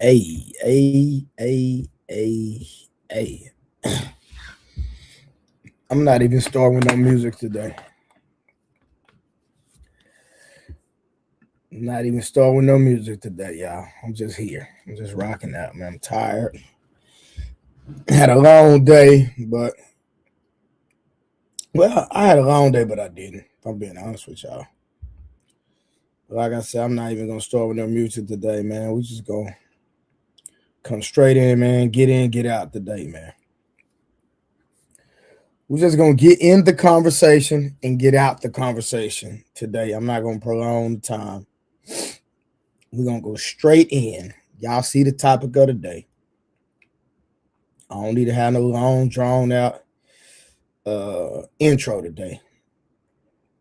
Hey. I'm not even starting with no music today. I'm not even starting with no music today, y'all. I'm just here. I'm just rocking out, man. I'm tired. Had a long day, but I had a long day, but I didn't. If I'm being honest with y'all. But like I said, I'm not even gonna start with no music today, man. We just gonna come straight in, man. Get in, get out today, man. We're just gonna get in the conversation and get out the conversation today. I'm not gonna prolong the time. We're gonna go straight in. Y'all see the topic of the day. I don't need to have no long, drawn out intro today.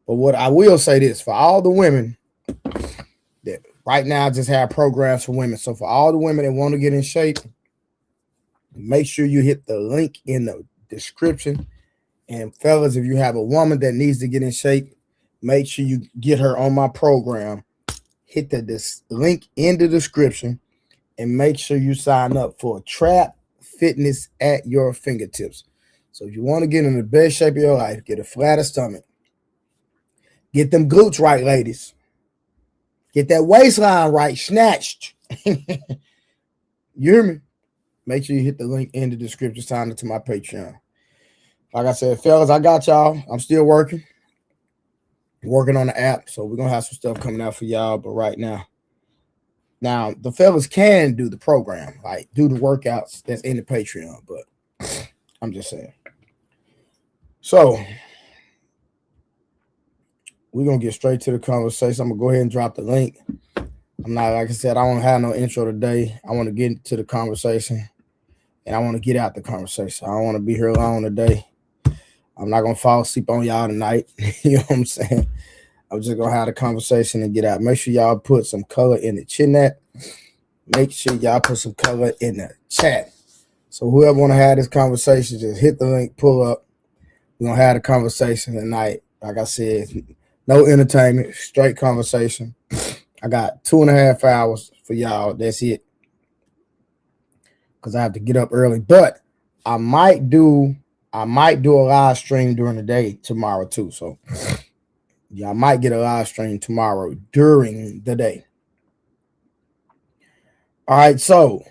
But what I will say this for all the women that right now I just have programs for women. So for all the women that want to get in shape, make sure you hit the link in the description. And fellas, if you have a woman that needs to get in shape, make sure you get her on my program. Hit this link in the description and make sure you sign up for Trap Fitness at your fingertips. So if you want to get in the best shape of your life, get a flatter stomach, get them glutes right, ladies. Get that waistline right, snatched. You hear me? Make sure you hit the link in the description, sign up to my Patreon. Like I said, fellas, I got y'all. I'm still working on the app. So we're going to have some stuff coming out for y'all. But right now, the fellas can do the program, like do the workouts that's in the Patreon. But I'm just saying. So we're going to get straight to the conversation. I'm going to go ahead and drop the link. I'm not, like I said, I don't have no intro today. I want to get into the conversation and I want to get out the conversation. I don't want to be here long today. I'm not going to fall asleep on y'all tonight. You know what I'm saying? I'm just going to have the conversation and get out. Make sure y'all put some color in the chat. Make sure y'all put some color in the chat. So whoever want to have this conversation, just hit the link, pull up. We're going to have the conversation tonight. Like I said, no entertainment, straight conversation. I got 2.5 hours for y'all. That's it. Because I have to get up early. But I might do a live stream during the day tomorrow too. So yeah, I might get a live stream tomorrow during the day. All right, so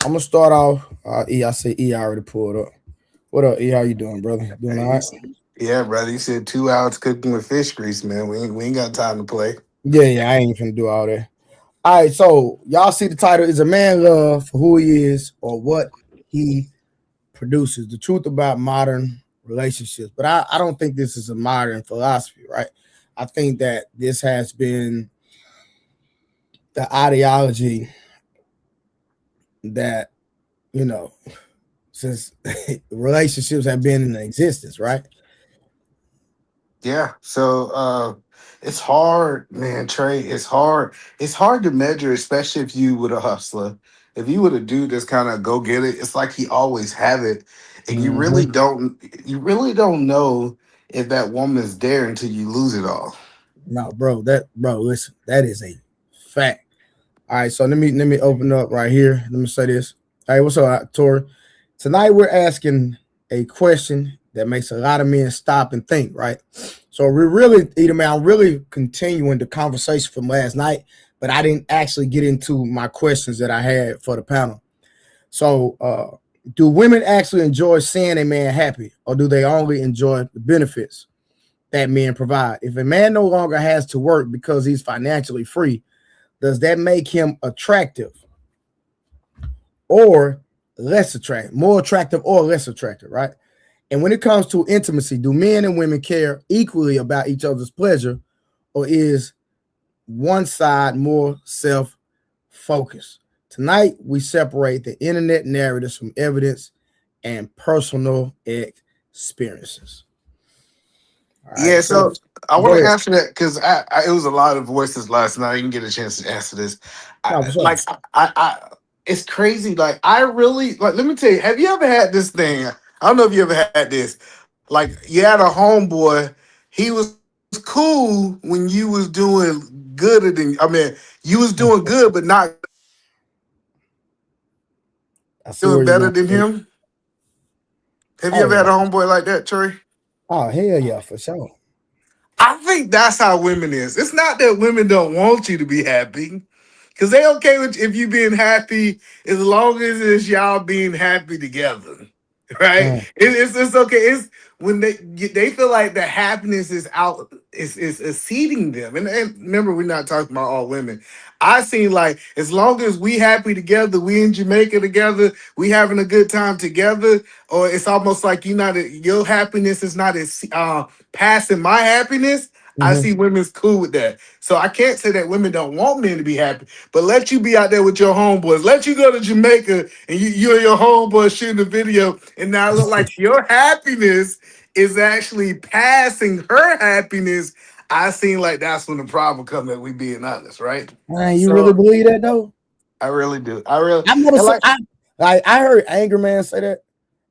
I'm gonna start off. E, I see E already pulled up. What up, E? How you doing, brother? Doing all right? Yeah, brother. You said 2 hours cooking with fish grease, man. We ain't got time to play. Yeah, I ain't finna do all that. All right, so y'all see the title: Is a man loved for who he is or what he produces? The truth about modern relationships. But I don't think this is a modern philosophy, right? I think that this has been the ideology that, you know, since relationships have been in existence, right? Yeah. So it's hard, man, Trey. It's hard. It's hard to measure, especially if you were a hustler. If you were a dude that's kind of go get it, it's like he always have it. And Mm-hmm. you really don't know if that woman's there until you lose it all. No, listen, that is a fact. All right, so let me open up right here. Let me say this. All right, what's up, Tori? Tonight we're asking a question that makes a lot of men stop and think, right? So we're really, man, I'm really continuing the conversation from last night, but I didn't actually get into my questions that I had for the panel. So, do women actually enjoy seeing a man happy, or do they only enjoy the benefits that men provide? If a man no longer has to work because he's financially free, does that make him attractive or less attractive, more attractive or less attractive, right? And when it comes to intimacy, do men and women care equally about each other's pleasure, or is one side more self-focused? Tonight, we separate the internet narratives from evidence and personal experiences. All right, Yeah, so so I go want to ahead. answer that because it was a lot of voices last night. I didn't get a chance to answer this. No, for I, sure. like it's crazy. Like I really like. Let me tell you. Have you ever had this thing? I don't know if you ever had this. Like you had a homeboy. He was cool when you was doing gooder than. I mean, you was doing good, but not I see Doing where you're better going than with it. him. Have you Oh ever had yeah. a homeboy like that, Trey? Oh hell yeah, for sure. I think that's how women is. It's not that women don't want you to be happy. Cause they okay with if you being happy as long as it's y'all being happy together, right? Mm, It's okay. It's when they feel like the happiness is out is exceeding them. And remember, we're not talking about all women. I seen like as long as we happy together, we in Jamaica together, we having a good time together, or it's almost like you not your happiness is not as passing my happiness. I hmm see women's cool with that. So I can't say that women don't want men to be happy. But let you be out there with your homeboys. Let you go to Jamaica and you and your homeboys shooting a video, and now it look like your happiness is actually passing her happiness. I seem like that's when the problem comes. If we being honest, right? Man, you really So believe that though? I really do. I really I've never and said like I heard Anger Man say that,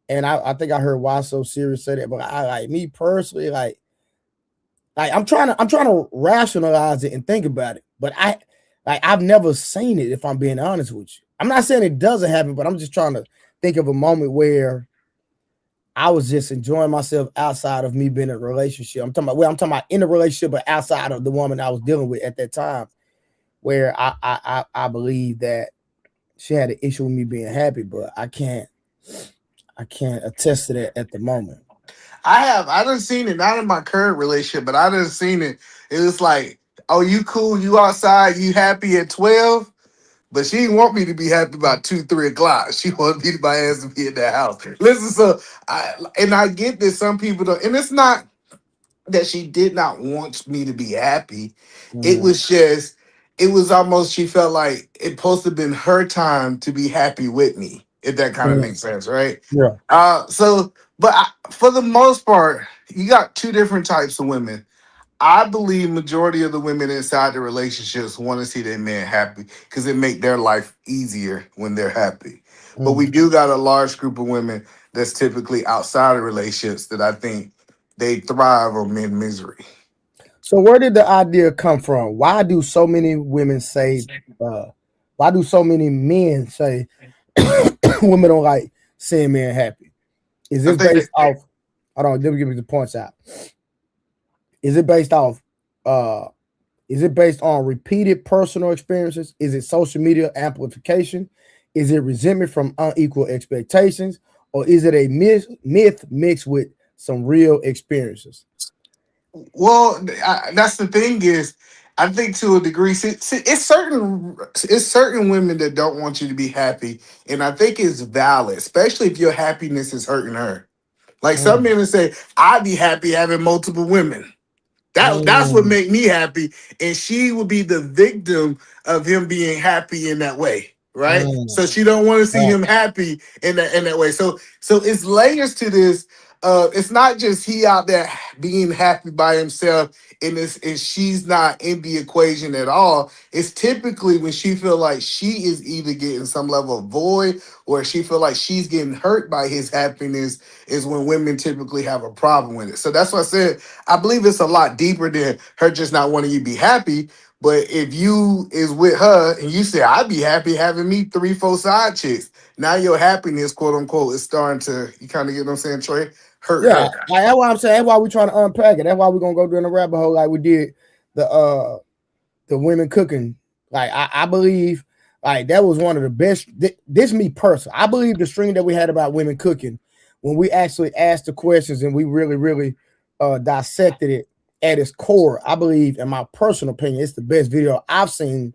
and I think I heard Why So Serious say that, but I like me personally, like I'm trying to rationalize it and think about it. But I've never seen it if I'm being honest with you. I'm not saying it doesn't happen, but I'm just trying to think of a moment where I was just enjoying myself outside of me being in a relationship. I'm talking about in a relationship, but outside of the woman I was dealing with at that time, where I believe that she had an issue with me being happy, but I can't attest to that at the moment. I done seen it, not in my current relationship, but I done seen it. It was like, oh, you cool, you outside, you happy at 12. But she didn't want me to be happy about 2, 3 o'clock. She wanted me to my ass to be in the house. Listen, so I get that some people don't, and it's not that she did not want me to be happy. It Mm, was just, it was almost she felt like it supposed to have been her time to be happy with me, if that kind of mm, makes sense, right? yeah. But for the most part, you got two different types of women. I believe majority of the women inside the relationships want to see their man happy because it make their life easier when they're happy. But we Mm. do got a large group of women that's typically outside of relationships that I think they thrive on men misery. So where did the idea come from? Why do so many women say? Uh, why do so many men say women don't like seeing men happy? Is I this think based that off? Hold on, let me give you the points out. Is it based off? Uh, is it based on repeated personal experiences? Is it social media amplification? Is it resentment from unequal expectations, or is it a myth mixed with some real experiences? well, that's the thing is, I think to a degree, it's certain women that don't want you to be happy, and I think it's valid, especially if your happiness is hurting her. Like some Mm, men say, I'd be happy having multiple women. That's what mm, made me happy, and she would be the victim of him being happy in that way, right? mm, So she don't want to see right. him happy in that way. So it's layers to this. It's not just he out there being happy by himself, and she's not in the equation at all. It's typically when she feel like she is either getting some level of void or she feel like she's getting hurt by his happiness. Is when women typically have a problem with it. So that's why I said I believe it's a lot deeper than her just not wanting you to be happy. But if you is with her and you say, I'd be happy having me 3, 4 side chicks, now your happiness, quote unquote, is starting to, you kind of get what I'm saying, Trey, hurt Yeah, her. like, that's why I'm saying. That's why we're trying to unpack it. That's why we're gonna go down the rabbit hole like we did the women cooking. Like I believe like that was one of the best. This me personally. I believe the stream that we had about women cooking when we actually asked the questions and we really dissected it at its core. I believe, in my personal opinion, it's the best video I've seen.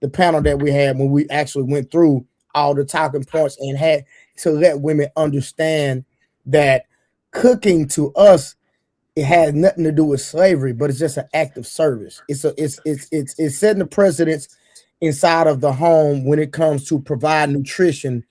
The panel that we had when we actually went through all the talking points and had to let women understand that cooking to us it has nothing to do with slavery, but it's just an act of service. It's setting the precedence inside of the home when it comes to provide nutrition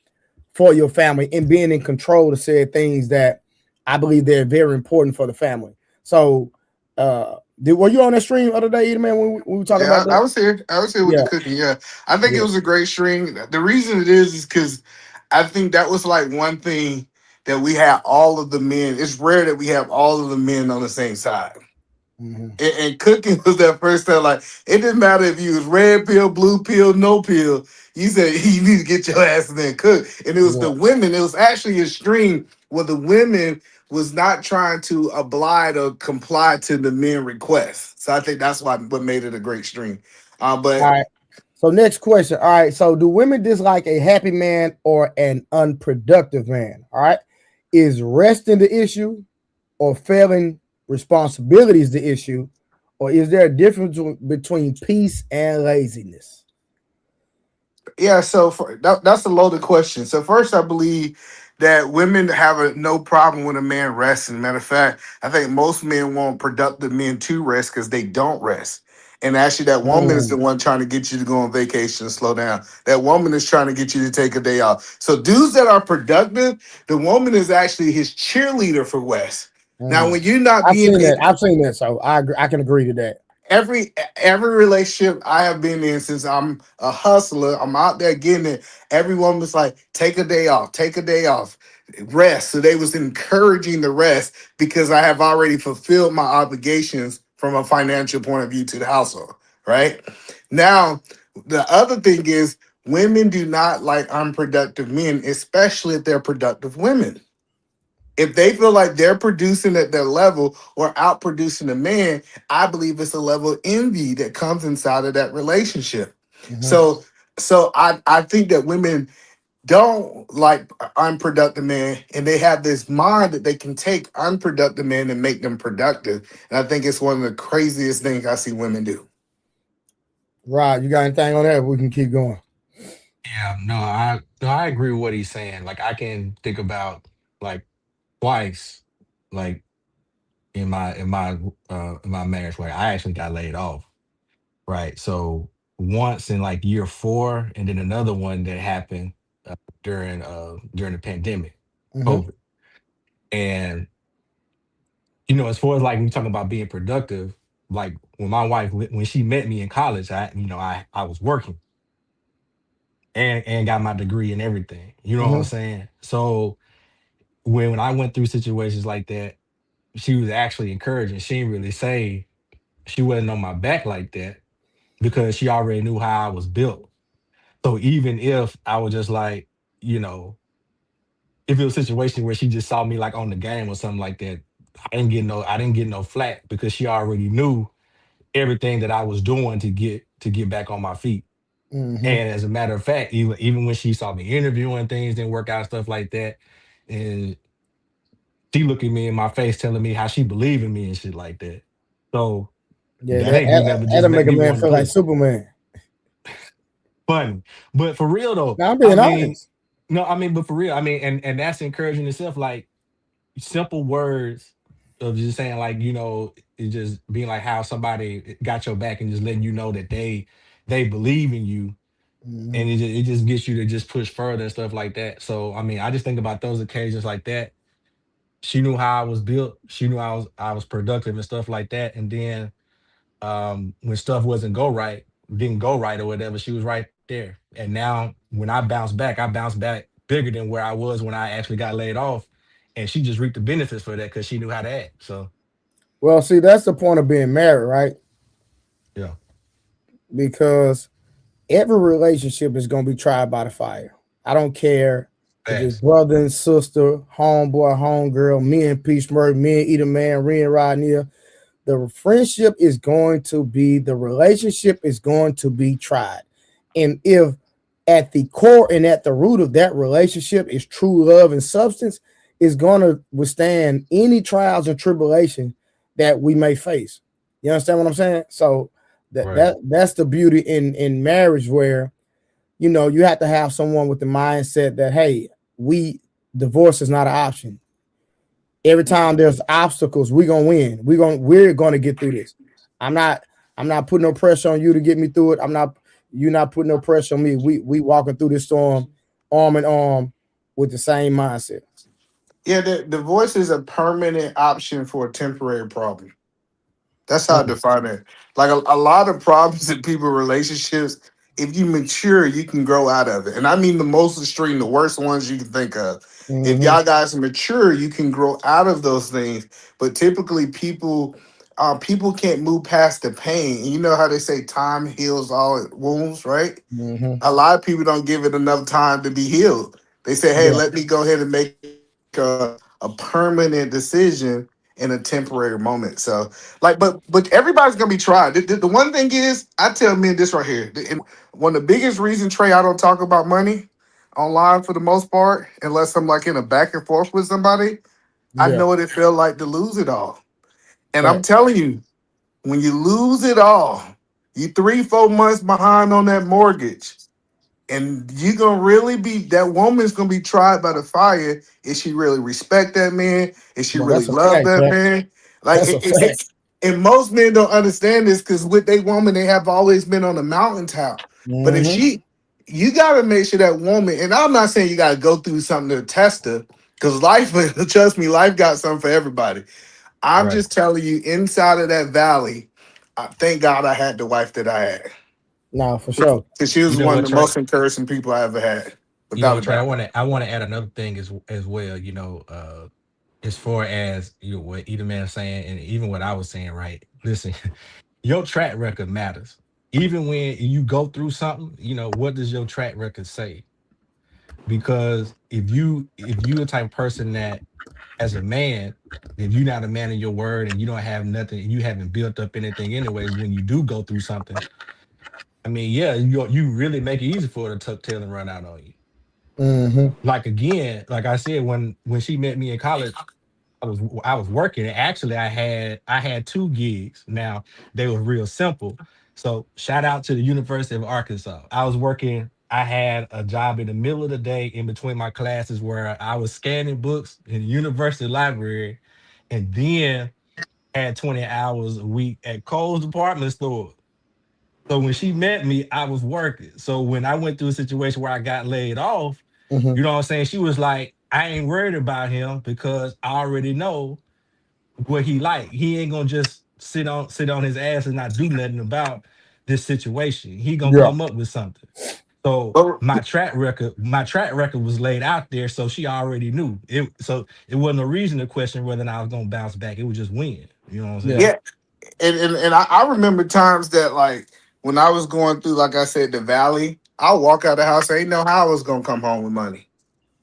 for your family and being in control to say things that I believe they're very important for the family. So, were you on that stream the other day, Edie, man? When we were talking about Yeah, I that? was here. I was here with the Yeah, cooking. Yeah, I think it yeah. was a great string. The reason it is because I think that was like one thing that we had all of the men. It's rare that we have all of the men on the same side. Mm-hmm. And cooking was that first time. Like it didn't matter if you was red pill, blue pill, no pill. You said you need to get your ass in there and cook. And it was the Yeah. women. It was actually a stream where the women was not trying to oblige or comply to the men requests. So I think that's why what made it a great stream. All But right. So next question. All right. So do women dislike a happy man or an unproductive man? All right. Is resting the issue or failing responsibilities the issue? Or is there a difference between peace and laziness? yeah, so that's a loaded question. So first, I believe that women have no problem with a man resting. Matter of fact, I think most men want productive men to rest because they don't rest. And actually, that woman is the Mm, one trying to get you to go on vacation and slow down. That woman is trying to get you to take a day off. So dudes that are productive, the woman is actually his cheerleader for West. Now, mm. when you're not I've being seen that. I've seen that. So I can agree to that. every relationship I have been in since I'm a hustler, I'm out there getting it. Everyone was like, take a day off, take a day off, rest. So they was encouraging the rest because I have already fulfilled my obligations from a financial point of view to the household. Right now, the other thing is women do not like unproductive men, especially if they're productive women. If they feel like they're producing at their level or outproducing a man, I believe it's a level of envy that comes inside of that relationship. Hmm. So, I think that women don't like unproductive men, and they have this mind that they can take unproductive men and make them productive. And I think it's one of the craziest things I see women do. Right. You got anything on that? We can keep going. Yeah, no, I agree with what he's saying. Like I can think about like twice, like in my marriage where I actually got laid off. Right. So once in like year four, and then another one that happened during the pandemic, Hmm. COVID. And as far as like we talking about being productive, like when my wife when she met me in college, I was working and got my degree and everything. You know what I'm Hmm. saying? So when I went through situations like that, she was actually encouraging. She didn't really say she wasn't on my back like that because she already knew how I was built. So even if I was just like, you know, if it was a situation where she just saw me like on the game or something like that, I didn't get no flack because she already knew everything that I was doing to get back on my feet. Hmm. And as a matter of fact, even when she saw me interviewing things didn't work out, stuff like that, and she looking me in my face telling me how she believed in me and shit like that. So Yeah, that ain't do nothing but just that'll make make a me man want to feel like push. Superman. Funny. But for real though, Now I'm I being mean, honest. no, I mean, but for real, I mean, and that's encouraging itself, like simple words of just saying like, it just being like how somebody got your back and just letting you know that they believe in you, Hmm. and it just gets you to just push further and stuff like that. So I mean, I just think about those occasions like that. She knew how I was built. She knew I was productive and stuff like that. And then when stuff didn't go right or whatever, she was right there. And now when I bounced back bigger than where I was when I actually got laid off. And she just reaped the benefits for that because she knew how to act. So Well, see, that's the point of being married, right? yeah, Because every relationship is going to be tried by the fire. I don't care if it's facts. brother and sister, homeboy, homegirl, me and Peace Murray, me and Eater Man, Ren Rodney. The friendship is going to be, the relationship is going to be tried. And if at the core and at the root of that relationship is true love and substance, is going to withstand any trials and tribulation that we may face. You understand what I'm saying? So Right. that's the beauty in marriage, where you have to have someone with the mindset that, hey, we divorce is not an option. Every time there's obstacles, we're gonna win. We're gonna get through this. I'm not I'm not putting no pressure on you to get me through it. You're not putting no pressure on me. We walking through this storm arm in arm with the same mindset. Yeah, the divorce is a permanent option for a temporary problem. That's how I Mm, define it. Like a lot of problems in people relationships, if you mature, you can grow out of it. And I mean the most extreme, the worst ones you can think of. If mhm. y'all guys mature, you can grow out of those things. But typically people people can't move past the pain. You know how they say time heals all wounds, right? Mm-hmm. A lot of people don't give it enough time to be healed. They say, "Hey, Yeah. let me go ahead and make a permanent decision in a temporary moment." So, like, but everybody's gonna be tried. The one thing is, I tell men this right here. And one of the biggest reasons, Trey, I don't talk about money online for the most part, unless I'm like in a back and forth with somebody. I Yeah. know what it felt like to lose it all, and I'm Facts. telling you, when you lose it all, you 3, 4 months behind on that mortgage, and you gonna really be that woman's gonna be tried by the fire. Is she really respect that man? Is she Well, really that's a love fact, that Jack. man? Like That's a fact. and most men don't understand this because with their woman, they have always been on the mountaintop. But if Mm-hmm. she, you gotta make sure that woman, and I'm not saying you gotta go through something to test her, because life, trust me, life got something for everybody. I'm Right. just telling you, inside of that valley, I thank God I had the wife that I had. No, for sure. Because she was You know one what, of the Trey? most encouraging people I ever had, You without know, a Trey, doubt. I want to add another thing as well. As far as what either man saying, and even what I was saying, right? Listen, your track record matters. Even when you go through something, what does your track record say? Because if you a type of person that, as a man, if you're not a man of your word and you don't have nothing, and you haven't built up anything anyways, when you do go through something, I mean, yeah, you really make it easy for her to tuck tail and run out on you. Mm-hmm. Like again, like I said, when she met me in college, I was working. And actually, I had two gigs. Now they were real simple. So shout out to the University of Arkansas. I was working. I had a job in the middle of the day in between my classes where I was scanning books in the university library, and then had 20 hours a week at Kohl's department store. So when she met me, I was working. So when I went through a situation where I got laid off, Mm-hmm. you know what I'm saying? She was like, I ain't worried about him because I already know what he like. He ain't gonna just sit on his ass and not do nothing about this situation. He gonna Yeah. come up with something. So But my track record was laid out there, so she already knew it. So it wasn't a reason to question whether or not I was gonna bounce back. It was just win. You know what I'm Yeah. saying? yeah, and I remember times that like when I was going through, like I said, the valley, I'll walk out the house, I ain't know how I was gonna come home with money.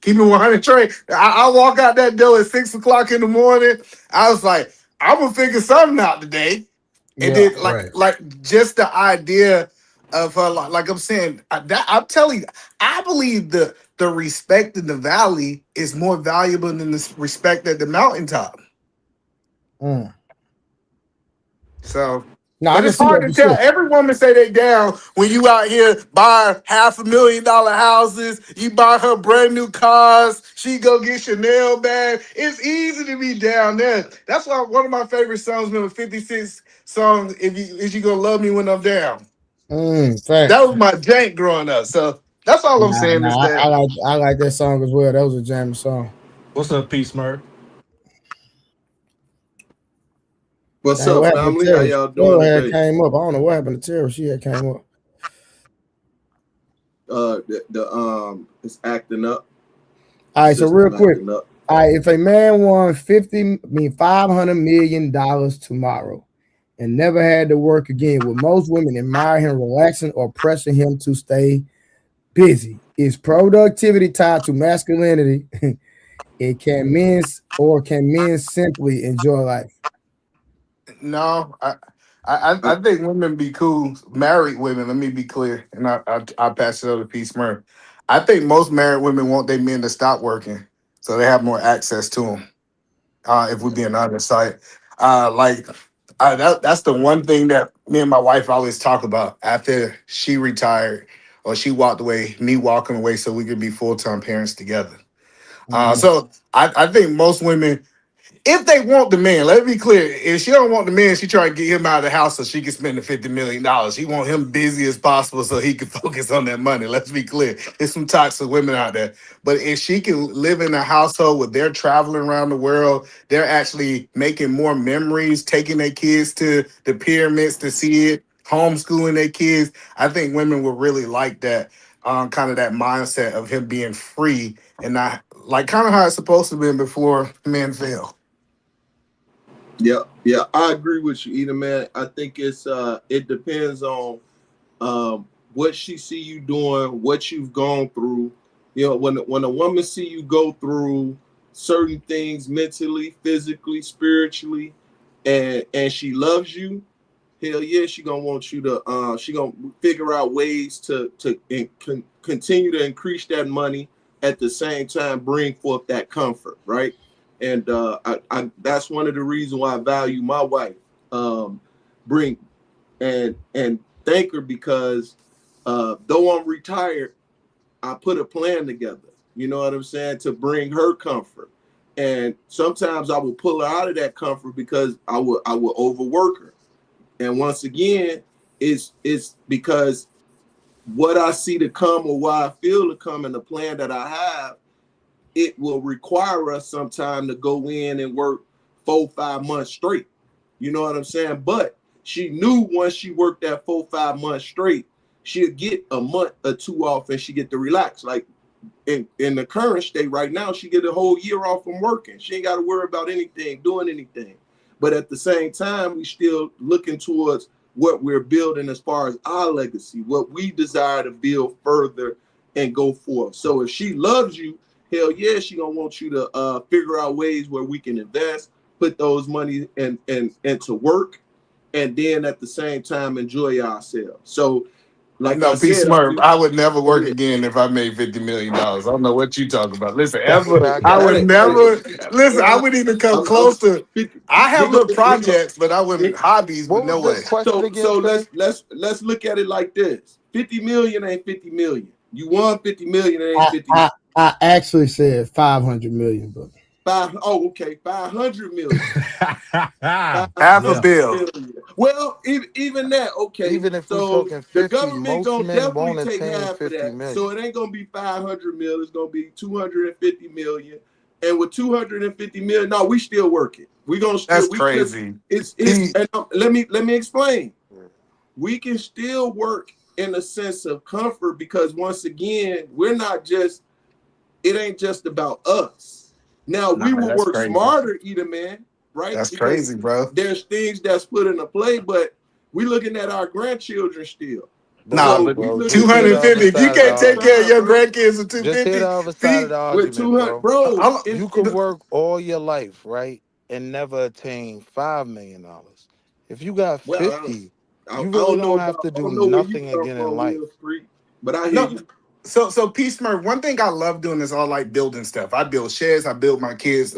Keep it 100 Trey. I walk out that door at 6 o'clock in the morning. I was like, I'm gonna figure something out today. And Yeah. then Right. like just the idea of like I'm saying that I'm telling you, I believe the respect in the valley is more valuable than the respect at the mountaintop. Mm. So, No, I but can it's see hard that to for tell. sure. Every woman say they down when you out here buying $500,000 houses. You buy her brand new cars. She go get Chanel bag. It's easy to be down there. That's why one of my favorite songs, number 56 song, if you is you gonna love me when I'm down. That Facts. was my jank growing up. So that's all I'm Nah, saying is nah, I that like that song as well. That was a jamming song. What's up, Peace Murph? What's Dang, up, what happened to family? How Tara? y'all doing Tara had today? came up. I don't know what happened to Tara. She had came up. It's acting up. All The right, so real system quick. acting up. All right, if a man won 50, I mean $500 million tomorrow and never had to work again, would most women admire him relaxing or pressing him to stay busy? Is productivity tied to masculinity? It can men simply enjoy life? no, I I, think women be cool. Married women, let me be clear, and I pass it over to Peace Murph. I think most married women want their men to stop working so they have more access to them. If we're being honest, like that's the one thing that me and my wife always talk about after she retired or she walked away, me walking away, so we could be full time parents together. Mhm. So I think most women, if they want the man, let me be clear. If she don't want the man, she try to get him out of the house so she can spend the $50 million. She want him busy as possible so he can focus on that money. Let's be clear. There's some toxic women out there. But if she can live in a household where they're traveling around the world, they're actually making more memories, taking their kids to the pyramids to see it, homeschooling their kids. I think women will really like that, kind of that mindset of him being free and not like kind of how it's supposed to be before men fail. Yeah, I agree with you, Eda, man. I think it depends on what she see you doing, what you've gone through. You know, when a woman see you go through certain things mentally, physically, spiritually, and she loves you, hell yeah, she gonna want you to. She gonna figure out ways to continue to increase that money at the same time, bring forth that comfort, right? And that's one of the reasons why I value my wife. Bring and thank her because though I'm retired, I put a plan together. You know what I'm saying? To bring her comfort. And sometimes I will pull her out of that comfort because I will overwork her. And once again, it's because what I see to come or what I feel to come in the plan that I have, it will require us sometime to go in and work 4 5 months straight. You know what I'm saying? But she knew once she worked that 4 5 months straight, she'll get a month or two off and she get to relax. Like in the current state right now, she get a whole year off from working. She ain't got to worry about anything, doing anything. But at the same time, we still looking towards what we're building as far as our legacy, what we desire to build further and go forth. So if she loves you, hell yeah, she gonna want you to figure out ways where we can invest, put those money and to work, and then at the same time enjoy ourselves. So, like I No, P said, Smurf, I would never go work ahead. again if I made $50 million. I don't know what you talking about. Listen, Facts. ever, I I got That would you. ain't hey, never listen. I man. wouldn't even come I'm close to. 50, I have here go, little here go. projects, but I wouldn't hobbies. But What no was the way. question again, So Trey? let's look at it like this: 50 million ain't 50 million. You won 50 million, it ain't I, 50 million. I, I actually said 500 million, but Okay, 500 million. Half a 500 Yeah. bill. million. Well, even that, okay. Even if we So talking the 50, government most gonna men definitely won't take attain half of 50 that. So million. it ain't gonna be 500 mil. It's gonna be 250 million. And with 250 million, no, we still working. We gonna still That's we could. crazy. It's P, and let me explain. We can still work in a sense of comfort because once again, we're not just. It ain't just about us. Now nah, we will that's work crazy. smarter, either man, right? That's Because crazy, bro. there's things that's put into play, but we looking at our grandchildren still. But Nah, look, So but we bro, looking just we hear the looking 250. other at If you side of the can't that take care of argument. time, your bro. grandkids with Just hear the 250, other side of P, the With argument, 200, bro. bro. You could work all your life, right? And never attain $5 million. If you got Well, 50, I you really don't know don't have about to I do don't know where you nothing come again in from, life. Will Street, but I hear no, you. so Peace Smurf, one thing I love doing is all like building stuff. I build sheds, I build my kids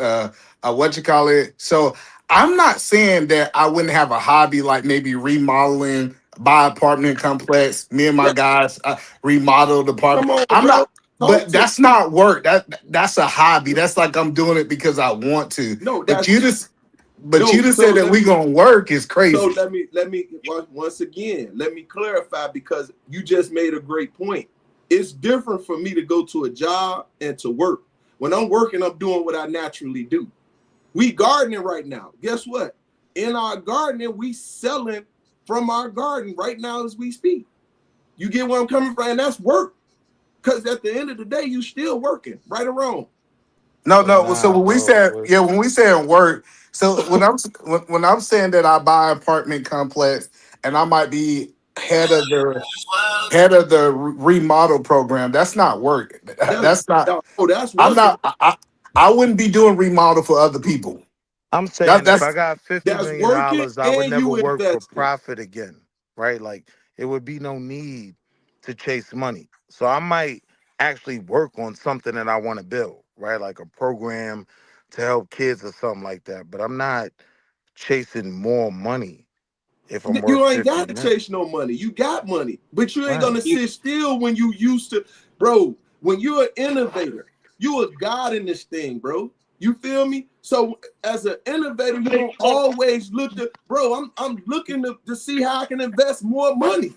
what you call it. So I'm not saying that I wouldn't have a hobby like maybe remodeling, buy apartment complex. Me and my Yeah, guys remodel the come apartment. on, I'm bro. not, Talk but to me. that's not work. That's a hobby. That's like I'm doing it because I want to. No, But that's you just but you no. just said that we gonna work is So crazy. let me once again let me clarify because you just made a great point. It's different for me to go to a job and to work. When I'm working, I'm doing what I naturally do. We gardening right now. Guess what? In our gardening, we selling from our garden right now as we speak. You get where I'm coming from, and that's work. Because at the end of the day, you still working, right or wrong. No, But no. So nah, when we bro. said, yeah, when we saying work, so when I'm saying that I buy apartment complex and I might be head of the remodel program, that's not work. That's That's not. oh, that's I'm working. not. I wouldn't be doing remodel for other people. I'm That saying if I that's got fifty That's million working, dollars, I would and never you work for investing. profit again, right? Like it would be no need to chase money. So I might actually work on something that I want to build, right? Like a program to help kids or something like that. But I'm not chasing more money if I'm worth You ain't 50 got to mil. chase no money. You got money, but you ain't Right. gonna sit still when you used to, bro. When you're an innovator, you a god in this thing, bro. You feel me? So as an innovator, you don't always look to, bro. I'm looking to see how I can invest more money.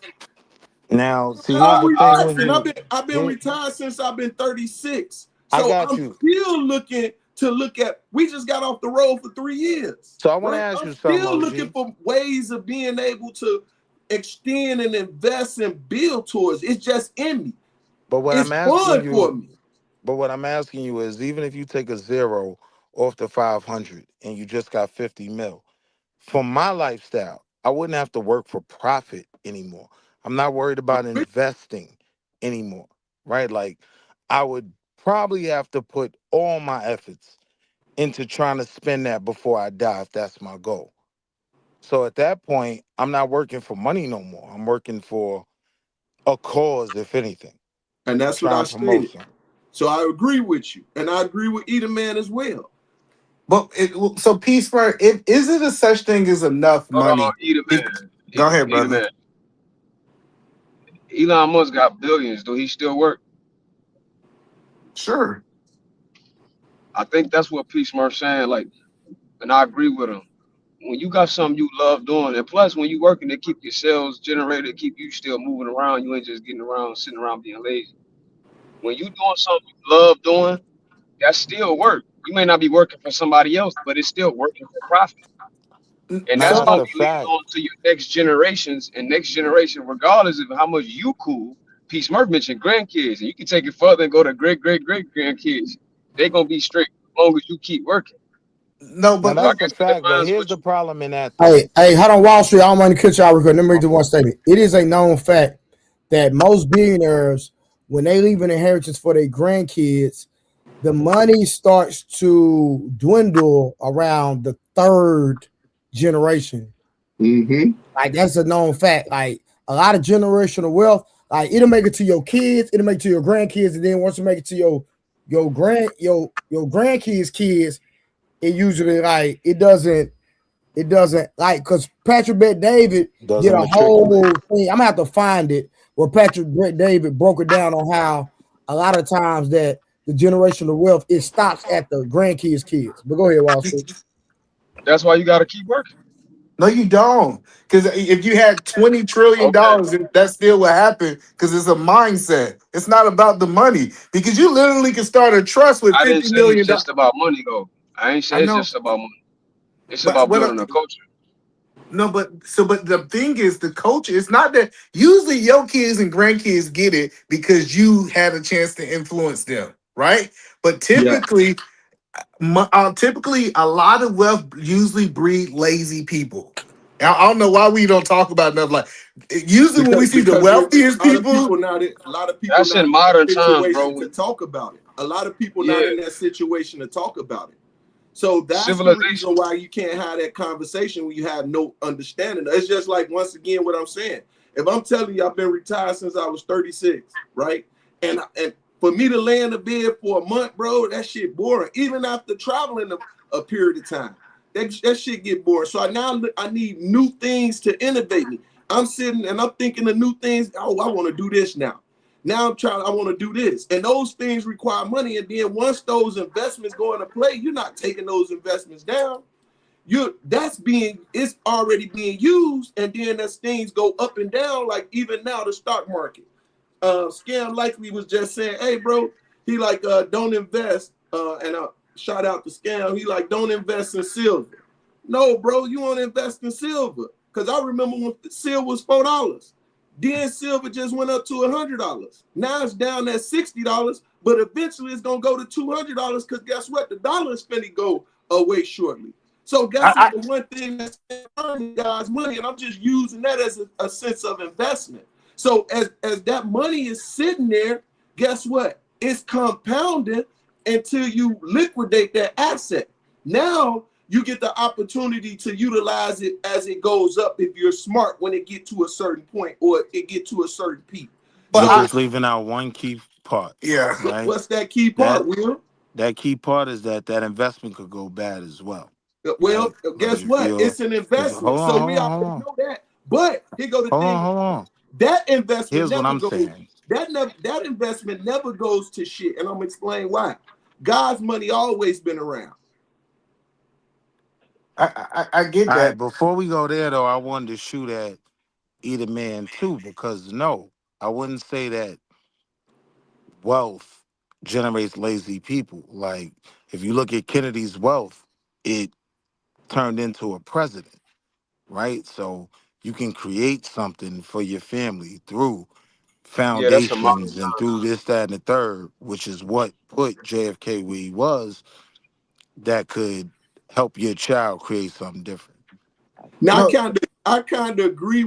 Now, I'm see, here's not the thing when relaxing. I've you been I've been here, retired since I've been 36. I So got I'm you. still looking to look at. We just got off the road for 3 years, So I want to right? ask I'm you something, still looking OG. for ways of being able to extend and invest and build towards. It's just in me. But what It's I'm asking fun for you, me. but what I'm asking you is even if you take a zero off the 500 and you just got 50 mil, for my lifestyle, I wouldn't have to work for profit anymore. I'm not worried about investing anymore, right? Like, I would probably have to put all my efforts into trying to spend that before I die if that's my goal. So at that point, I'm not working for money no more. I'm working for a cause, if anything. And I'm that's what trying I to promote stated. something. So I agree with you, and I agree with either man as well. But so peace, for it is it a such thing as enough Hold on, money? Edom Be- man. Go ahead, Edom brother. man. Elon Musk got billions. Do he still work? Sure. I think that's what P Smurf saying. Like, and I agree with him. When you got something you love doing, and plus when you working to keep your sales generated, keep you still moving around. You ain't just getting around, sitting around being lazy. When you doing something you love doing, that's still work. You may not be working for somebody else, but it's still working for profit. And Now that's So that's gonna a be leading fact. on to your next generations and next generation, regardless of how much you cool. P. Smurf mentioned grandkids, and you can take it further and go to great grandkids. They're gonna be straight as long as you keep working. no, Now but So I that's look, the guess that fact. But aligns here's with the you. problem in that though. Hey, hold on, Wall Street. I don't want to cut you out real quick. Let me read the one statement. It is a known fact that most billionaires, when they leave an inheritance for their grandkids, the money starts to dwindle around the third generation. Mm-hmm. Like that's a known fact. Like a lot of generational wealth, like it'll make it to your kids, it'll make it to your grandkids, and then once you make it to your grandkids' kids, it usually like it doesn't like because Patrick Bet David did Doesn't a matriculate. whole thing. I'm gonna have to find it where Patrick Bet David broke it down on how a lot of times that the generational wealth it stops at the grandkids' kids. But go ahead, Wall Street. That's why you gotta keep working. no, you don't. Because if you had Okay. $20 trillion, that still would happen. Because it's a mindset. It's not about the money. Because you literally can start a trust with I didn't $50 say it's million. just about money though. I ain't I say it's know, just about money. It's but about what? building a culture. No, but the thing is, the culture. It's not that usually your kids and grandkids get it because you had a chance to influence them, right? But Yeah. typically, a lot of wealth usually breed lazy people. I don't know why we don't talk about enough. Like usually when we see the Because we're wealthiest people, a lot of people That's not in in that modern times, bro. situation to talk about it. A lot of people not Yeah, in that situation to talk about it. So that's the civilization. reason why you can't have that conversation when you have no understanding. It's just like once again what I'm saying. If I'm telling you I've been retired since I was 36, right? And for me to lay in the bed for a month, bro, that shit boring. Even after traveling a period of time, that shit get boring. So I need new things to innovate me. I'm sitting and I'm thinking of new things. Oh, I want to do this now. Now I want to do this. And those things require money. And then once those investments go into play, you're not taking those investments down. It's already being used. And then as things go up and down, like even now, the stock market. Scam Likely was just saying, hey, bro, he like, don't invest. And shout out to Scam. He like, don't invest in silver. No, bro, you want to invest in silver. Because I remember when silver was $4. Then silver just went up to $100. Now it's down at $60, but eventually it's gonna go to $200 because guess what? The dollar is finna go away shortly. So guess what? I The one thing that's earning guys money, and I'm just using that as a sense of investment. So as that money is sitting there, guess what? It's compounding until you liquidate that asset. Now you get the opportunity to utilize it as it goes up if you're smart when it get to a certain point or it get to a certain peak. but You're I So just leaving out one key part, yeah. right? what's that key That part, Will? that key part is that investment could go bad as well, Well, right? Like guess what? It's an if investment. So we already know that. But here go the thing. hold on. That investment Here's what never I'm goes. saying. That investment never goes to shit. And I'm gonna explain why. God's money always been around. I get All right, that. before we go there though, I wanted to shoot at either man too, because no, I wouldn't say that wealth generates lazy people. Like if you look at Kennedy's wealth, it turned into a president, right? So you can create something for your family through Yeah, that's a modern foundations and time. through this, that, and the third, which is what put JFK where he was, that could help your child create something different. Now No, I kind of agree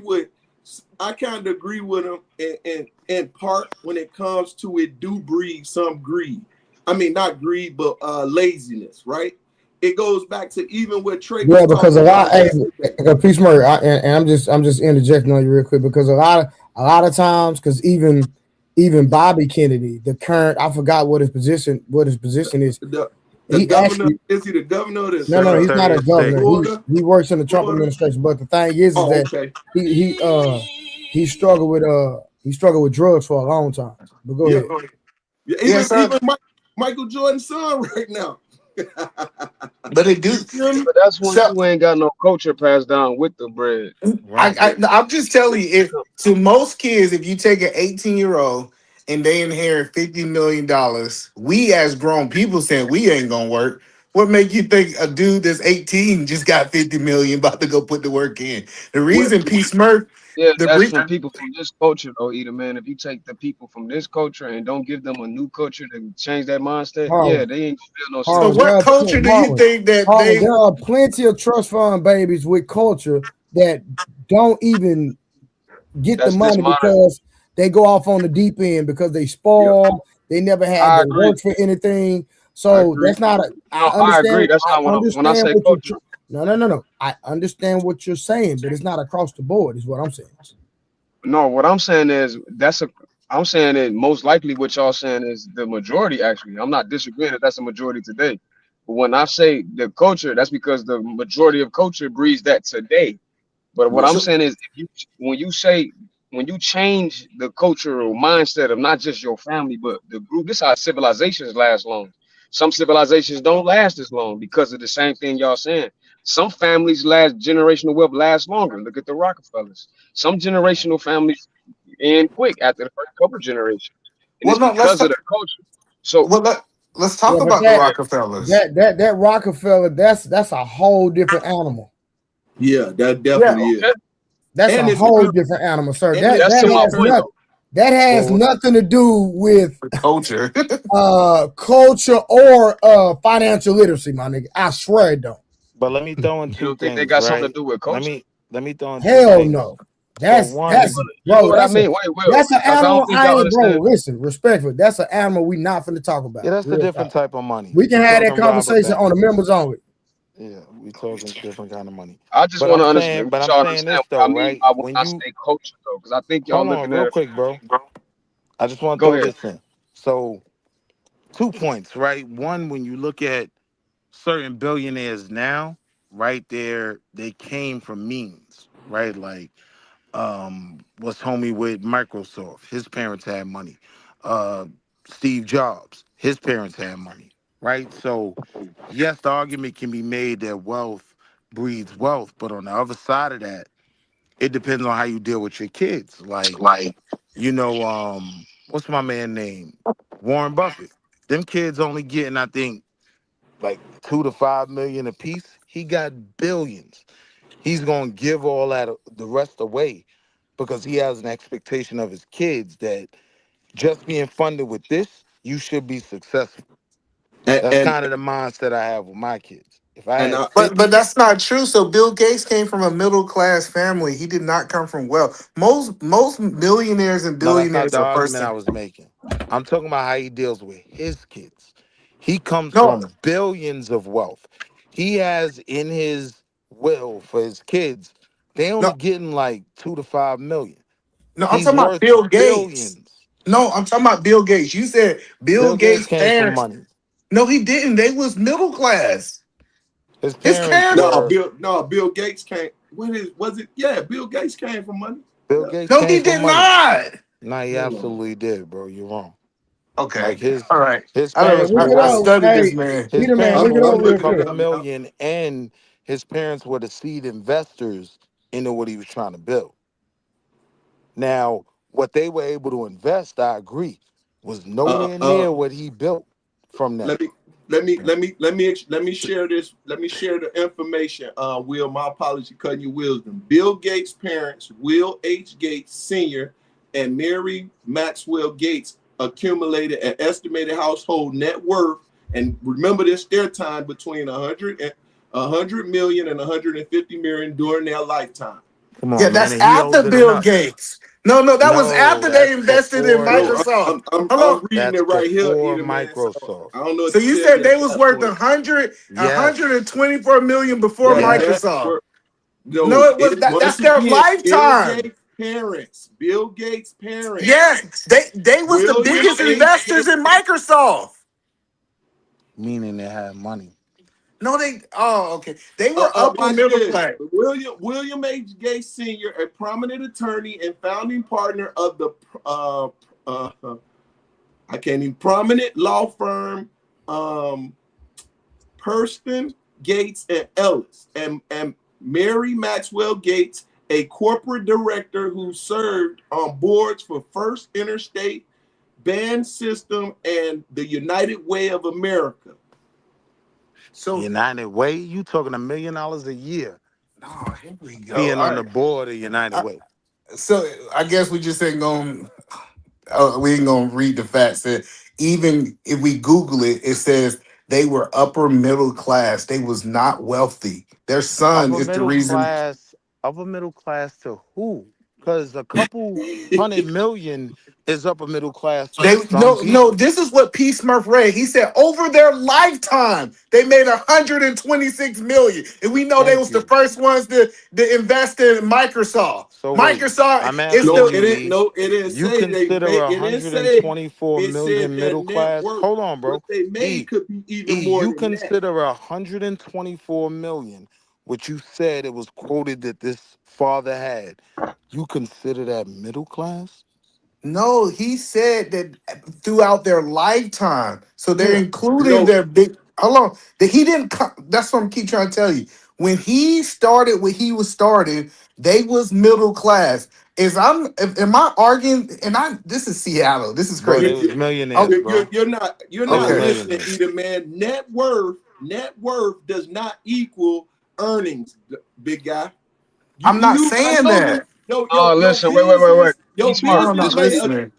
with him in part when it comes to it do breed some greed. I mean not greed, but laziness, right? It goes back to even what Trey was Yeah, because talking a lot, about hey, yesterday. Peace Murray, and I'm just interjecting on you real quick because a lot of times, because even Bobby Kennedy, the current, I forgot what his position is. The the He governor, actually is he the governor of no, he's not Secretary a of State. governor. He Florida? he works in the Trump Florida? administration. But the thing is Oh, that okay. he struggled with drugs for a long time. But go Yeah. ahead. Yeah, yes, sir. even Michael Jordan's son right now. But it do. You feel me? But that's when So you ain't got no culture passed down with the bread. Right. I'm just telling you, if to most kids, if you take an 18-year-old and they inherit $50 million, we as grown people saying we ain't gonna work. What make you think a dude that's 18 just got 50 million about to go put the work in? The What reason P Smurf, Yeah, the that's re- from people from this culture though, either man. If you take the people from this culture and don't give them a new culture to change that mindset, yeah, Harlan, they ain't gonna feel no so sense Harlan, of there what are culture do you Harlan, think that Harlan, they there are plenty of trust fund babies with culture that don't even get the that's this money mind. because they go off on the deep end because they yeah, spoil. They never had I to agree. work for anything. I So agree. that's not a. No, I agree. That's I not when I understand say what you're. culture. No, no, no, no. I understand what you're saying, but it's not across the board. Is what I'm saying. No, what I'm saying is that's a. I'm saying that most likely what y'all saying is the majority. Actually, I'm not disagreeing that that's a majority today. But when I say the culture, that's because the majority of culture breeds that today. But what yeah. I'm so saying is, if you when you change the cultural mindset of not just your family but the group, this is how civilizations last long. Some civilizations don't last as long because of the same thing y'all saying. Some families last generational wealth lasts longer. Look at the Rockefellers. Some generational families end quick after the first couple generations, and well it's no let's because of the talk, culture. So well let's Yeah, talk but about the that yeah, Rockefellers. that that that Rockefeller, that's a whole different animal. Yeah, that Yeah, definitely is. okay, That's And a it's whole real different animal, sir. and That it's that's that to my has point nothing. though. That has Well, nothing to do with the culture. culture or financial literacy, my nigga. I swear it don't. but let me throw in You two don't think they things, got something to right? do with Let culture? me let me throw in two Hell things. no. So You one, know Bro. what I mean? Wait, Will, That's an because I don't animal. think I y'all ain't, bro. understand. Listen, respectfully, that's an animal we not finna talk yeah, about. that's a Real different talk. type of money. We can We have that talking robber conversation on the banks. members only. Yeah, we talking different kind of money. I just But want I'm to saying, understand, but I'm y'all saying understand this what I though, mean right? by when When I you say culture, though, because I think y'all hold on looking real at it. quick, bro. I just want to Go throw ahead. this in. So 2 points, right? One, when you look at certain billionaires now, right there, they came from means, right? Like what's homie with Microsoft, his parents had money. Uh Steve Jobs, his parents had money, right? So yes, the argument can be made that wealth breeds wealth, but on the other side of that, it depends on how you deal with your kids. Like, what's my man name? Warren Buffett. Them kids only getting, I think, like 2 to 5 million a piece. He got billions. He's gonna give all that the rest away because he has an expectation of his kids that just being funded with this, you should be successful. and That's and, kind of the mindset I have with my kids. If I and had I, But 50, that's not true. So Bill Gates came from a middle class family. He did not come from wealth. Most millionaires and no, that's not billionaires the are argument I person. was making. I'm talking about how he deals with his kids. He comes No, from billions of wealth. He has in his will for his kids, they only no, getting like 2 to 5 million. no. I'm He's talking about worth Bill Gates. billions. No, I'm talking about Bill Gates. You said Bill Bill Gates Gates' came from parents. money. No, he didn't. They was middle class. His His parents parents. were Bill Gates came. What is was it? Yeah, Bill Gates came from money. Bill Yeah. Gates No, came he from did money. not. Nah, he Hold on. absolutely did, bro. You're wrong. Okay. Like his All right. his I Hey, parents don't. were look it I worth up. studied this Hey, man. his Peter Man, parents look were it I'm up worth a real looking it couple quick. up now. million, and his parents were the seed investors into what he was trying to build. Now, what they were able to invest, I agree, was Uh, nowhere uh, near what he built from that. let me share this. Let me share the information. Will, my apology, cutting your wisdom. Bill Gates' parents, Will H. Gates Sr. and Mary Maxwell Gates, accumulated an estimated household net worth. And remember this, their time between 100 million and 150 million during their lifetime. Come Yeah, on, man. that's And he after older than Bill us. Gates. No, that was No, after they that's invested in before No, them. Microsoft. Hold I'm on. reading That's it right here, before either man. So Microsoft. I don't know So what to you tell said you they at was that worth point. 124 million before That Yes. Microsoft. network. No, No, it was it that's once their again, Bill lifetime. Gates' parents. Bill Gates' parents. Yes, they was the William biggest H. investors in Microsoft. Meaning they had money. No, okay. They were upper Watch middle this. class. William H. Gates Sr., a prominent attorney and founding partner of the I can't even prominent law firm Purston, Gates, and Ellis, and Mary Maxwell Gates, a corporate director who served on boards for First Interstate, Band System, and the United Way of America. So, United Way, you talking $1 million a year oh, here we go. being All on the right. board of United I, Way. so I guess we just ain't gonna we ain't gonna read the facts. That even if we Google it, it says they were upper middle class. They was not wealthy. Their son Upper is the middle reason. class, upper middle class to who? Because a couple 100 million is upper middle class to They some no. people. This is what P. Smurf read. He said over their lifetime they made 126 million, and we know they Thank was the you. first ones to invest in Microsoft. So wait, Microsoft I'm is asking No, the you, E. it didn't You say they consider made. It didn't say. 124 It said million their middle net class? worth. Hold on, What bro. they made E, could be even E, more you than that. consider 124 million, which you said it was quoted that this father had. You consider that middle class? No, he said that throughout their lifetime. So they're Yeah. including No, their big. Hold on. That he didn't. That's what I'm keep trying to tell you. When he started, when he was started, they was middle class. Am I arguing? And this is Seattle. This is Bro, they crazy. you, was Oh, millionaires, bro. you're They not were okay. listening, millionaires. either man. Net worth does not equal earnings, big guy. I'm not I saying know you. that. No, Listen, wait. P your Smurf, I'm not this business what he may. said. listening.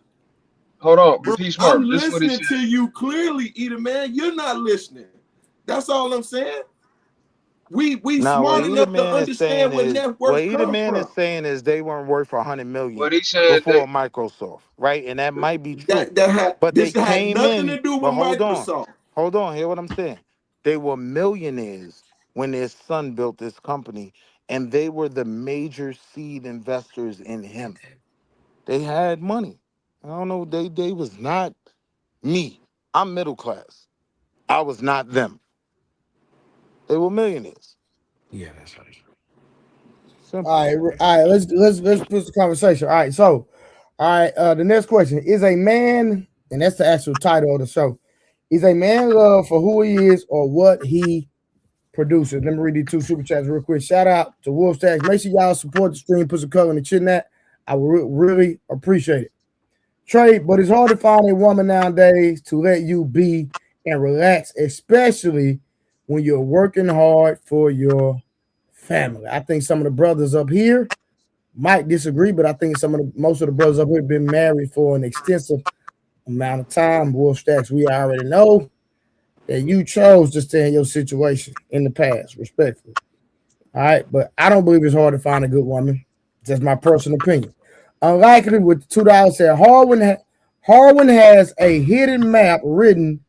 Hold on, Bro, P Smurf, I'm this what he listening said. to you clearly, either man. You're not listening. That's all I'm saying. We Now, what smart either enough to man is saying understand where is, net worth come from. they weren't worth 100 million What he said that before Microsoft, right? And that might be true. That had But they this had came nothing in, to do but with Microsoft. hold on, hear what I'm saying. They were millionaires when their son built this company, and they were the major seed investors in him. They had money. I don't know, they was not me. I'm middle class. I was not them. They were millionaires. Yeah, that's right. Simple. All right. Let's put the conversation. All right, so all right. The next question is: a man, and that's the actual title of the show. Is a man loved for who he is or what he produces? Let me read these two super chats real quick. Shout out to Wolf Stacks. Make sure y'all support the stream. Put some color in the chin that. I would really appreciate it. Trey, but it's hard to find a woman nowadays to let you be and relax, especially when you're working hard for your family. I think some of the brothers up here might disagree, but I think most of the brothers up here have been married for an extensive amount of time. Wolf Stacks, we already know that you chose to stay in your situation in the past, respectfully. All right, but I don't believe it's hard to find a good woman. Just my personal opinion. Unlikely with $2 said Harwin has a hidden map written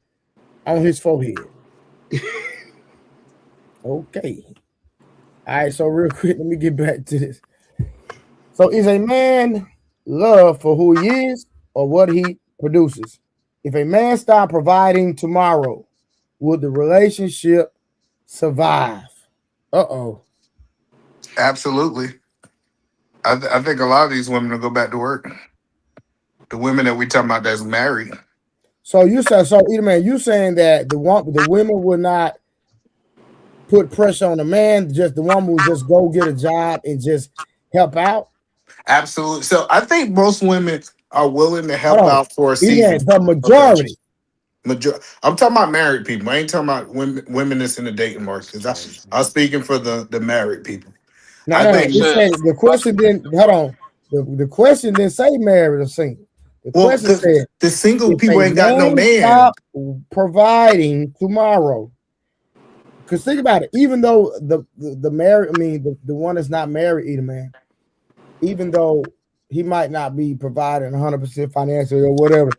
on his forehead. Okay. All right, so real quick, let me get back to this. So is a man loved for who he is or what he produces? If a man stopped providing tomorrow, would the relationship survive? Uh-oh. Absolutely. I think a lot of these women will go back to work. The women that we talking about that's married. So you said so either man, you saying that the women would not put pressure on the man, just the woman would just go get a job and just help out? Absolutely. So I think most women are willing to Hold help on. out for a Either season. man, the Okay. majority. I'm talking about married people. I ain't talking about women that's in the dating market. That's Because crazy. I'm speaking for the married people. No, I no, I'm no. think, It saying, said the question didn't hold on. The question didn't say married or single. The well, question said the single if people a ain't got no man man. stop providing tomorrow, because think about it. Even though the married, I mean the one that's not married, either man, even though he might not be providing 100% financially or whatever,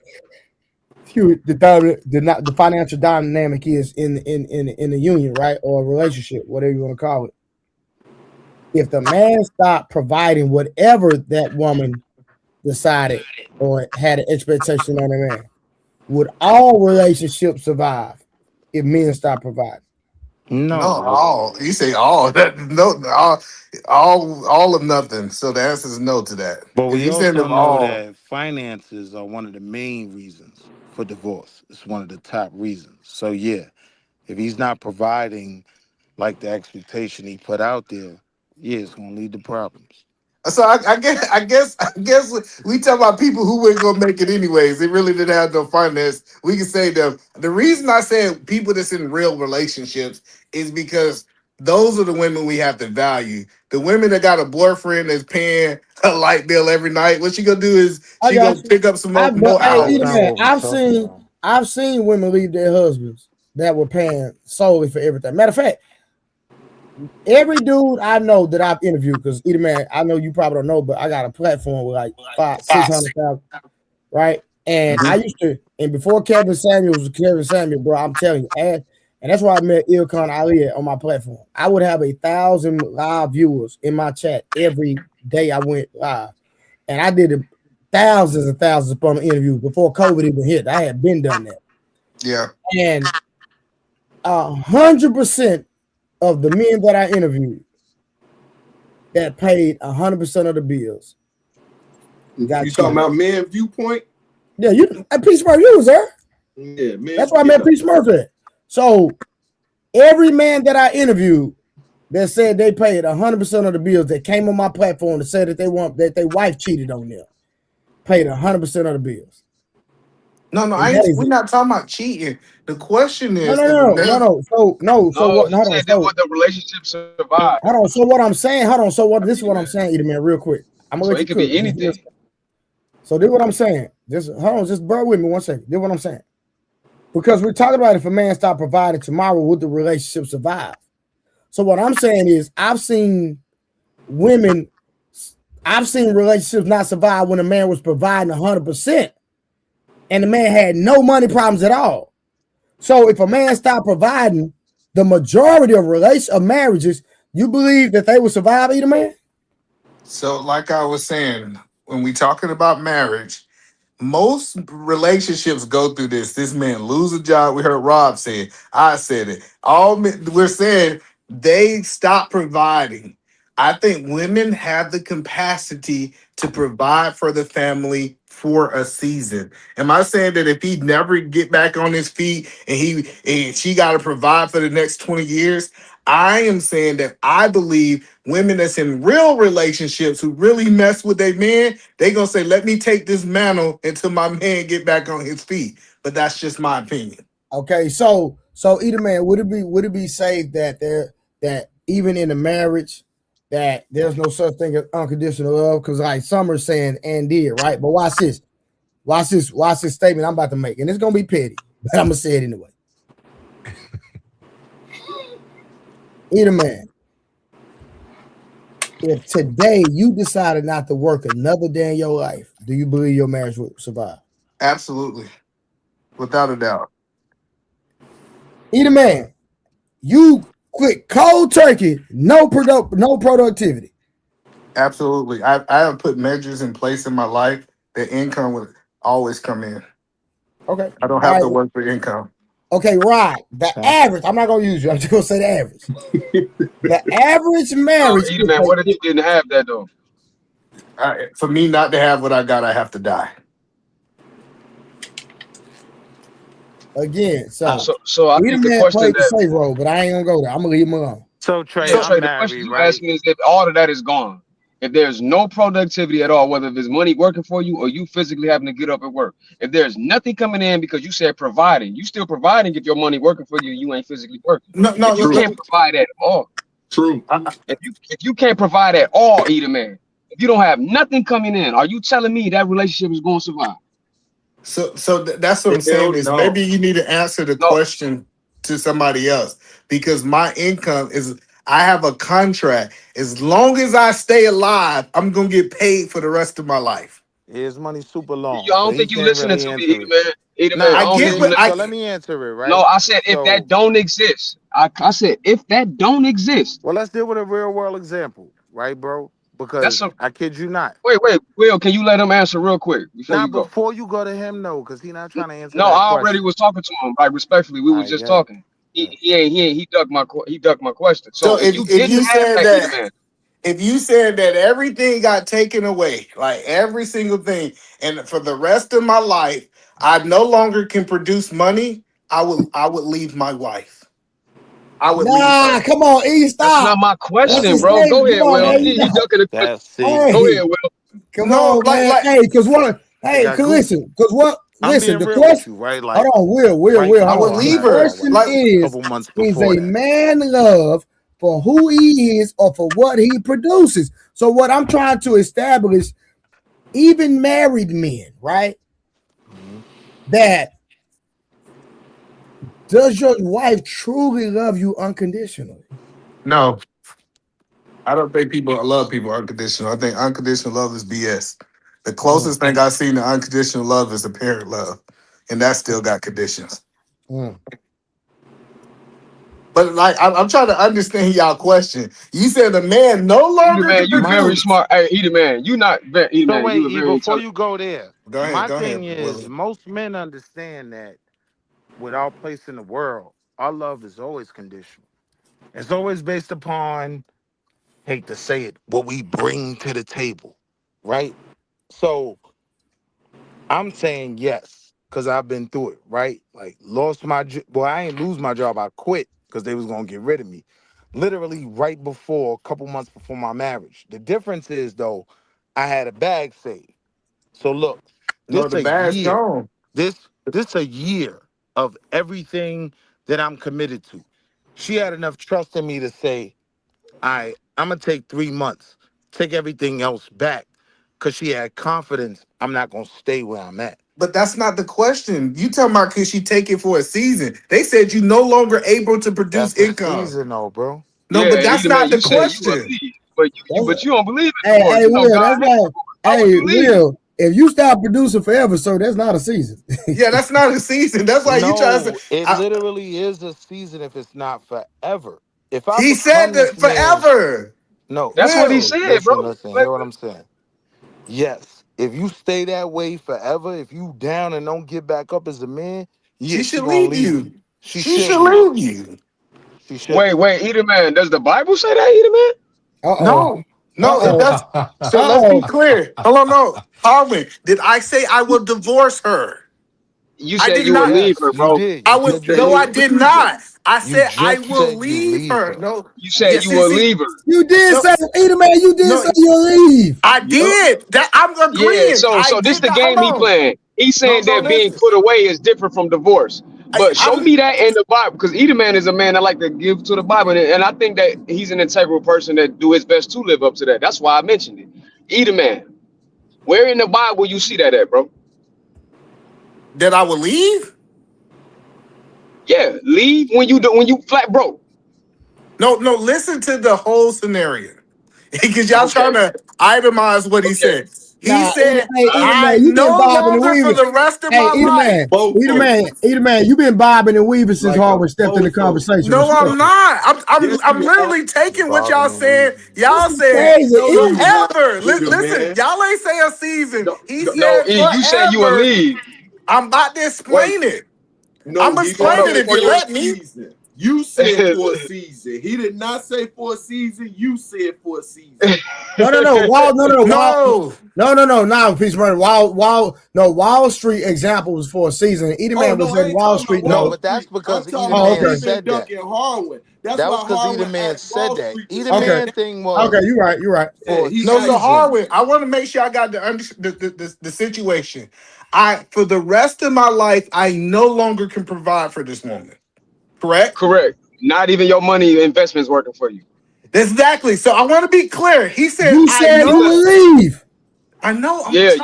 the financial dynamic is in the union, right, or a relationship, whatever you want to call it. If the man stopped providing whatever that woman decided or had an expectation on the man, would all relationships survive if men stop providing? No, No. all you say all that no all of nothing. So the answer is no to that. But If we you saying also them know all, that finances are one of the main reasons for divorce. It's one of the top reasons. So yeah, if he's not providing like the expectation he put out there, yeah, it's gonna lead to problems. so I guess we talk about people who weren't gonna make it anyways. They really didn't have no finance. We can say them. The reason I said people that's in real relationships is because those are the women we have to value. The women that got a boyfriend that's paying a light bill every night, what she gonna do is I she got gonna you. pick up some more, But more hey, That's either hours. not man, what we talking about. I've seen women leave their husbands that were paying solely for everything. Matter of fact, every dude I know that I've interviewed, because either man, I know you probably don't know, but I got a platform with like 600,000, right? And I used to, and before Kevin Samuels was Kevin Samuel, bro, I'm telling you, and that's why I met Ilkan Ali on my platform. I would have 1,000 live viewers in my chat every day I went live, and I did thousands and thousands upon interviews before COVID even hit. I had been done that, Yeah. and 100% of the men that I interviewed that paid 100% of the bills got You talking cheated. about men viewpoint? Yeah, you at Peace Murphy, you was there. Yeah, man. That's why I met Peace Murphy. So every man that I interviewed that said they paid 100% of the bills that came on my platform to say that they want that their wife cheated on them, paid 100% of the bills. No, And that is we're it. not talking about cheating. The question No, is no, if a no, no, man no. So no, so No, what? he said that what the relationship survive. Hold on. So what I'm saying, hold on. So what? This is what I'm Man. saying, Eddie man, real quick. I'm gonna So let you it could cook. be Just anything. listen. So this is what I'm saying. Just hold on, just bear with me 1 second. This is what I'm saying. Because we're talking about if a man stop providing tomorrow, would the relationship survive? So what I'm saying is I've seen women, I've seen relationships not survive when a man was providing 100% and the man had no money problems at all. So if a man stopped providing, the majority of marriages, you believe that they will survive, either man? so like I was saying, when we talking about marriage, most relationships go through this. This man lose a job. We heard Rob say it. I said it. We're saying they stop providing. I think women have the capacity to provide for the family for a season. Am I saying that if he never get back on his feet and she got to provide for the next 20 years? I am saying that I believe women that's in real relationships who really mess with their men, they gonna say, "Let me take this mantle until my man get back on his feet." But that's just my opinion. Okay, so either man, would it be safe that that even in a marriage that there's no such thing as unconditional love? Because like Summer's saying and did, right? But watch this statement I'm about to make, and it's gonna be petty, but I'm gonna say it anyway. Either man, if today you decided not to work another day in your life, do you believe your marriage will survive? Absolutely, without a doubt. Either man, you quit cold turkey, no productivity. Absolutely, I have put measures in place in my life that income would always come in. Okay, I don't all have right. to work for income. Okay, right. The Exactly. average, I'm not gonna use you, I'm just gonna say the average. The average marriage Either is man, what if you didn't have that though? For me not to have what I got, I have to die. again. So, So so I either think the man question played the that safe role, but I ain't gonna go there. I'm gonna leave him alone. So Trey, so So I'm Trey, the question married, you right? asking is if all of that is gone, if there's no productivity at all, whether it's money working for you or you physically having to get up and work, if there's nothing coming in because you said providing, you still providing if your money working for you, you ain't physically working. no, no. If you True. can't provide at all, True. if you can't provide at all, either man, if you don't have nothing coming in, are you telling me that relationship is going to survive? So that's what I'm saying Hell is no. maybe you need to answer the No, question. to somebody else because my income is. I have a contract. As long as I stay alive, I'm gonna get paid for the rest of my life. His money's super I long, so don't he think you can't listening really to me, answer Eda it. man. Eda man, Nah, I I don't think get you what see, listen. I so let me answer it, No, right? I said if that So, don't exist. I said if that don't exist. well, let's deal with a real world example, right, bro? That's Because a I kid you not. wait. Will, can you let him answer real quick before Now, you go? before you go to him, no, because he not trying to answer No, that I already question. was talking to him. Like respectfully, we All was right, just good. talking. He ducked my question. so So if you if didn't you have said that, Eda that man, if you said that everything got taken away, like every single thing, and for the rest of my life, I no longer can produce money, I would leave my wife. I would leave Nah, her. come on, E, that's stop. not my That's That's question, the bro. weak. Go statement. Come ahead, on, Will. man. You Man, He got, ducking the question. that's see. Go hey, ahead, Will. come No, on, man. like Hey, cause what? It Hey, got cause goofy. listen, cause what? I'm Listen, being the real with question. you, right? Hold Like on, Will, right I hold would on. before I The leave had her. my question wife, Like a is: couple months is before a that. man loved for who he is or for what he produces? So what I'm trying to establish, even married men, right? Mhm. That does your wife truly love you unconditionally? no, I don't think people love people unconditional. I think unconditional love is BS. The Mm, closest thing I've seen to unconditional love is a parent love, and that still got conditions. mm. But like, I'm trying to understand y'all question. You said a man no Eda longer man, can you My very produce. smart. Hey, Eda man, you not Eda so man. You wait, a E, very before intelligent. you go there, my Go thing ahead, is Willie. most men understand that with our place in the world, our love is always conditional. It's always based upon, hate to say it, what we bring to the table, right? So I'm saying yes, because I've been through it, right? Like lost my well, I ain't lose my job. I quit because they was gonna get rid of me. Literally right before, a couple months before my marriage. The difference is though, I had a bag saved. So look, No, this the a bad's year. gone. This a year of everything that I'm committed to. She had enough trust in me to say, I'm gonna take 3 months, take everything else back, because she had confidence I'm not gonna stay where I'm at. But that's not the question. You talking about could she take it for a season? They said you no longer able to produce That's the income. season though, bro. No, Yeah, but and that's Eda man, not you the said you question. believe, but That's, you don't believe in hey, divorce. hey, You know Will, God that's hates not. divorce. Why would Hey, you leave? Will, if you stop producing forever, so that's not a season. Yeah, that's not a season. That's why you try to say. No, it literally is a season if it's not forever. If I He said become that this man, forever. no, That's what he Will, said, bro. listen, Like, hear what I'm saying. Yes, if you stay that way forever, if you down and don't get back up as a man, yeah, she she should gonna leave leave you. you. She She should should leave leave you. you. She should. wait, Eda man, does the Bible say that, Eda man? Uh oh. No, Uh no, it oh. does. So Uh let's be oh. clear. Hold on, no. Harvin, did I say I will divorce her? You I said did you will not. leave Yes, her, you bro. did. I You You would said you said no, you I leave. will did leave her. not. I You said I just will said you leave leave her. her. No, You said yes, you will see, leave her. You did no, say, Eda man, you did no, say you'll leave. I Yep. did. That I'm Yeah, agreeing. I so this did the that. Hold game he on. playing. He's No, saying no, that being listen. put away is different from divorce. But show I'm me that in the Bible, because Edomman is a man that like to give to the Bible, and I think that he's an integral person that do his best to live up to that. That's why I mentioned it. Edomman, where in the Bible you see that at, bro? that I will leave. Yeah, leave when you flat broke. No, no, listen to the whole scenario. Because y'all trying Okay, to itemize what he okay. said. He Nah, said, Eda Uh, man, I you been no bobbing and longer for weaving. the rest of Hey, my life. Focus Eda man, you been bobbing and weaving since like a Harvard stepped in the bozo. conversation. No, I'm Respectfully. not. Yes, I'm you are. literally taking what y'all Bobbing and said. weaving. This Y'all is said crazy. No, you not, forever. Ida Listen, man. y'all ain't say a season. No, He no, no, said E, you said you will forever. leave. I'm about to Wait, explain it. no, I'm he didn't hold explaining on it say if before you for you. a let me. season. You said for a season. He did not say for a season. You said for a season. No. Wall, No. no, Peace Brother. Wall Street example was for a season. Eda Oh man no, was I in ain't Wall talking about Street No, Wall though. but that's Street. I'm because talking either Oh, about man he okay. been said that. ducking Harwin. That's That why was because either Harwin man asked said Wall that. Street the Either Okay. same. man thing Okay, was you're right. You're right. Yeah, for a he No, so asked season. him. Harwin, I want to make sure I got the situation. I for the rest of my life, I no longer can provide for this woman. Correct? Correct. Not even your money investments working for you. Exactly. So I want to be clear. He said, You I said you know. Because would leave. I know. yeah,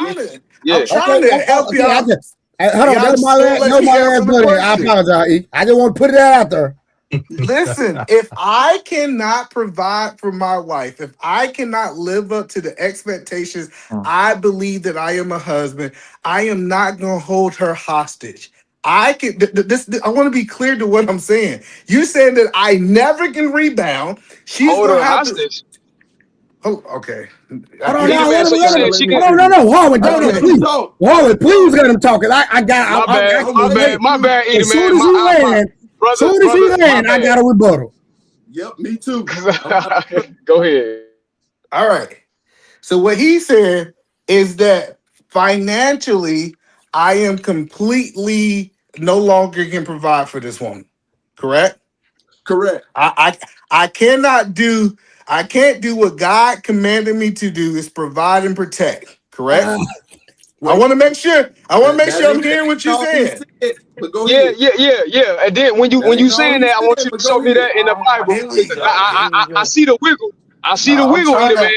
I'm Okay. trying to help Okay. y'all. I get. Hold on, Y'all that's my still last, let no, me my answer last the buddy. I question. apologize. E. I just want to put that out there. Listen, if I cannot provide for my wife, if I cannot live up to the expectations I believe that I am a husband, I am not going to hold her hostage. I can I want to be clear to what I'm saying. You saying that I never can rebound. She's Hold going to her have to. hostage. Oh, okay. Hold on, Either y'all. man, Let so him. you Let Gotta him. saying let she me can? Hold on, no, finish. no, Harvard, Hey, no, no, let him please, talk. Let him Harvard, please talk. let him talk. I got. My bad, I'm my gonna let bad, my you. bad, Edie As soon man. as he My land, brother, soon as he brother, my land, I bad. got a rebuttal. Yep, me too. I'm about to. Go ahead. All right. So what he said is that financially, I am completely no longer can provide for this woman. Correct? Correct. I cannot do I can't do what God commanded me to do is provide and protect. Correct? I Wait. want to make sure. I want to make That sure I'm ain't hearing what you're all he saying. said. But go Yeah, ahead. yeah, yeah, yeah. And then That when you ain't all saying he that, I want said. you to But show go me ahead. that in the Oh, Bible here we because go. Here we I go. see the wiggle. I see the I'm wiggle, trying Edie to. man.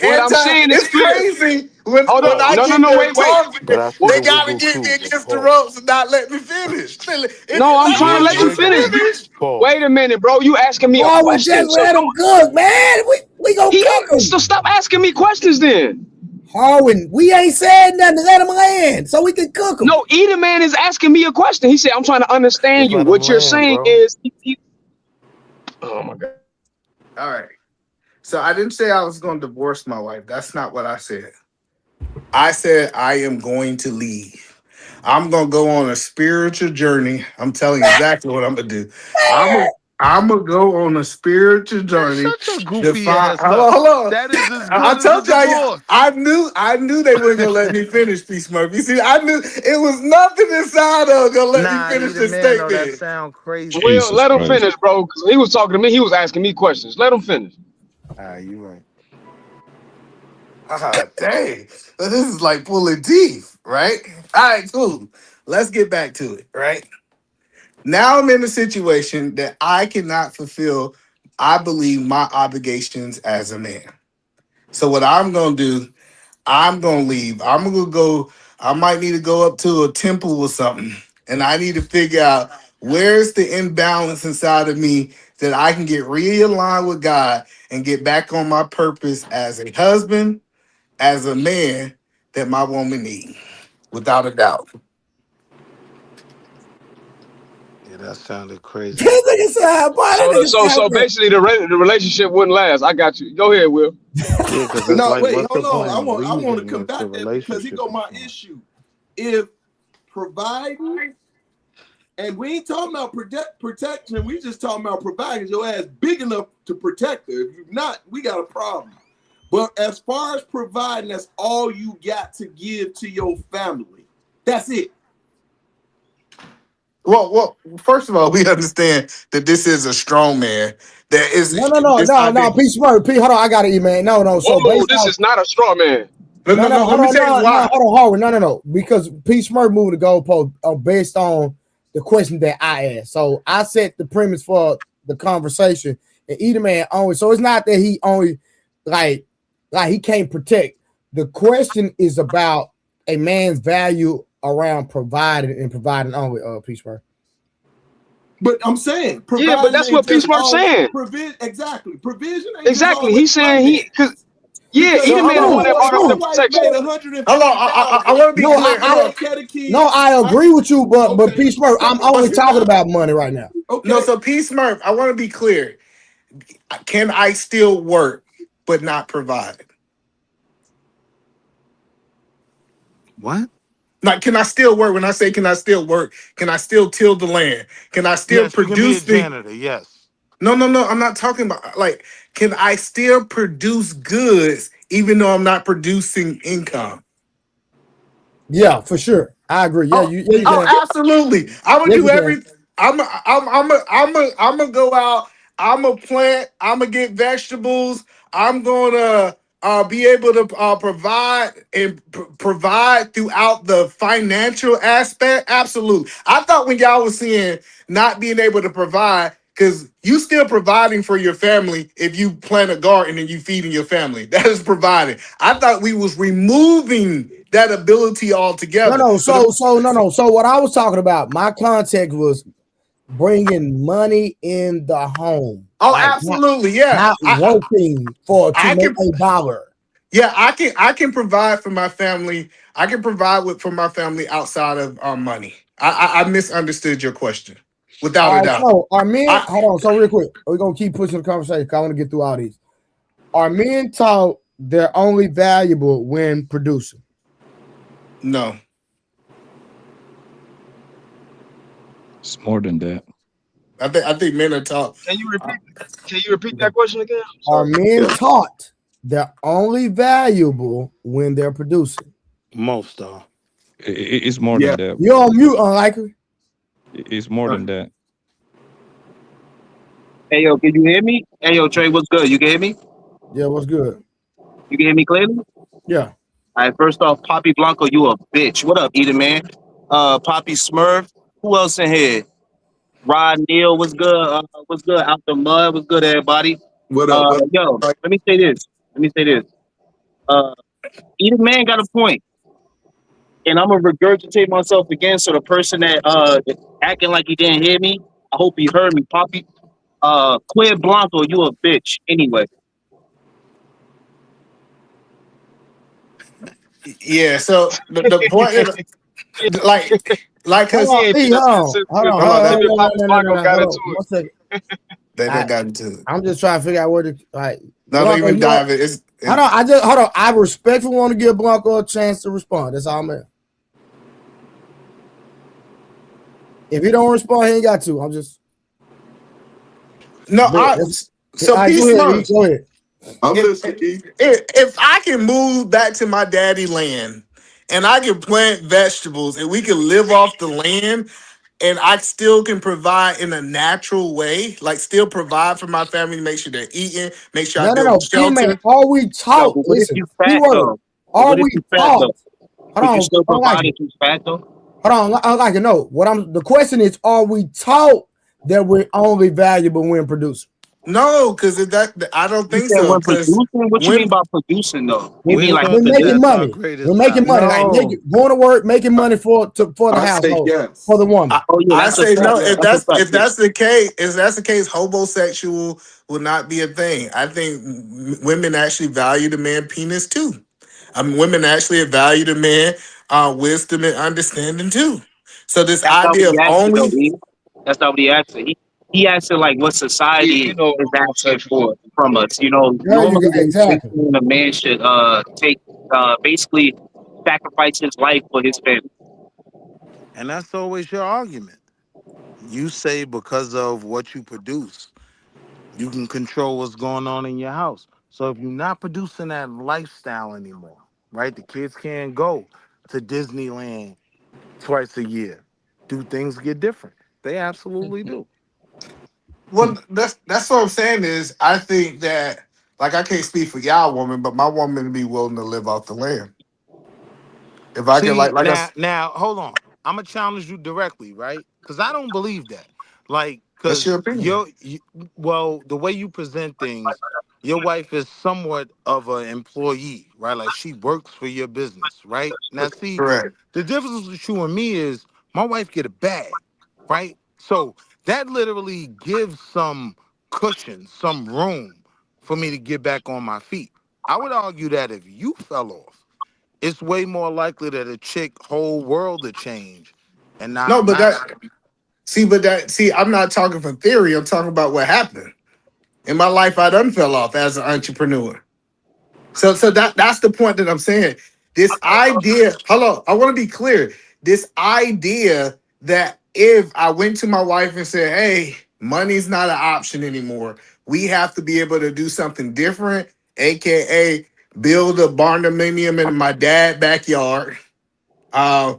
What I'm Anti, saying is it's clear. crazy when Hold when on. I Pause. No, no, get no. done Wait, wait. talking, But I see What? they the gotta wiggle get me too. But against the pause. ropes and not let me finish. If No, you're I'm not trying to gonna You're let let you me finish. wiggling. finish, Pause. Wait a minute, bro. You asking me a Harvard, just question. So let come him on. cook, man. We gonna cook So him. stop asking me questions then. Harwin, we ain't said nothing. Let him land so we can cook him. No, Edie man is asking me a question. He said, I'm trying to understand Just you. let him What you're land, saying bro. is, oh my God. all right. So I didn't say I was gonna divorce my wife. That's not what I said. I said I am going to leave. I'm gonna go on a spiritual journey. I'm telling you exactly what I'm gonna do. I'm gonna I'm gonna go on a spiritual Man, journey shut your to goofy find. ass Hello, up. hello. That is as I good as a told y'all, divorce. I knew they weren't gonna let me finish, Peace Murphy. See, I knew it was nothing inside of gonna let me Nah, finish either this man, though, that statement. sound crazy. Well, Jesus let him Christ. finish, bro. 'Cause he was talking to me. He was asking me questions. Let him finish. Ah, you right. Ah, dang. So this is like pulling teeth, right? All right, cool. Let's get back to it, right? Now I'm in a situation that I cannot fulfill, I believe, my obligations as a man. So what I'm gonna do, I'm gonna leave. I'm gonna go, I might need to go up to a temple or something. And I need to figure out where's the imbalance inside of me that I can get realigned with God and get back on my purpose as a husband, as a man that my woman needs, without a doubt. Yeah, that sounded crazy. That nigga said, boy, that So, nigga so said, basically, the relationship wouldn't last. I got you. Go ahead, Will. Yeah, because it's No, like, wait, what's the hold on. point of I want to leaving if the combat that because he relationship go is my gone? issue. If providing, and we ain't talking about protection, we just talking about providing. Your ass big enough to protect her. If you're not, we got a problem. But as far as providing, that's all you got to give to your family. That's it. Well, first of all, we understand that this is a strong man. That is no, no, no, this no, idea. no, Peace Murray, Pete, hold on, I got it, man. No, no. So Whoa, based this off, is not a straw man. No, no, no, no, no. Let hold me on, tell you no, no, why. hold on, Harvard, no. Because Peace Murray moved the goalpost based on the question that I asked. So I set the premise for the conversation, and either man only. So it's not that he only like he can't protect. The question is about a man's value around providing and providing only. Peace Murray. But I'm saying Yeah, but providing that's ain't what Peace just Smart all saying. provision. Exactly, provision ain't just Exactly. always He's saying finance. yeah, Because Edie So if hold man, the your one on, that boy, brought up your the no, wife protection. made Hold on. I 150,000, want to be no, and clear. you Hold I on. take care of the no, kids, I right? agree with you, but Okay, Peace Murray, I'm only break it talking down. about money right now. No, Okay, so P Smurf, I want to be clear. Can I still work but not provide? What? Like, can I still work? When I say can I still work, can I still till the land? Can I still Yes, you can be a produce the janitor. Yes. No, no, no. I'm not talking about like, can I still produce goods even though I'm not producing income? Yeah, for sure. I agree. Yeah, Oh, you oh, can. absolutely. I'm gonna Yes, do you can. everything. I'm gonna go out. I'm gonna plant. I'm gonna get vegetables. I'm gonna be able to provide and provide throughout the financial aspect. Absolutely. I thought when y'all was saying not being able to provide, because you still providing for your family if you plant a garden and you feeding your family. That is providing. I thought we was removing that ability altogether. No. So what I was talking about, my context was bringing money in the home. Oh, Like absolutely, yeah. not working to I make can, a dollar. yeah, I can provide for my family. I can provide for my family outside of money. I misunderstood your question, without All a right, doubt. so are men, I hold on, so real quick, we're gonna keep pushing the conversation because I want to get through all these. Are men taught they're only valuable when producing? no. It's more than that. I think men are taught. Can you Uh, repeat? Can you repeat that question again? I'm Are sorry. men taught they're only valuable when they're producing? Most are. It's more Yeah. than that. You're on mute, unlikely. It's more than that. Hey yo, can you hear me? Hey yo, Trey, what's good? You can hear me? Yeah, what's good? You can hear me clearly? Yeah. All right, first off, Poppy Blanco, you a bitch. What up, Eden man? Poppy Smurf. Who else in here? Rod Neal, what's good? What's good? Out the mud, what's good, everybody? What up? What Yo, up? let me say this. Let me say this. Uh, Eden man got a point, and I'm gonna regurgitate myself again. So the person that acting like he didn't hear me, I hope he heard me. Poppy, Queer Blanco, you a bitch. Anyway. yeah. So the point is, like, Hold cause on, Yeah, E, hold on, hold on, him and Papa Blanco got hold into on. it. 1 second. they done got into it. I'm just trying to figure out where to Not Blanco, even dive it. hold on. Hold on. I respectfully want to give Blanco a chance to respond. That's all I'm at. If he don't respond, he ain't got to. I'm just no. all So right, go peace, ahead, E, months. go ahead. I'm if, listening. E. if I can move back to my daddy land and I can plant vegetables and we can live off the land and I still can provide in a natural way, like still provide for my family, make sure they're eating, make sure I build No. E-man, shelter. are we Yo, taught? but what if Listen, you fat keyword. though? But Are what if we you fat taught? though? Could you Hold still on, provide if you fat though? I like to know what the question is, are we taught that we're only valuable when producing? No, because that I don't You think said so. when Because producing, what you mean when by producing though? You We're, mean We like thought we're that making the that's our money. We're greatest making money, value. like no, going to work, making money for the I say household, for yes. the woman. oh yeah, I that's a say fact. no. Yeah. That's a fact. If Yeah. that's the case, homosexual will not be a thing. I think women actually value the man penis too. I mean, women actually value the man wisdom and understanding too. So this That's not what idea he of asked you though, only E. That's not what he asked. He asked it like what You society know, is asking homosexuals. for from us. You know, There you go. normally they Exactly. saying a man should take basically sacrifice his life for his family. And that's always your argument. You say because of what you produce, you can control what's going on in your house. So if you're not producing that lifestyle anymore, right? The kids can't go to Disneyland twice a year. Do things get different? They absolutely do. well, that's what I'm saying is I think that like I can't speak for y'all woman, but my woman would be willing to live off the land. If I could See, like I now hold on. I'm gonna challenge you directly, right? Because I don't believe that. Like, that's your because opinion. well, the way you present things, your wife is somewhat of an employee, right? Like she works for your business, right? Now, see, Correct. the difference with you and me is my wife get a bag, right? So that literally gives some cushion, some room for me to get back on my feet. I would argue that if you fell off, it's way more likely that a chick whole world to change and No, not but matter. I'm not talking from theory. I'm talking about what happened. In my life, I done fell off as an entrepreneur. So that's the point that I'm saying. This idea, hello, I want to be clear. This idea that if I went to my wife and said, hey, money's not an option anymore, we have to be able to do something different, aka build a barndominium in my dad's backyard, uh,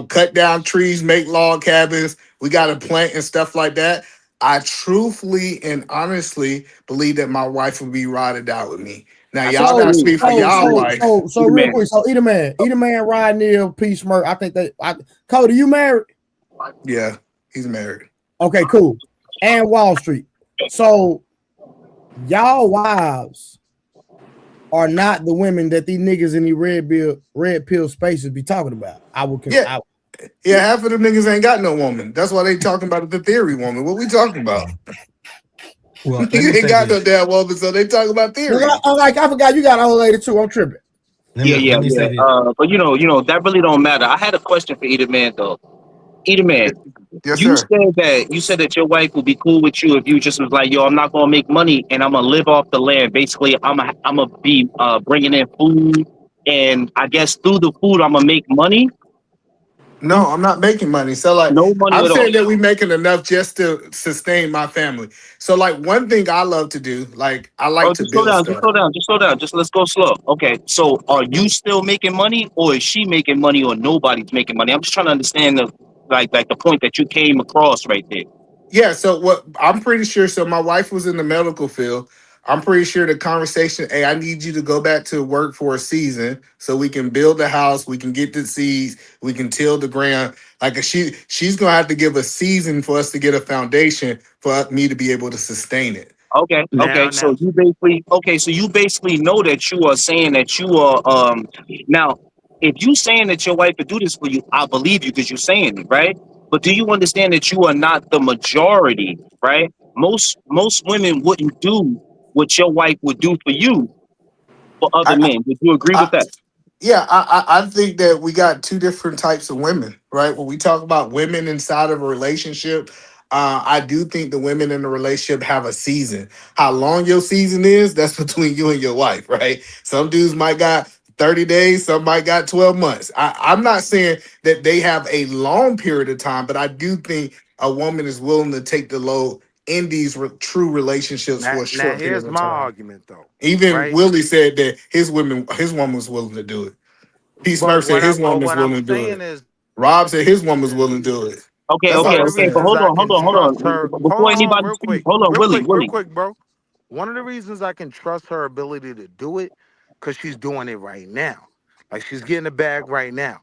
cut down trees, make log cabins. We got to plant and stuff like that. I truthfully and honestly believe that my wife would be ride or die with me. Now, I y'all got to disagree. speak I for y'all disagree. wife. So Either real man. quick, so Eat a man, Ryan Neal, Peace Murph. I think Cody, you married? Yeah, he's married. Okay, cool. And Wall Street. So y'all wives are not the women that these niggas in the red pill spaces be talking about. Yeah, half of them niggas ain't got no woman. That's why they talking about the theory woman. What we talking about? Well, let me Niggas ain't say got no this. damn woman, so they talking about theory. I forgot you got an old lady too. I'm tripping. Let me say this. But that really don't matter. I had a question for Either Man though. Either Man, Yes, you sir. said that your wife would be cool with you if you just was like, yo, I'm not gonna make money and I'm gonna live off the land. Basically, I'm gonna be bringing in food, and I guess through the food I'm gonna make money. No, I'm not making money. So like No money I'm at all. saying that we making enough just to sustain my family. So like one thing I love to do, like I like Oh, to just slow build down, just stuff. slow down, just slow down. Just let's go slow. Okay, so are you still making money, or is she making money, or nobody's making money? I'm just trying to understand like the point that you came across right there. Yeah, so what I'm pretty sure. So my wife was in the medical field. I'm pretty sure the conversation, hey, I need you to go back to work for a season so we can build a house, we can get the seeds, we can till the ground. Like she's gonna have to give a season for us to get a foundation for me to be able to sustain it. Okay, okay. Now, So you basically know that you are saying that you are now if you saying that your wife would do this for you, I believe you because you're saying it, right? But do you understand that you are not the majority, right? Most women wouldn't do what your wife would do for you for other I, men. Would you agree I, with that? Yeah, I think that we got two different types of women, right? When we talk about women inside of a relationship, I do think the women in the relationship have a season. How long your season is, that's between you and your wife, right? Some dudes might got 30 days, some might got 12 months. I'm not saying that they have a long period of time, but I do think a woman is willing to take the load in these true relationships for a now short period here's of my time. argument though, Even right? Willie said that his woman was willing to do it. P. But Smurf said his but woman's what willing I'm to do saying it. Rob said his woman's is willing to do it. Okay, That's one okay, of all I'm the okay. But saying. reasons hold I on, can hold on, hold trust her. on. Hold Before on, anybody real speaks, quick, hold on, Willie, real Willie. quick, bro. One of the reasons I can trust her ability to do it, because she's doing it right now. Like she's getting the bag right now.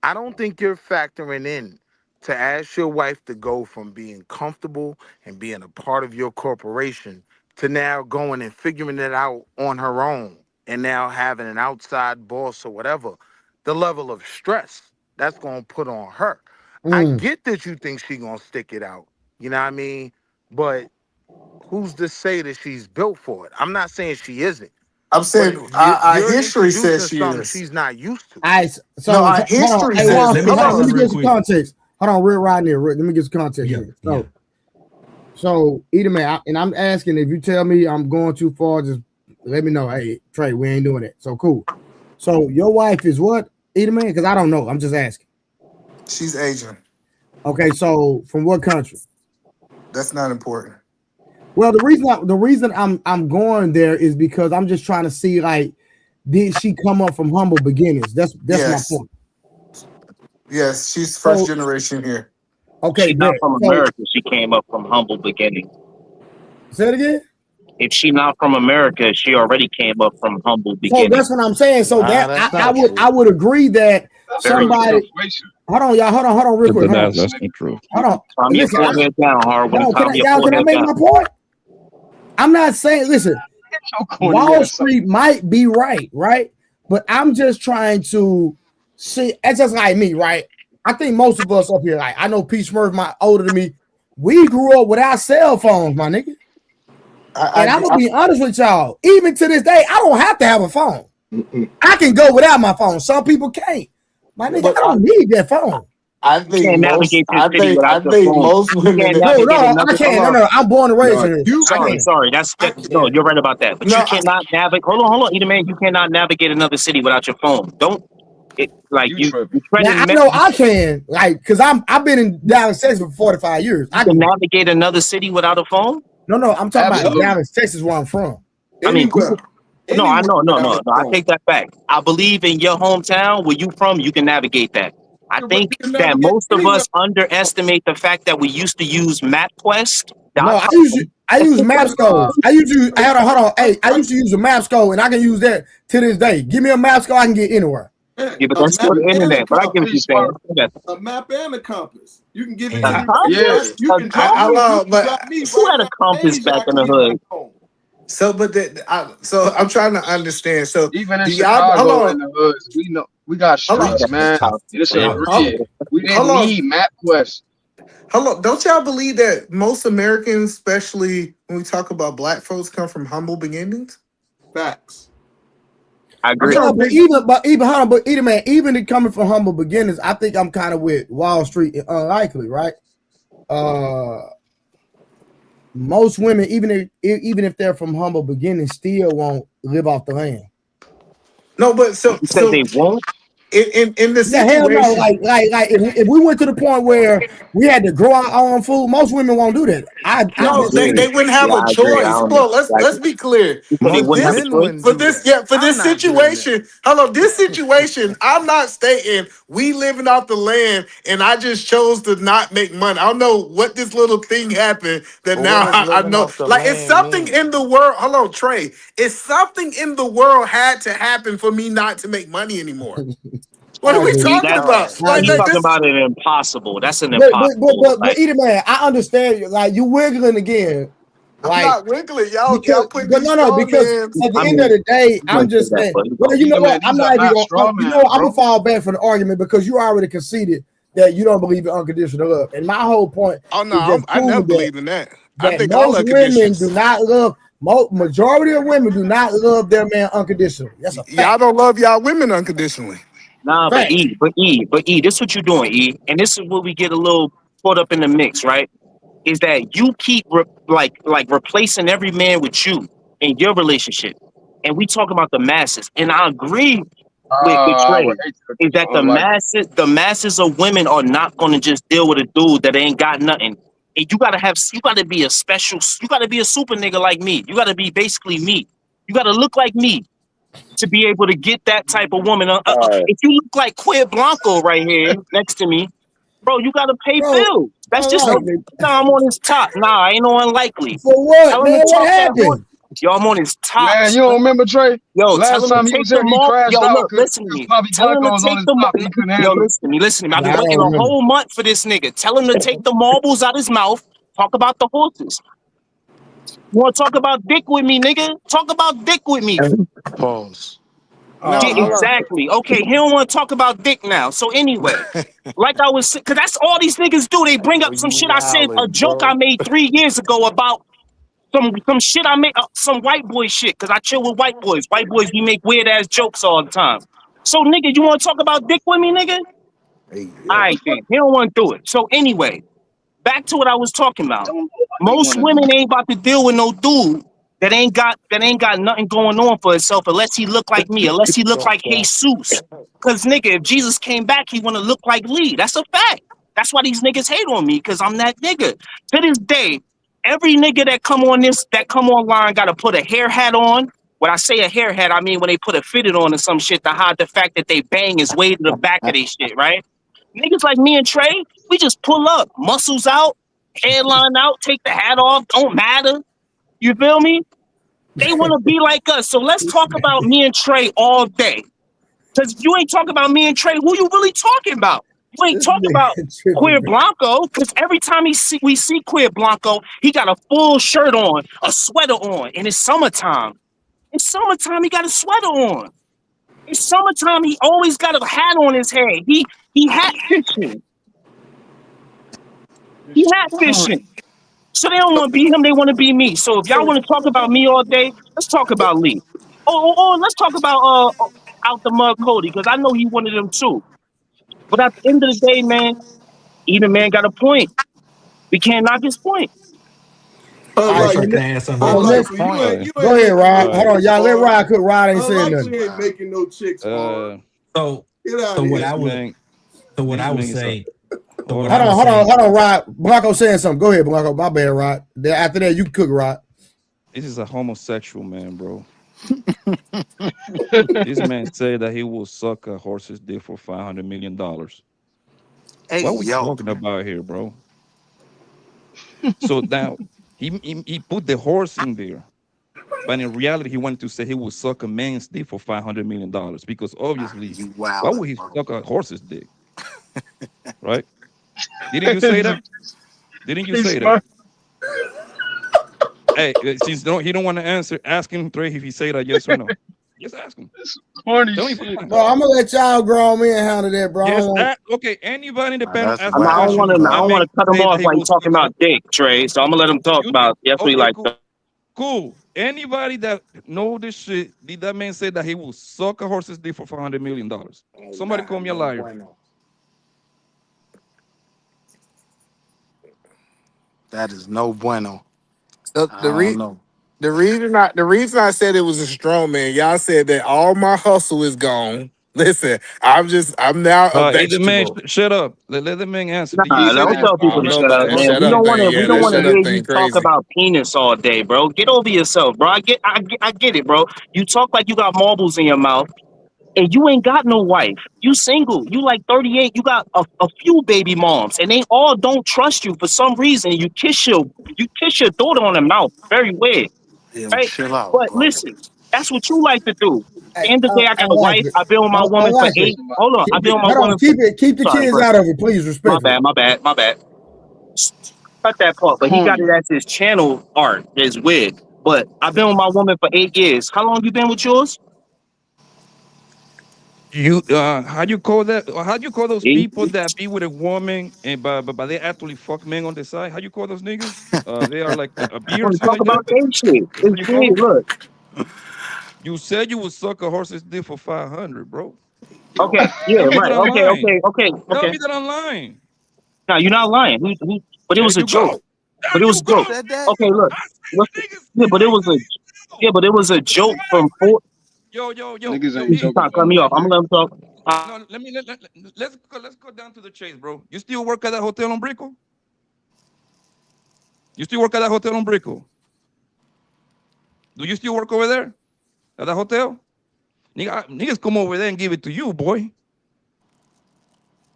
I don't think you're factoring in to ask your wife to go from being comfortable and being a part of your corporation to now going and figuring it out on her own and now having an outside boss or whatever. The level of stress that's gonna put on her. I Mm. get that you think she gonna stick it out. You know what I mean? But who's to say that she's built for it? I'm not saying she isn't, I'm but saying our you're history says introducing she something is. she's not used to. No, So our hold on. history Hey, Let, says Juan let it. me P, Hold say hold on. Let this me on. real give some quick. context. Hold on, real right there. Let me get some context Yeah, here. yeah. So either man, and I'm asking if you tell me I'm going too far, just let me know. Hey, Trey, we ain't doing it. So cool. So your wife is what? Either man? Because I don't know. I'm just asking. She's Asian. Okay, so from what country? That's not important. Well, the reason I'm going there is because I'm just trying to see like, did she come up from humble beginnings? That's my Yes. point. Yes, she's first So generation here. okay, She's not bet. from So America. She came up from humble beginnings. say it again. If she not from America, she already came up from humble So beginnings. that's what I'm saying. So Nah, that that's I not would true. I would agree that There is somebody. inflation. Hold on, y'all. Hold on, real quick. Hold on. That's not true. Hold on. Calm your Listen, forehead down, hold Harwin. on. Calm your Can I forehead make down. my point? I'm not saying, listen, Get your corny Wall ass up. Street might be right, right? But I'm just trying to see, it's just like me, right? I think most of us up here, like I know Pete Smurf, my older than me, we grew up without cell phones, my nigga. And I'm gonna be honest with y'all, even to this day, I don't have to have a phone. I can go without my phone. Some people can't. My nigga, I But don't need that phone. I You think can't most navigate this city I without your think phone. most You women can't that, No, navigate I another. hold can't. on. No, I'm born and raised No, in here. you I can. can. Sorry. That's I, no. You're right about that. But no, you cannot navigate. Hold on, either man. You cannot navigate another city without your phone. Don't it like You you. tripping. You Now I treading. know I can, like, cause I've been in Dallas, Texas for 45 years. You I can can. navigate another city without a phone. No, I'm talking about Absolutely. Dallas, Texas, where I'm from. I mean, Anywhere. no, I Anywhere know, without a I phone. take that back. I believe in your hometown where you from, you can navigate that. I Yeah, but think you can that navigate most of anywhere. us underestimate the fact that we used to use No, MapQuest.com. I use Maps code. Hold on. Hey, I used to use a Maps code, and I can use that to this day. Give me a Maps code, I can get anywhere. Yeah, Yeah, but a that's still map the and a internet. But I get what you're compass. saying. Yeah. A map and a compass. You can get it And A anywhere. I, Yeah. compass? You A can drop I compass? me. You love, can but drop me Who right had a now in compass Asia. back I in can the get back hood? home. So, so I'm trying to understand. So, Even in do y'all hold Chicago in on, the hoods, we know we got hold on, streets, man. It's a Wow. hold, grid. We hold didn't on, need MapQuest. hold on? Don't y'all believe that most Americans, especially when we talk about black folks, come from humble beginnings? Facts. I I'm agree. trying Yeah, to but bring. even hold on, but either man, even it coming from humble beginnings, I think I'm kind of with Wall Street and unlikely, right? Uh, most women, even if they're from humble beginnings, still won't live off the land. No, but You said they won't. in the Yeah, hell no. situation. Like if we went to the point where we had to grow our own food, most women won't do that. I I No, disagree. agree. they wouldn't have Yeah, a I agree. I choice. don't Hold know. on, Like let's be clear. you said they For Most wouldn't have a this men choice. wouldn't for do this that. yeah, for I'm this not doing that. situation, hello, this situation, I'm not stating we living off the land and I just chose to not make money. I don't know what this little thing happened that But what now does I living know. off the Like it's land something mean? in the world. Hello, Trey. It's something in the world had to happen for me not to make money anymore. What are I we agree. See talking that about? Oh, I Like, he's agree. like talking this. about an impossible. That's an But but but impossible. but, Like but either man, I understand you. Like you wiggling again, I'm like not wiggling. Y'all because put but these no no strong because mans. at the I end of mean, the day, you I'm might say just that, saying. but you Well, know, you know Either what? man, I'm these are not even not gonna. straw You know man, what? I'm gonna bro. fall back for the argument because you already conceded that you don't believe in unconditional love, and my whole point Oh no, is just I never proving that believed in that. I that think all most the women do conditions. not love. Majority of women do not love their man unconditionally. That's a Y'all fact. don't love y'all women unconditionally. nah, but Fact. this is what you're doing, and this is where we get a little caught up in the mix, right? Is that you keep like replacing every man with you in your relationship, and we talk about the masses, and I agree with I would Trey hate to is be that unlikely. the masses of women are not going to just deal with a dude that ain't got nothing. And you gotta be a special, you gotta be a super nigga like me. You gotta be basically me. You gotta look like me to be able to get that type of woman. If you look like Queer Blanco right here next to me, bro, you gotta pay Bro, bills. That's just unlikely. nah, I'm on his top. Nah, ain't no unlikely. For what, Tell him to man? What talk that horse. happened? Yo, I'm on his top, Man, you don't son. remember Trey? Yo, tell Last him to time he take was the here, he mall. crashed Yo, out look, because listen to me. Bobby Tell him to Blanco was on take his the. top and he couldn't Yo, handle it. listen to me. I've Yeah, been I waiting don't a remember. whole month for this nigga. Tell him to take the marbles out his mouth. Talk about the horses. You want to talk about dick with me, nigga? Talk about dick with me. pause. No, Yeah, hold on. exactly. Okay, he don't want to talk about dick now. So anyway, like I was, because that's all these niggas do. They bring Bro, up some you shit I said, a wildin', joke I bro. made 3 years ago about some shit I made, some white boy shit. Because I chill with white boys. White boys, we make weird ass jokes all the time. So nigga, you want to talk about dick with me, nigga? Hey, All yo. right, then. He don't want to do it. So anyway, back to what I was talking about. Don't nobody Most want to do women ain't about to deal with no dude that ain't got nothing going on for himself unless he look like me, unless he look like Jesus. Cause nigga, if Jesus came back, he wanna look like Lee. That's a fact. That's why these niggas hate on me, cause I'm that nigga. To this day, every nigga that come online gotta put a hair hat on. When I say a hair hat, I mean when they put a fitted on or some shit to hide the fact that they bang is way to the back of they shit, right? Niggas like me and Trey, we just pull up, muscles out, headline out, take the hat off, don't matter. You feel me? They want to be like us. So let's talk about me and Trey all day. Because if you ain't talking about me and Trey, who you really talking about? You ain't This talking about nigga tripping, Queer man. Blanco, because every time we see Queer Blanco, he got a full shirt on, a sweater on, and it's summertime. In summertime, he got a sweater on. In summertime, he always got a hat on his head. He hat fishing. He hat it. fishing. So they don't want to be him, they want to be me. So if y'all want to talk about me all day, let's talk about Lee. Or let's talk about out the mud Cody, because I know he one of them too. But at the end of the day, man, either man got a point. We can't knock his point. All right, so Trey, Unlikely. can ne- I add something so real What's his quick? next, Unlikely. point? All right. You go ain't ahead, making Rod. no All Hold right. on, chicks y'all. Let hard. Rod cook. Rod ain't saying nothing. Unlikely ain't making no chicks hard. Uh, So Get out so of what here. I this would man, so what this I would man is a. say so Hold what on, I Hold would on, hold hold on. on, say. hold on, Rod. Blanco saying something. Go ahead, Blanco. My bad, Rod. After that, you can cook, Rod. This is a homosexual man, bro. This man said that he will suck a horse's dick for $500 million. Hey, What are we yo. talking about here, bro? So now he put the horse in there, but in reality, he wanted to say he would suck a man's dick for $500 million because Nah, obviously, you why wildin', would he bro. suck a horse's dick, right? Didn't you say that? Didn't you He's say that? smart. Hey, since he don't want to answer, ask him Trey if he say that yes or no. Just ask him. This corny Tell me shit. fine. Bro, I'm gonna let y'all grown men handle that, bro. I don't Yes, want. okay. Anybody in the Nah, panel that's ask I the don't wild, want question. to. Did I that don't bro. want man to cut him say that off he while he's will talking suck? about dick, Trey. So I'm gonna let him talk You about. That's what he okay? like. Cool. Cool. Anybody that know this shit? Did that man say that he will suck a horse's dick for $400 million? Somebody call me a No liar. bueno. That is no bueno. The, I the, don't re- know. the reason I said it was a strong man, y'all said that all my hustle is gone. Listen, I'm now a Hey, the man, vegetable. shut up. Let the man answer. Did he Nah, He's say don't that? tell I people don't to know shut about up, that man. shut We up don't want thing. to. We Yeah, don't that want to shut up hear thing you talk crazy. about penis all day, bro. Get over yourself, bro. I get it, bro. You talk like you got marbles in your mouth, and you ain't got no wife. You single. You like 38. You got a few baby moms, and they all don't trust you for some reason. You kiss your daughter on the mouth. Very weird, Yo, right? chill out, But bro. listen, that's what you like to do. At Hey, the end of the day, I I got a like wife. it. I've been with my I woman for like it. eight. Hold on, I've Keep been it. with my Hold on. woman for. Keep the Sorry, kids bro. out of it, please, My respectfully. bad. My bad. My bad. Cut that part. But he got it corny. as his channel art, his wig. But I've been with my woman for 8 years. How long you been with yours? You how you call that? Or how do you call those See? people that be with a woman and but they actually fuck men on the side? How you call those niggas? They are like a I beer or want to something talk like that. about gay shit. That's It's what you call gay. them. Look. You said you would suck a horse's dick for 500, bro. Okay. Yeah. Tell me that Right. I'm Okay. lying. Okay. Okay. Tell Okay. me that I'm lying. Now you're not lying. But it There was a you joke. go. There But it was you a go. Who joke. said that? Okay. Look. I said Look. niggas Yeah. But it like was a. that. Yeah. But it was a joke from four. Yo, Niggas ain't He's E. joking trying to about cut me off. I'm nothing. gonna let him talk. No, let's go down to the chase, bro. You still work at that hotel on Brickell? You still work at that hotel on Brickell? Do you still work over there at that hotel? Niggas come over there and give it to you, boy.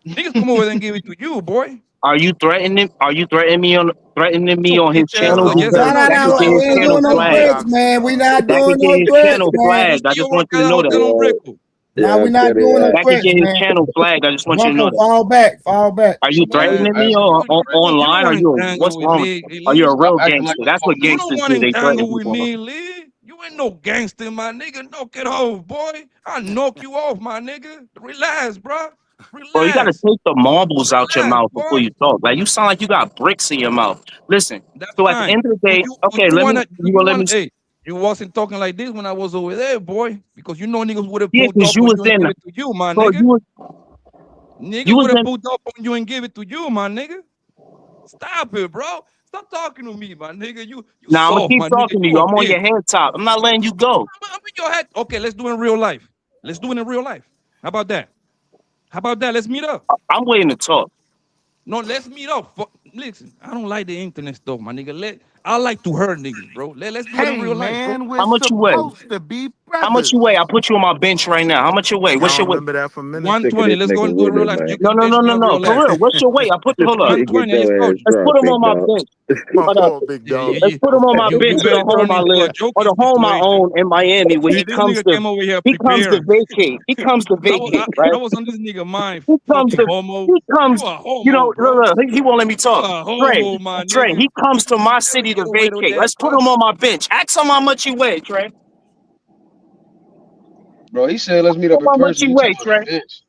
Niggas come over there and give it to you, boy. Are you threatening? Are you threatening me So on his bitch ass channel Yo, up. who Yes because No, or got no, no, that nigga? could no. get yo, his We ain't who channel doing no who flagged? threats, got man. We not That doing could get no his threats, channel man. You flagged. I still just work want at you to that know that. hotel on Yeah, Brickell? Now yeah, we not petty doing no ass. That could threats, get his man. channel flagged. I just want you to know Bronco, that. fall back, fall back. Are you Man, threatening me as a or You don't online? Are want to you tangle what's with wrong? me, Are you Lee. a stop real acting like gangster? the That's what You police. don't gangsters want do. to They threaten tangle with people. me, Lee. You ain't no gangster, my nigga. Knock it off, boy. I knock you off, my nigga. Relax, bro. Bro, you gotta Relax. take the marbles out your Relax, mouth boy. before you talk. Like you sound like you got bricks in your mouth. Listen. That's So at the fine. end of the Do day, you do okay, you let me. wanna do You you gonna let wanna me? hey, you wasn't talking like this when I was over there, boy. Because you know niggas would have Yeah, pulled because up you on was you and in, give it to you, my bro. nigga. You Niggas was would have in. pulled up on you and give it to you, my nigga. Stop it, bro. Stop talking to me, my nigga. You Now I'm gonna soft, keep my nigga. talking to You you. a I'm on bitch. your head top. I'm not letting you go. I'm in your head. Okay, let's do it in real life. Let's do it in real life. How about that? How about that? Let's meet up. I'm waiting to talk. No, let's meet up. Listen, I don't like the internet stuff, my nigga. I like to hurt niggas, bro. Let's do it in Hey real life, bro. man, we're How much you weigh? supposed to be How much you weigh? brothers. I put you on my bench right now. How much you weigh? What's Y'all your weight? remember that from Sick of 120. this Let's go nigga and do it in real Willie, life. man. You No, can no, bench no, me no, in no. real For life. real. What's your weight? I put. Hold up. Get 120. Let's your go. ass Let's put dropped, him big on my dog. bench. My Hold up. fault, big Yeah, dog. Let's put him on my you bench in better a home turn I into a live or joking the home I situation. own in Miami, where Hey, this nigga came over here he comes to prepared. vacate. He comes to vacate, right? I was on this nigga mind, He comes fucking to. homo. He You comes. a homo, Look, bro. he won't let me You talk. a Trey, homo, my Trey, nigga. he comes to my Never city to get away with vacate. that, Let's put bro. him on my bench. Ask him how much he weigh, Trey. Bro, he said let's meet Ask up him in how much person. he You weigh, talking about Trey. a bench.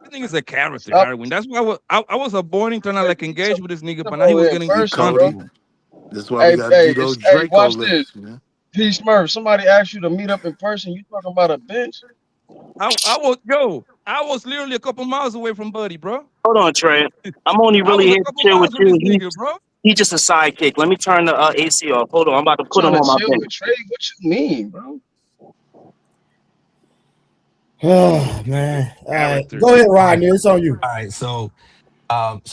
This nigga's a character, Stop. Darwin. That's why I was avoiding trying to Hey, like we engage with this nigga, talking but now he about was it in getting See, person, bro. Cody, uncomfortable. this is why we gotta do those Hey, Draco watch this. lists, man. P Smurf, somebody asked you to meet up in person. You talking about a bench? I was literally a couple miles away from Buddy, bro. Hold on, Trey. I'm only I really was a here to couple chill with miles from you. this nigga, bro. He just a sidekick. Let me turn the AC off. Hold on, I'm about to You put him trying to on my chill bench. with Trey? What you mean, bro? Oh man. All right. Character. Go ahead, All right, Rodney. It's on you. all right. So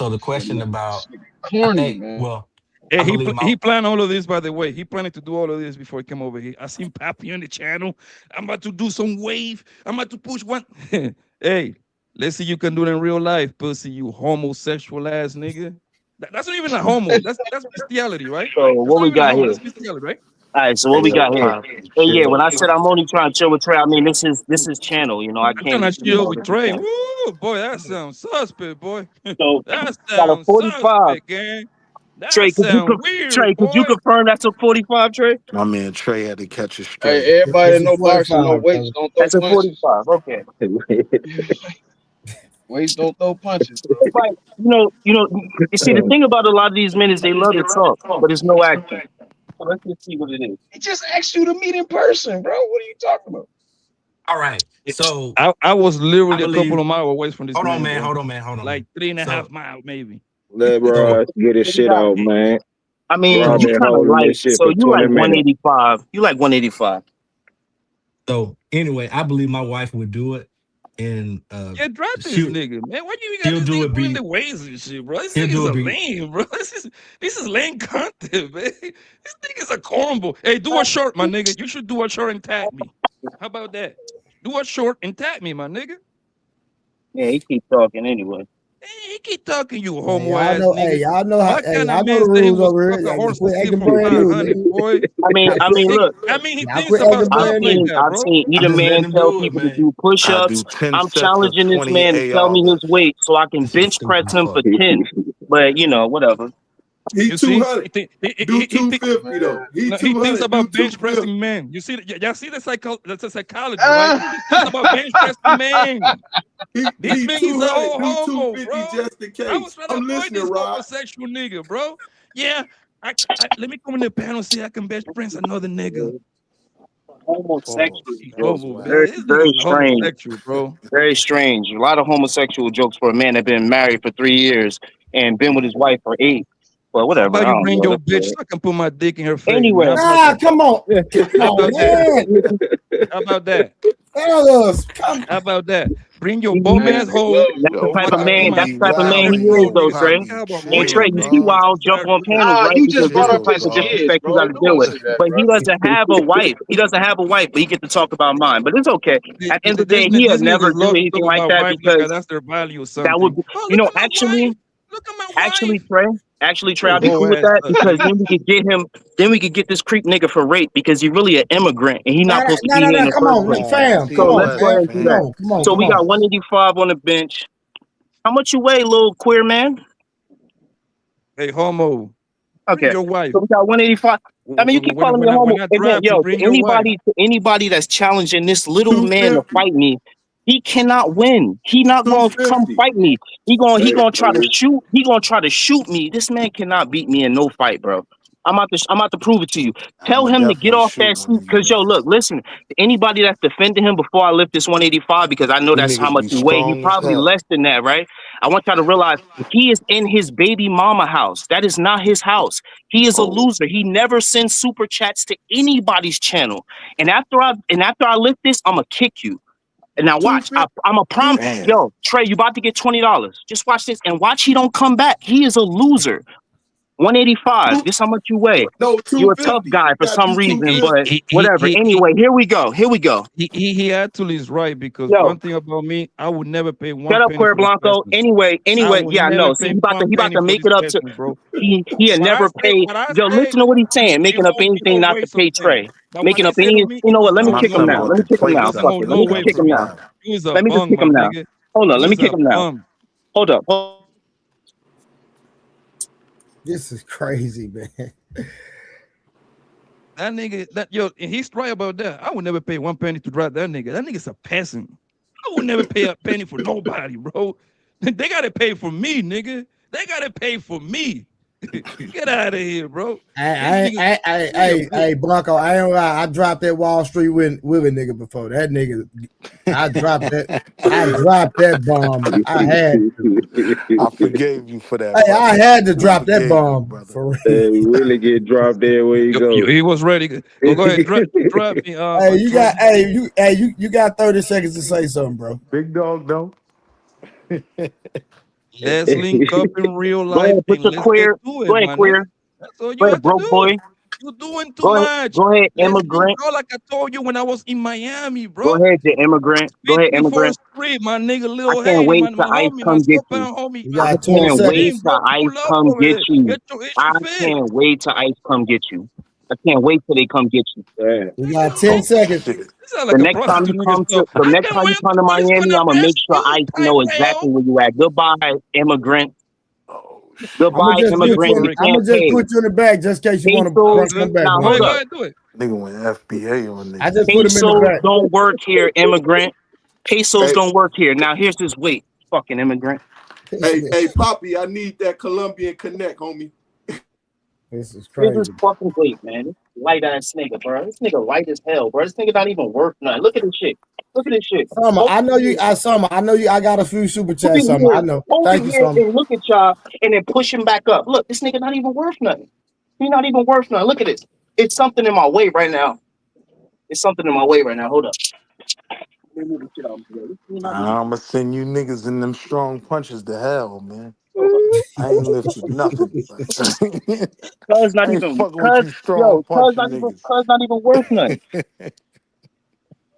the question about, This nigga I corny, think, man. well, Hey, I believe my, he planned all of this, by the way. He planned to do all of this before he came over here. I seen Pappy on the channel. I'm about to do some wave. I'm about to push one. Hey, let's see you can do it in real life, pussy, you homosexual ass nigga. That's not even a homo. That's bestiality, right? So That's what not we even a got homo. here? That's bestiality, right? All right, so what Hey, we yo, got here? Pop, Hey, yeah, when chill. I said I'm only trying to chill with Trey, I mean this is channel. You know, I I'm trying can't. to You chill know, with this is Trey. channel. Woo, boy, that sounds suspect, boy. So That got a sounds 45. suspect, gang. That Trey, sound weird, Could you boy. confirm that's a 45, Trey? My man Trey had to catch a stray. Hey, everybody It's that a know boxing, no 45, weights, brother. don't throw That's a punches. 45. Okay. Weights don't throw punches, bro. Everybody, you see, the thing about a lot of these men is they love to talk, but there's no action. So let's just see what it is. He just asked you to meet in person, bro. What are you talking about? All right. So I was I literally a couple believe. of miles away from this Hold on, man, man. bro. Hold on, man. Hold on, Like man. 3.5 So miles, maybe. Let bro so get his So we shit got, out, man. I mean, Bro so you been kind of holding light, this shit so for you like 20 minutes. 185. You like 185. so anyway, I believe my wife would do it, and Yeah, drop this she'll nigga, man. Why do you got she'll this do nigga it. putting Be the ways and shit, bro? This she'll nigga's do a it. Be lame, bro. This is lame content, man. This nigga's a cornball. Hey, do a short, my nigga. You should do a short and tag me. How about that? Do a short and tag me, my nigga. Yeah, he keep talking anyway. Hey, he keep talking, you Man, homo ass hey, nigga. y'all know how, My hey, kind of y'all know man the said he rules will over suck here. a Y'all horse and quit steal acting for brand new, 500, nigga. boy. I Y'all mean, quit, look, He y'all thinks quit about acting stuff brand like new. that, bro. Eat I'm a just letting man him tell do it, people to man. do I do push-ups. 10 I'm sets of challenging this 20 man to tell me his ARs. weight so I can This is bench stupid press as him fuck. for 10. But whatever. He You see, 200. he think Do he 250 though. Man. He no, he thinks 200. Do about bench pressing 250. men. You see, y'all see that's a psychology, right? He thinks about bench pressing men. This He man is a 200. whole Do homo, 250 bro. just in I was case. trying to I'm avoid listening, this Rod. homosexual nigga, bro. Yeah, let me come in the panel and see I can bench press another nigga. Homosexual Pause. That was jokes, Homo, whack. man. very, This very nigga's a strange. homosexual, bro. Very strange. A lot of homosexual jokes for a man that been married for 3 years and been with his wife for 8. But How whatever, about I you don't bring know. your That's bitch weird. so I can put my dick in her face, man? Anyway, How about Ah, that? come on. Come How on, about that? man. How about that? Fellas, come How about that? Bring your bum Man, ass that's they love hole it, the Yo, bro. so type I of can put man. my That's Poppy, the type dick of in why man her are he is, throat, you though, nigga. Trey. Poppy? How about And more, Trey, Chill, you see nigga? why bro. I don't jump Start on panels, Nah, right? you Because just this brought is the up bro. type his of kids, disrespect you got bro. to Don't deal with. answer that, But bro. he doesn't have a wife. He doesn't have a wife, but he get to talk about mine. But it's okay. At the end of the day, he'll These never niggas do love to anything talk like about that wife like because that's their value or that would, something. Oh, look at my actually, wife. Look at my wife. Trey, Your I'll be whole cool with ass that up, because nigga. then we could get him. Then we could get this creep nigga for rape because he's really an immigrant and he's not on. supposed to No, be no, here in no. the Come first on, place. fam. See, So Come on, let's let go fam. ahead and do Come that. fam. on, come on, So come we on. got 185 on the bench. How much you weigh, little queer man? Hey, homo, bring Okay. your wife. So we got 185. I mean, you keep calling me a homo. When I And then, drop you, yo, bring your wife. to anybody that's challenging this little man to 250. fight me, he cannot win. He not going to come 250. fight me. He Hey, going to try to shoot. He going to try to shoot me. This man cannot beat me in no fight, bro. I'm about to prove it to you. Tell I'ma him to get definitely off shoot that one seat. of you Cause yo, niggas. look, listen. Anybody that's defending him before I lift this 185, because I know You that's how niggas much be he weigh. He strong as probably hell. less than that, right? I want y'all to realize he is in his baby mama house. That is not his house. He is a Oh, loser. He never sends super chats to anybody's channel. And after I lift this, I'ma kick you. And now watch. 250. I'm a prom. damn. Yo, Trey, you about to get $20. Just watch this and watch he don't come back. He is a loser. 185. This how much you weigh. No, You're a tough 250. guy You for gotta some do reason, He, 250. but he, he, whatever. he, he, Anyway, here we go. Here we go. he actually is right because Yo, one thing about me, I would never pay one shut up, penny Queer for this Blanco. person. Anyway, I would yeah, never no. See, pay one he about penny to for make this it up to person, bro. he'll never pay. What I Yo, say, listen to what he's saying, making up he anything hold not to waste of pay things. Trey. But what Making I up say any to me, you know what, let me My no, kick him son now. bought Let me the kick him it now. plates doesn't out Fuck the hold it. Let no me just weight kick for him me. now. F-35. You is a Let me just bung, kick my him now. nigga. Hold on, You let me is kick a him now. bum. Hold up. This is crazy, man. That nigga, he's right about that. I would never pay one penny to drive that nigga. That nigga's a peasant. I would never pay a penny for nobody, bro. They gotta pay for me, nigga. They gotta pay for me. Get out of here, bro. This nigga, he a bitch. Hey, Blanco, I ain't lie. I dropped that Wall Street with a nigga before. That nigga, I dropped that. I dropped that bomb. I had to. I forgave you for that, Hey, I brother. had to I drop that forgave you, bomb brother. for real. Hey, really get dropped there where you go. He was ready. Go ahead, drop me, Hey, Trey. you got 30 seconds to say something, bro. Big dog, though. Let's link up in real Go life ahead, put and your let's get queer. to Go it, ahead, my nigga. queer. That's all Go you ahead, have to broke do. boy. You're doing too much. Go ahead, Let's link immigrant. up like I told you when I was in Miami, Go bro. ahead, the immigrant. Go ahead, 54th immigrant. Street, my nigga, I Lil can't Haiti, wait my till ICE homie, my come get you. four-pound homie. You I got 20 can't wait seconds. King, till bro, ICE pull up come over get there. you. Get your I issue fixed. can't wait till ICE come get you. I can't wait till they come get you. Damn. You Nigga, got 10 seconds. Shit. this sound like a prostitute nigga stuff. The I next can't time you wait come till to police Miami, gonna I'm gonna make arrest sure you, ICE type know hell. exactly where you at. Goodbye, immigrant. Oh, Goodbye, immigrant. You I'm can't gonna just pay. put you in the back just in case you want to Pesos. run some back Now Go on hold ahead, me. go up. ahead, do it. Nigga went FBA on I niggas. just put him in the Pesos back. don't work here, immigrant. Pesos Hey, don't work here. Now here's this weight, fucking immigrant. Hey, Poppy, I need that Colombian connect, homie. This is Here's this crazy. fucking weight, man. This light ass nigga, bro. This nigga light as hell, bro. This nigga not even worth nothing. Look at this shit. Look at this shit. Summer, I know you. Summer, I know you. I got a few super chats. Summer, I know. Over Thank you, here Summer. and look at y'all and then push him back up. Look, this nigga not even worth nothing. He not even worth nothing. Look at this. It's something in my way right now. It's something in my way right now. Hold up. Let me move this shit out of the way. This nigga not even. I'ma send you niggas in them strong punches to hell, man. Hold up. I ain't lifted nothing. Cuz not I ain't even. fucking with you strong Cuz punching niggas. not even worth nothing.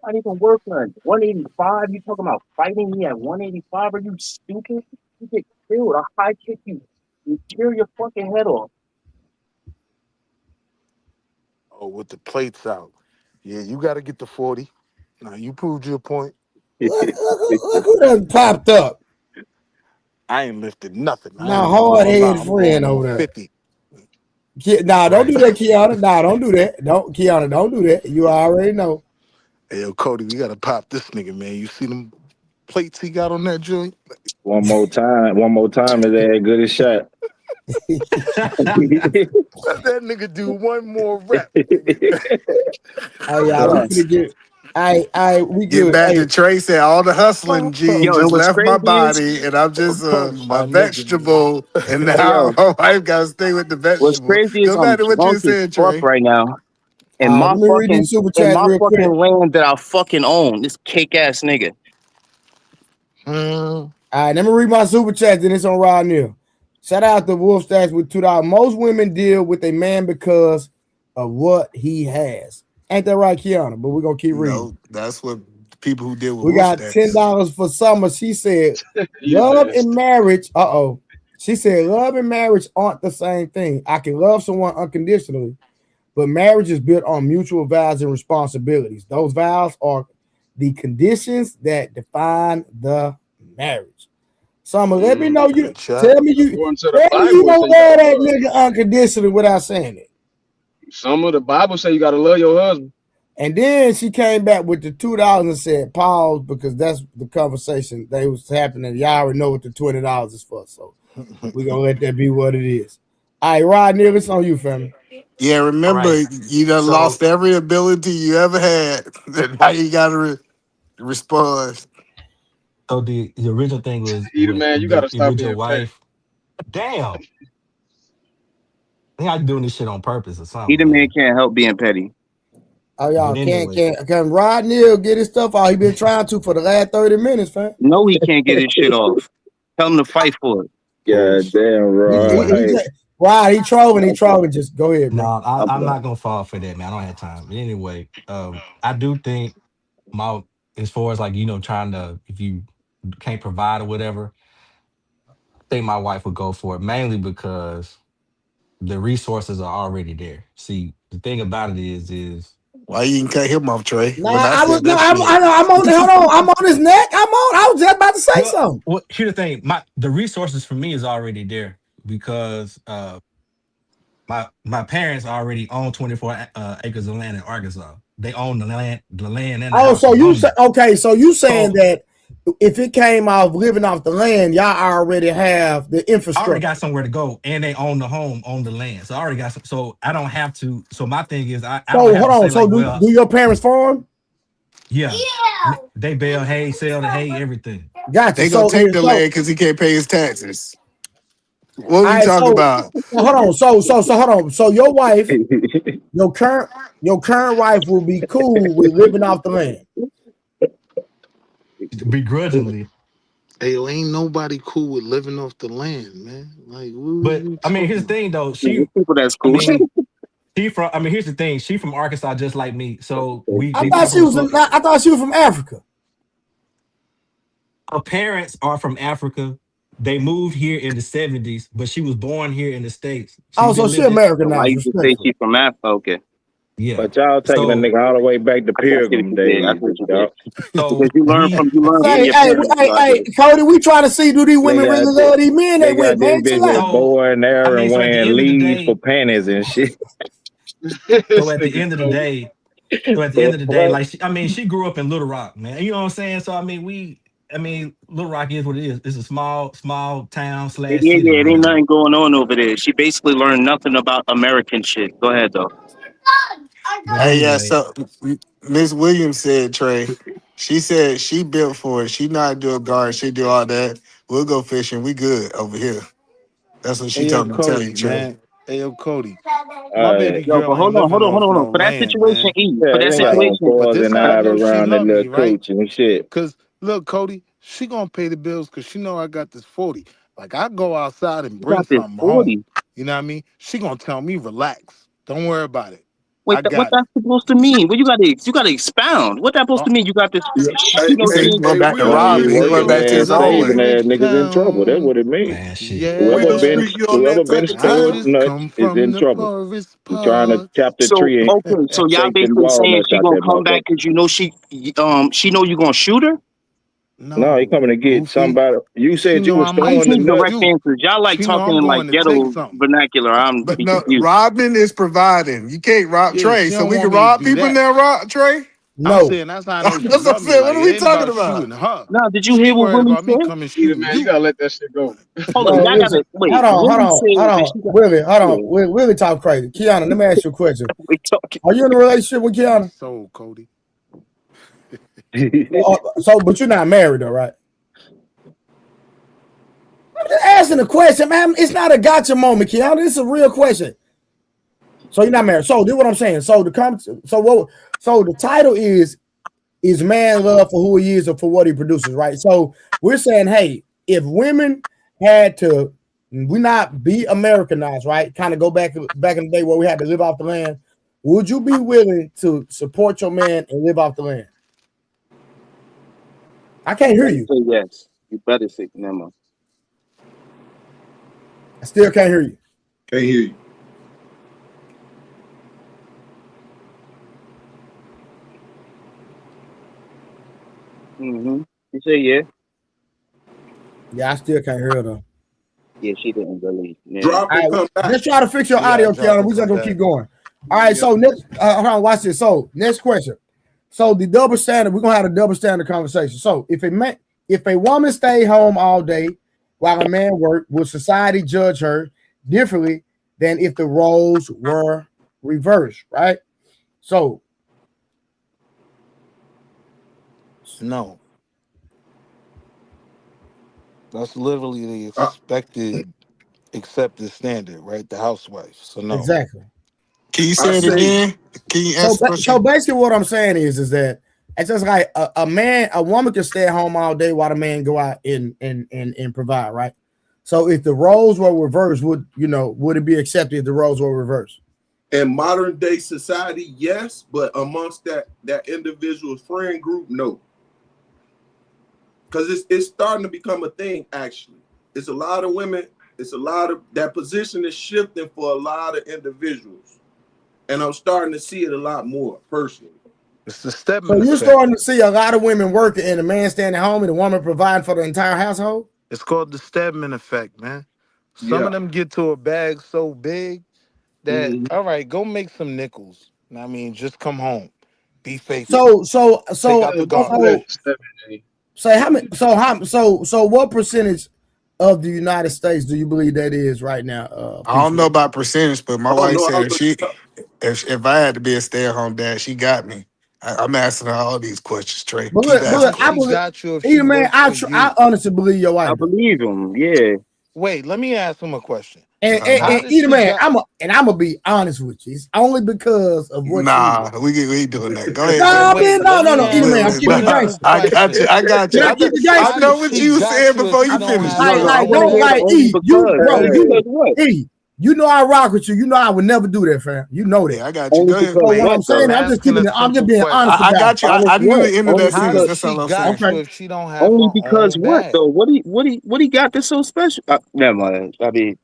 Not even worth nothing. 185. You talking about fighting me at 185? Are you stupid? You get killed. I high kick you. You tear your fucking head off. Oh, with the plates out. Yeah, you gotta get the 40. Now you proved your point. Look who done popped up. I ain't lifted nothing. I My ain't even hard gonna lie. head I'm going friend on over there. 50. Nah, don't Right. do that, Kiana. Nah, don't do that. Kiana, don't do that. You already know. Hey, yo, Cody, we gotta pop this nigga, man. You see them plates he got on that joint? One more time. One more time is as good as shot. Let that nigga do one more rep, nigga. Hey, y'all, we Yo, finna get. We get good. back Hey, to Trey said all the hustling G and just what's left my crazy is, body and I'm just Cody, a my nigga, man. vegetable and hey now yo, my wife gotta stay with the what's vegetable. crazy is Go I'm back to what you were drunk as saying, fuck Trey. right now. And all right, let me read these super chats real quick. land that I fucking own. This cake ass nigga. Hmm. All right, let me read my super chats, and it's on Rod Neal. Shout out to Wolf Stacks with $2. Most women deal with a man because of what he has. Ain't that right, Kiana? But we're gonna keep reading. No, that's what people who deal with We wolf got stacks. $10 for Summer. She said, You love and nasty. marriage. She said, love and marriage aren't the same thing. I can love someone unconditionally, but marriage is built on mutual vows and responsibilities. Those vows are the conditions that define the marriage. Summer, let me know you Good shot. tell me According to the you Bible, it say don't you gotta love that love. nigga unconditionally without saying it. Some of the Bible say you gotta love your husband. And then she came back with the $2 and said, pause, because that's the conversation that was happening. Y'all already know what the $20 is for. So we're gonna let that be what it is. All right, Rod Neal, it's on you, family. Yeah, All remember right. you done So lost every ability you ever had. Now you gotta respond. the original thing was Either man, you gotta stop with your being petty. wife. Damn. I think I'm doing this shit on purpose or something, Either man man. can't help being petty. Oh, y'all But can't anyway, can Rod Neal get his stuff out? He been trying to for the last 30 minutes, fam. No, he can't get his shit off. Tell him to fight for it. God damn, Rod. anyway. He Hey, just Rod, he trolling. Just go ahead, bro. No, I'm I'm done. not gonna fall for that, man. I don't have time. But anyway, I do think my as far as like trying to if you can't provide or whatever, I think my wife would go for it mainly because the resources are already there. See, the thing about it is Why you didn't cut him off, Trey? Nah, When I I was said no, that shit. I'm on. Hold on, I'm on his neck. I was just about to say well, something. here's the thing. The resources for me is already there because my parents already own 24 acres of land in Arkansas. They own the land and the Oh, house so you say alone. okay? So you saying So that if it came off living off the land, y'all already have the I already got infrastructure. somewhere to go, and they own the home, own the land. So I already got some. So I don't have to. So my thing is, I don't So have hold to on. say So like, do well, your parents farm? yeah, they bale hay, sell the hay, everything. Gotcha. They gonna So take the so land because he can't pay his taxes. What all we right. talking about? Hold on. So hold on. So your wife, your current wife will be cool with living off the land. Begrudgingly. Hey, yo, ain't nobody cool with living off the land, man. Like, what are But you I mean, here's talking the thing though. There's people that's I cool. mean, here's the thing. She from Arkansas, just like me. So we come from a slow. I thought she was from Africa. Her parents are from Africa. They moved here in the '70s, but she was born here in the States. She's Oh, so been she living. Americanized, Why you just say respectfully. she from Africa? Okay. Yeah. But y'all taking a So nigga all the way back to I see what Pilgrim you did. I days, see what you did. dog. Because so you learn we from Hey, your hey, parents. hey, So I get hey, it. Cody, we trying to see do these They women really got love these men they they with, got this man? bitch Chill with out. so bow and I arrow mean, and so at the wearing end of the leaves for day, panties and shit. This so at the nigga end of the Cody. day, so at the The end of the day, fuck? like I mean, she grew up in Little Rock, man. You know what I'm saying? So I mean, Little Rock is what it is. It's a small town slash Yeah, city yeah, or it ain't whatever. nothing going on over there. She basically learned nothing about American shit. Go ahead, though. But Hey, yeah. anyway, So Miss Williams said, Trey. She said she built for it. She not do a guard. She do all that. We'll go fishing. We good over here. That's what she Hey yo, told me to tell you, Cody, Trey. man. Hey yo, Cody. My Alright. baby Yo, but girl ain't living off hold on. no For that land, situation, man. E, Yeah, for that they ain't got Right? no situation, But claws this and how I eye know she around the love little me, right? cooch and shit. Cause look, Cody, she gonna pay the bills because she know I got this 40. Like I go outside and you bring got this something home. 40. You know what I mean? She gonna tell me relax. Don't worry about it. Wait, I what got it. that's supposed to mean? What you gotta expound. What that supposed Uh, to mean? You got this, Yeah. you He know, said he Hey, she, going hey, back to we'll Telling you robbing. street He you going working on back to ass, his cause that I'm old in saving way. ass H niggas in trouble. That's Town. what it means. man, shit. We'll we'll street Yeah. you on Whoever that been type of I spoiled time. just nuts come is from in the trouble. poorest You trying to parts. chop the so tree okay. and So y'all shake them basically saying walnuts she out gonna that come back motherfucker. because you know she know you gonna shoot her. No, he No, coming to get Goofy. somebody. You She said you know was I I just might throwing the need need nuts. direct you. answers. Y'all like She know talking I'm in like going to take ghetto something. vernacular. I'm But be no, confused. robbing is providing. You can't rob Yeah, Trey. she So don't we can want me to rob do people that. now, rob Trey. I'm No. saying that's how I know That's she what I'm love me. saying. What Like are it we ain't talking about about? shooting her. Now, did you She hear what worried Willie about me said? coming Either shooting man, you you. gotta let that shit go. Hold on, Man, y'all listen. gotta wait. Willie said Hold that on. she got. Willie, hold on. Yeah, Willie talk crazy. Kiana, let me ask you a question. we talking. Are you in a relationship with My Kiana? soul, Cody. So, but you're not married though, right? I'm just asking a question, man. It's not a gotcha moment, Kiana. This is a real question. So you're not married. So do what I'm saying. So the title is man love for who he is or for what he produces, right? So we're saying, hey, if women had to, we not be Americanized, right? Kind of go back in the day where we had to live off the land. Would you be willing to support your man and live off the land? I can't You hear better you. say yes. You better say never mind. I still can't hear you. Can't hear you. Mm-hmm. You say yeah. Yeah, I still can't hear her though. Yeah, she didn't believe. Yeah. Drop All and right, come back. let's try to fix your Yeah, I audio, dropped Kiana. and We're just come gonna back. keep going. All right, Yeah. so next, hold on, watch this. So next question. So the double standard, we're gonna have a double standard conversation. So if a woman stay home all day while a man work, will society judge her differently than if the roles were reversed? Right. So No. That's literally the Uh, expected accepted standard, right? The housewife. So no. exactly. Can you I say it say, again? Can you So answer the so question? basically, what I'm saying is that it's just like a woman can stay at home all day while the man go out and provide, right? So if the roles were reversed, would it be accepted if the roles were reversed? in modern day society, yes, but amongst that individual friend group, no, because it's starting to become a thing. Actually, it's a lot of women. It's a lot of that position is shifting for a lot of individuals, and I'm starting to see it a lot more personally. It's the So Stedman you're effect. starting to see a lot of women working and the man staying at home and the woman providing for the entire household. It's called the Stedman effect, man. Some Yeah. of them get to a bag so big that, Mhm. all right, go make some nickels. I mean, just come home. Be faithful. So so Take so out the Don't do that so to Stephen A. say how many so what percentage of the United States do you believe that is right now? I Peace. don't know about percentage, but my Oh wife no, I said looked it up. if I had to be a stay at home dad, she got me. I'm asking her all these questions, Trey. Keep But asking look, I She questions. believe, got you if she either man, works for I you. honestly believe your I wife though. believe him. Yeah. Wait, let me ask him a question. Uh, How And does either she man, got I'm gonna be honest with you. It's only because of what she is. nah, we ain't doing that. Go ahead, well go No, ahead. man, wait, let me no. Either ask man, a I'm keeping it Nah, different gangster. I got you. question. I got you. Can I keep it How I gangster? does know what she you got said you if before she you don't finish. have No, her no. I Like, want to don't hear own the like only E. You, because. bro, Only bag? you, because what? E. You know I rock with you. You know I would never do that, fam. You know that. Yeah, I got you. Only Go ahead. because So when Wait, I'm what I'm saying, though? I'm just asking keeping a it. I'm just simple being honest question. I about it. got you. Honest I knew what? the end of Only that How sentence. because. does That's she all I'm saying. got you Okay. if she don't have Only her because own what bag? though? What he got that's so special? Never mind. I mean,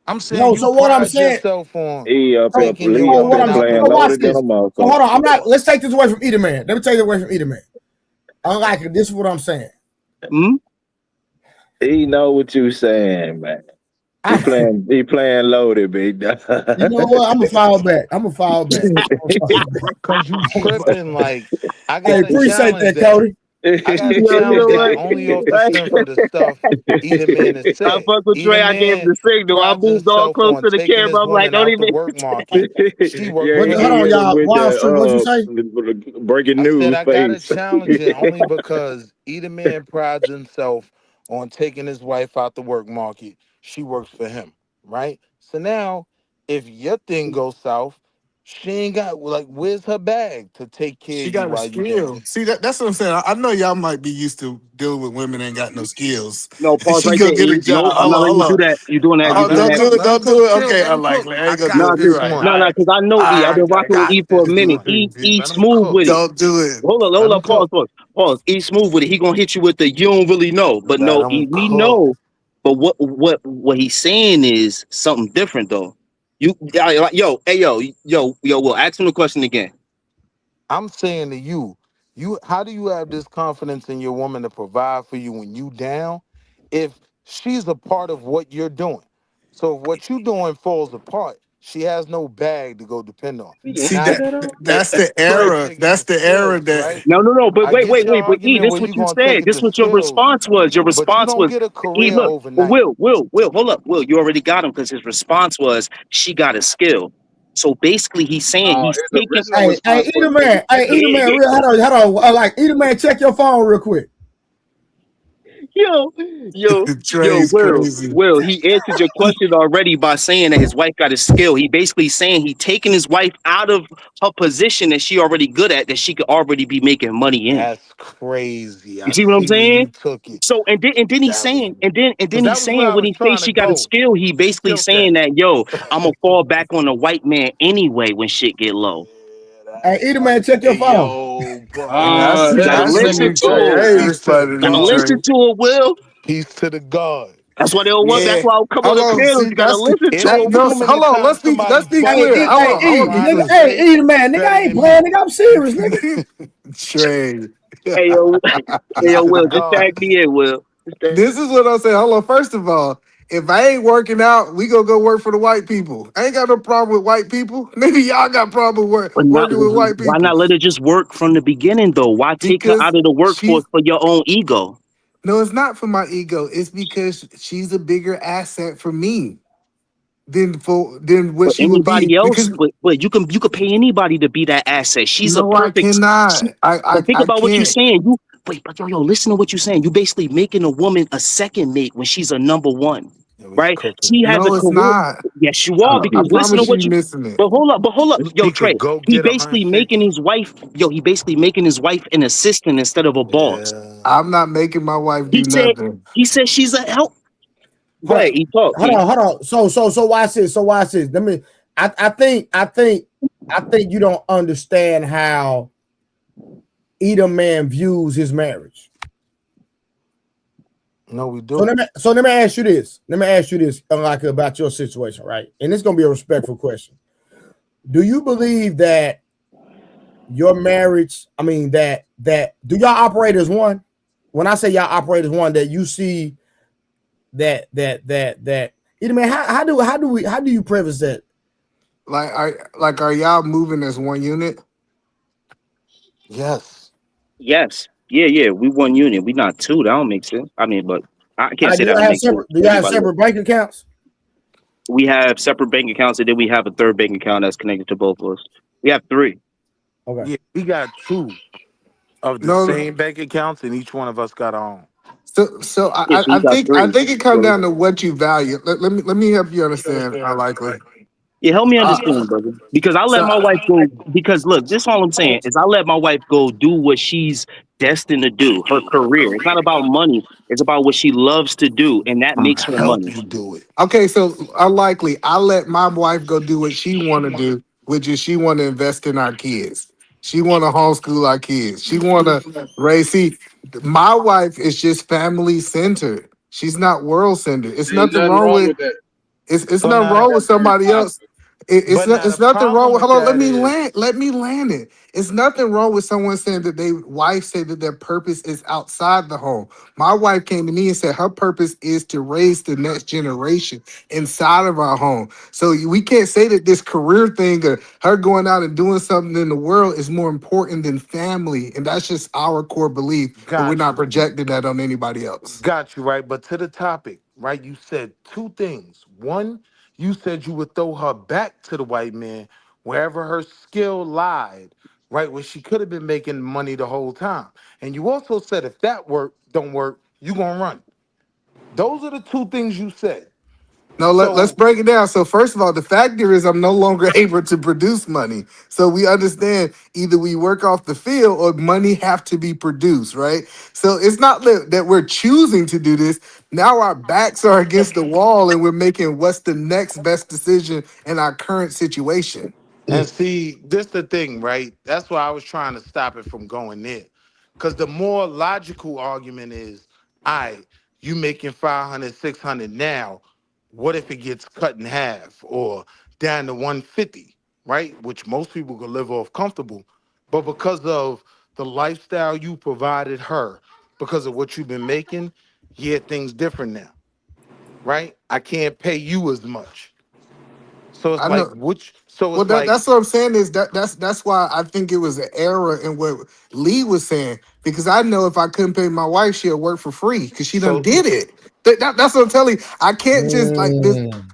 I'm saying No, you so what I'm pride saying, yourself on He up so, here, taking your he up what here woman I'm out the playing so watch work. loaded than a this. So hold motherfucker. on, I'm not. Let's take this away from either man. Let me take it away from either man. Unlike it, this is what I'm saying. Hmm? He know what you saying, man. He I, playing loaded, big dog. you know what? I'm gonna file back. I'm gonna file back. I'm gonna file back. Cause you I'm gonna file tripping. back. Like I Hey, gotta appreciate challenge that, that. Cody. I gotta Yo, you know challenge that what? only off the strength of the stuff either man has I said. fuck with Either Trey. I gave him man the signal. I prides moved all himself close on to the taking his camera. I'm like, woman don't out the even. work market. She works Yeah, What? for he Hold did on, him. hit him y'all. with Wild the Street. What you say? breaking I said news I gotta face. challenge it only because either man prides himself on taking his wife out the work market. She works for him, right? So now, if your thing goes south, she ain't got like where's her bag to take care She of you got a while you down? skill. See that's what I'm saying. I know y'all might be used to dealing with women that ain't got no skills. No, pause She right go there, get a E. job. Nope, I'm not letting you Hold do on. that. You doing that? You Oh, doing Let him don't that? do cook. it. Let him Don't do cook. it. Chill. Okay, Let him cook. unlikely. I I ain't gonna got do it. this You're right. one. All No, right. because I know All E. I've been right. I rocking with got E it. for a This is minute. one. E Let him smooth cook. with it. Don't do it. Let Hold him up, cook. pause. E smooth with it. He gonna hit you with the you don't really know, but Let no, him E, we cook. know. But what he's saying is something different though. Yo, Will ask him the question again. I'm saying to you, how do you have this confidence in your woman to provide for you when you down if she's a part of what you're doing? So if what you doing falls apart, she has no bag to go depend on. We can See answer Now, that all. that's the so era. nigga, That's the the era skills, that right? No. But I get your But E, argument this where what you you gonna take said. it This to what your skills, response was. Your but you response don't was, get a E, career look, but overnight. Will, hold up, Will, you already got him because his response was she got a skill. So basically, he's saying No, he's his taking. original response was Either nigga man. get Hey, a either man. Yeah, Real. Hold on. Like either man. Check your phone real quick. Yo, Trey's crazy. Will, he answered your question already by saying that his wife got a skill. He basically saying he taking his wife out of her position that she already good at, that she could already be making money in. That's crazy. You I see what I'm see where saying? you took it. So and then he's That was saying and then because that he's was where saying I when was he says trying to she got a go. skill, he You basically killed that. saying that I'm gonna fall back on the white man anyway when shit get low. Yeah, Hey, that's either man. Check your hey phone. yo, Man, I bro. see. You gotta I see listen you, to Trey. him. I ain't Peace to the responding to Gotta you, God. listen Trey. to it, Will. Peace to the God. That's why they don't work. That's Yeah. why I don't come on Hold the on. panels. See, You gotta that's the listen to It that him. ain't no. too many Hold on. times Let's somebody be Hey, bust clear. their E, Hold hey, on. ass I E, want to be trying nigga, to clear. hey, say either man, nigga, I better ain't than playing, me. nigga, I'm serious, nigga. Trey. Hey yo, hey Peace yo, to the Will, just tag God. me in, Will. Just tag- This is what I'm saying. Hold on. First of all, if I ain't working out, we gonna go work for the white people. I ain't got no problem with white people. Maybe y'all got problem with But not working with white why people not let it just work from the beginning though? Why take her because out of the workforce she's for your own ego? no. It's not for my ego. It's because she's a bigger asset for me than what But she would be. anybody else, Because but you could pay anybody to be that asset. She's a no, I perfect. cannot. She, but think I about what you're can't. saying. Yo, listen to what you're saying. You basically making a woman a second mate when she's a number one, Yo, he's right? cooking. She has a No, it's career. not. Yes, you are I because listen to promise you, what you you. missing it. But hold up, yo, He Trey. could go He get basically making 150. his wife. Yo, he basically making his wife an assistant instead of a boss. Yeah. I'm not making my wife He do said. nothing. He said she's a help. Go Hold ahead, he talk, hold King. on, hold on. So watch this. So watch this. Let me. I think you don't understand how either man views his marriage. No, we So do. let me ask you this. Let me ask you this, like about your situation, right? And it's gonna be a respectful question. Do you believe that your marriage? I mean, that do y'all operate as one? When I say y'all operate as one, that you see that. Either man, how do you preface that? Are y'all moving as one unit? Yes. Yes. Yeah. We one union. We not two. That don't make sense. I mean, but I can't Like, say that don't make sense do to you have anybody else. separate bank accounts? We have separate bank accounts, and then we have a third bank account that's connected to both of us. We have three. Okay. Yeah, we got two of the No. same bank accounts, and each one of us got our own. So Yeah, so you got I three. think it comes So down to what you value. Let me help you understand. I likely. yeah, help me Uh, understand, brother. Because I let so my wife go. Because look, this all I'm saying is I let my wife go do what she's destined to do. Her career. It's not about money. It's about what she loves to do, and that makes her Help money. you do it. okay, so unlikely. I let my wife go do what she want to do, which is she want to invest in our kids. She want to homeschool our kids. She want to raise. See, my wife is just family centered. She's not world centered. It's Ain't nothing nothing wrong wrong with with that. It's So nothing now wrong the with That's very somebody else. positive. It's but not. now It's the nothing wrong problem with. with Hold on. that is Let me land it. It's nothing wrong with someone saying that they wife say that their purpose is outside the home. My wife came to me and said her purpose is to raise the next generation inside of our home. So we can't say that this career thing or her going out and doing something in the world is more important than family. And that's just our core belief. And we're got not you. projecting that on anybody else. Got you, right? But to the topic, right? You said two things. One, you said you would throw her back to the white man wherever her skill lied, right? Where she could have been making money the whole time. And you also said if that work don't work, you gonna run. Those are the two things you said. No, let's So break it down. So first of all, the factor is I'm no longer able to produce money. So we understand either we work off the field or money have to be produced, right? So it's not that we're choosing to do this. Now our backs are against the wall and we're making what's the next best decision in our current situation. and see, this the thing, right? That's why I was trying to stop it from going there. Because the more logical argument is, all right, you making 500, 600 now. What if it gets cut in half or down to 150, right? Which most people can live off comfortable. But because of the lifestyle you provided her, because of what you've been making, yeah, things different now, right? I can't pay you as much. So it's I like, know. which, so Well, it's like, that's what I'm saying is that's why I think it was an error in what Lee was saying because I know if I couldn't pay my wife, she'll work for free because she done so did it. That's what I'm telling you. I can't just like Mm.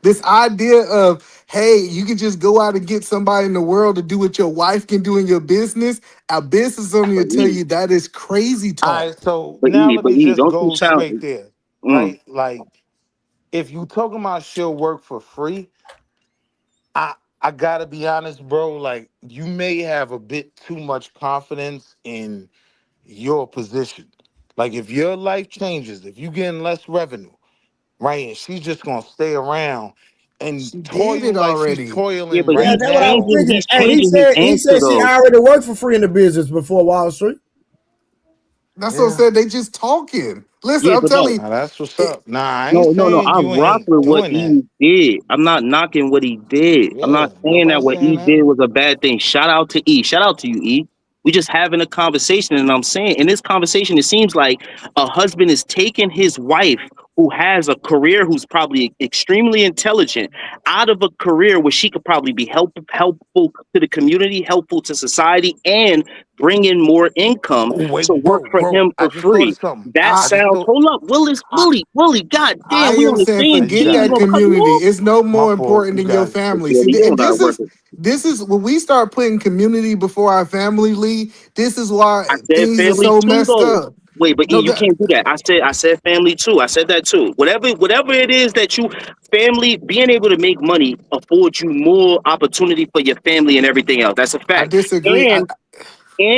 this idea of hey, you can just go out and get somebody in the world to do what your wife can do in your business. A business owner But will tell E, you that is crazy all talk. right, so now let but me E, just don't you go sound? straight there, Mm. right? Like, if you talking about she'll work for free, I I gotta be honest, bro. Like, you may have a bit too much confidence in your position. Like, if your life changes, if you getting less revenue, right, and she's just gonna stay around and She did toil it like she's already. Yeah, toiling but Yeah, right that's what I was now. thinking. he's Hey, changing his he answer said she though. already worked for free in the business before Wall Street. That's what I Yeah, said. They just talking. Listen, Yeah, I'm but no, telling you. now that's what's It, up. Nah, I ain't no. saying I you rock ain't with what doing that. E did. I'm not knocking what he did. I'm Yeah, not saying that nobody's what saying E that. did was a bad thing. Shout out to E. Shout out to you, E. We just having a conversation, and I'm saying in this conversation, it seems like a husband is taking his wife, who has a career, who's probably extremely intelligent, out of a career where she could probably be helpful to the community, helpful to society, and bring in more income Oh, to wait, work for bro, him I for just thought of free. something. That I just sounds. thought, Hold up, I, Willie. God damn, I we am on the saying same you forget team. got You that it. gonna cut me community. off? It's no My more fault. important You than your got it. family. Yeah, See, we and doing our work. this is when we start putting community before our family lead. This is why I said things are family so too, messed though. up. Wait, but E, No, you that can't do that. I said family too. I said that too. Whatever it is that you family being able to make money affords you more opportunity for your family and everything else. That's a I fact. disagree. And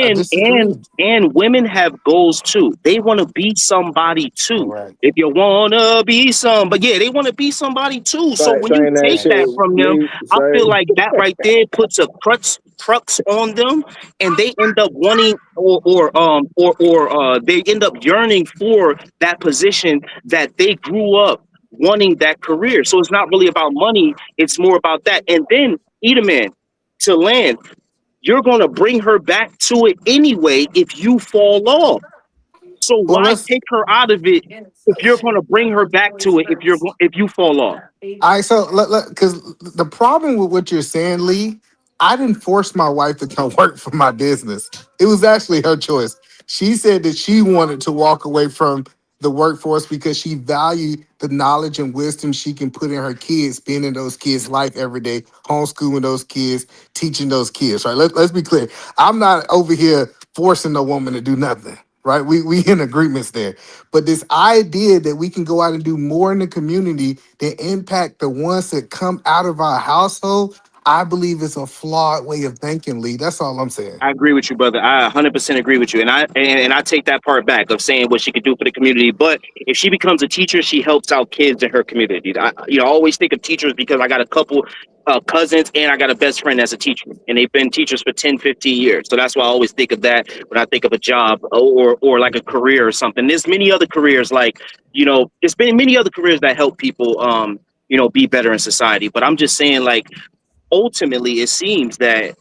I and disagree. and and women have goals too. They want to be somebody too. Correct. If you wanna be some, but yeah, they want to be somebody too. So when you Saying that take Right. that shit, from them, Lee. I feel Say like that right there puts a crux on them, and they end up wanting or they end up yearning for that position that they grew up wanting that career. So it's not really about money; it's more about that. And then Edelman to land, you're going to bring her back to it anyway if you fall off. So Well, why let's. take her out of it if you're going to bring her back to it if you fall off? I so because the problem with what you're saying, Lee, I didn't force my wife to come work for my business. It was actually her choice. She said that she wanted to walk away from the workforce because she valued the knowledge and wisdom she can put in her kids, being in those kids' life every day, homeschooling those kids, teaching those kids. Right? Let's be clear. I'm not over here forcing a woman to do nothing. Right? We in agreements there. But this idea that we can go out and do more in the community that impact the ones that come out of our household, I believe is a flawed way of thinking, Lee. That's all I'm saying. I agree with you, brother. I 100% agree with you, and I take that part back of saying what she could do for the community. But if she becomes a teacher, she helps out kids in her community. I always think of teachers because I got a couple cousins and I got a best friend that's a teacher, and they've been teachers for 10, 15 years. So that's why I always think of that when I think of a job or like a career or something. There's many other careers like there's been many other careers that help people. be better in society. But I'm just saying, like, ultimately, it seems that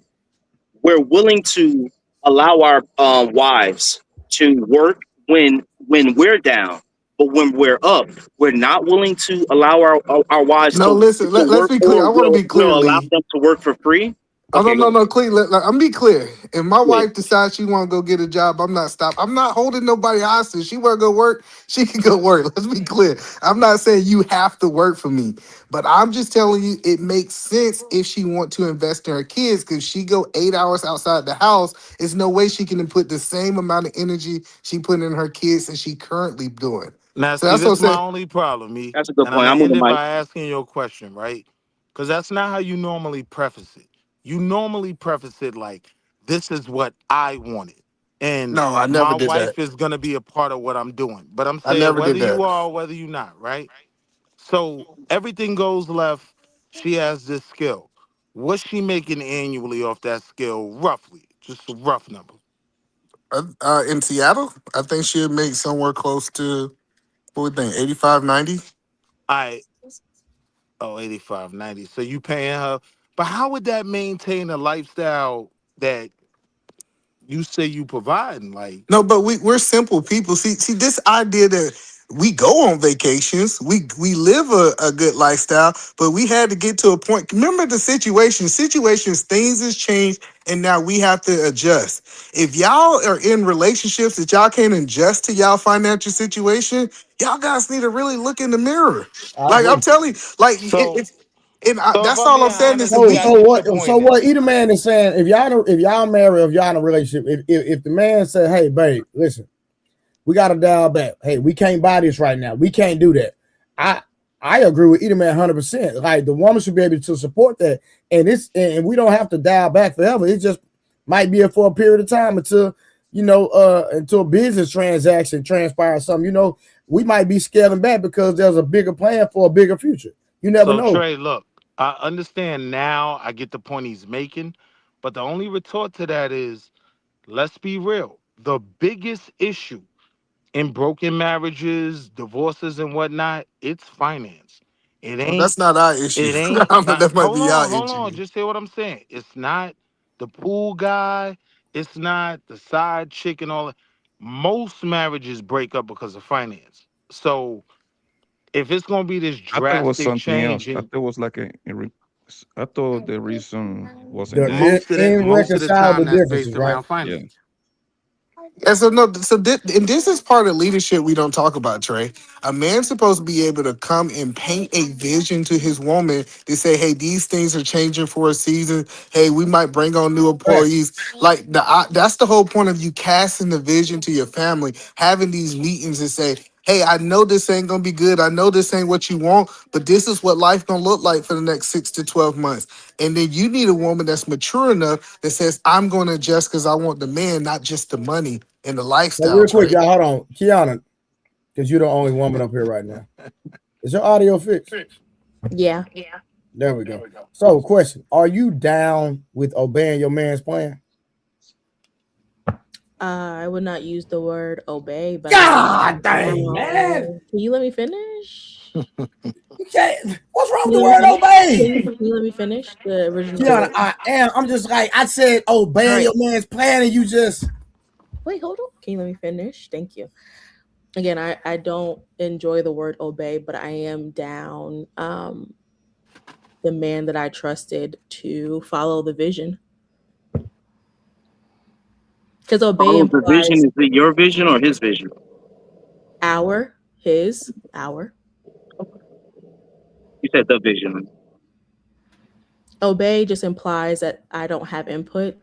we're willing to allow our wives to work when we're down, but when we're up, we're not willing to allow our wives No, listen. to Let's work, be clear. or I want to be we'll clear, allow Lee. them to work for free. Oh no, Okay, go no, ahead. no, Clee. I'm be clear. If my Yeah. wife decides she want to go get a job, I'm not stopping. I'm not holding nobody hostage. She want to go work, she can go work. Let's be clear. I'm not saying you have to work for me, but I'm just telling you it makes sense if she want to invest in her kids. Because she go 8 hours outside the house, there's no way she can put the same amount of energy she put in her kids as she currently doing. Now, So see, that's what this I'm is my saying. only problem, me, That's a good and I'm point. gonna I'm on end the it mic. by asking you a question, right? Because that's not how you normally preface it. You normally preface it like, "This is what I wanted, and No, I never my did that. wife is gonna be a part of what I'm doing." But I'm I saying never whether did you that. are or whether you're not, right? So everything goes left. She has this skill. What's she making annually off that skill, roughly? Just a rough number. In Seattle, I think she'd make somewhere close to what we think, 85, 90. I Oh, 85, 90. So you paying her. But how would that maintain a lifestyle that you say you providing? Like, No, but we're simple people. See this idea that we go on vacations, we live a good lifestyle, but we had to get to a point. Remember the situations, things has changed, and now we have to adjust. If y'all are in relationships that y'all can't adjust to y'all financial situation, y'all guys need to really look in the mirror. I Like I'm agree. telling you, like so so if that's I'm all being I'm saying is honest, if So me, I we so get your what point so now. what either man is saying, if y'all married, if y'all in a relationship, if the man said, hey babe, listen, we gotta dial back. Hey, we can't buy this right now. We can't do that. I I agree with either man 100%. Like the woman should be able to support that. And we don't have to dial back forever. It just might be for a period of time until a business transaction transpires something. We might be scaling back because there's a bigger plan for a bigger future. You never So know. Trey, look, I understand now. I get the point he's making, but the only retort to that is, let's be real. The biggest issue in broken marriages, divorces, and whatnot, it's finance. It well, ain't that's not our issue. It ain't not. That might be our Hold on. issue. Just hear what I'm saying. It's not the pool guy. It's not the side chick and all that. Most marriages break up because of finance. So if it's gonna be this I thought it was drastic something else. change, I and thought it was like I thought the reason wasn't The that. most of the irreconcilable time that's differences, based right? around Yeah. finance. Yeah, so no, and this is part of leadership we don't talk about, Trey. A man's supposed to be able to come and paint a vision to his woman to say, "Hey, these things are changing for a season. Hey, we might bring on new Right. employees." Like that's the whole point of you casting the vision to your family, having these meetings and say, "Hey, I know this ain't gonna be good. I know this ain't what you want, but this is what life gonna look like for the next 6 to 12 months." And then you need a woman that's mature enough that says, "I'm going to adjust because I want the man, not just the money and the So lifestyle." real quick, Trey. y'all, hold on. Kiana, because you're the only woman up here right now. Is your audio fixed? Yeah. There we go. So, question: are you down with obeying your man's plan? I would not use the word obey, but I God am dang, man! down. Can you let me finish? You can't. What's wrong Can with you the let me word finish? obey? Can you let me finish the original Kiana, word? I am. I'm just like I said, All obeying right. your man's plan, and you just Wait, hold on. Can you let me finish? Thank you. Again, I don't enjoy the word obey, but I am down the man that I trusted to follow the vision. Because obey Follow the vision. implies Is it your vision or his vision? our. You said the vision. Obey just implies that I don't have input.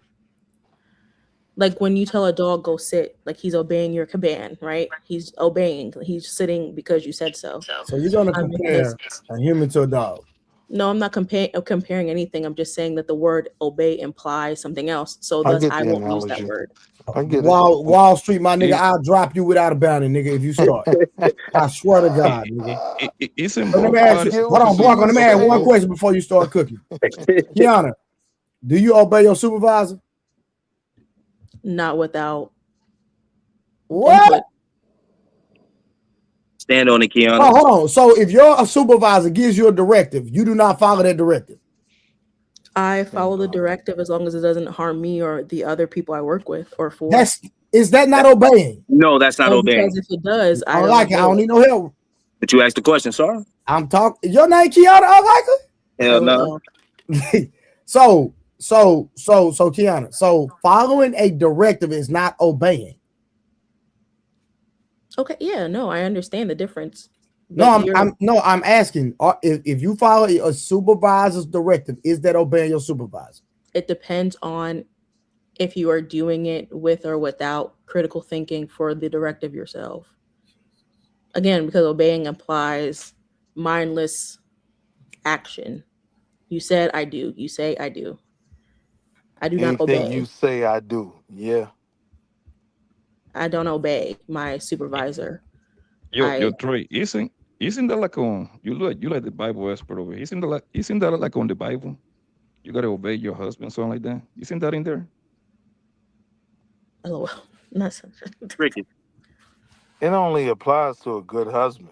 Like when you tell a dog go sit, like he's obeying your command, right? He's obeying. He's sitting because you said so. so you're gonna I'm in this. compare a human to a dog. No, I'm not comparing anything. I'm just saying that the word obey implies something else. So I thus get I the won't use that analogy. word. I get it. Wall Street, my nigga, It, I'll drop you without a bounty, nigga, if you start. I swear to God, nigga. it's in But let me both ask I you, parties' get hold what on, you Blanco, position. let was me ask Okay, one go. saying. question before you start cooking. Kiana, do you obey your supervisor? Not without What? input. Stand on it, Kiana. Oh, hold on. So if your supervisor gives you a directive, you do not follow that directive. I follow the directive as long as it doesn't harm me or the other people I work with or for. Is that not obeying? No, that's not obeying. Because if it does, I don't like it. I don't need no help. But you asked the question, sir. I'm talking. Your name Kiana Unlikely? Hell no. So Kiana. So following a directive is not obeying. Okay. Yeah. No, I understand the difference. No, I'm asking. If you follow a supervisor's directive, is that obeying your supervisor? It depends on if you are doing it with or without critical thinking for the directive yourself. Again, because obeying implies mindless action. You said I do. You say I do. I do not Anything obey. you say, I do. Yeah. I don't obey my supervisor. Yo, Trey, isn't that like on you like the Bible expert over here? Isn't that like on the Bible? You gotta obey your husband, something like that. Isn't that in there? LOL. Not tricky. It only applies to a good husband.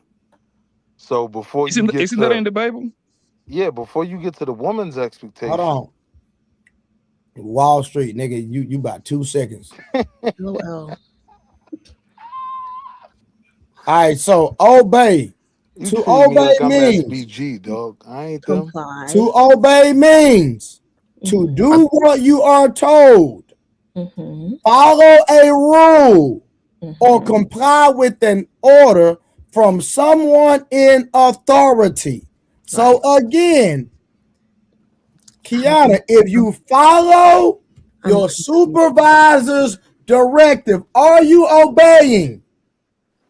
So before isn't that in the Bible? Yeah, before you get to the woman's expectation. Hold on. Wall Street, nigga, you about 2 seconds. LOL. All right, so obey. You To treat me obey like I'm means SBG, dog. I ain't comply. To obey means to do what you are told, follow a rule, or comply with an order from someone in authority. So again, Kiana, if you follow your supervisor's directive, are you obeying?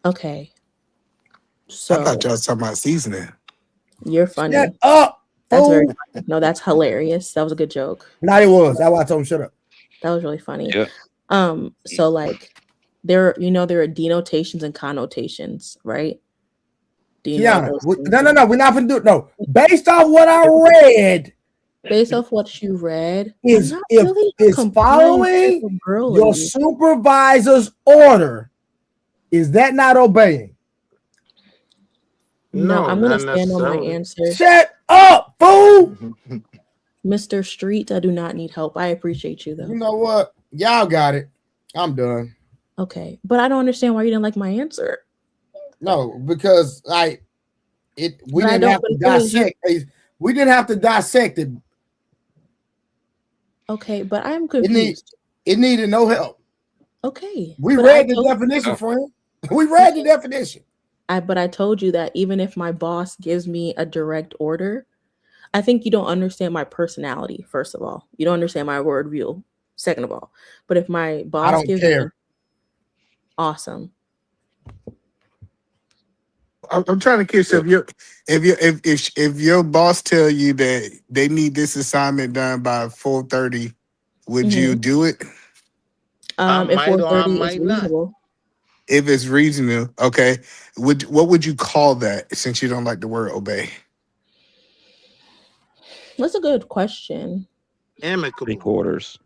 Okay. So I thought y'all was talking about seasoning. You're funny. Shut up. That's very funny. No, that's hilarious. That was a good joke. No, it was. That's why I told him shut up. That was really funny. Yeah. So like there are denotations and connotations, right? Do you Kiana, know no, we're not gonna do it. No, based off what I read. Based off what you read, is following your supervisor's order. Is that not obeying? No, I'm gonna stand on my answer. Shut up, fool. Mr. Street, I do not need help. I appreciate you though. You know what? Y'all got it. I'm done. Okay, but I don't understand why you didn't like my answer. No, because we didn't have to dissect. We didn't have to dissect it. Okay, but I'm confused. It needed no help. Okay. We read the definition, friend. We read the definition. But I told you that even if my boss gives me a direct order, I think you don't understand my personality, first of all. You don't understand my worldview, second of all. But if my boss gives me awesome. I'm trying to catch up. If your boss tell you that they need this assignment done by 4:30, would you do it? If 4:30 is reasonable. If it's reasonable, okay. What would you call that? Since you don't like the word obey. That's a good question. Amicable. 3 quarters.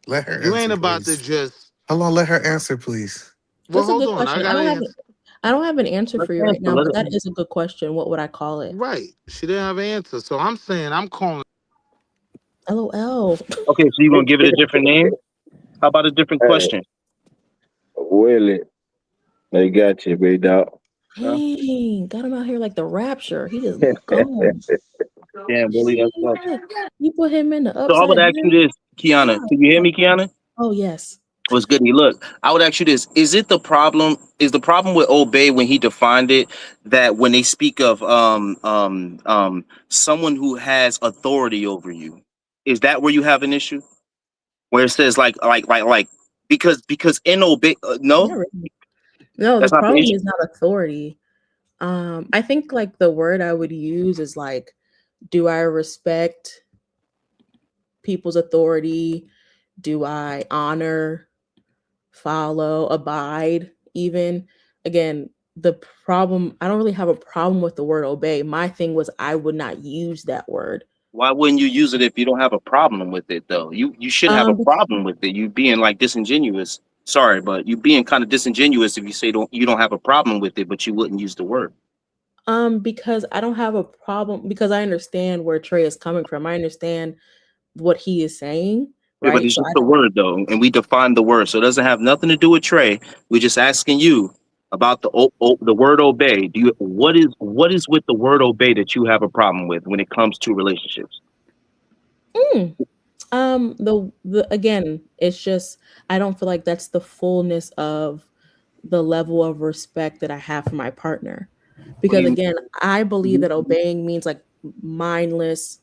Let her. You ain't about to just. Hold on. Let her answer, please. Well, hold on. I don't have an answer for you right now, but that is a good question. What would I call it? Right. She didn't have an answer. So I'm saying I'm calling. LOL. Okay, so you gonna give it a different name? How about a different question? Willie, they got you, big dog. Dang, got him out here like the Rapture. He just gone. Damn, Willie, you put him in the upside. So I would ask you this, Kiana. Can you hear me, Kiana? Oh yes. What's good? Look, I would ask you this: Is the problem with obey when he defined it that when they speak of someone who has authority over you, is that where you have an issue? Where it says because in obey no, the problem is not authority. I think like the word I would use is like, do I respect people's authority? Do I honor, follow, abide? Even again, the problem, I don't really have a problem with the word obey. My thing was I would not use that word. Why wouldn't you use it if you don't have a problem with it though? You should have a problem with it. You being like disingenuous. Sorry, but you being kind of disingenuous if you say you don't have a problem with it, but you wouldn't use the word. Because I don't have a problem, because I understand where Trey is coming from. I understand what he is saying, Yeah, but right? it's So just a word though, and we define the word, so it doesn't have nothing to do with Trey. We're just asking you about the word obey. What is with the word obey that you have a problem with when it comes to relationships? the again, it's just I don't feel like that's the fullness of the level of respect that I have for my partner. What do Because you again, I believe mean? that obeying means like mindless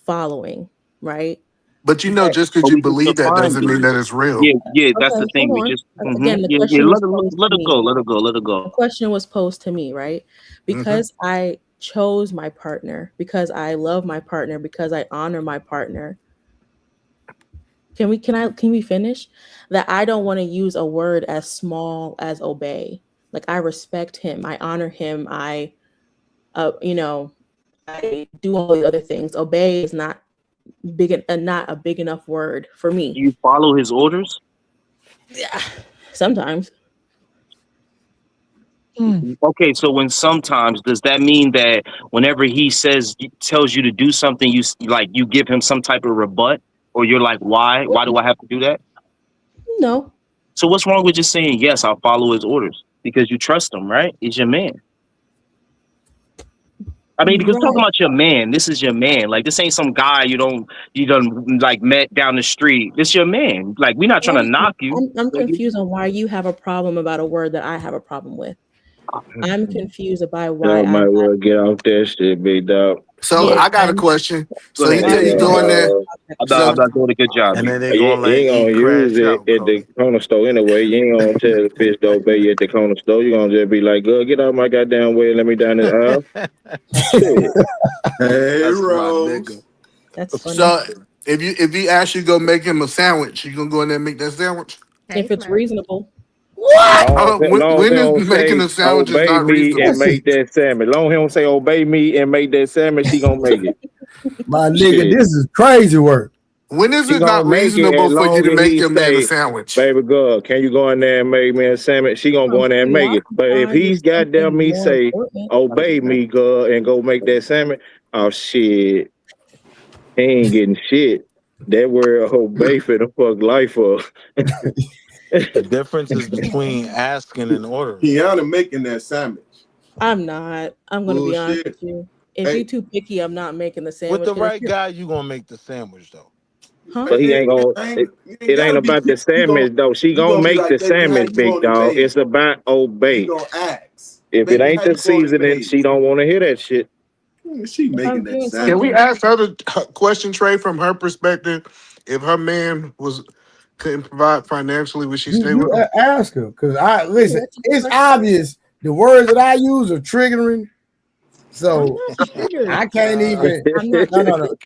following, right? But just because But you we just believe that defined doesn't it. mean that it's real. Yeah, yeah, that's Okay, the thing. hold We on. just Again, the yeah. question was posed Let to it me. go. Let it go. Let it The go. question was posed to me, right? Hmm. Because I chose my partner, because I love my partner, because I honor my partner. Can we finish? That I don't want to use a word as small as obey. Like I respect him, I honor him, you know, I do all the other things. Obey is not a big enough word for Do me. you follow his orders? Yeah, sometimes. Okay, so when sometimes does that mean that whenever he tells you to do something, you give him some type of rebut, or you're like, why? Why do I have to do that? No. So what's wrong with just saying yes? I'll follow his orders because you trust him, right? He's your man. I mean, because talking Right. about your man, this is your man. Like this ain't some guy you done like met down the street. This your man. Like we're not trying to knock you. I'm Nigga. confused on why you have a problem about a word that I have a problem with. I'm confused about why Y'all I might have. well get off that shit, big dog. So Yeah, I got a question. Go So he ahead. why tell are we you gonna going have there. a I'm So not doing a good job, And B. then they You, gonna you let ain't E gonna use crash it out, at the Cody. corner store anyway. You ain't gonna tell the bitch to obey you at the corner store. You gonna just be like, "Girl, get out my goddamn way and let me down this aisle." Shit. Hey, That's my nigga. Rose. That's funny. so if you ask you to go make him a sandwich, you gonna go in there and make that sandwich? If it's reasonable. What? Long as When he is don't making say a sandwich is obey not me and reasonable? Yes. make that salmon. Long as he don't say obey me and make that salmon, she gonna make it. My nigga, Shit. this is crazy work. When is She it not gonna make it reasonable as for you long to as make he your man a say, sandwich? "Baby girl, can you go in there and make me a salmon?" She gonna go in there and make it. But if Find he's something goddamn me more say, important. "Obey me, girl," and go make that salmon, oh shit, he ain't getting shit. That word obey for the fuck life up. The difference is between asking and ordering. Kiana making that sandwich. I'm not. I'm gonna be honest with Bullshit. you. If Hey, you too picky, I'm not making the With sandwich. the Because if right you're, guy, you gonna make the sandwich though. huh? But he ain't gonna. you ain't It ain't gotta be about the picky. sandwich though. She You gonna gonna be make like, the baby, how sandwich, you big want it dog. made? It's about You obey. gonna ask, If it baby, ain't how the you want it seasoning, made? she don't want to hear that shit. She If I'm making that doing Can we sandwich. something, ask her the question, Trey, from her perspective? If her man couldn't provide financially, would she stay with him? Ask her because I yeah, listen. that's a good It's question. obvious the words that I use are triggering, I'm so not triggered. I can't even. I'm not No. triggered.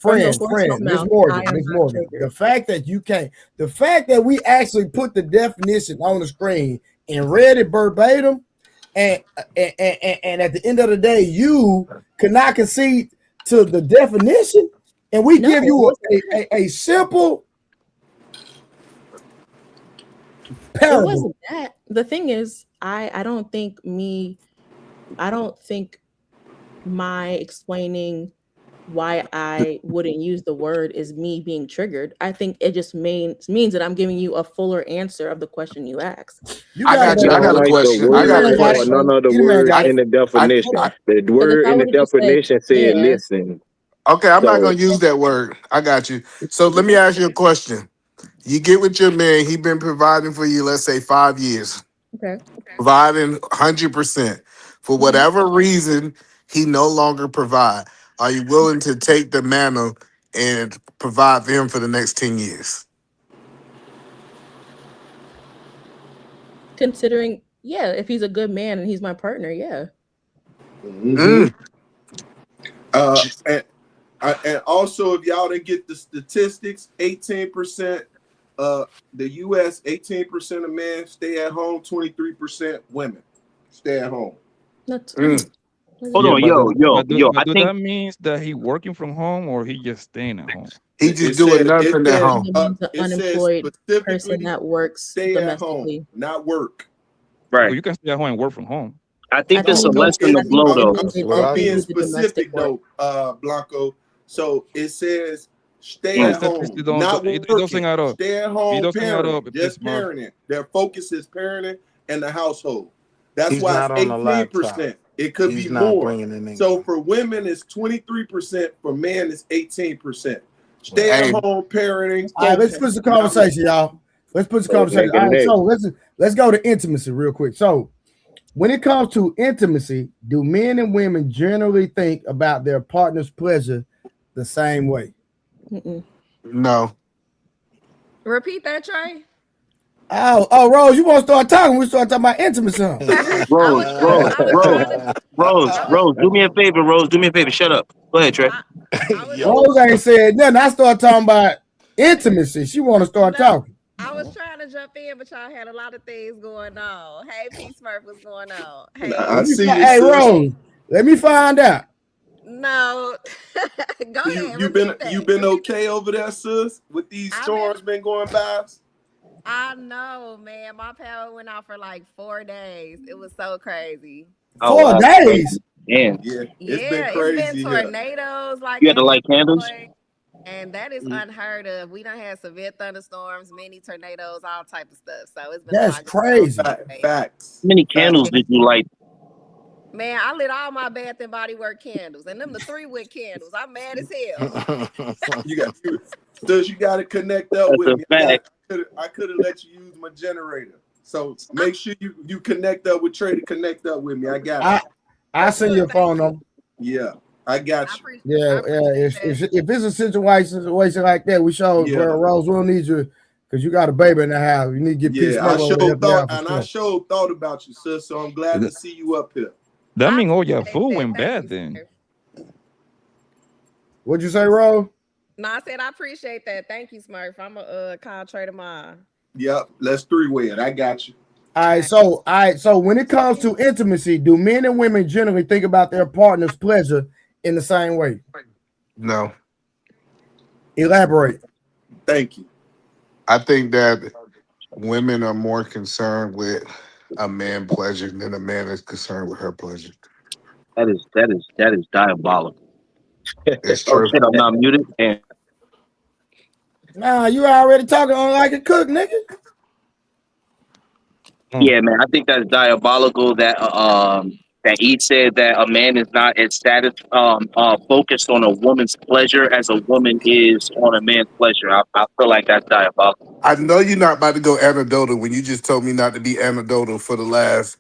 From the Friend, horse's Miss mouth, I Morgan, am Miss not Morgan. The triggered. fact that you can't, the fact that we actually put the definition on the screen and read it verbatim, and at the end of the day, you cannot concede to the definition, and we No, give it you wasn't that. a simple It parable. wasn't that. The thing is, I don't think my explaining why I wouldn't use the word is me being triggered. I think it just means that I'm giving you a fuller answer of the question you asked. You I got it got She you. back. I don't got a like the question. I Either got a man word got it. or question. none of the Either man words got I, it. in the I, definition. Hold on. I The Because if word I in the would have just said definition said and, listen. okay. I'm not So gonna use that word. I got you. So let me ask you a question. You get with your man. He been providing for you, let's say 5 years, okay. providing 100%. For Hmm. whatever reason, he no longer provide. Are you willing to take the mantle and provide for him for the next 10 years? Considering, yeah, if he's a good man and he's my partner, yeah. Hmm. Mm. Uh, and and also, if y'all didn't get the statistics, 18% the U.S. 18% of men stay at home, 23% women stay at home. That's Mm. Hold Yeah, on, yo. but I do think that means that he working from home or he just staying at home? He just doing nothing at home. It means an it says unemployed person specifically that works stay at home, domestically. not work. Well, right. you can stay at home and work from home. I I think think this No, a it means lesson it, to I think blow it though. means That's what that I'm I they being do think. the domestic specific work. though, Blanco. So it says stay Mm. at But home, statistics not it doesn't working. add up. Stay at It home doesn't add parenting, up, P just Smurf. parenting. Their focus is parenting and the household. That's He's why it's not on the laptop. 18%. It could He's be not more. bringing in So income. for women, it's 23%. For men, it's 18%. Stay Right. at Hey, home parenting, All right, let's Okay. put the not work. conversation, y'all. Let's put the So conversation. neck All and right, neck. so let's go to intimacy real quick. So when it comes to intimacy, do men and women generally think about their partner's pleasure the same way? Mm-mm. no. Repeat that, Trey. Oh, Rose, you want to start talking? We start talking about intimacy. Huh? I Rose, was trying. Rose, I was Rose, trying to. Rose, I was. Rose. Do me a favor, Rose. Do me a favor. Shut up. Go ahead, Trey. I, I was. Yo. Rose ain't said nothing. I start talking about intimacy. She want to start No, talking. I was trying to jump in, but y'all had a lot of things going on. Hey, P Smurf, what's going on? I Hey, see you, Hey, sis. Rose, let me find out. no. Go You ahead. you been Repeat you that. been okay over there, sis? With these I've been. storms been going by? I know, man. My power went out for like 4 days. It was so crazy. Oh Four wow, days. damn. Yeah, it's been Yeah, it's been crazy here. tornadoes like You had to in light candles. Detroit. And that is unheard of. We done had severe thunderstorms, many tornadoes, all type of stuff. So it's been a That's lot going on. crazy. Today. How many Facts. candles did you light? Man, I lit all my Bath and Body Work candles, and them the 3 wick candles. I'm mad as hell. You got sis, you got to connect up That's with a me. fact. I could have let you use my generator. So make sure you connect up with Trey to connect up with me. I got I you. I send your Look, thank phone you. number. Yeah, I got you. Yeah, I yeah. appreciate that. If it's a situation like that, we show Yeah, Rose. We'll need you because you got a baby in the house. You need to get Peace yeah. I Mother over to sure help you thought out for and I sure. sure thought about you, sis. So I'm glad to see you up here. That I mean all your appreciate food that. went Thank bad you, then. sir. What'd you say, Rose? No, I said I appreciate that. Thank you, Smurf. I'm a call Trey tomorrow. Yep, let's three-way it. I got you. All right. So when it comes to intimacy, do men and women generally think about their partner's pleasure in the same way? No. Elaborate. Thank you. I think that women are more concerned with a man pleasure than a man is concerned with her pleasure. That is diabolical. It's Oh true. shit, I'm not muted. And Nah, you already talking on like a cook, nigga. yeah, man, I think that's diabolical. That he said that a man is not as focused on a woman's pleasure as a woman is on a man's pleasure. I feel like that's diabolical. I know you're not about to go anecdotal when you just told me not to be anecdotal for the last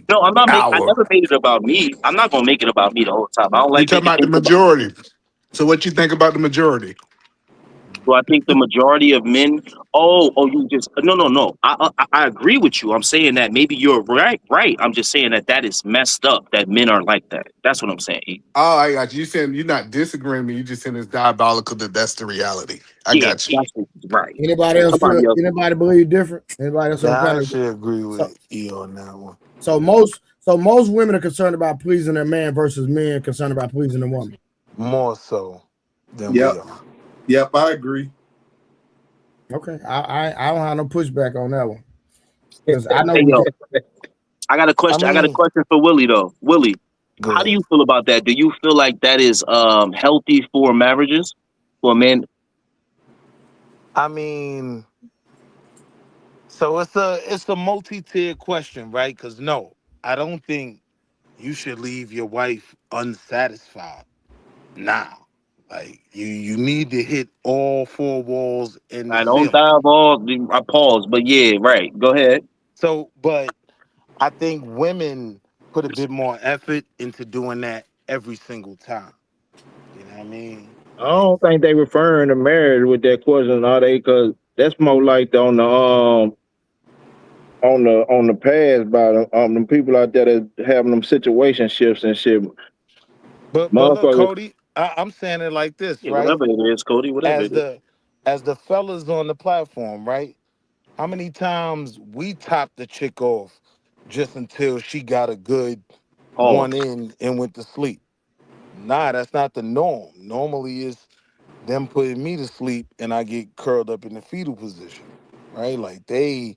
No, I'm not make. I hour. never made it about me. I'm not gonna make it about me the whole time. I don't You're like talking making about the things about. majority. So what you think about the majority? Do I think the majority of men? Oh, you just no. I agree with you. I'm saying that maybe you're right. Right. I'm just saying that is messed up. That men are like that. That's what I'm saying. Oh, I got you. You saying you're not disagreeing with me. You just saying it's diabolical that that's the reality. I Yeah, got you. that's right. Anybody else feel? Somebody else. Anybody believe different? Anybody else on Yeah, I kind of? actually agree So, with E on that one. so most women are concerned about pleasing their man versus men concerned about pleasing a woman. More so than we Yep. are. Yep, I agree. Okay, I don't have no pushback on that one because I know Hey we yo, can. I got a I question. I got a mean, question for Willie though. Willie, go how do ahead. you feel about that? Do you feel like that is healthy for marriages for men? I mean, so it's a multi-tiered question, right? Because no, I don't think you should leave your wife unsatisfied now. Like you need to hit all four walls in the I don't ceiling. dive all. I pause, but yeah, right. Go ahead. So, but I think women put a bit more effort into doing that every single time. You know what I mean? I Like, don't think they referring to marriage with that question, are they? Because that's more like on the past by them people out there that having them situationships and shit. but look, Motherfuckers, Cody, I'm saying it like this, Yeah, right? whatever it is, Cody. Whatever As it is. the fellas on the platform, right? How many times we top the chick off just until she got a good one in and went to sleep. Nah, that's not the norm. Normally, it's them putting me to sleep and I get curled up in the fetal position, right? Like they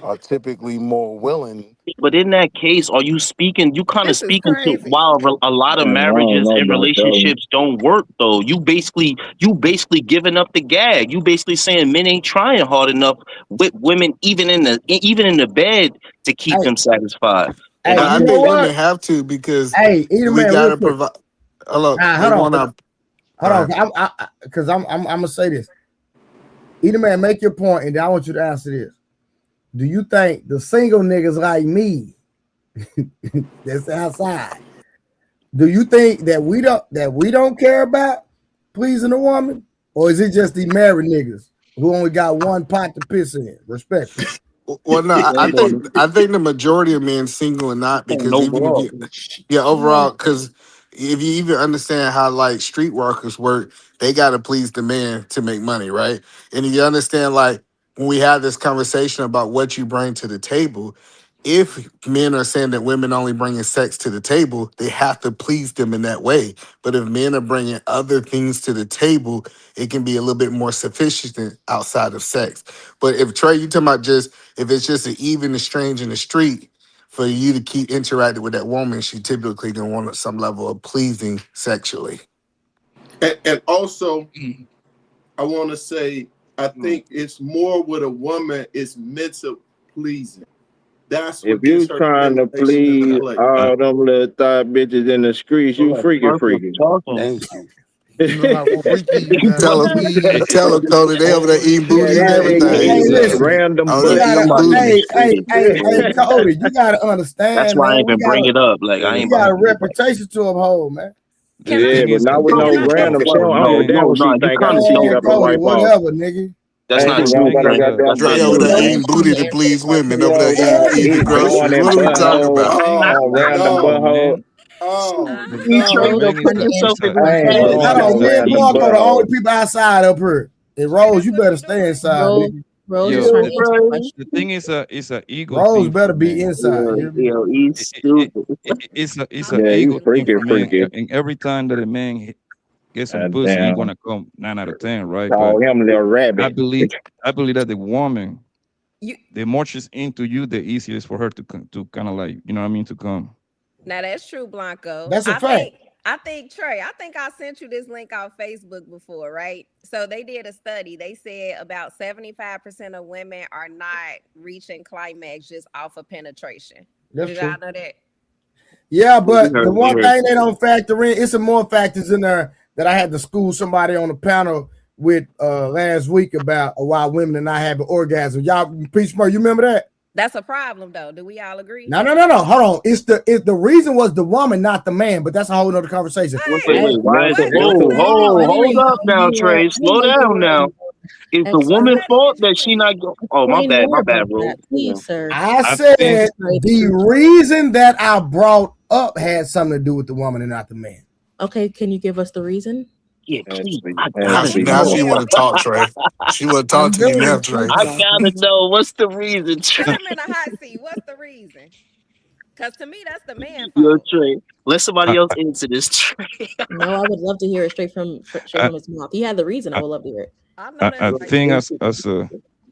are typically more willing. But in that case, are you speaking? You kind of This is speaking to crazy. while a lot of Man, I don't marriages know and about that one. relationships don't work though. You basically giving up the gag. You basically saying men ain't trying hard enough with women, even in the bed to keep Hey, them satisfied. And hey, I I you think know think women what? have to because Hey, either we man, real gotta quick. provide. Hello, Nah, they hold on, want to. Go hold ahead. on. Because I'm gonna say this. Either man, make your point, and then I want you to answer this. Do you think the single niggas like me that's outside? Do you think that we don't care about pleasing a woman, or is it just the married niggas who only got one pot to piss in? Respectfully. Well, no, I think the majority of men single and not because even if overall, you, yeah, overall, because if you even understand how like street workers work, they got to please the man to make money, right? And if you understand, like when we have this conversation about what you bring to the table, if men are saying that women only bringing sex to the table, they have to please them in that way. But if men are bringing other things to the table, it can be a little bit more sufficient outside of sex. But if Trey, you talking about just if it's just an even exchange in the street, for you to keep interacting with that woman, she typically gonna want some level of pleasing sexually. And also, I want to say, I think it's more with a woman is mental pleasing. That's If what gets you her trying to stimulation in the please play. all them little thought bitches in the streets, you freaky perfect freaky. talking. Thank you. You know how freaky you got to Tell them, be. Hey, Tell them, Tony, they over there eating Yeah, booty and that nigga hey, everything. eating listen, random Over you there gotta, eating pussy. booty. hey, Cody, you gotta That's understand, why I man. ain't We been got bring a it up. Like I we ain't got a behind it. reputation to uphold, man. Can the I Yeah, thing but is, not with can no I say random. She something? don't. I don't man, doubt she No, you think kind I of can see get Man, through up and that. Cody, wipe off. whatever, nigga. That's Ain't not the she true, got thing that is, Trey. goddamn That's not Dre booty over true. there shorts? eating booty to please women She over there over there eating going groceries. in What are we talking butthole about? Oh on random no! butthole. man, Oh You the Trey, no! don't thing is put that yourself in I this ain't Hey, category. hold going on, no me and random Blanco, the only butthole. people outside up here. And Trey, Rose, that's you what better you stay doing. inside, Rose, nigga. Rose is yo, trying to Yeah, answer the Trey. question. the thing is it's a ego Rose thing for better be men. inside. You hear me? He's It, it, stupid. it's a Yeah, you ego thing freaky for men, freaky. and every time that a man gets some pussy, he Damn. gonna come 9 out of 10, right? But Call him little I rabbit. believe I believe that the woman, You the more she's into you, the easier it's for her to kind of like, you know what I mean, to come. Now that's true, Blanco. That's a I fact. think I think Trey, I think I sent you this link on Facebook before, right? So they did a study. They said about 75% of women are not reaching climax just off of penetration. That's Did y'all true. know that? Yeah, We but the heard, we one heard. thing they don't factor in, it's some more factors in there that I had to school somebody on the panel with last week about why women are not having orgasms. Y'all, Peach Murray, you remember that? That's a problem though. Do we all agree? No, no, no, no. Hold on. It's the reason was the woman, not the man. But that's a whole nother conversation. Wait, Hey, wait. Why is That's it? what? a, Who that's a Whoa, said hold that? on. hold up now, Trey. I didn't Slow know you down were now. If the Who woman explain, said it thought is that she true? not go, oh explain my more bad, about bro. that, please, sir. I I think said Try the the truth. reason that I brought up had something to do with the woman and not the man. Okay, can you give us the reason? Yeah, Has to please. be, I has Now to gotta she be now know. more. she want to talk, Trey. She want to talk I'm to you very now, Trey. intrigued, I Blanco. gotta know. What's the reason, Put Trey? him in the hot seat. What's the reason? Because to me, that's the man Yo, fault. Trey. Let I, somebody else I, answer this, Trey. No, I would love to hear it straight I, from his mouth. He had the reason. I I would love to hear it. I know I that's I right. think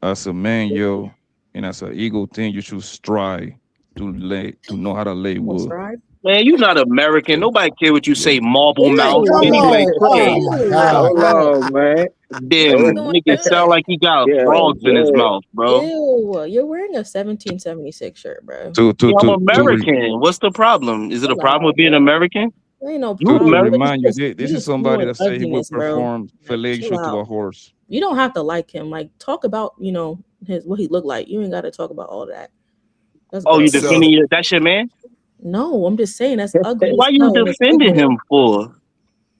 as a man, yo, and as a ego thing, you should strive to know how to lay I'm gonna wood. strive. Man, you not American. Yeah, Nobody care what you yeah. say, marble Hey, mouth. come Ew. Anyway, on. Oh Trey. my Ew. God. Hold on, man. He's Damn, doing nigga sound good. like he got Yeah, frogs in his yeah. mouth, bro. Ew. You're wearing a 1776 shirt, bro. To to Yeah, I'm to to re, American. What's the problem? Is it a problem Chill with being out, American? there ain't no You to problem, but American? remind you, this you is just somebody spewing that said he will ugliness, bro. perform Like, chill fellatio to out. a horse. You don't have to like him. Like, talk about his what he looked like. You ain't got to talk about all that. That's Oh, you gross. So defending you? That's your man? No, I'm just saying that's ugly Why as you hell. That's defending ignorant. him for?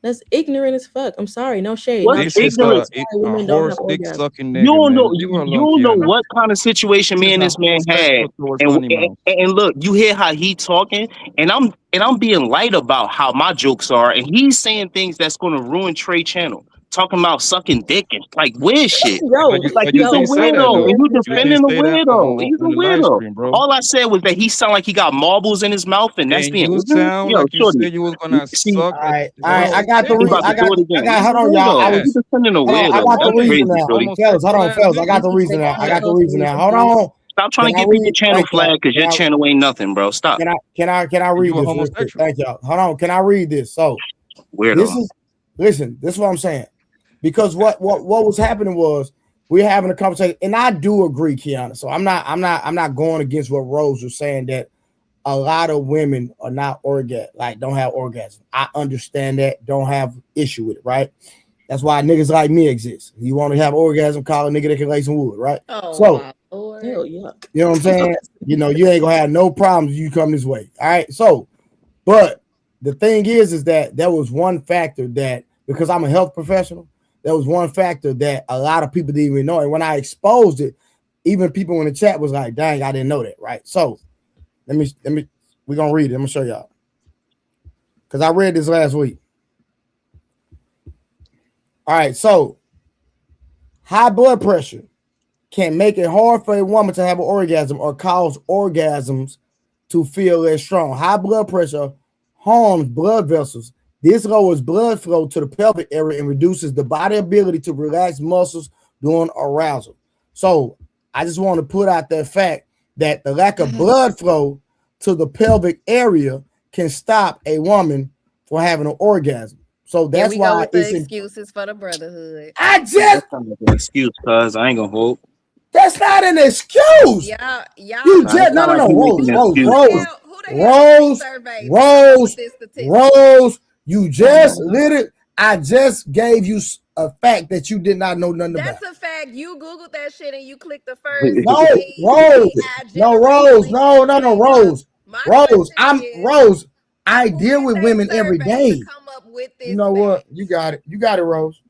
That's ignorant as fuck. I'm sorry, no shade. What's Not This saying is ignorant? that's why a women don't have horse dick orgasms. sucking You nigga, don't know. man. Leave her You alone, don't know Kiana. what kind of situation This me is and not this man had, respectful towards and animals. and look, you hear how he talking, and I'm being light about how my jokes are, and he's saying things that's going to ruin Trey Channel. talking about sucking dick and like weird shit. Yo, Like But you he's a didn't say that weirdo, though. and you You didn't defending a say that weirdo. He's a on the live weirdo. stream, bro. All I said was that he sound like he got marbles in his mouth, and that's And being you ignorant. sound Yo, like you shorty, said you was gonna see, suck All a right, all right. woman's I got the dick. he reason. about to do it again. He's a Hold on, y'all. weirdo. You Yes. defending a Hold on. I weirdo. got the That's reason crazy, now. shorty. Fellas, hold on, Sexual ass fellas. I got niggas. the reason now. I got the reason now. Hold on. Stop trying to Can I give people read? channel Thank y'all. flag because your channel ain't nothing, bro. Stop. Can I And read you a this real quick? homosexual. Thank y'all. Hold on. Can I read this? So this Weirdo. is listen. This is what I'm saying. Because what was happening was we're having a conversation, and I do agree, Kiana. So I'm not going against what Rose was saying that a lot of women are not don't have orgasm. I understand that. Don't have issue with it, right? That's why niggas like me exist. You want to have orgasm, call a nigga that can lay some wood, right? Oh, So my Lord. Hell, yuck. you know what I'm saying? You ain't gonna have no problems if you come this way. All right. So, but the thing is that there was one factor that because I'm a health professional, there was one factor that a lot of people didn't even know. And when I exposed it, even people in the chat was like, dang, I didn't know that, right? So let me we're gonna read it. I'm gonna show y'all. Because I read this last week. All right, so high blood pressure can make it hard for a woman to have an orgasm or cause orgasms to feel less strong. High blood pressure harms blood vessels. This lowers blood flow to the pelvic area and reduces the body ability to relax muscles during arousal. So I just want to put out that fact that the lack of blood flow to the pelvic area can stop a woman from having an orgasm. So Here that's we go why with the it's excuses for the brotherhood. That's not like an excuse, cuz I ain't gonna hold. that's not an excuse. Y'all, You Nah, it's just not like he making an excuse, bro. who the hell did they survey to come up with this statistic? Rose, you just literally, I just gave you a fact that you did not know nothing about. That's a fact. You Googled that shit and you clicked the first No, AI Rose, link no, that came up. Rose. My Rose, question is, Rose. I who deal did with they women every survey to day. come up with this You know what? fact? You got it. You got it, Rose.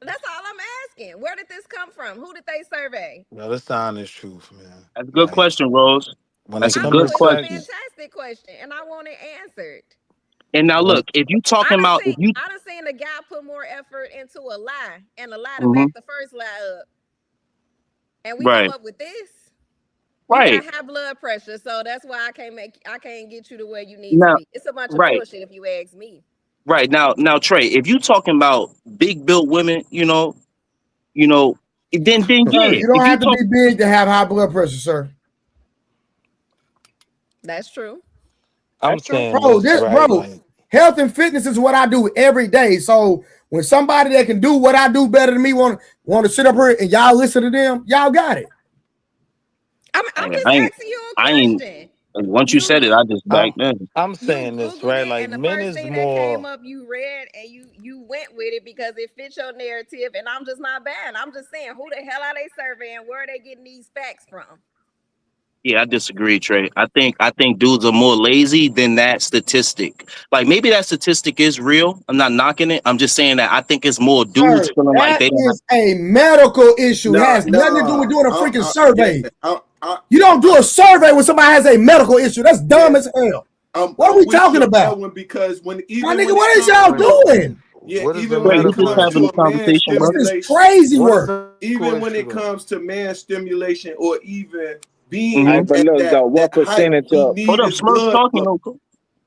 That's all I'm asking. Where did this come from? Who did they survey? Well, let's the honest truth, man. That's a good Like question, Rose. when it That's a I'm comes to good putting a question. sex, fantastic question and I want it answered. And now when look, if you talking about if you I done seen the guy put more effort into a lie and a lie to Mhm. back the first lie up. And we come Right, up with this. You right. got high blood pressure, so that's why I can't get you to where you need to Now be. It's a bunch of right, bullshit if you ask me. right. Now Trey, if you talking about big built women, you know, then Sir, yeah. you don't If you have to talk be big to have high blood pressure, sir. That's true. I'm that's true. saying this, right? Bro, Like health and fitness is what I do every day. So when somebody that can do what I do better than me want to sit up here and y'all listen to them, y'all got it. I'm Hey, just asking you a I ain't question. once you You said it, I just I'm backed in. I'm you saying this, Googled right? it, Like and the men first is thing that came more up, you read, and you went with it because it fits your narrative. And I'm just not bad. I'm just saying, who the hell are they surveying? Where are they getting these facts from? Yeah, I disagree, Trey. I think dudes are more lazy than that statistic. Like maybe that statistic is real. I'm not knocking it. I'm just saying that I think it's more dudes Sir, feeling like that they don't have. is a medical issue. It No, has nothing to do with no. doing a freaking Yeah, survey. You don't do a survey when somebody has a medical issue. That's dumb yeah. as hell. What are I'm we with talking you on that about? one because My even nigga, when it what is comes y'all Right. to doing? what is the even when Trey, it we just medical comes having to a issue? a man conversation, This bro. is stimulation, crazy What is work. the medical even when issue it though? comes to man stimulation or even Hey, being Mm-hmm. but at look though, that what height, percentage we of Hold need up, his Smurf blood talking. flow. No,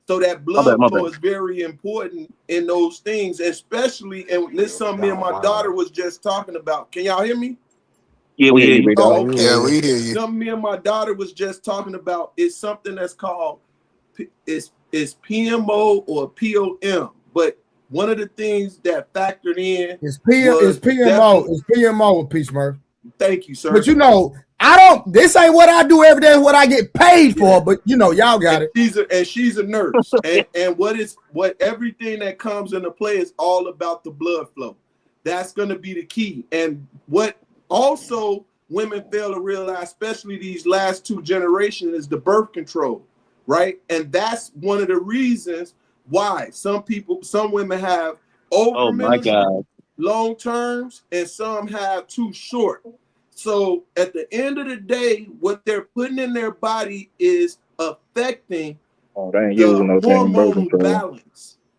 So that my bad, blood my flow bad. is very important in those things, especially, and this is Yeah, we something me and got my daughter wild. was just talking about. Can y'all hear me? Yeah, we yeah, hear you you. be Yeah, dog. Oh, we okay. hear Yeah, you. we hear you. Something me and my daughter was just talking about is something that's called it's PMO or POM. But one of the things that factored in It's was PMO. definitely It's PMO with Peace Murph. thank you, But sir. I don't. This ain't what I do every day. It's what I get paid Yeah. for. But y'all got it. She's a nurse. And what everything that comes into play is all about the blood flow. That's gonna be the key. And what also women fail to realize, especially these last two generations, is the birth control, right? And that's one of the reasons why some women have Oh over my menopause God. long terms and some have too short. So at the end of the day, what they're putting in their body is affecting Oh, they ain't using the no damn birth hormonal control. balance.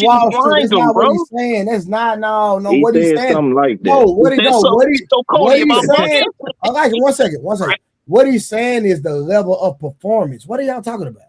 was That's blind him, not what bro. he's saying. That's not no. He What he's said saying? something like No, that. what he no. So, so Cody, What am I he's saying? bugging? I like it. One second. What he's saying is the level of performance. What are y'all talking about?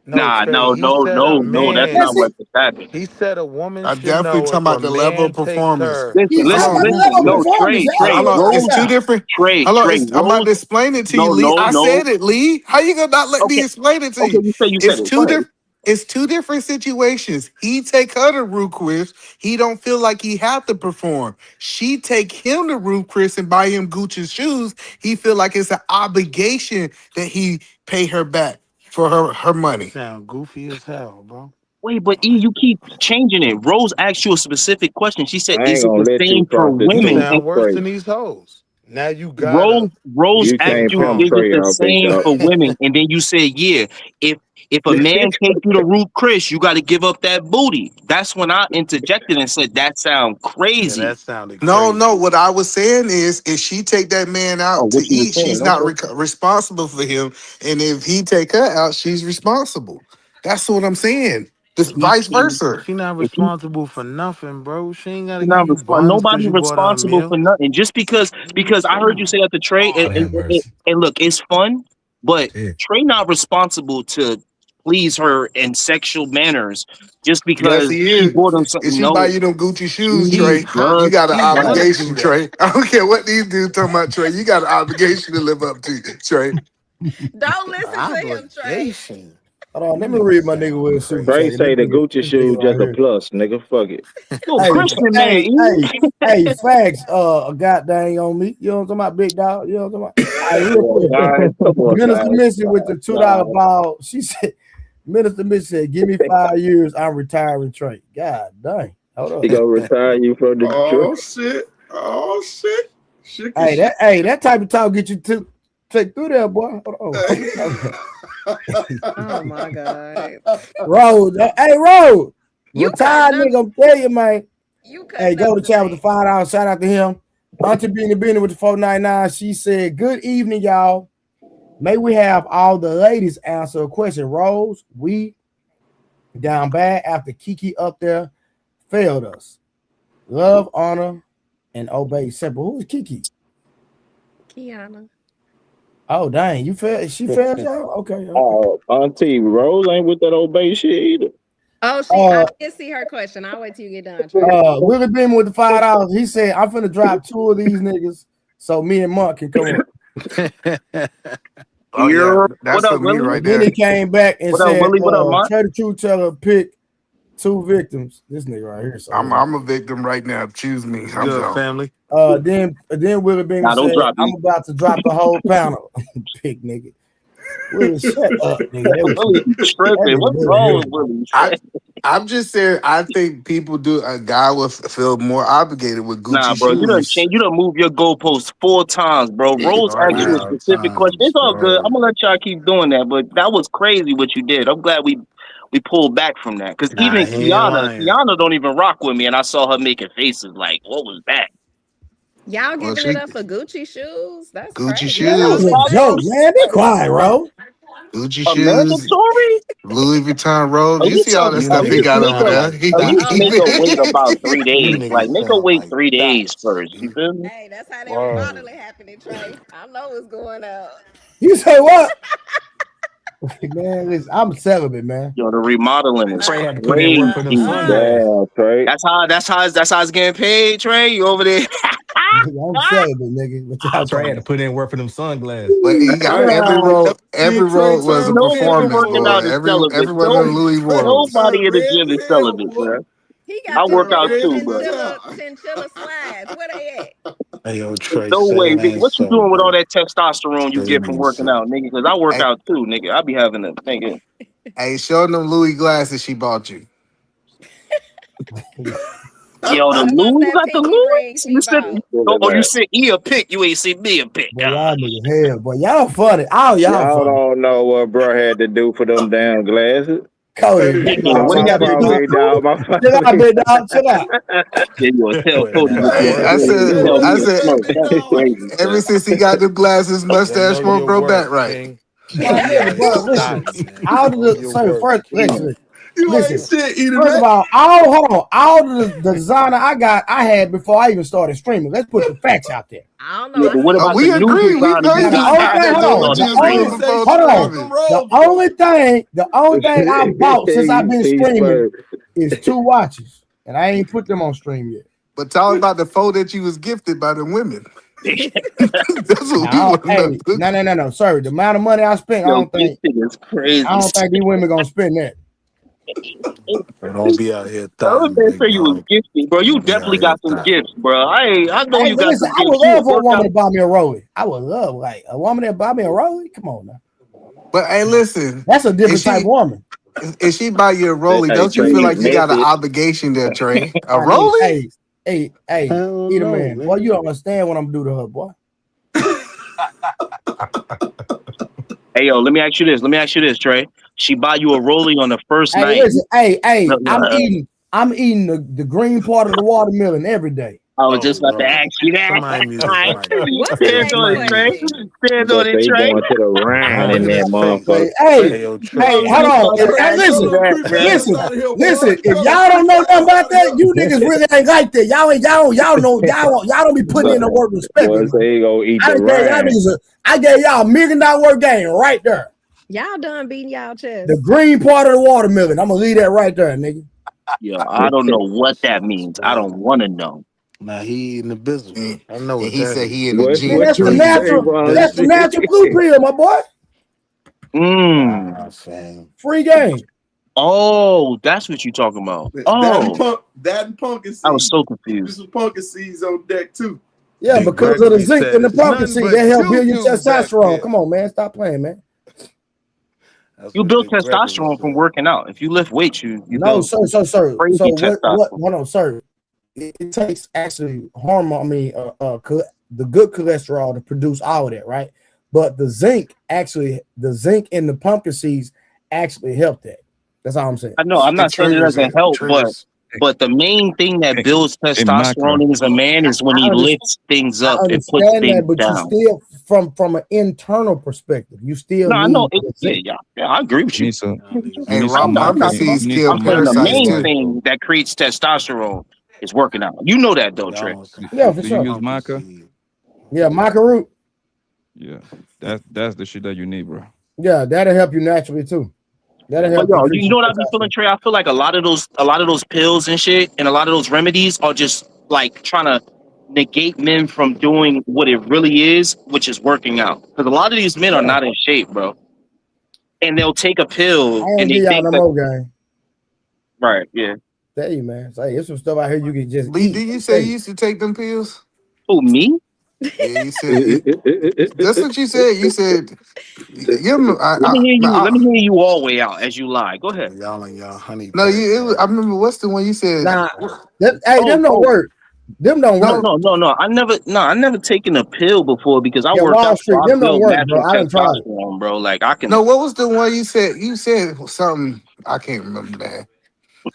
No, Trey. He No, said a that's man. not That's it. what's happening. He said a woman I'm should definitely know talking if a about the level man of takes performance. her. Listen, He's Hold talking on, about the listen. level of No, performance. Trey, Y'all Hold ain't on, talking it's two about. different. Trey, Hold on, Trey, I'm about Rose. to explain it to you, No, Lee. no, I no. said it, Lee. How you gonna not let me Okay, explain it to okay. you? You said It's it. Go two ahead. different. It's two different situations. He take her to Ruth Chris. He don't feel like he have to perform. She take him to Ruth Chris and buy him Gucci shoes. He feel like it's an obligation that he pay her back for her money. Sound goofy as hell, bro. Wait, but E, you keep changing it. Rose asked you a specific question. She said, I ain't "Is it gonna the let you same for talk this You women?" through, And sound worse Trey. than these hoes. Now you Rose gotta Rose You asked can't you, pimp "Is perform. it Trey the out, big same dog. for women?" And then you said, "Yeah. If a man take you to Ruth Chris, you got to give up that booty." That's when I interjected and said, "That sound Yeah, crazy." that sounded No, no. crazy. What I was saying is, if she take that man Oh, out to what you were eat, saying? she's not Okay. responsible for him. And if he take her out, she's responsible. That's what I'm saying. This He vice said, versa. She not "If he responsible for nothing, bro. She ain't gotta give not you buns because nobody you bought her a responsible meal. for nothing." Just because I heard you say that to Trey, Lord have mercy. and look, it's fun, but Shit. Trey not responsible to please her in sexual manners just Yes, because he she is. bought him If something. she buy No, you them Gucci shoes, she Trey, Huh? you does got an He not. wanna do obligation, that. Trey. I don't care what these dudes talking about, Trey. You got an obligation to live up to, Trey. Don't listen to him, Trey. Obligation. Hold on, That let me nigga read my nigga sound with a super Trey chat. crazy. This say the nigga, Gucci this nigga shoe right just a here. plus, nigga. Fuck it. You a Hey, Christian man, hey, E. hey, hey, facts. A goddamn on me. You know what I'm talking about, big dog. You know what I'm talking about. All right, real Yeah, quick. guys, come on, Minister Missy with the $2 guys. ball. She said, Minister Missy said, "Give me 5 years. I'm retiring Trey." God dang. Hold He up. gonna retire you from the truck. Oh shit. Oh shit. Shit Hey, shit. that type of talk get you to take through there, boy. Hold on. Who you talking about? Oh my god. Road. Hey, Road. You cutting Retired up. nigga, I'm telling you, man. You Hey, cutting go up to the chat with the lane. $5. Shout out to him. Auntie Beanie with the 499. She said, "Good evening, y'all. May we have all the ladies answer a question. Rose, we down bad after Kiki up there failed us. Love, honor, and obey. Simple. Who is Kiki? Kiana. Oh, dang. You failed. She failed y'all? Okay, okay. Oh, Auntie Rose ain't with that old base shit either. Oh, I Uh, did see her question. I'll wait till you get done, Trey. Willie Beam with the $5. He said, "I'm finna drop 2 of these niggas so me and Mark can come up." Oh yeah, What that's up, for me Willie? right And then there. he came back and What up, said, Willie? What up, Mark? "Trey the Truth Teller pick 2 victims." This nigga right here. So I'm a victim right now. Choose me. I'm Good gone. family. then Willie Beam Nah, don't said, drop "I'm me. about to drop the whole panel." Pick nigga. Willie, shut up, nigga. Willie be That tripping. nigga What's Willie wrong here. with Willie? I'm just saying. I think people do. A guy will feel more obligated with Nah, Gucci bro, you done shoes. changed. You done moved your goalposts 4 times, bro. Rose Oh, I asked you a did. Wow, specific question. times, It's all good. bro. I'm gonna let y'all keep doing that, but that was crazy what you did. I'm glad we pulled back from that because Nah, even he ain't lying. Kiana don't even rock with me, and I saw her making faces like, "What was that?" Y'all Well, giving it she up for Gucci shoes? That's Gucci crazy. Man, That's that the was shoes, only a joke, thing. man. Be quiet, bro. Gucci A shoes, mandatory? Louis Vuitton robes. At You see least, all that You at stuff he least niggas got make over her, there. sound He, at least Oh, make thoughts. her wait about 3 days. You Like, niggas make her sound wait like 3 days thoughts. first. You feel me? hey, that's how that Word. remodeling happening, Trey. I know what's going on. You say what? Man, listen, I'm celibate, man. Yo, the remodeling is Trey had to put in work for them crazy, bro. sunglasses. Damn, Trey. That's how it's getting paid, Trey. You over there? I'm celibate, nigga. What y'all Trey talking had to about? put in work for them sunglasses. but he got Hey, every Nah, role. me Every and Trey role was a turned nobody red, performance, working boy. out boy. is Every celibate. one of No, them Louis Trey robes. nobody turned in the red gym is as hell, celibate, boy. bro. He He got I them work turned out red red too, in the bro. top. chinchilla slides. Where they at? Hey, yo, Trey, No say way. it Nigga. ain't What you so, doing with all bro. that testosterone you Say it get from ain't working so. out, nigga? Because I work Hey, out too, nigga. I be having a nigga. hey, show them Louis glasses she bought you. Yo, the Show us Louis, you that got the pinky ring Louis? she You said, bought. you said E a pick. You ain't said me a pick. Boy, y'all niggas hell. Boy, y'all funny. All y'all Y'all funny. don't know what bro had to do for them damn glasses. Cody, Hey, big Yeah, dog. what Oh, he my Chill got to out, big fault, do dog. with big Louis? dog. My fault, Chill out, big big dog. Chill out. Yeah, you tell Putting Cody that with work I the in, said, hey, tell what boy. I me you a said, say, smoke. big That's dog? crazy, ever bro. since he got them glasses, You mustache know won't your grow back work, right. King. My nigga, bro, It's listen. time, man. All of Know the your so work. first, Damn. You ain't listen. shit, eating First of that. all, hold on. All of the designer I had before I even started streaming. Let's put the facts out there. I don't know. Yeah, I but what seen Oh, you about with the we them new agree. We designer know Now you the you had only had thing, after that you hold on, doing started the just You even ain't only streaming? say before hold shit on. about streaming. them The robes, only though. thing, I bought since I've been He streaming spurred. is 2 watches. And I ain't put them on stream yet. But tell him about the four that you was gifted by the women. That's what we Now, want to hey, know. no. Sorry. The amount of money I spent, Yo, this shit is I crazy. don't think these women gonna spend that. Don't be out here I was thotting, gonna big say you was dog. gifted, bro. You Don't be out definitely here got some thotting. gifts, bro. I know Hey, you got listen, some I gifts. would You a love for a woman workout. to buy me a rollie. I would love like a woman that buy me a rollie. Come on now, But hey, listen, that's a if different type of she woman. if she buy you a rollie, Hey, don't you Trey, feel he's like you got an method. obligation there, Trey? A Hey, rollie? hey, hey, I hey, don't either know, man. Boy, you man. don't understand what I'm gonna do to her, boy. Hey, yo, let me ask you this, Trey. She buy you a rollie on the first Hey, night. listen, hey, No, I'm eating the green part of the watermelon every day. I was Oh just about to Lord. ask you that. Somebody mute All his right. mic. What's the Hey, yo, Stand next on it, somebody mute Trey. his question? mic. Stand But on it, they Trey. going to the rind Nah, in that motherfucker. hey, yo, Trey. Hold on. I was about to Hey, ask you listen, that, man. listen. If y'all don't know nothing about that, you niggas really ain't like that. Y'all don't be putting in the work respectfully. Boy, say he gonna eat I the gave y'all rind. niggas I gave y'all $1 million work game right there. Y'all done beating y'all chest. The green part of the watermelon. I'm gonna leave that right there, nigga. Yo, I don't know what that means. I don't want to know. Nah, he eating the bizzle. And, I know and what he that said is. he in the What Man, gym, what that's the you Trey. say, natural. boss? That's the natural blue pill, my boy. Nah, Mm. fam. Free game. Oh, that's what you talking about. That Oh, and pumpkin I was seeds. so Give confused. some pumpkin seeds on deck too. Yeah, Big because of the Gregory zinc said in the it's pumpkin nothing seed, but that help build your juju back testosterone. there. Come on, man. Stop playing, man. That's You what build Big Gregory testosterone from said. working out. If you lift weights, you No, build sir. So crazy what, testosterone. hold on, sir. It takes actually hormone, the good cholesterol to produce all of that, right? But the zinc in the pumpkin seeds actually help that. That's all I'm saying. I know. I'm It not saying it triggers doesn't it. help, Triggers. but the main thing that builds Hey, macro. testosterone in a man is when I he understand. lifts things I up and puts understand things that, but you down. still, from an internal perspective, you still No, I know. need the zinc. Yeah, I agree with You you. need some. Y'all niggas Hey, You need is raw I'm some not. I'm pumpkin not. macro. seeds You need kill I'm some saying the parasites main too. macro. thing that creates testosterone is working out. You know that though, Trey. y'all on some Yeah, Do, for do you sure. use pumpkin maca? seed. Yeah, maca root. Yeah, that's the shit that you need, bro. Yeah, that'll help you naturally too. That'll But help yo, increase you your know what I be feeling, testosterone. Trey? I feel like a lot of those pills and shit, and a lot of those remedies are just like trying to negate men from doing what it really is, which is working out. Because a lot of these men are Yeah, not in shape, bro, and they'll take a I pill ain't and give they y'all think no that more game. right, yeah. Tell you, man. Say, there's some stuff out here you can just Lee, eat. did you say Tell you you. used to take them pills? Who me? Yeah, you said you. That's what you said. You said you. Let me hear you all way out as you lie. Go ahead. Y'all and y'all honey No, pack, I man. remember what's the one you said. Nah, them don't Oh, work. Them don't no, work. No, no, no, no. I never taken a pill before because I Yeah, work Wall out, so Street, I them don't build work, bro. natural I done tried it. testosterone, bro. Like I can no. What was the one you said? You said something. I can't remember that.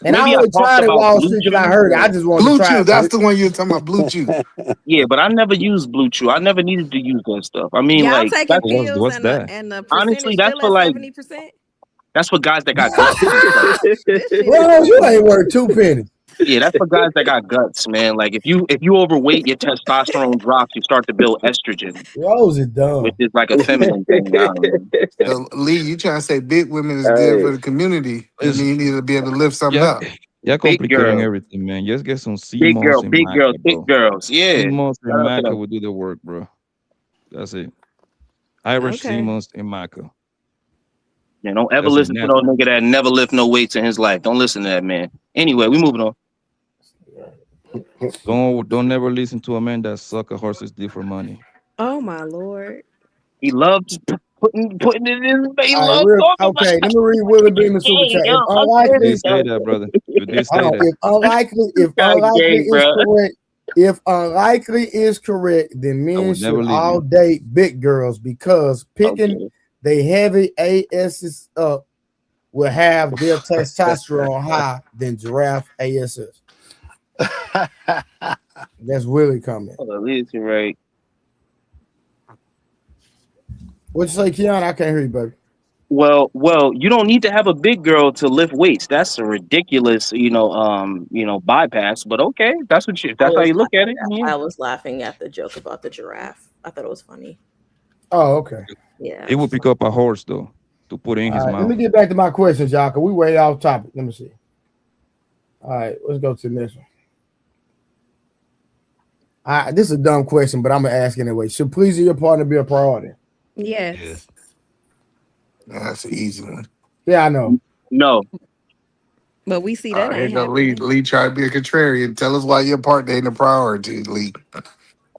And I maybe I only talked tried it about Wall blue Street because I chew. heard it. I just wanted to Blue try Chew. it. That's the one you were talking about. Blue Chew. Yeah, but I never used blue chew. I never needed to use that stuff. I mean, Y'all like taking that's pills What's and the that? and the honestly percentage that's still for at like 70%? that's for guys that got guts and stuff. This shit is Bro, you ain't crazy. worth 2 pennies. Yeah, that's for guys that got guts, man. Like if you overweight, your testosterone drops. You start to build estrogen, Rose is which dumb. is like a feminine thing. I don't know. Yeah. So Lee, you trying to say big women is good Hey, for the community? That Listen, mean you need to be able to lift something yeah, up. you're Big complicating girls, everything, man. Just get some sea moss and big girls, maca, thick bro. girls. Sea Yeah, moss and shout out to maca them. will do the work, bro. That's it. Irish sea Okay. moss and maca. Yeah, don't ever That's it. listen to no Natural. nigga that never lift no weights in his life. Don't listen to that man. Anyway, we moving on. Don't never listen to a man that suck a horse's dick for money. Oh my lord. He loves putting it in. He All right, loves talking about. okay. Let me read Willie Beeman super chat. If You did unlikely, say that, brother. You did hold say on. that. If God unlikely gay, is bro. correct, then I men would never should leave all you. date big girls because picking Okay. they heavy asses up will have their testosterone high than giraffe asses. That's Willie comment. Oh, it's right. What you say, Keon? I can't hear you, baby. Well, you don't need to have a big girl to lift weights. That's a ridiculous, bypass. But okay, that's how you look at it. Yeah. I was laughing at the joke about the giraffe. I thought it was funny. Oh, okay. Yeah. He would pick up a horse though to put in his All right. Let me mouth. get back to my questions, y'all, because we way off topic. Let me see. All right, let's go to the next one. This is a dumb question, but I'm gonna ask anyway. Should pleasing your partner be a priority? Yes. Yeah. That's an easy one. Yeah, I know. No, But we see that Here ain't go Lee. happening. Lee trying to be a contrarian. Tell us why your partner ain't a priority, Lee.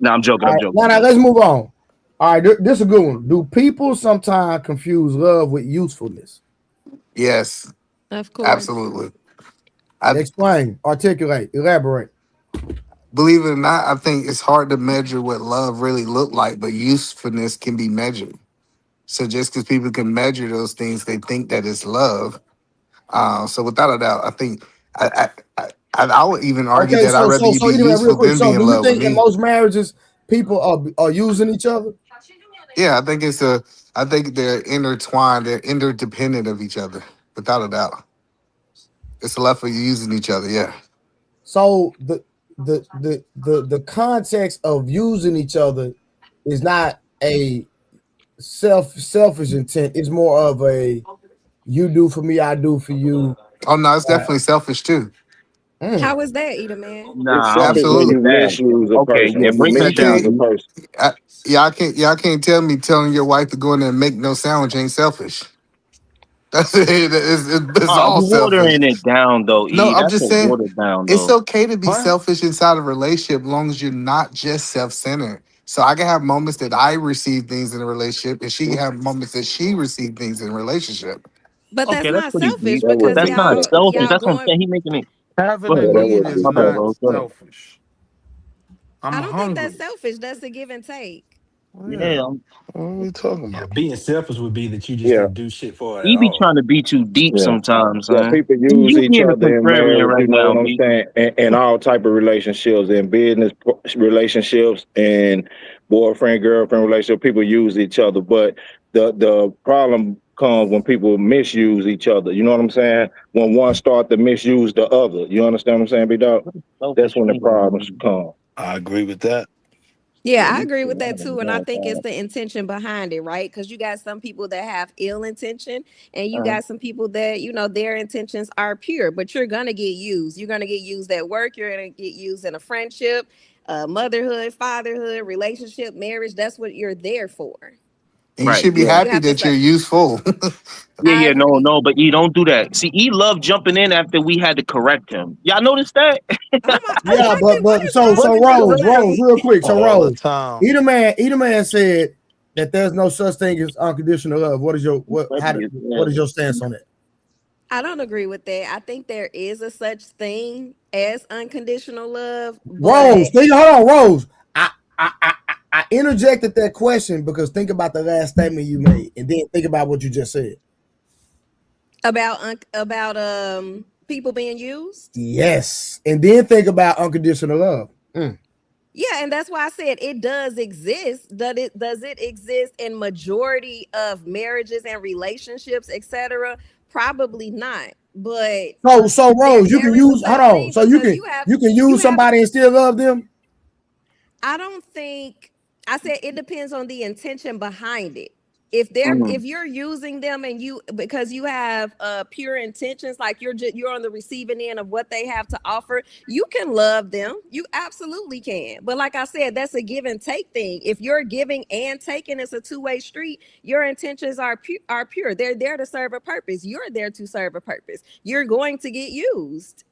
No, I'm joking. All I'm right, joking. now let's move on. All right, this is a good one. Do people sometimes confuse love with usefulness? Yes, Of course. absolutely. I Explain, articulate, elaborate. believe it or not, I think it's hard to measure what love really look like, but usefulness can be measured. So just because people can measure those things, they think that it's love. So without a doubt, I think I would even argue Okay, that I'd rather you so be either way, real useful quick. than be So, in do you love with think in me. most marriages people are using each other? Yeah, I think they're intertwined, they're interdependent of each other, without a doubt. It's a lot for you using each other, yeah. So the context of using each other is not a selfish intent. It's more of a you do for me, I do for you. Oh no, it's definitely selfish too. Mm. How is that, Eat a Man? Nah, It's I don't selfish when agree Absolutely. you with that. misuse a Okay, person. yeah, When you break You that misuse down. a can't person. y'all can't tell me telling your wife to go in there and make no sandwich ain't selfish. That's it. It's all You selfish. watering it down though, No, E. I'm That's a just saying watered down it's though. okay to be What? selfish inside of a relationship, as long as you're not just self-centered. So I can have moments that I receive things in a relationship, and she can have moments that she received things in a relationship. But that's Okay, that's not pretty selfish deep, That but because wouldn't that's be not y'all selfish. selfish. y'all That's what I'm going. saying. He making it. Go Having a ahead, That Rose. need wouldn't is be My bad, not Rose. selfish. Go ahead. selfish. I'm I don't think that's hungry. selfish. That's a give and take. Yeah. Yeah, What are we talking Yeah, about? being selfish would be that you just Yeah, don't do shit for it at he be all. trying to be too deep yeah. sometimes, Yeah, son. people use You each being a other in contrarian marriage, you right know now, what I'm B. saying, and all type of relationships, and business relationships, and boyfriend girlfriend relationship. People use each other, but the problem comes when people misuse each other. You know what I'm saying? When one start to misuse the other. You understand what I'm saying, B Dog? What does That's selfish when the problems mean? come. I agree with that. Yeah, Yeah, I you agree see, with I that haven't too. And I done think it's that. the intention behind it, right? Because you got some people that have ill intention, and you got some people that, their intentions are pure, but you're going to get used. You're going to get used at work. You're going to get used in a friendship, motherhood, fatherhood, relationship, marriage. That's what you're there for. And you Right. should be So Yeah. you happy have to that say, you're useful. Yeah, I yeah, no, agree. no, but E don't do that. See, E love jumping in after we had to correct him. Y'all notice that? Oh my, Yeah, corrected. What but is What so wrong did he with you, correct Rose, him? Trey? real quick. So All the Rose, time. Eater Man said that there's no such thing as unconditional love. What is your Funny as what is hell. your stance on that? I don't agree with that. I think there is a such thing as unconditional love, Rose, but hold on, Rose. I interjected that question because think about the last statement you made, and then think about what you just said. about people being used. Yes, and then think about unconditional love. Mm. Yeah, and that's why I said it does exist. Does it exist in majority of marriages and relationships, etc.? Probably not. But So there Rose, you can there is a use such hold on. thing So you because can you have you can you use have somebody and still love them. I don't think I said it depends on the intention behind it. Mm. If you're using them and you because you have pure intentions, like you're on the receiving end of what they have to offer, you can love them. You absolutely can. But like I said, that's a give and take thing. If you're giving and taking, it's a two-way street. Your intentions are pure. They're there to serve a purpose. You're there to serve a purpose. You're going to get used.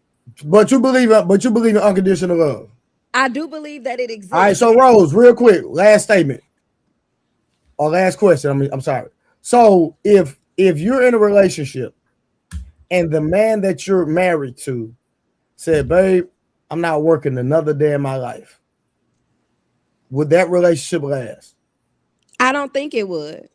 But you believe in unconditional love. I do believe that it All right, exists. so Yes. Rose, real quick, last statement or last question. I'm sorry. So if you're in a relationship and the man that you're married to said, "Babe, I'm not working another day in my life," would that relationship last? I don't think it would.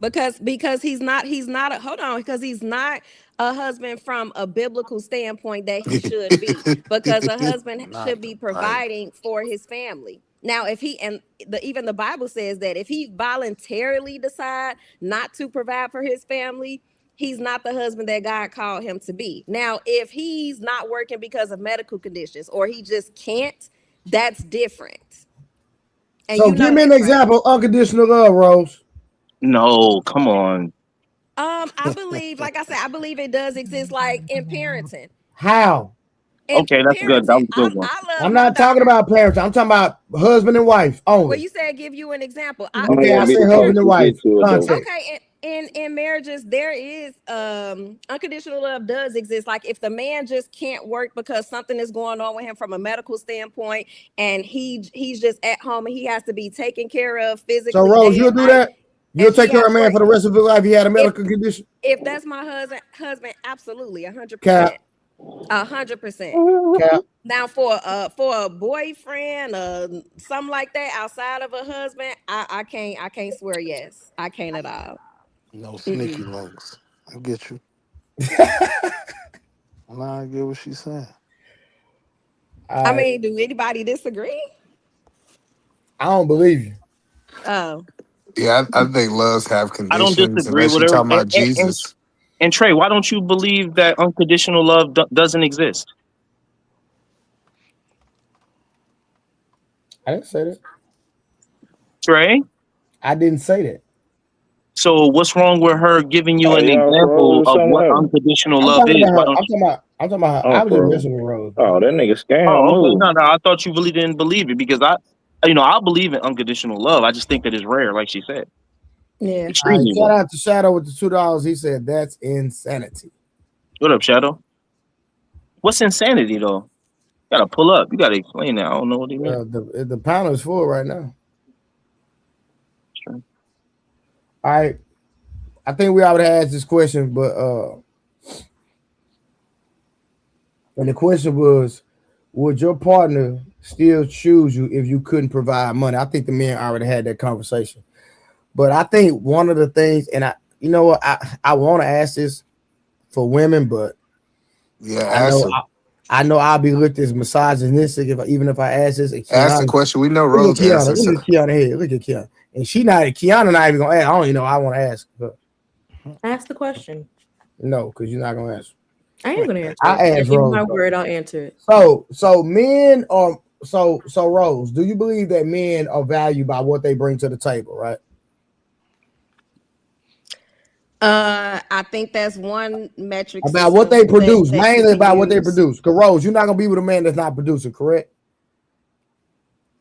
Because he's not a hold on because he's not a husband from a biblical standpoint that he should be, because a husband Not should the be Bible. providing for his family. Now if he and even the Bible says that if he voluntarily decide not to provide for his family, he's not the husband that God called him to be. Now if he's not working because of medical conditions or he just can't, that's different. And So you give know me an this, right? example of unconditional love, Rose. No, come on. I believe, like I said, I believe it does exist, like in parenting. How? In Okay, that's good. That parenting, was a good one. I love I'm my not talking daughter. about parents. I'm talking about husband and wife Well, only. you said give you an example. I Okay, I want to be say the husband first and to wife get to it though. context. Okay, in marriages, there is unconditional love does exist. Like if the man just can't work because something is going on with him from a medical standpoint, and he's just at home and he has to be taken care of physically. So Rose, day you'll and do night, that? You'll and take he care at of a man work. for the rest of his life if he had a medical condition? If that's my husband, absolutely, 100%. Cap. 100%. Cap. Now for a boyfriend, something like that outside of a husband, I can't swear yes. I can't at all. No sneaky links. I get you. Nah, I get what she's saying. I mean, do anybody disagree? I don't believe you. Oh. Yeah, I think loves have I don't conditions, disagree unless with you're her. talking about Jesus. And Trey, why don't you believe that unconditional love doesn't exist? I didn't say that. Trey? I didn't say that. So what's wrong with her giving you an Hey, y'all, example Rose, of something what happened. unconditional I'm love talking is? about Why her. don't I'm talking about her. Oh, I was just bro. messing with Rose. Oh, that nigga scam Oh, okay. move. No, I thought you really didn't believe it because I believe in unconditional love. I just think that it's rare, like she said. Yeah. All right, Extremely shout rare. out to Shadow with the $2. He said that's insanity. What up, Shadow? What's insanity though? You gotta pull up. You gotta explain that. I don't know what he meant. The panel is full right now. Sure. All right. I think we already asked this question, but and the question was, would your partner still choose you if you couldn't provide money? I think the men already had that conversation. But I think one of the things, and you know what, I want to ask this for women, but Yeah, I know ask her. I know I'll be looked as misogynistic even if I ask this. Ask the Kiana, question. We know look Rose at Kiana, answers. look at Kiana here, look at Kiana, and Kiana not even gonna ask. I don't even know. I want to ask, but Ask the question. no, because you're not gonna answer. I am gonna answer I it. asked Give me Rose. my word, I'll answer it. So men are so Rose, do you believe that men are valued by what they bring to the table, right? I think that's one metric About what system they produce, that you mainly can about what they use. produce. Because Rose, you're not gonna be with a man that's not producing, correct?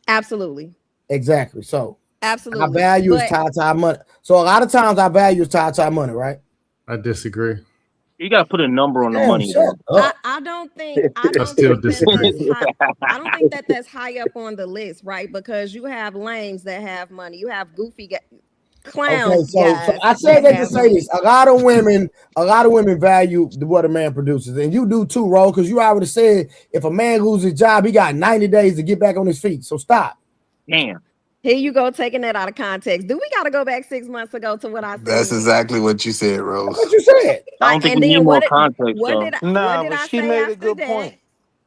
Absolutely. Exactly. So our Absolutely. value is But tied to our money. So a lot of times our value is tied to our money, right? I disagree. You gotta put a number on the Damn, money shut though. up. I don't think I still that disagree. that's high. I don't think that that's high up on the list, right? Because you have lames that have money. You have goofy clown Okay, so guys I said that that to have say money. this. A lot of women value what a man produces, and you do too, Ro, because you already said if a man loses his job, he got 90 days to get back on his feet. So stop. Damn. Here you go, taking that out of context. Do we got to go back 6 months ago to what I That's said? exactly what you said, That's what Rose. you said. I don't think And we need then more context though. what Nah, did but I she say made a after good that? point.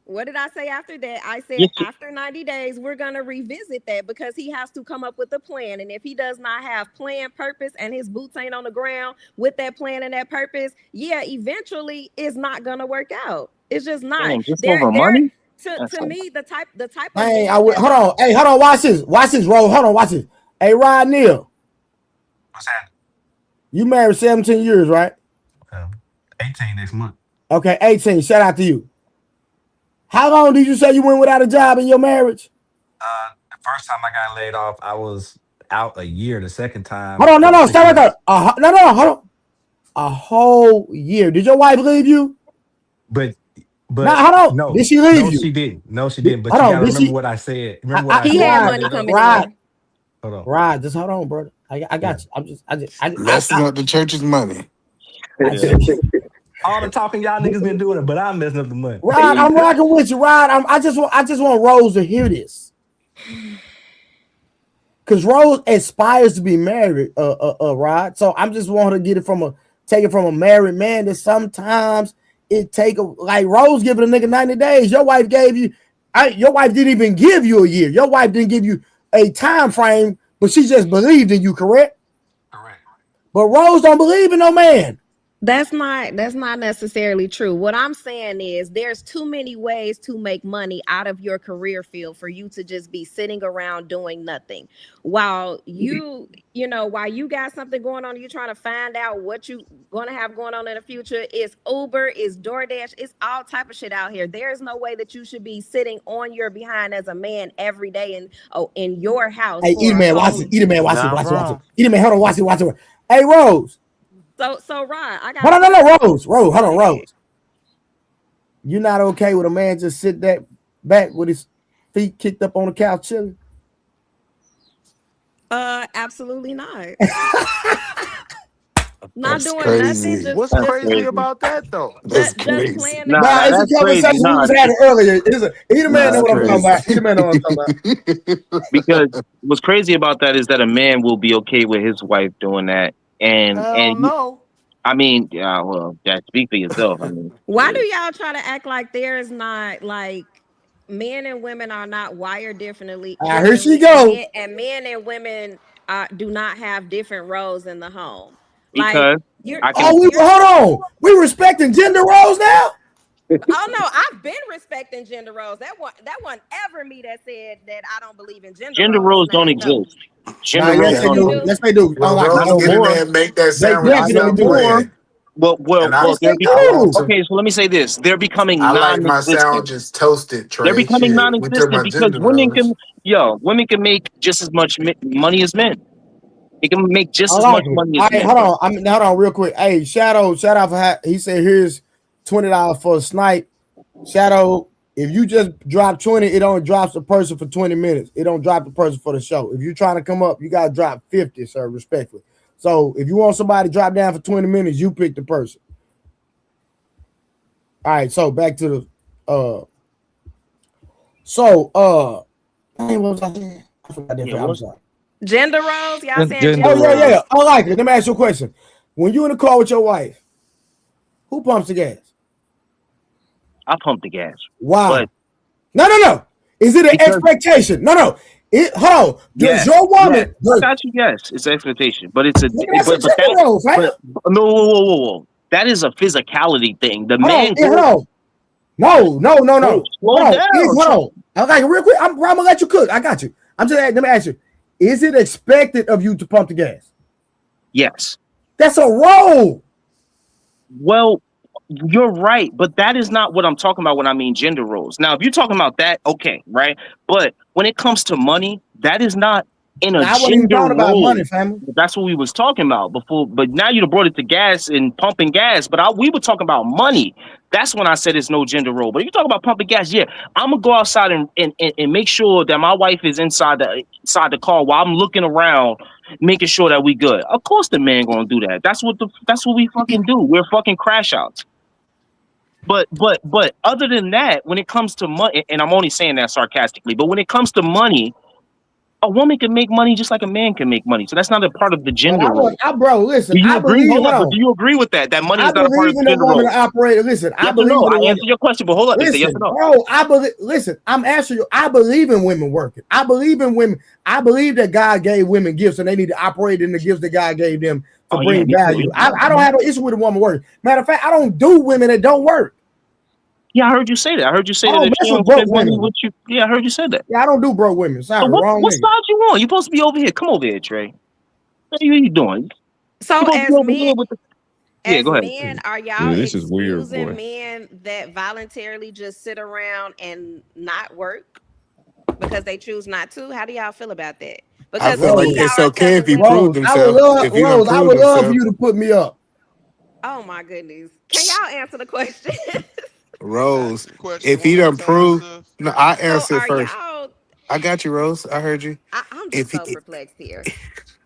What did I say after that? I said Yes, after 90 days, we're going to revisit that because he has to come up with a plan. And if he does not have plan, purpose, and his boots ain't on the ground with that plan and that purpose, yeah, eventually it's not going to work out. It's just not. damn, just There, over there. money? That's To like, me, the type of Hey, man that hold on. Hey, hold on. Watch this, Ro. Hold on. Watch this. Hey, Rod Neal, What's that? you married 17 years, right? 18 next month. Okay, 18. Shout out to you. How long did you say you went without a job in your marriage? The first time I got laid off, I was out a year. The second Hold time, on, it was no, six stay right there. months. No, hold on. A whole year. Did your wife leave you? But No, but hold on. Did no, she leave no, you? she didn't. No, she didn't. But Hold you on. got to Did remember she? what I said. Remember what I he said had when I Rod, money laid off. coming in. Hold on. Rod, just hold on, brother. I got Yeah. you. Messing up the church's money. I yeah. just All the talking y'all niggas been doing it, but I'm messing up the money. Rod, I'm rocking with you, Rod. I just want Rose to hear this. Cause Rose aspires to be married, Rod. So I'm just want her to take it from a married man that sometimes it like Rose giving a nigga 90 days. Your wife your wife didn't even give you a year. Your wife didn't give you a time frame, but she just believed in you, correct? Correct. But Rose don't believe in no man. That's not necessarily true. What I'm saying is there's too many ways to make money out of your career field for you to just be sitting around doing nothing. While while you got something going on, you're trying to find out what you gonna have going on in the future. It's Uber, it's DoorDash, it's all type of shit out here. There's no way that you should be sitting on your behind as a man every day in your house Hey, eat a for a man, watch whole it. Eat a man, watch it, Not watch it, watch it. wrong. Eat a man, hold on, watch it, watch it. Hey, Rose, So Rod, I got Hold a on, no, question. Rose, hold Go on, ahead. Rose. You're not okay with a man just sit that back with his feet kicked up on the couch chilling? Absolutely not. Not That's doing nothing, crazy. just What's That's just crazy crazy. about that though? That's just crazy. playing the Nah, Nah, nah, it's game. a that's crazy. conversation we Nah, was having earlier. He the man nah, know That's what I'm talking because about. He crazy. the man know what I'm talking about. because what's crazy about that is that a man will be okay with his wife doing that, Hell no. I mean, yeah, well, that speak for yourself. I mean, Why do y'all try to act like there's not like men and women are not wired Here she differently, and go. men and women do not have different roles in the home. Like because I can. Oh, you're hold on. We respecting gender roles now. oh no, I've been respecting gender roles. That one ever me that said that I don't believe in gender Gender roles. roles don't Now, no. exist. Nah, Gender Yes, roles yes they don't they do. exist. do. Yes they do. Well, Unlike Not Rose, no get in more. there and make that they sandwich. I definitely love do. bread, and I, Well, Yes they I like do. to. okay, so let me say this. They're becoming I like my non-existent. sandwiches toasted. They're Trey, becoming shit. We talking non-existent about because gender roles. women can make just as much money as men. They can make just I as like much it. money All as right, men, hold bro. on. Hold on real quick. Hey, shout out for he said here's $20 for a snipe. Shadow, if you just drop 20, it only drops the person for 20 minutes. It don't drop the person for the show. If you're trying to come up, you gotta drop 50, sir, respectfully. So if you want somebody to drop down for 20 minutes, you pick the person. All right, so back to the so what was I saying? I forgot that. Yeah, I'm what? sorry. Gender roles, y'all saying Gender Oh gender yeah, roles? yeah. I like it. Let me ask you a question. When you in the car with your wife, who pumps the gas? I pump the gas, Why? but No. Is it an because expectation? No. Hold on. Does yes, your yes, woman I does, got you. Yes, it's expectation, but it's a that's a but gender that role, fam. but no, whoa. That is a physicality thing. The Hold on. man Hold goes, on. No. bro, slow Hold on. down. Hold on. I got you real quick. I'm gonna let you cook. I got you. Let me ask you. Is it expected of you to pump the gas? Yes. That's a role. Well, you're right, but that is not what I'm talking about when I mean gender roles. Now, if you're talking about that, okay, right? But when it comes to money, that is not in a Now, I wasn't even gender talking about role. money, family. That's what we was talking about before. But now you brought it to gas and pumping gas. But we were talking about money. That's when I said it's no gender role. But if you talk about pumping gas, yeah, I'm gonna go outside and make sure that my wife is inside the car while I'm looking around, making sure that we good. Of course, the man gonna do that. That's what we fucking do. We're fucking crash outs. But other than that, when it comes to money, and I'm only saying that sarcastically, but when it comes to money, a woman can make money just like a man can make money. So that's not a part of the But gender role. bro, listen, Do you I agree? believe, Hold hold up, but on. do you agree with that? That money I is not a part believe of the in a gender woman to role. operate. Listen, I Yes or believe no? in a I woman. answered your question, but hold up. It's a yes or Listen, no. bro, listen, I'm asking you, I believe in women working. I believe in women. I believe that God gave women gifts and they need to operate in the gifts that God gave them to Oh yeah, bring me too. value. I don't have an issue with a woman working. Matter of fact, I don't do women that don't work. Yeah, I heard you say that. I heard you say I that don't if she mess with don't broke spend money women. with you, yeah, I heard you say that. Yeah, I don't do broke women. So Sorry, wrong what nigga. side you on? You supposed to be over here. Come over here, Trey. What are you doing? You So supposed to be over here with the. Yeah, as go ahead. men, are Yeah, y'all this is weird, excusing boy. men that voluntarily just sit around and not work because they choose not to? How do y'all feel about that? I Because feel to me, like Rose, y'all it's are okay if telling he women, proved himself. If he don't Rose, I prove would love for himself, you to put me up. oh my goodness, can y'all answer the question? Rose, Ask the question if he one more don't time, prove, sis. no, I So answer are first. y'all, I got you, Rose. I heard you. I'm just If so he, perplexed here.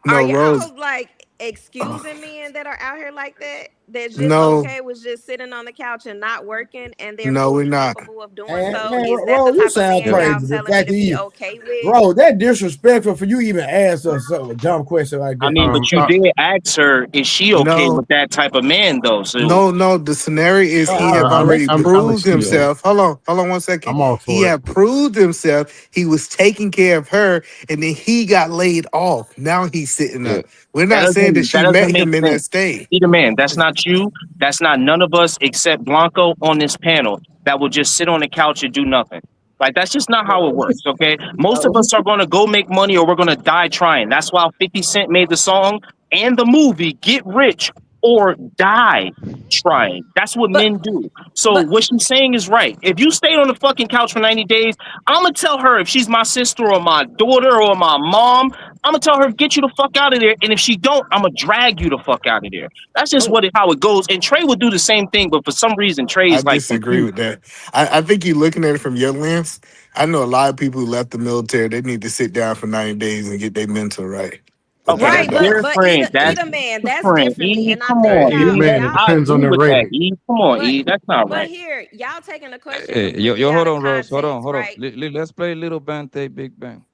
Are no, Rose, y'all like excusing men that are out here like that? That's just no, okay with just sitting on the couch and not working and they're no, we're fully not. capable of doing And so? man, Is that the Rose, you type of sound man Yeah. y'all crazy. The telling me fact to that be you, okay with? bro, that disrespectful for you even ask us a dumb question like I that. mean, but Um, you uh, did ask her, is she okay no, with that type of man though? So no. The scenario is Bro, he have already I'm proved yeah, himself. Hold on 1 second. I'm all He for it. had proved himself. He was taking care of her, and then he got laid off. Now he's sitting Yeah. up. We're not saying that that she met doesn't make him in that sense. state. Either man, that's not you. That's not none of us except Blanco on this panel that will just sit on the couch and do nothing. Like that's just not how it works, okay? Most of us are gonna go make money or we're gonna die trying. That's why 50 Cent made the song and the movie Get Rich or Die Trying. That's what But men do. So but what she's saying is right. If you stayed on the fucking couch for 90 days, I'm gonna tell her if she's my sister or my daughter or my mom, I'm gonna tell her, get you the fuck out of there. And if she don't, I'm gonna drag you the fuck out of there. That's just how it goes. And Trey would do the same thing, but for some reason, Trey I is like disagree with that. I think you're looking at it from your lens. I know a lot of people who left the military. They need to sit down for 90 days and get their mental right. okay, Without a that's Right, doubt. but different. That's Eda man, that's different. differently. E, And I come think on, Either y'all E. man, it y'all I depends on agree the with that, rating. E. Come on, but E. That's not but right. here, y'all taking the question Hey, completely hold out of on, Rose. Hold on, context, hold on. right? Let's play Little Bante Big Bang.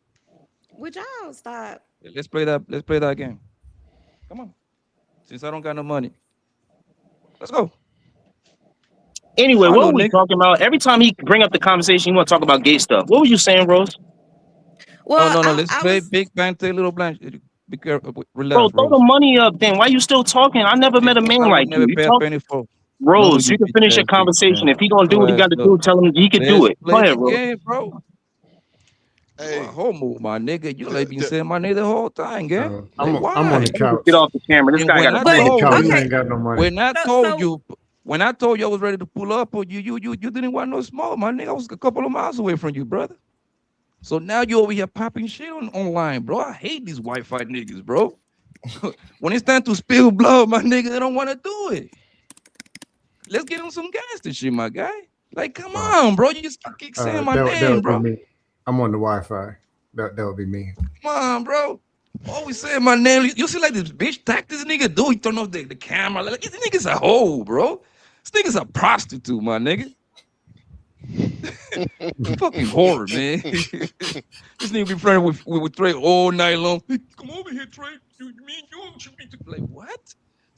Would y'all stop? Let's play that. Let's play that game. Come on. Since I don't got no money, let's go. Anyway, I what know, were we nigga. talking about? Every time he bring up the conversation, you want to talk about gay stuff. What were you saying, Rose? No, Well, no, no. Let's I play was Big Bante Little Blanche. Be careful. Bro, Relax, throw the Rose. money up then. Why you still talking? I never met a man I would like you. never You pay a talk penny for none of Rose, you you can bitch finish your ass niggas, conversation. man. If he gonna do Your what he ass got to up. do, tell him he can do Let's it. Go play ahead, the Rose. game, bro. You a Hey, homo, my nigga. You like been saying my name the whole time, gang. Like, I'm on the why? Let me just get couch. off the camera. This And guy got when to I I'm on think. the but told couch. I you, okay. ain't got no money. So when I told you I was ready to pull up on you, you didn't want no smoke, my nigga. I was a couple of miles away from you, brother. So now you over here popping shit online, bro. I hate these Wi-Fi niggas, bro. When it's time to spill blood, my nigga, they don't want to do it. Let's get on some gangster shit, my guy. Like, come on, bro. You just keep saying my That name, would be bro. me. I'm on the Wi-Fi. That would be me. Come on, bro. Always saying my name. You see, like this bitch tack this nigga do. He turn off the camera. Like this nigga's a hoe, bro. This nigga's a prostitute, my nigga. Fucking horror, man. This nigga be playing with Trey all night long. Hey, come over here, Trey. You mean you need to like what?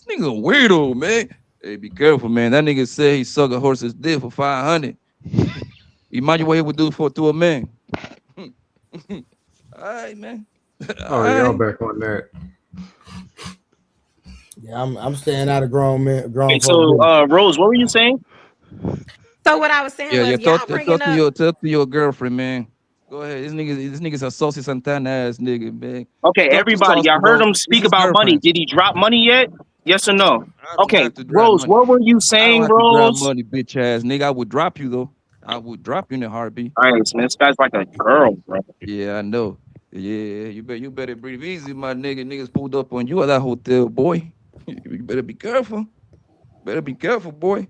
This nigga a weirdo, man. Hey, be careful, man. That nigga said he suck a horse's dick for 500. Imagine what he would do to a man. All right, man. All Oh, y'all right. back on that. Yeah, I'm staying out of grown Okay, folk so business. Rose, what were you saying? what I was saying Yeah, was y'all bringing up talk to your girlfriend, man. Go ahead. This nigga's a saucy Santana ass nigga, man. Okay, Talk to everybody, Saucy y'all heard Rose. him It's speak his about money. girlfriend. Did he drop money yet? Yes or no? I don't Okay, have to drive Rose, money. what were you I don't saying, have to drive Rose? money, bitch ass nigga. I would drop you though. I would drop you in a heartbeat. All right, man, this guy's like a girl, bro. Yeah, I know. Yeah, you better breathe easy, my nigga. Niggas pulled up on you at that hotel, boy. You better be careful. Better be careful, boy.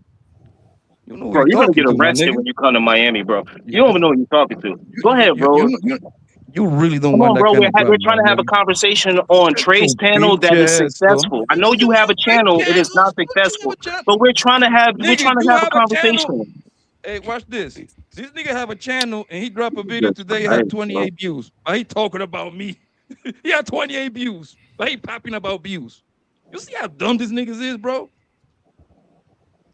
You know who Bro, you you're gonna talking get to, my arrested nigga. when you come to Miami, bro. You, You don't even know who you're talking to. Go ahead, Rose. you really don't Come want on, that bro. kind of We're drama, trying my to have a nigga. conversation on Shut Trey's your panel bitch that is ass up. successful. I know Shut you have a your channel. It bitch is ass up. not What you have successful, a channel? but we're Nigga, trying to you have a have a channel. conversation. Hey, watch this. This nigga have a channel and he dropped a video Jesus today. He had Christ, bro. 28 views. But he talking about me. He had 28 views. But he popping about views. You see how dumb this niggas is, bro?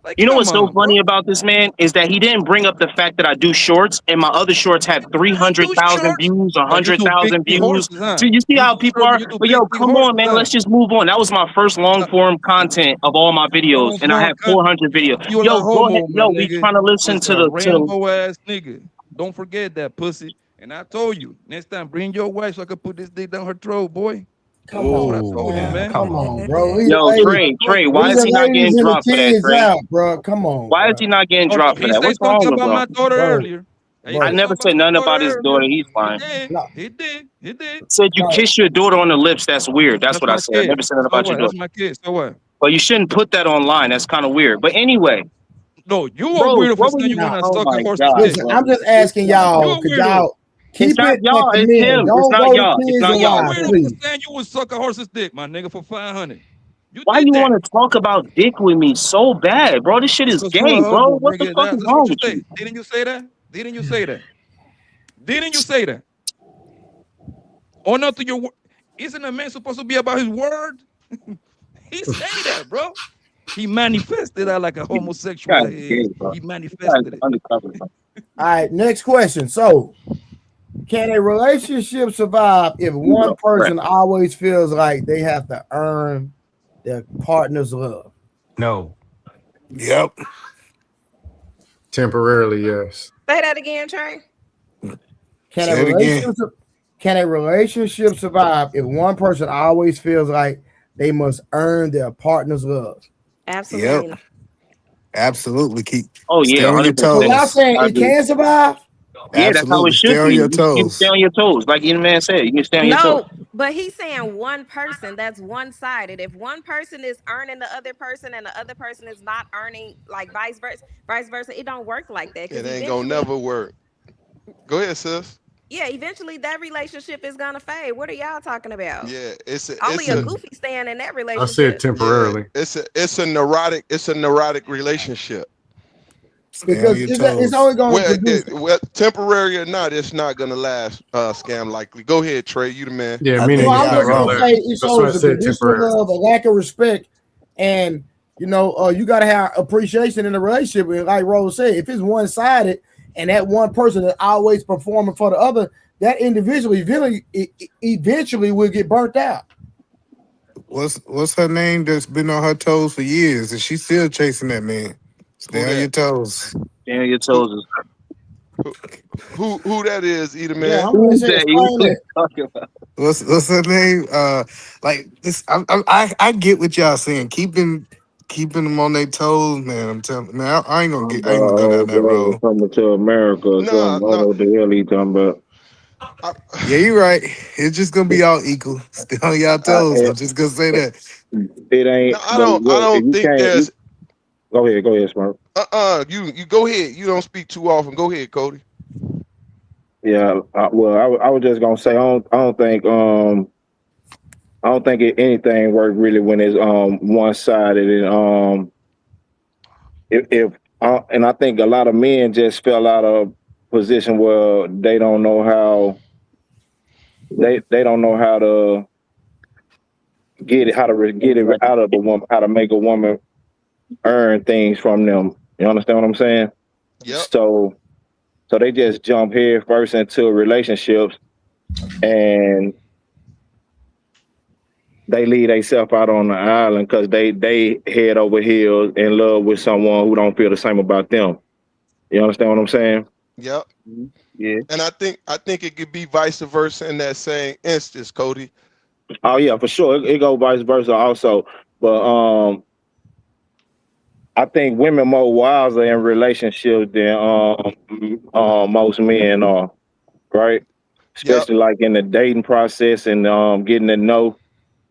Like, You know come what's so on, bro. funny about this man is that he didn't bring up the fact that I do shorts and my other shorts had I do 300,000 shorts, views, but you do big 100,000 thick views. horses, huh? So you see You how do people short, but are. you do But big yo, thick come on, horses, man. huh? Let's just move on. That was my first long Uh, form content of all my videos, long and I form had cut. 400 videos. You a Yo, go ahead. homo, my Yo, we nigga. trying to listen You's to a the. Rambo ass nigga. Don't forget that pussy. And I told you, next time bring your wife so I can put this dick down her throat, boy. Come That's what I on, told him, Oh, man. man. come Come on, on. bro. Leave the Yo, ladies. Trey, why Leave is the he not ladies getting and the dropped for that, kids Trey? out, bro. Come on, Why is bro. he not getting Oh, no, dropped for he that? said What's wrong something with about bro? my daughter Bro, earlier. He I said bro. never something said about my nothing daughter about his earlier. daughter. He's He fine. did. No, He did. He did. Said you no. kiss your daughter on the lips. That's weird. That's That's what I my said. I kid. never said nothing So about your what? That's daughter. my kid. So what? But you shouldn't put that online. That's kind of weird. But anyway, No, you a Rose, weirdo for what were saying you? you Nah, want to Oh suck a my horse's God, dick. listen, bro. I'm just It's asking not, You y'all, a could weirdo. y'all it's keep not it at y'all. the It's men. him. It's Don't not go to y'all. It's kids not and You a y'all. wives, weirdo for please. saying you would suck a horse's dick, my nigga, for 500. You Why did you that want to talk about dick with me so bad, bro? This shit is because you a gay, bro. homo, What the nigga. fuck is That's wrong what you with say. you? Didn't you say that? Didn't you say that? Didn't you say that? Or not to your word. Isn't a man supposed to be about his word? He say that, bro. He manifested that like a This homosexual guy's gay, is. bro. He This guy's manifested it. undercover, bro. All right, next question. So, can a relationship survive if You one a threat. person always feels like they have to earn their partner's love? No. Yep. Temporarily, yes. say that again, Trey. Can a Say it again. relationship survive if one person always feels like they must earn their partner's love? Yep. Absolutely. Absolutely. Keep Oh stay yeah, on your 100%. So y'all toes. saying I it agree. can survive? Yeah, that's how it Absolutely. Stay should on be. your You can stay toes. on your toes, like the man said. You can stay on your toes. No, but he's saying one person, that's one-sided. If one person is earning the other person and the other person is not earning, like vice versa, it don't work like that. It Because ain't gonna eventually, never work. Go ahead, sis. yeah, eventually that relationship is gonna fade. What are y'all talking about? Yeah, Only it's a a Mm, goofy staying in that I said relationship. yeah, temporarily. it's a neurotic relationship. Stay on because your it's toes. only going to produce. Well, temporary or not, it's not gonna last. Scam likely. Go ahead, Trey. You the man. Yeah, I No, meaning think you I'm y'all not just gonna gonna wrong. say last. it That's why I shows a said conditional temporary. love, a lack of respect, and you got to have appreciation in the relationship. And like Rose said, if it's one sided and that one person is always performing for the other, that individual eventually will get burnt out. What's her name that's been on her toes for years and she's still chasing that man? Stay Who on your that? toes. Stay on your Who toes. who who that is? Either Yeah, man. I'm gonna Who's say that? explain Who's that. talking about? What's her name? Like this. I get what y'all saying. Keeping them on their toes, man. I'm telling man. I ain't gonna I'm get. I ain't gonna go down old that boy road. coming to America or something. Nah, I don't nah. know what the hell he talking about. I, Yeah, you're right. It's just gonna be all equal. Stay on y'all toes. I'm just gonna say It, that. it no, ain't. I But don't. I look, if don't you think can't, there's. go ahead. Go ahead, Smart. You go ahead. You don't speak too often. Go ahead, Cody. Yeah. Well, I was just gonna say I don't think anything work really when it's one sided and if and I think a lot of men just fell out of position where they don't know how they don't know how to get it get it out of a woman, how to make a woman earn things from them. You understand what I'm saying? Yep. So they just jump head first into relationships and they leave themselves out on the island because they head over heels in love with someone who don't feel the same about them. You understand what I'm saying? Yep. Yeah. And I think it could be vice versa in that same instance, Cody. Oh yeah, for sure. It go vice versa also. But I think women more wiser in relationships than most men are, right? Yep. Especially like in the dating process and getting to know.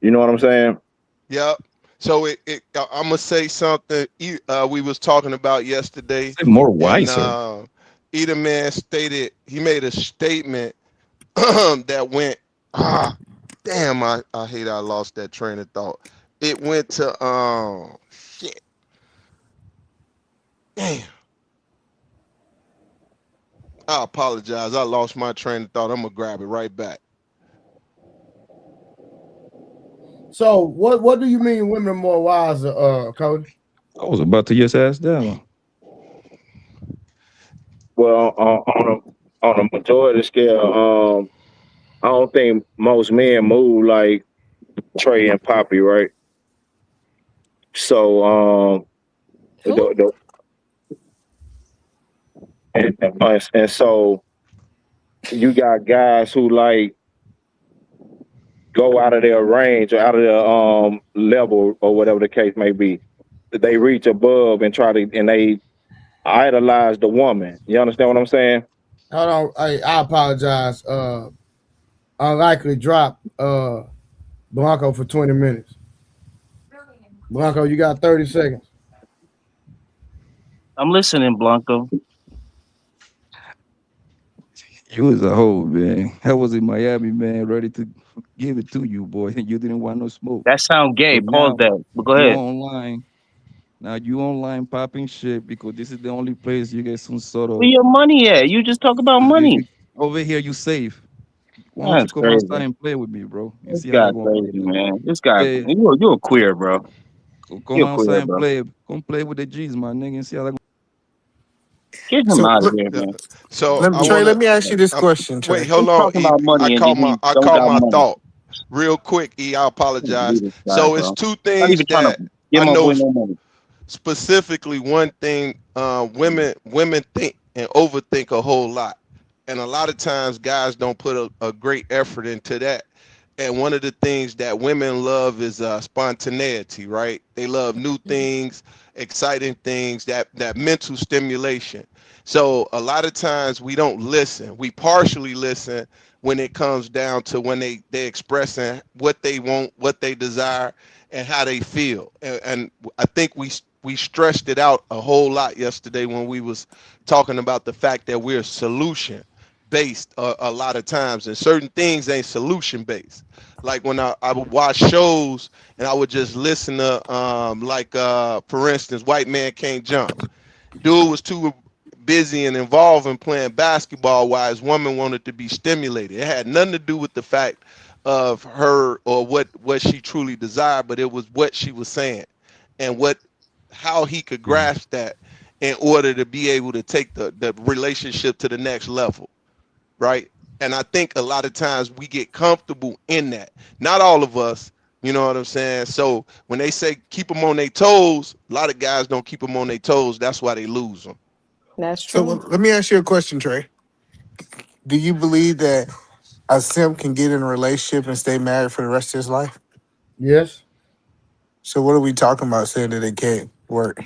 You know what I'm saying? Yep. So I'm gonna say something we was talking about yesterday, Say more and wiser. either man stated he made a statement that went ah damn I hate I lost that train of thought. It went to shit damn. I apologize. I lost my train of thought. I'm gonna grab it right back. So what do you mean women are more wiser, Cody? I was about to just ask that. Well, on a majority scale, I don't think most men move like Trey and Poppy, right? So the, Who? the and so you got guys who like go out of their range or out of their level or whatever the case may be. They reach above and try to and they idolize the woman. You understand what I'm saying? Hold on, I apologize. Unlikely drop Blanco for 20 minutes. Blanco, you got 30 seconds. I'm listening, Blanco. You was a hoe, man. I was in Miami, man, ready to give it to you, boy. You didn't want no smoke. That sound gay. But Pause now that. But go you ahead. online. Now you online popping shit because this is the only place you get some sort Where of your money at? You just talk about money. over here you safe. Why don't you That's come outside crazy. and play with me, bro, and This see how guy it's gonna crazy, play out? man. This guy, Yeah, you a queer, bro. come You're a outside queer, and bro. play. Come play with the G's, my nigga, and see how that. Get him So out of here, Yeah. man. So let me I Trey. wanna Let me ask you this question, wait. Trey. He's Hold on, talking E. about money and then he I don't caught got my money. thought real quick. E. I I can't believe apologize. this guy, So it's bro. two Not things even trying to that give I my know boy no money. specifically. One thing women think and overthink a whole lot, and a lot of times guys don't put a great effort into that. And one of the things that women love is spontaneity, right? They love new things, exciting things, that mental stimulation. So a lot of times we don't listen. We partially listen when it comes down to when they expressing what they want, what they desire, and how they feel. And I think we stretched it out a whole lot yesterday when we was talking about the fact that we're solution based a lot of times, and certain things ain't solution based. Like when I would watch shows and I would just listen to for instance, White Man Can't Jump. Dude was too busy and involved in playing basketball while his woman wanted to be stimulated. It had nothing to do with the fact of her or what she truly desired, but it was what she was saying and how he could grasp that in order to be able to take the relationship to the next level, right? And I think a lot of times we get comfortable in that. Not all of us, you know what I'm saying? So when they say keep them on their toes, a lot of guys don't keep them on their toes. That's why they lose them. That's So true. let me ask you a question, Trey. Do you believe that a simp can get in a relationship and stay married for the rest of his life? Yes. So what are we talking about saying that it can't work?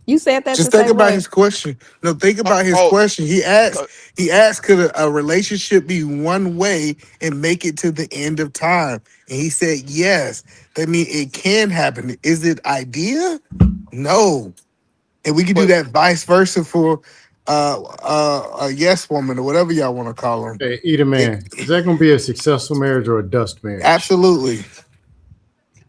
You said that to Just think say about what? his question. No, think about his Oh, question. He asked, could a relationship be one way and make it to the end of time? And he said, yes. That means it can happen. Is it idea? No. And we can do but that vice versa for a yes woman or whatever y'all want to call them. Hey, Eat a Man, is that going to be a successful marriage or a dust marriage? Absolutely.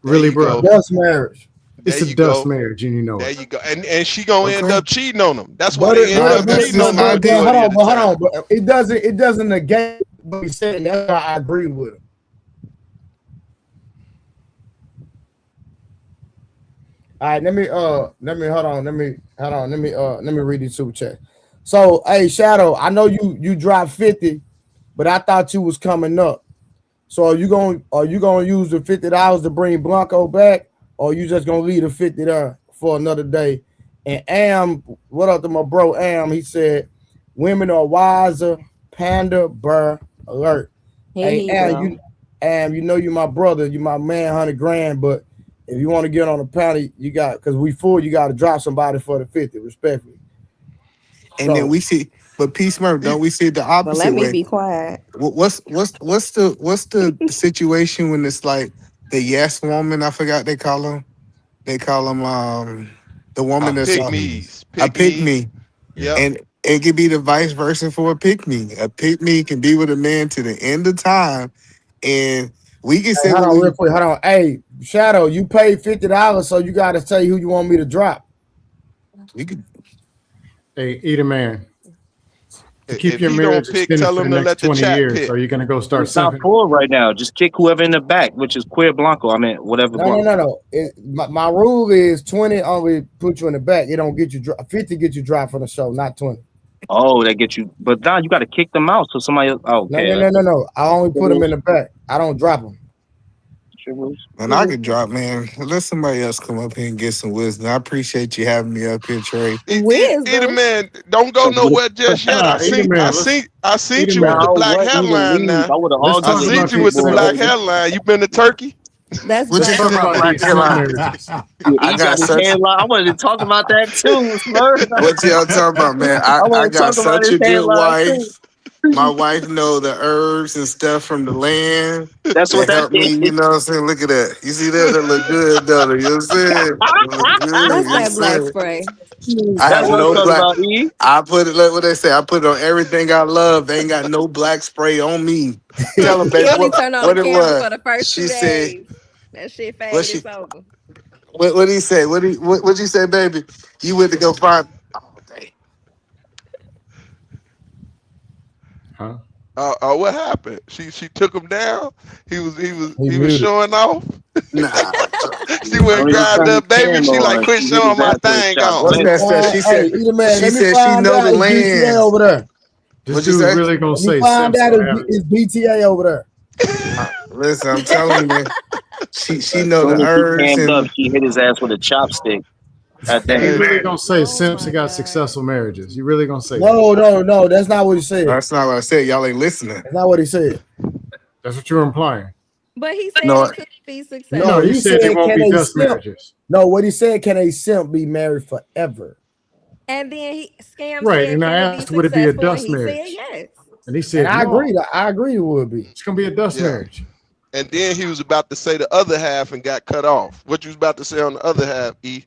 there Really, you bro? go. Dust marriage. There It's a you dust go. marriage, and you know There it. you go. And she gonna end Okay. up cheating on him. That's why But they end Nah, up that's cheating on just the ideal. majority of the hold on. time. But it doesn't negate what he said. And that's why I agree with him. All right, let me hold on. Let me read these super chat. So hey Shadow, I know you dropped 50, but I thought you was coming up. So are you gonna use the $50 to bring Blanco back, or you just gonna leave the 50 there for another day? And what up to my bro Am? He said, "Women are wiser." Panda Burr alert. Here Hey he Am, go. you know you my brother, you my man, 100 grand. But if you want to get on a panel, you got because we full. You got to drop somebody for the 50, respectfully. And then So we see, but P Smurf, don't we see it the Well, let opposite me way? be quiet. What's the situation when it's like the yes woman? I forgot they call them. They call them the woman that's Pick Pygmies. me's. a Pick pick me. me, Yep. and it could be the vice versa for a pick me. A pick me can be with a man to the end of time, and we can hey, say hold what on, real we quick. Hold on. Hey, Shadow, you paid $50, so you got to say who you want me to drop. could. Hey, Eat a Man, to keep If your he don't marriage pick, extended tell for the him to next let the 20 chat years, pick. are you going to go start It's top simping? four right now. Just kick whoever in the back, which is Queer Blanco. I mean, whatever No, no, Blanco. no, no. My rule is 20 only put you in the back. It don't get you 50 get you dropped from the show, not 20. Oh, that gets you. But now you got to kick them out so somebody else. Oh, No, okay, no, no, that's no, no. I only put them in rules. the back. I don't drop them. And I could drop, man. Let somebody else come up here and get some wisdom. I appreciate you having me up here, Trey. Either Wisdom. man, don't go nowhere just yet. Nah, Eat a Man, I Eat seen a you with Man. the Now black what even headline. leave? Now I would have Let's I argued talk with seen about you you these with the before, simp. black baby. headline. You been to Turkey? That's What Let's you black talk talking about, about Black these history. simp Headline? marriages. Yeah, I he got got his such. headline. I wanted to talk about that too, Smurf. What y'all talking about, man? I I want to got talk about such his a good headline too. wife. My wife know the herbs and stuff from the land That's what that that help me. You know what I'm saying? Look at that. You see that? That look good, don't it? You know what I'm saying? That look good. You know That's what I'm that black saying? spray. I That's have what I'm no talking black. about, E. I put it like what they say. I put it on everything I love. They ain't got no black spray on me. Tell her, He baby, only turned on the what it camera was. for the first She 2 days. said, That shit what fade, she, it's over. what he say? What you say, baby? You went to go find. Oh, dang. Huh? What happened? She took him down. He was he was He he was muted. showing off. Nah. She went and When he grabbed turned her the baby. She camera like on, quit she hit his showing my ass with a thing What's on. that chopstick. said? She Hey, said. either man, She let me said she find know out the it's BTA land. over there. This What you dude say? really going to Let me say find simps out don't have. it's BTA over there. Listen, I'm telling you, man. She As know soon the as he herbs cammed up, and she hit his ass with a chopstick. God You damn. Hey, really going to say Oh simps my that got God. successful marriages? You really going to say that? No, no, no. That's not what he said. that's not what I said. Y'all ain't listening. That's not what he said. That's what you're implying. But he said No, it could be No, No, successful. you he said they said, won't can be a dust simp? marriages. No, what he said, can a simp be married forever? And then Scam Right. said, And I can it be asked, would it be a successful? And dust he said marriage? yes. And he And said, I no, agree. I agree it would be. it's going to be a dust Yeah. marriage. And then he was about to say the other half and got cut off. What you was about to say on the other half, E?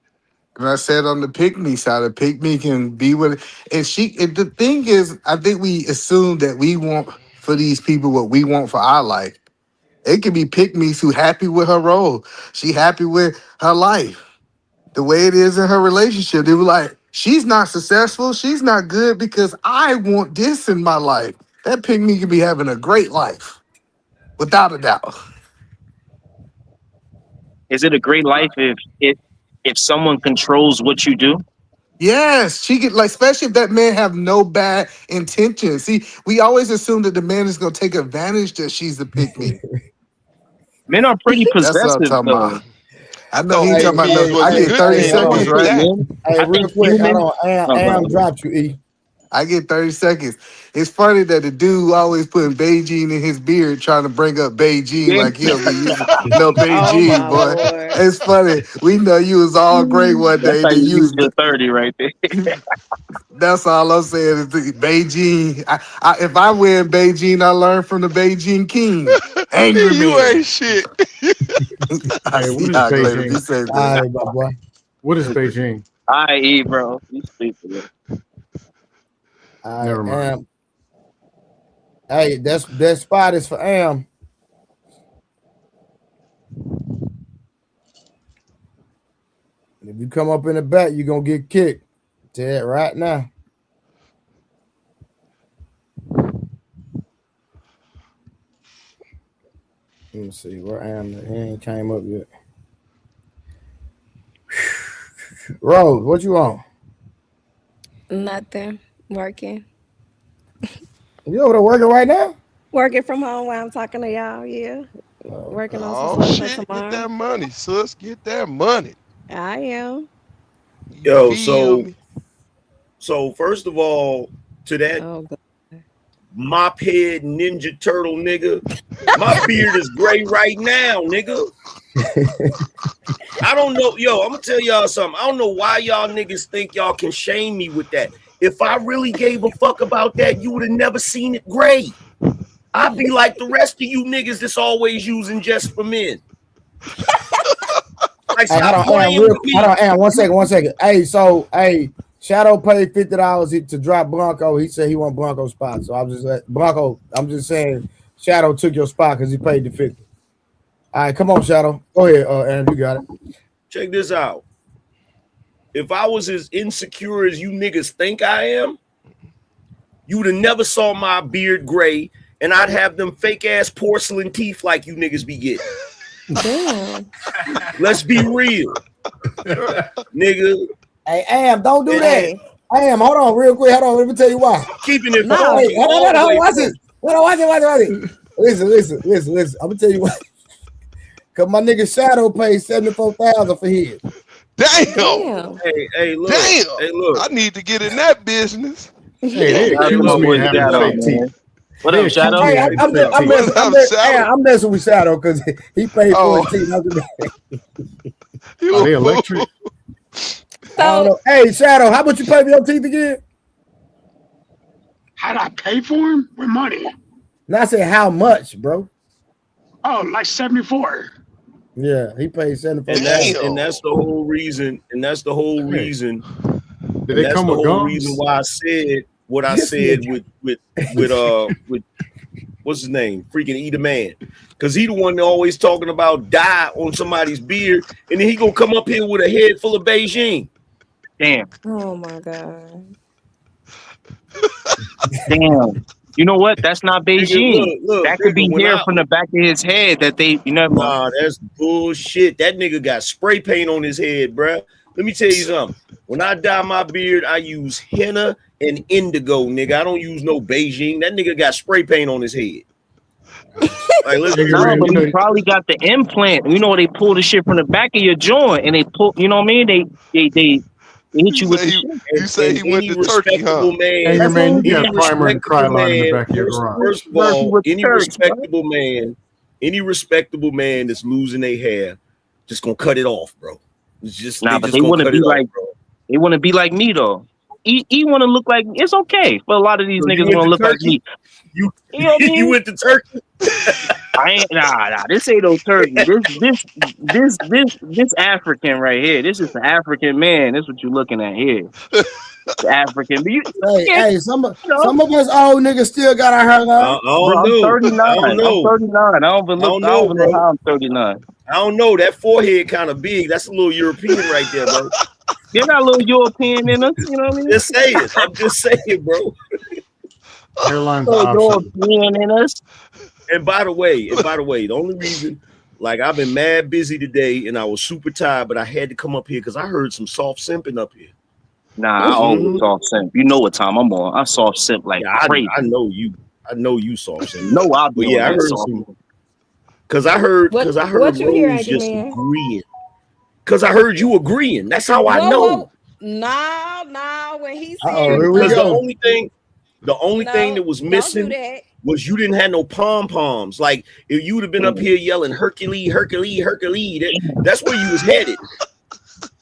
And I said on the pick me side, a pick me can be with, and the thing is, I think we assume that we want for these people what we want for our life. It could be pick me's who happy with her role. She happy with her life, the way it is in her relationship. They were like, she's not successful, she's not good because I want this in my life. That pick me could be having a great life, without a doubt. Is it a great life if someone controls what you do? Yes, she could, like, especially if that man have no bad intentions. See, we always assume that the man is gonna take advantage that she's the pick me. Men are pretty That's what I'm possessive, talking though. about. I know Don't he Hey, talking pick about me is no. hey, was I a hey, get good 30 thing. hold Don't on. seconds, pick right? that. Men, Hey, I real think quick, hold humans. on. Oh, go Am ahead. dropped you, E. I get 30 seconds. It's funny that the dude always putting Beijing in his beard, trying to bring up Beijing Yeah. like he'll be using no Oh Beijing, my boy. Lord. It's funny. We know you was all great one That's day. how Then you you use was, your 30 right there. that's all I'm saying is the Beijing. If I win Beijing, I learn from the Beijing King. Angry You man. ain't shit. I Hey, see what is y'all later. Be Beijing? safe, All man. right, my boy. What is Beijing? I.e., bro. You stupid. All right, Never mind. Am. Hey, that spot is for Am. If you come up in the back, you're gonna get kicked. Tell it right now. Let me see where Am. He ain't came up yet. Rose, what you on? Nothing. Working. You over there working right now? Working from home while I'm talking to y'all. Yeah. Working on some Oh stuff for shit. Get tomorrow. that money, sus. Get that money. I am. You Yo, feel me? so first of all, to that Oh God. mop head Ninja Turtle nigga, my beard is gray right now, nigga. I don't know. Yo, I'm gonna tell y'all something. I don't know why y'all niggas think y'all can shame me with that. If I really gave a fuck about that, you would have never seen it gray. I'd be like the rest of you niggas that's always using just for men. Like, Hey, hold stop on, Am. playing with Hold me. on, Am. 1 second. Hey, so hey, Shadow paid $50 to drop Blanco. He said he want Blanco's spot. So I'm just Blanco. I'm just saying Shadow took your spot because he paid the 50. All right, come on, Shadow. Go ahead, Am. You got it. Check this out. If I was as insecure as you niggas think I am, you would have never saw my beard gray, and I'd have them fake ass porcelain teeth like you niggas be getting. Damn. Let's be real, nigga. Hey, Am, don't do that. Hey. Am, hold on, real quick. Hold on, let me tell you why. Keeping it No. Wait, funky hold all on, the way watch from. it. Watch it. Listen. I'm gonna tell you why. Cause my nigga Shadow paid $74,000 for his. Damn. Hey, look. Damn. Hey, look. I need to get in that business. Hey, they Shout out to accuse my me boy of having Shadow, fake man. teeth. What They up, accuse Shadow? me Hey, of I'm, having I'm, fake teeth. What's up, Shadow? I'm messing with Shadow because he paid for Oh, his teeth. Are you they a fool. electric? I don't So know. Hey, Shadow, how much you pay for your teeth again? How'd I pay for him? With money. Now I said how much, bro? Oh, like 74. Yeah, he paid And $74,000. that's the whole reason. And that's the whole Hey, reason. do And they that's come the with whole reason gums? why I said what I This said nigga. with what's his name? Freaking Eat Man. Because he the one that always talking about dye on somebody's beard, and then he gonna come up here with a head full of Beijing. Damn. oh my God. Damn. You know what? That's not Nigga, Beijing. look, That could nigga, be hair from the back of his head that they, you know, man. nah, that's bullshit. That nigga got spray paint on his head, bruh. Let me tell you something. When I dye my beard, I use henna and indigo, nigga. I don't use no Beijing. That nigga got spray paint on his head. Like, let's Hey, be No, real. Ram, but you he know, probably got the implant. You know, they pull the shit from the back of your joint and they pull, you know what I mean? They hit You you with the say shit. you say he And went any to Turkey, huh? respectable hey, man, your That's what man, we you any got do. primer and respectable Krylon in the man, back of your garage. first of Murphy all, with the church, bro. any respectable man that's losing their hair, just gonna cut it off, bro. It's just Nah, they but just they gonna want to cut be it off, like bro. they want to be like me though. He want to look like it's okay, but a lot of these So you niggas went want to to look like Turkey? me. You You know what I you mean? went to Turkey? I ain't nah. This ain't no turkey. This African right here. This is the African man. This what you looking at here. The African. But Hey, some of you know, us old niggas still got our hair I done. bro, don't I'm know. 39. I don't I'm know. 39. I don't even I don't know know, bro. how I'm 39. I don't know. That forehead kind of big. That's a little European right there, bro. You got a little European in us. You know what I mean? Just saying. I'm just saying, bro. Hairline's A an little option. European in us. And by the way, the only reason, like, I've been mad busy today and I was super tired, but I had to come up here because I heard some soft simping up here. Nah, I always soft simp. You know what time I'm on. I soft simp like Yeah, crazy. I know you. I know you soft You simping. know I'll be But on yeah, I that heard soft some simp. because I heard What you hear, Rose Andy just Man? agreeing. Because I heard you agreeing. That's how I know. No. When he said, Here we Because the go. only thing no, that was don't do missing that. was you didn't have no pom-poms. Like, if you would have been up here yelling Hercules, Hercules, Hercules, that's where you was headed.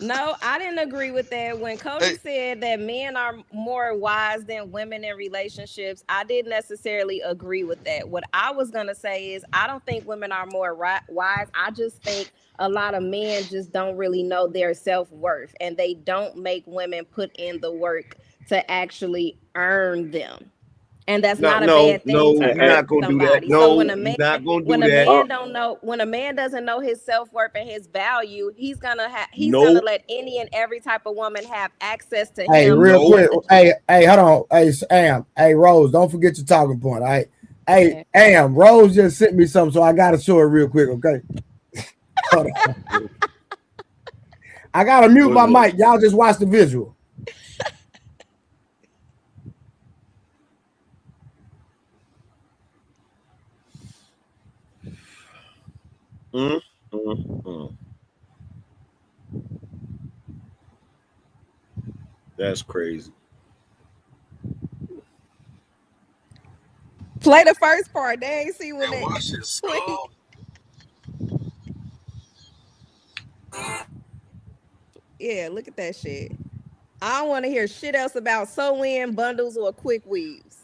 No, I didn't agree with that. When Cody said that men are more wise than women in relationships, I didn't necessarily agree with that. What I was going to say is I don't think women are more wise. I just think a lot of men just don't really know their self-worth, and they don't make women put in the work to actually earn them. And that's not a bad thing to You're Hey, not earn gonna do that. somebody. So No, you're not gonna do that. when a man doesn't know his self-worth and his value, he's gonna Nope. let any and every type of woman have access to Hey, him real Nope. quick. because Hey, hold on. Hey, Sam. Hey, Rose, don't forget your talking point. All right. Hey, okay. Am, Rose just sent me something, so I gotta show it real quick, okay? Hold on. I gotta mute my mic. Y'all just watch the visual. That's crazy. Play the first part. They ain't see when Man, they watch this. when he, yeah, look at that shit. I don't want to hear shit else about sew-in bundles or quick weaves.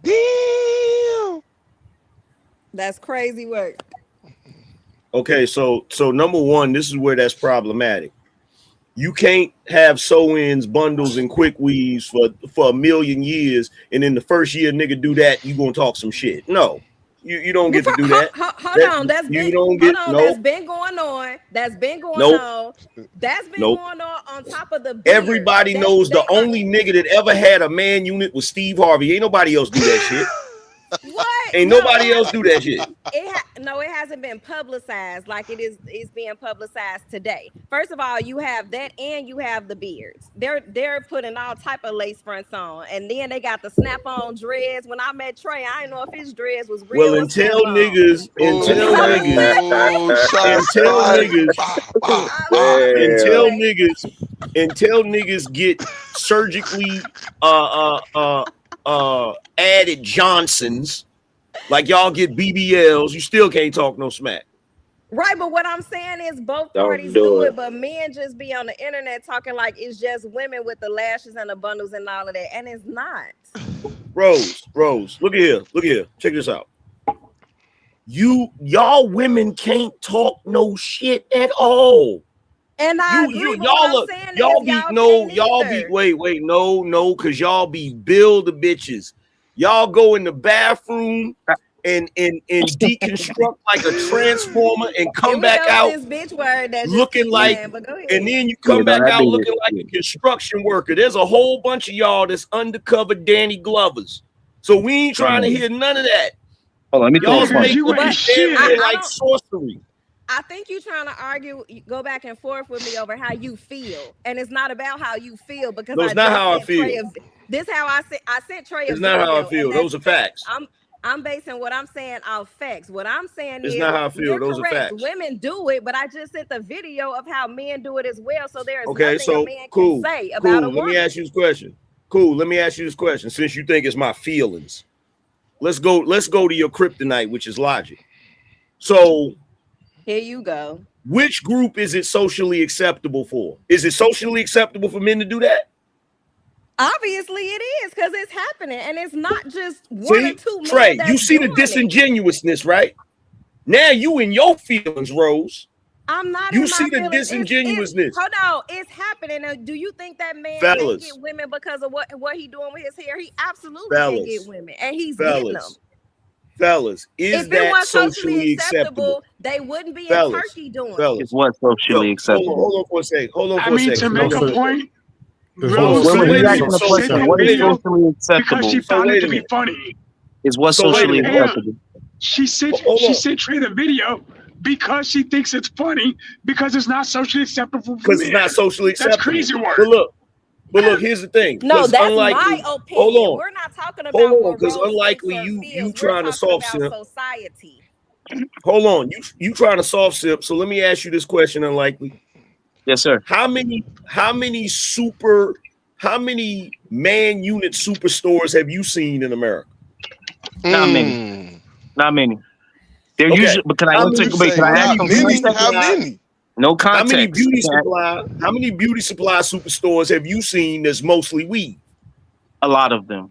Damn. That's crazy work. Okay, so number one, this is where that's problematic. You can't have sew-ins, bundles, and quick weaves for a million years, and in the first year, nigga, do that, you gonna talk some shit. No, you don't get to do that. Hold on. That's been Nope, going on. That's been going nope, on. That's been nope. going on top of the beard. Everybody knows the only nigga that ever had a man unit was Steve Harvey. Ain't nobody else do that shit. What? Ain't nobody else do that shit. It hasn't been publicized like it's being publicized today. First of all, you have that and you have the beards. They're putting all type of lace fronts on, and then they got the snap-on dreads. When I met Trey, I didn't know if his dreads was real Well, or snap-on. Oh, shots fired. Until niggas get surgically added Johnsons, like y'all get BBLs, you still can't talk no smack. Right, but what I'm saying is both parties do do it. it, but men just be on the internet talking like it's just women with the lashes and the bundles and all of that, and it's not. Rose, look at here. Check this out. Y'all women can't talk no shit at all. And I agree, but what I'm saying is y'all because y'all be build the bitches. Y'all go in the bathroom and deconstruct like a transformer and come back out this bitch word that looking like, saying, but go ahead. and then you come back out looking like a construction worker. There's a whole bunch of y'all that's undercover Danny Glovers. So we ain't trying to hear none of that. Hold on, let me throw Y'all this one. You ain't shit. like sorcery. I think you're trying to go back and forth with me over how you feel, and it's not about how you feel because it's not how I feel. This how I sent Trey. It's not how I feel. Those are facts. I'm basing what I'm saying off facts. What I'm saying is not how I feel. Those correct. Are facts. Women do it, but I just sent the video of how men do it as well. So there's nothing a man can say about a woman. Let me ask you this question. Let me ask you this question. Since you think it's my feelings, let's go to your kryptonite, which is logic. So Here you go. Which group is it socially acceptable for? Is it socially acceptable for men to do that? Obviously it is, because it's happening, and it's not just one or See, two men Trey, that's you see the doing it. disingenuousness, right? Now you in your feelings, Rose. I'm not You in see my the feelings. disingenuousness. Hold on, it's happening. Do you think that man can't Fellas, get women because of what he doing with his hair? He absolutely can get women, and he's getting them. Fellas, is If it that was socially acceptable? they wouldn't be in Fellas, Turkey doing it. fellas. It's what socially acceptable. Hold on for a second. Hold on I for a mean, to second. make No, a point, There's Hold on. Rose So Women, wait he's a literally asking minute. a So sent question. that What is video socially because acceptable? she So found wait it a to be minute. funny. Is what's So wait a socially minute. acceptable? She sent Trey the video because she thinks it's funny because it's not socially acceptable for Because men. it's not socially That's acceptable. crazy work. But look, here's the thing. No, that's unlikely, my opinion. hold on. We're not talking Hold about on, what because Rose unlikely thinks or you feels. We're trying to talking soft about simp. society. Hold on. You trying to soft simp. So let me ask you this question, unlikely. Yes, sir. How many man unit superstores have you seen in America? Not many. Not many. They're Okay. usually. But can I How answer? many, You Wait, say can I how add not many some beauty many? How context? supply? many? No How many context. beauty supply superstores have you seen that's mostly weed? A lot of them.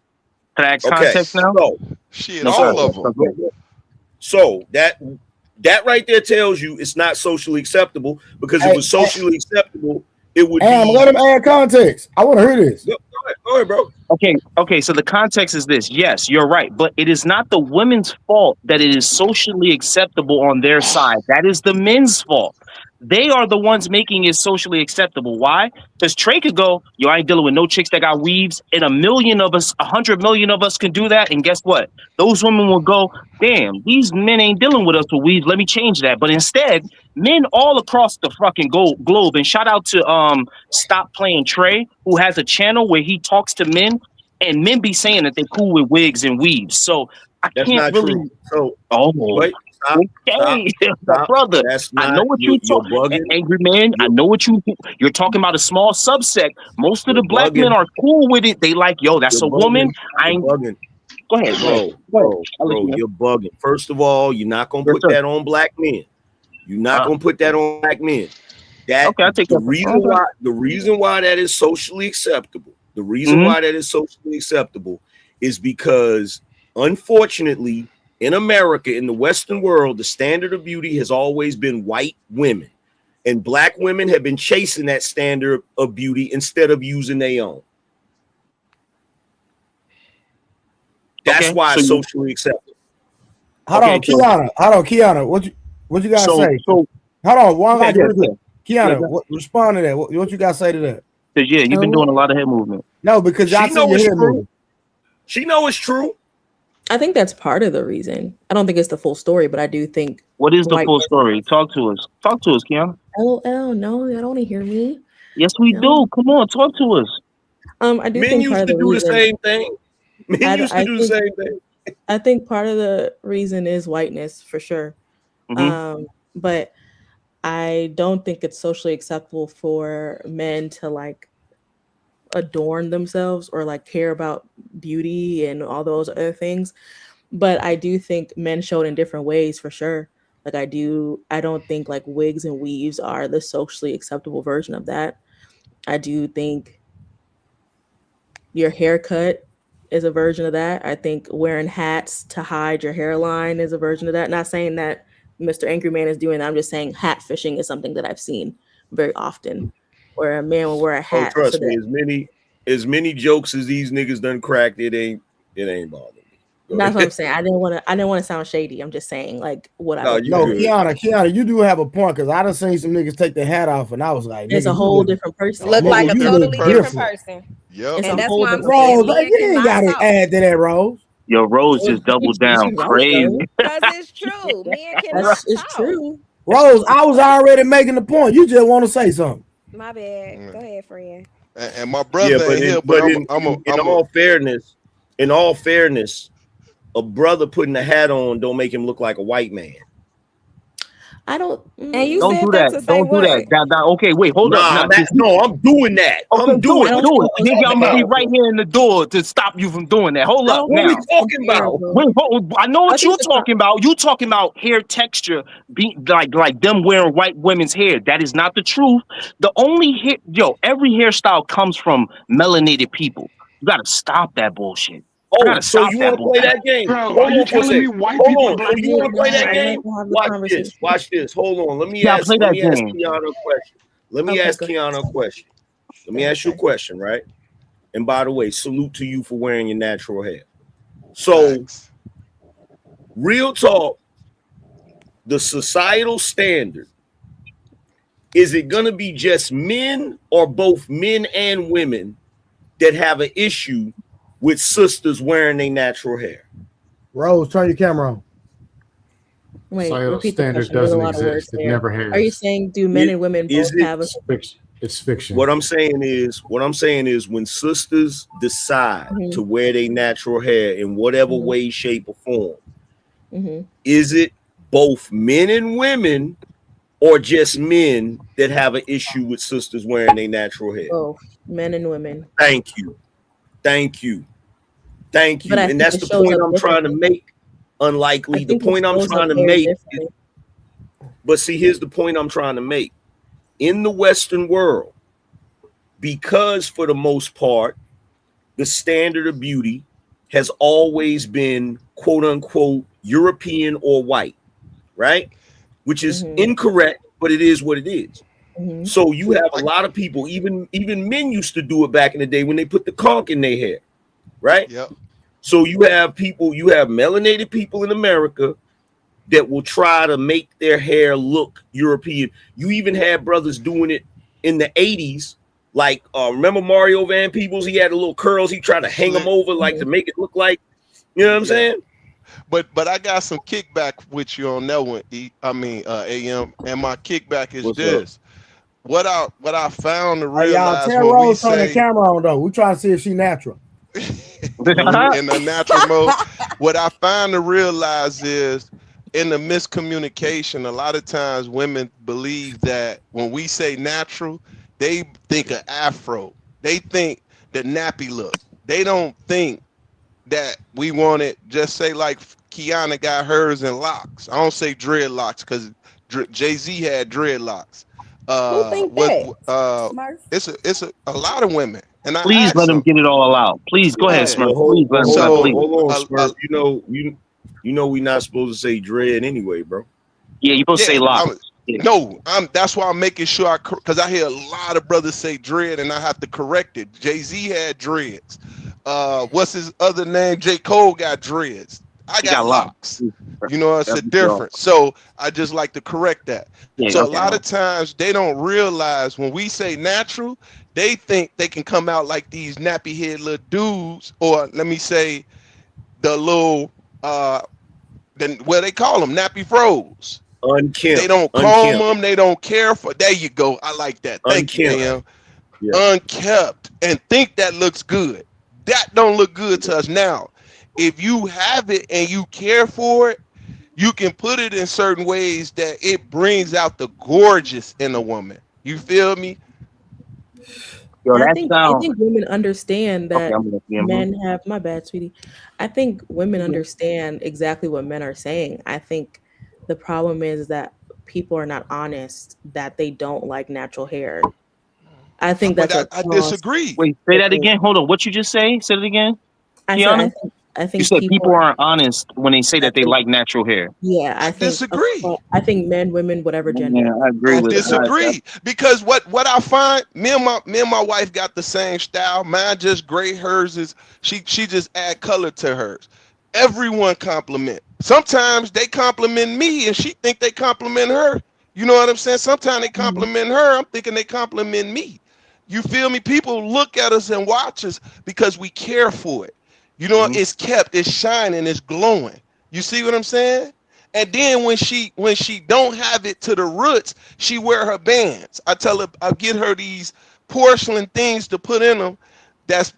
Can I add Okay. context now? So Shit, No, sir. all of them. Okay. So that right there tells you it's not socially acceptable, because if it was socially acceptable, it would And be. let him add context. I want to hear this. Go ahead, bro. Okay, so the context is this. Yes, you're right, but it is not the women's fault that it is socially acceptable on their side. That is the men's fault. They are the ones making it socially acceptable. Why? Because Trey could go, yo, I ain't dealing with no chicks that got weaves, and 1 million of us, 100 million of us can do that. And guess what? Those women will go, damn, these men ain't dealing with us with weaves. Let me change that. But instead, men all across the fucking globe, and shout out to Stop Playing Trey, who has a channel where he talks to men, and men be saying that they cool with wigs and weaves. So I That's can't not really. true. So Oh, wait, stop, okay, my stop. brother. That's I know not what you're you talk, bugging. angry man. I know what you're talking about. A small subset. Most of the You're black men bugging. are cool with it. They like, yo, that's You're a woman. bugging. I You're ain't. bugging. Go ahead, go ahead. I'll let you know. You're bugging. First of all, you're not gonna Yes, put sir. that on black men. You're not gonna put that on black men. That Okay, I'll take the that. reason why that is socially acceptable. The reason Mhm. why that is socially acceptable is because, unfortunately, in America, in the Western world, the standard of beauty has always been white women, and black women have been chasing that standard of beauty instead of using their own. That's Okay, why so it's socially acceptable. Hold on, Kiana. What you gotta say? So Hold on, one yeah, guy. yeah, Kiana, respond to that. What you gotta say to that? yeah, you've been doing a lot of head movement. No, because y'all She see know your it's head true. moving. She know it's true. I think that's part of the reason. I don't think it's the full story, but I do think. What is the white full story? Talk to us. Talk to us, Kiana. LOL, no, I don't want to hear me. Yes, we No. do. Come on, talk to us. I do Men think part used of to the do the reason. same thing. Men used to do the same thing. I think part of the reason is whiteness for sure. But I don't think it's socially acceptable for men to like adorn themselves or like care about beauty and all those other things. But I do think men show it in different ways for sure. Like I don't think like wigs and weaves are the socially acceptable version of that. I do think your haircut is a version of that. I think wearing hats to hide your hairline is a version of that. Not saying that Mr. Angry Man is doing that. I'm just saying hat fishing is something that I've seen very often, where a man will wear a hat. Trust me, as many jokes as these niggas done cracked, it ain't bothering me. That's what I'm saying. I didn't want to sound shady. I'm just saying like what I would. No, Kiana, you do have a point, because I done seen some niggas take their hat off, and I was like, it's a whole different person. Look like a totally different person. Yep. And that's why I'm Rose, saying you ain't got to add to that, Rose. Yo, Rose just doubled down crazy. because it's true. Men cannot It's talk. true. Rose, I was already making the point. You just want to say something. My bad. Go ahead, friend. And my brother ain't here, but in all fairness, a brother putting a hat on don't make him look like a white man. I don't. And you Don't said do that that. to say Don't do that. what? Okay, wait, hold up. Nah, Now, I'm doing that. okay, I'm do doing it, I don't what do think you it. those talking Nigga, I'm gonna be about. right here in the door to stop you from doing that. Hold I up don't What think we now. it's talking fair, about? bro. Wait, I know I what think you're the talking about. You talking about hair texture, be like them wearing white women's hair. That is not the truth. The only hair, every hairstyle comes from melanated people. You gotta stop that bullshit. I Oh, gotta so stop you that want to play bullshit. that game? Bro, are Hold you on for a telling me second. white Hold people and on. So black you people want are to play the that I'd same? like game? to have this Watch this. conversation. Watch this. Hold on. Yeah, play Let that me ask game. Kiana a question. Let me Okay, ask go ahead. Kiana a question. Let Go me ahead, ask you a sir. question, right? And by the way, salute to you for wearing your natural hair. So, Facts. real talk, the societal standard, is it going to be just men or both men and women that have an issue with sisters wearing their natural hair? Rose, turn your camera on. Wait, Societal repeat the standard question. There's a doesn't lot of words exist. It there. never Are you has. saying do men and women Is both it have a? It's fiction. It's fiction. what I'm saying is when sisters decide Mm-hmm, to wear their natural hair in whatever mm-hmm, way, shape, or form, mm-hmm. is it both men and women or just men that have an issue with sisters wearing their natural hair? Both men and women. Thank you. Thank you. Thank But you. I And think that's it the shows point up I'm trying to differently. make. I Unlikely. The think it point I'm shows up trying to hair make is, differently. but see, here's the point I'm trying to make. In the Western world, because for the most part, the standard of beauty has always been quote unquote European or white, right? Which is Mm-hmm, incorrect, but it is what it is. mm-hmm. So you have a lot of people, even men used to do it back in the day when they put the conch in their hair, right? Yep. So you have melanated people in America that will try to make their hair look European. You even had brothers doing it in the 80s. Like, remember Mario Van Peebles? He had the little curls. He tried to hang them Slick. over like Mm-hmm. to make it look like, you know what I'm Yeah. saying? But I got some kickback with you on that one. AM. And my kickback is What's up? this. What I found to Hey, y'all, realize tell when we Rose turn the say camera on though. We trying to see if she natural. Mhm. in a natural mode, what I found to realize is in the miscommunication, a lot of times women believe that when we say natural, they think of afro. They think the nappy look. They don't think that we want it, just say like Kiana got hers in locks. I don't say dreadlocks because Jay-Z had dreadlocks. Who think What that? uh Smurf. it's a lot of women. And I Please let asked him them, get it all out. Please go ahead, yeah. Smurf. Please let him go. Please. Hold on, So Smurf. You know we not supposed to say dread anyway, bro. Yeah, you supposed to say yeah, lock. Yeah. no, that's why I'm making sure because I hear a lot of brothers say dread and I have to correct it. Jay-Z had dreads. What's his other name? J. Cole got dreads. I He got got locked. locks. You know, it's a Yeah, difference. So I just like to correct that. So a okay. lot of times they don't realize when we say natural, they think they can come out like these nappy head little dudes, or let me say the little then well they call them nappy froze. They Unkempt. don't comb Unkempt. them. They don't care for. There you go. I like that. Thank you, Unkempt. AM. Yeah. Unkept and think that looks good. That don't look good to us now. If you have it and you care for it, you can put it in certain ways that it brings out the gorgeous in a woman. You feel me? Yo, And that I sound think women understand okay. that I'm gonna see him. men have my bad, sweetie. I think women understand exactly what men are saying. I think the problem is that people are not honest that they don't like natural hair. I think But that's a I cross. disagree. Wait, say that again. Hold on. What you just say? Say it again, I said Kiana. I You think said people people aren't honest when they say I that they think like natural hair. yeah, I disagree. I think men, women, whatever Yeah, gender. I agree I with that. disagree because what I find, me and my wife got the same style. Mine just gray. Hers is she just add color to hers. Everyone compliment. Sometimes they compliment me and she think they compliment her. You know what I'm saying? Sometimes they Mhm. compliment her. I'm thinking they compliment me. You feel me? People look at us and watch us because we care for it. You know, Mhm. it's kept, it's shining, it's glowing. You see what I'm saying? And then when she don't have it to the roots, she wear her bands. I tell her I get her these porcelain things to put in them. That's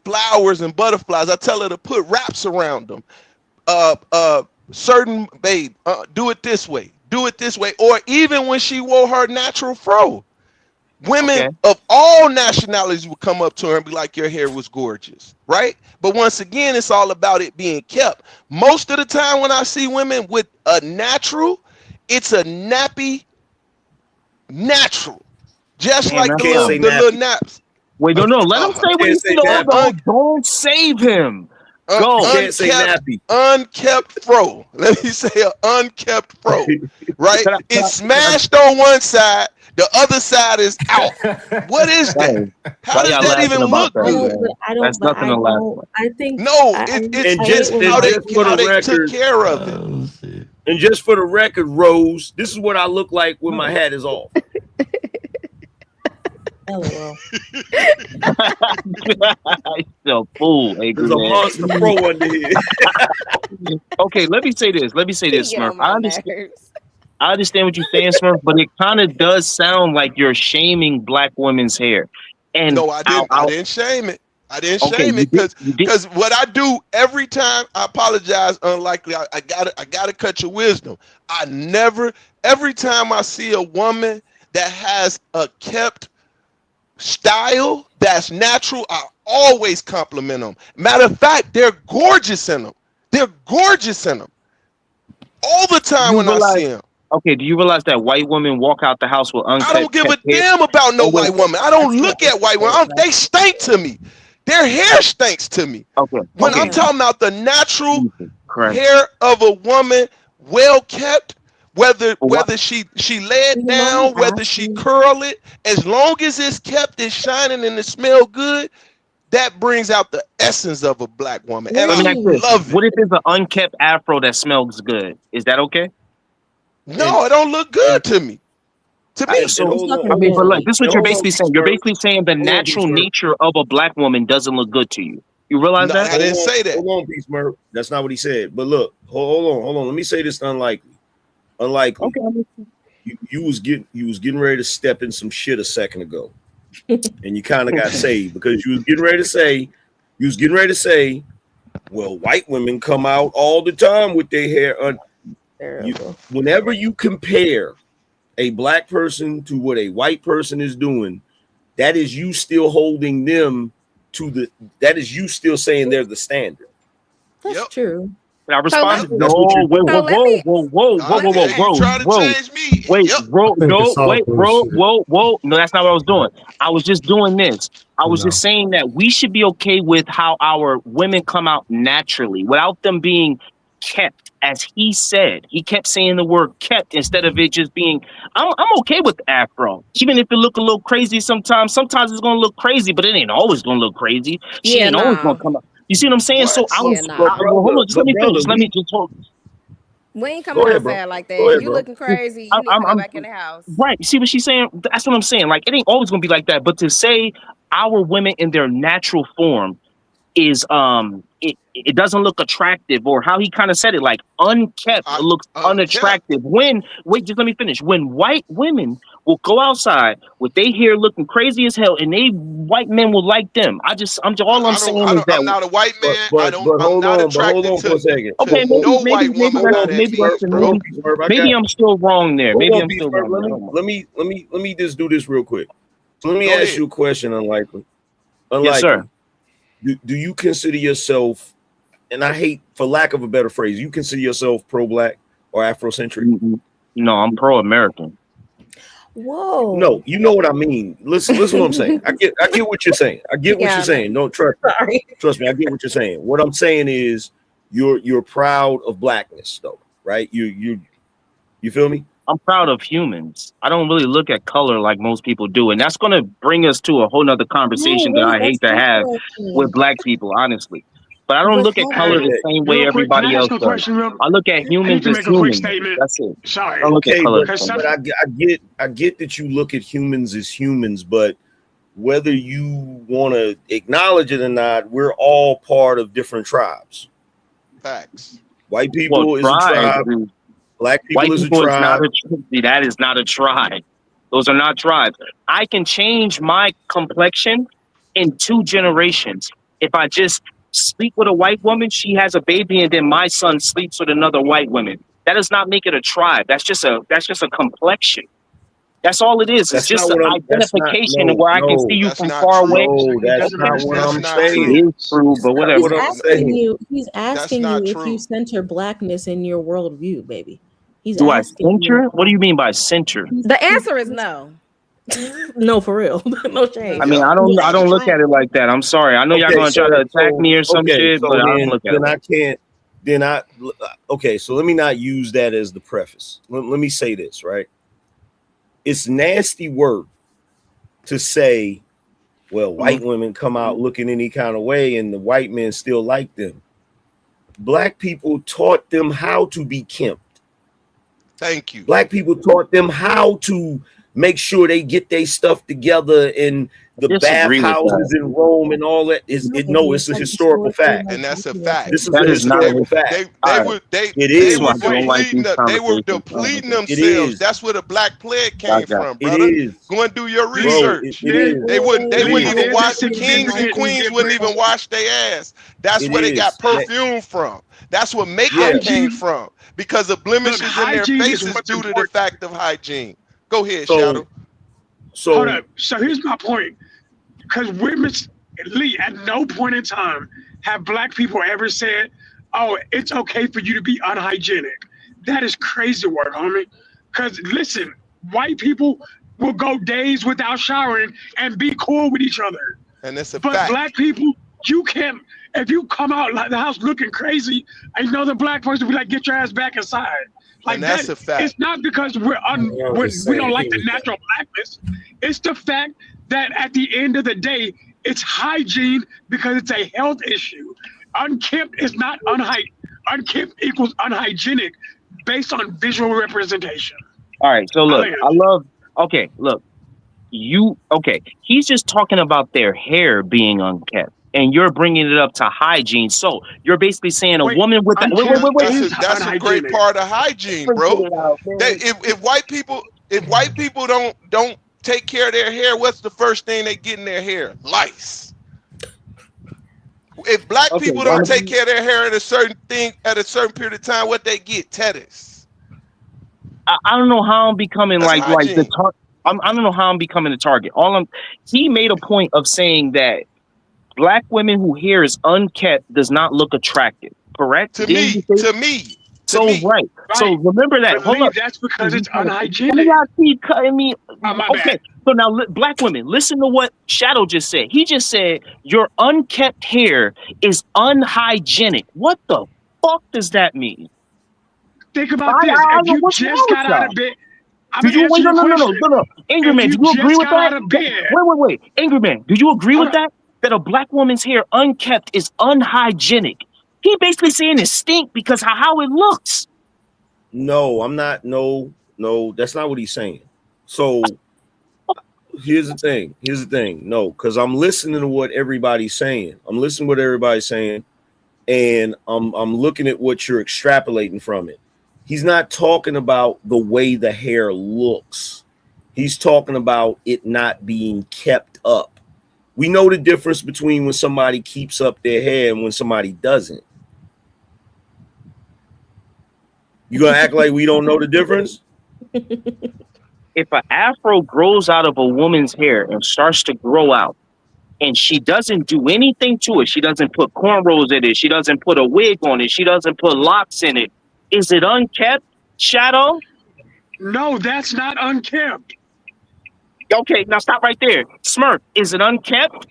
flowers and butterflies. I tell her to put wraps around them. Certain babe, do it this way. do it this way. Or even when she wore her natural fro, women Okay. of all nationalities would come up to her and be like, your hair was gorgeous, right? But once again, it's all about it being kept. Most of the time when I see women with a natural, it's a nappy natural, just Damn, like that's Can't tough. say the little nappy. naps. Wait, no, no. Let him say what he Can't said. say Hold nappy. on. Don't save him. You Go. can't say Unkept, nappy. unkept fro. Let me say an unkept fro, right? Can I, can It's I, can I, smashed on one side, the other side is out. What is that? hey, How why does y'all that laughing even about look that, good? man? That's nothing to laugh about. I think No, I it's And I hate just it's when and how they just men for the how they took record, care of it. Oh shit. and just for the record, Rose, this is what I look like when my hat is off. LOL. He's a fool, angry There's a man. monster pro under here. Okay, let me say this. He get Smurf. on my nerves. I understand what you're saying, Smurf, but it kind of does sound like you're shaming black women's hair. And No, I didn't. I didn't shame it. I didn't okay, shame you it did. because You did. what I do every time, I apologize. Unlikely, I gotta cut your wisdom. I never. Every time I see a woman that has a kept style that's natural, I always compliment them. Matter of fact, they're gorgeous in them. They're gorgeous in them all the time You when I realize? see them. Okay, do you realize that white women walk out the house with I uncut don't give a kept hair? damn about no Oh wait, white woman. I That's don't not look at white women. They stink to me. Their hair stinks to me. okay, When okay. I'm talking about the natural Jesus Christ. hair of a woman, well kept, whether But why, she lay Do it you mind down, whether she asking? curl it, as long as it's kept, it's shining and it smell good, that brings out the essence of a black woman, and Where let do I me ask you this: love it. what if it's an unkept afro that smells good? Is that okay? And No, it don't look and good to me. To I, me, so it's hold not on, I hold mean, but convincing like on, me? this is and what you're hold on, basically Peace saying. You're Murph. basically saying the Hold on, Peace natural Murph. nature of a black woman doesn't look good to you. You realize no, that? I didn't say that. Hold on, Peace Murph. That's not what he said. But look, hold on. Let me say this unlikely. Unlikely. Okay. You was getting ready to step in some shit a second ago. And you kind of got saved because you was getting ready to say, well, white women come out all the time with their hair. Terrible. Whenever you compare a black person to what a white person is doing, that is you still holding them that is you still saying they're the standard. That's Yep, true. And I So let yep. responded, That's what no, you're whoa, so doing. whoa, let whoa, me whoa, whoa, whoa, whoa, let whoa, me Okay, you bro, trying to bro. change me? Wait, Yep. bro, I think no, it's all wait, bro, bullshit. whoa. No, that's not what I was doing. I was just doing this. I You was just know. saying that we should be okay with how our women come out naturally without them being kept, as he said. He kept saying the word kept instead of it just being, I'm okay with the afro. Even if it look a little crazy sometimes. Sometimes it's gonna look crazy, but it ain't always gonna look crazy. She Yeah, ain't always gonna nah. come out. You see what I'm saying? So What? Yeah, But nah. well, hold brother, on, just let me finish. Let me we just hold. We ain't go coming ahead, bro. outside like Go that. ahead, You bro. looking crazy. You need to go I'm back in the house. right. You see what she's saying? That's what I'm saying. Like it ain't always gonna be like that. But to say our women in their natural form is it doesn't look attractive, or how he kind of said it, like unkept I looks Kept. unattractive. When wait, just let me finish. When white women will go outside with their hair looking crazy as hell, and they white men will like them. I'm just all I'm saying I is don't. that I'm not a white man. But I'm not hold attracted on for a second. okay, no white woman Hold by on, that Peace Murph. means, bro. Hold on, Peace Murph. maybe I'm still wrong there. Hold Maybe on, I'm Peace still Murph. wrong there. I don't know. Let me just do this real quick. So let me Go ask ahead. you a question, unlikely. Yes, sir. Do you consider yourself, and I hate for lack of a better phrase, you consider yourself pro-black or Afrocentric? No, I'm pro-American. Whoa. No, you know what I mean. Listen what I'm saying. I get what you're saying. I get what you're Yeah, no. saying. Don't trust me. I get what you're saying. What I'm saying is you're proud of blackness, though, right? You feel me? I'm proud of humans. I don't really look at color like most people do. And that's going to bring us to a whole nother No, conversation that wait, I that's hate to have with interesting. black people, honestly. But I don't But look at have color Hey, the Okay. same way real quick, can I everybody ask else a does. question? Real, I look at I need humans to as make a quick humans. statement. That's it. I Sorry, don't look at Okay, color but the because same some way. I get that you look at humans as humans, but whether you want to acknowledge it or not, we're all part of different tribes. Facts. White Well, people is a tribes, tribe. dude. Black people White is a people is not tribe. a tribe. That is not a tribe. Those are not tribes. I can change my complexion in 2 generations. If I just sleep with a white woman, she has a baby, and then my son sleeps with another white woman. That does not make it a tribe. That's just a complexion. That's all it is. It's That's just not an what I'm. That's not. identification No, where I can see no, you That's from not far away. true. no. It That's doesn't not make what sense. That's I'm not It saying. true. is true, but That's not whatever. what He's I'm asking saying. you. He's That's asking not you if you true. center blackness in your worldview, baby. He's Do I asking you. center? What do you mean by center? The answer is no. No, for real. No shade. I mean, Yep, I that's don't look at true. it like that. I'm sorry. I know y'all Okay, gonna try to attack me or some okay, shit, but so I don't look at it then like I can't. Then I okay. So let me not use that as the preface. Let me say this, right? It's nasty work to say, well, white women come out looking any kind of way and the white men still like them. Black people taught them how to be kempt. Thank you. Black people taught them how to make sure they get their stuff together in the disagree with bathhouses that. in Rome and all that. No, it's a historical fact. And that's a fact. This is That a is not. They historical fact. All they right. were they It This they is were why is. I don't like depleting these they were conversations. depleting It themselves. is. That's where the black plague I came got from, It brother. is. Go and do your Bro, research. it is. They wouldn't Lee. even There's a wash kings and significant queens wouldn't even difference. wash their ass. That's It where they got is. perfume from. That's where makeup Yeah. came Hygiene. from. Because of Look, blemishes in their hygiene is faces what's due to the important. fact of hygiene. Go ahead, So Shadow. Hold so up. So here's my point. Because women, Lee, at no point in time have black people ever said, "Oh, it's okay for you to be unhygienic." That is crazy work, homie. Because listen, white people will go days without showering and be cool with each other. And that's a But fact. black people, you can't. If you come out like the house looking crazy, another black person will be like, "Get your ass back inside." Like And that's that. a fact. It's not because I was just we don't saying like the he was natural blackness. It's the fact that at the end of the day, it's hygiene because it's a health issue. Unkempt is not unhygienic. Unkempt equals unhygienic based on visual representation. All right. So look, Alan, I love. Okay, look. Okay? He's just talking about their hair being unkept, and you're bringing it up to hygiene. So you're basically saying a wait, woman with that. Wait, wait, unkempt wait, wait. is That's a great unhygienic. part of hygiene, Forget bro. it out, They, man. if white people don't take care of their hair, what's the first thing they get in their hair? Lice. If black Okay, people don't take care of their hair at a certain period of time, what they get? Tetanus. I don't know how I'm becoming That's like the hygiene. I don't know how I'm becoming the target. He made a point of saying that black women whose hair is unkept does not look attractive. Correct? To Didn't you me, say? to me, So right. So Right. remember that. But Hold Lee, up. that's because it's Why unhygienic. y'all keep cutting me? Oh, my Okay. bad. So now, black women, listen to what Shadow just said. He just said your unkept hair is unhygienic. What the fuck does that mean? Think about this. If you What's just wrong with got out y'all? of bed, I'm Do gonna you answer wait? No, your no, no, no, question. no, no. Angry If Man, do you you agree just with got that? out of bed, Wait. Angry Man, do you agree hold with up. that? That a black woman's hair unkept is unhygienic. He basically saying it stink because how it looks. no, I'm not. No, that's not what he's saying. So here's the thing. No, because I'm listening to what everybody's saying. And I'm looking at what you're extrapolating from it. He's not talking about the way the hair looks. He's talking about it not being kept up. We know the difference between when somebody keeps up their hair and when somebody doesn't. You gonna act like we don't know the difference? If an afro grows out of a woman's hair and starts to grow out, and she doesn't do anything to it, she doesn't put cornrows in it, she doesn't put a wig on it, she doesn't put locks in it, is it unkept, Shadow? No, that's not unkept. Okay, now stop right there. Smurf, is it unkept?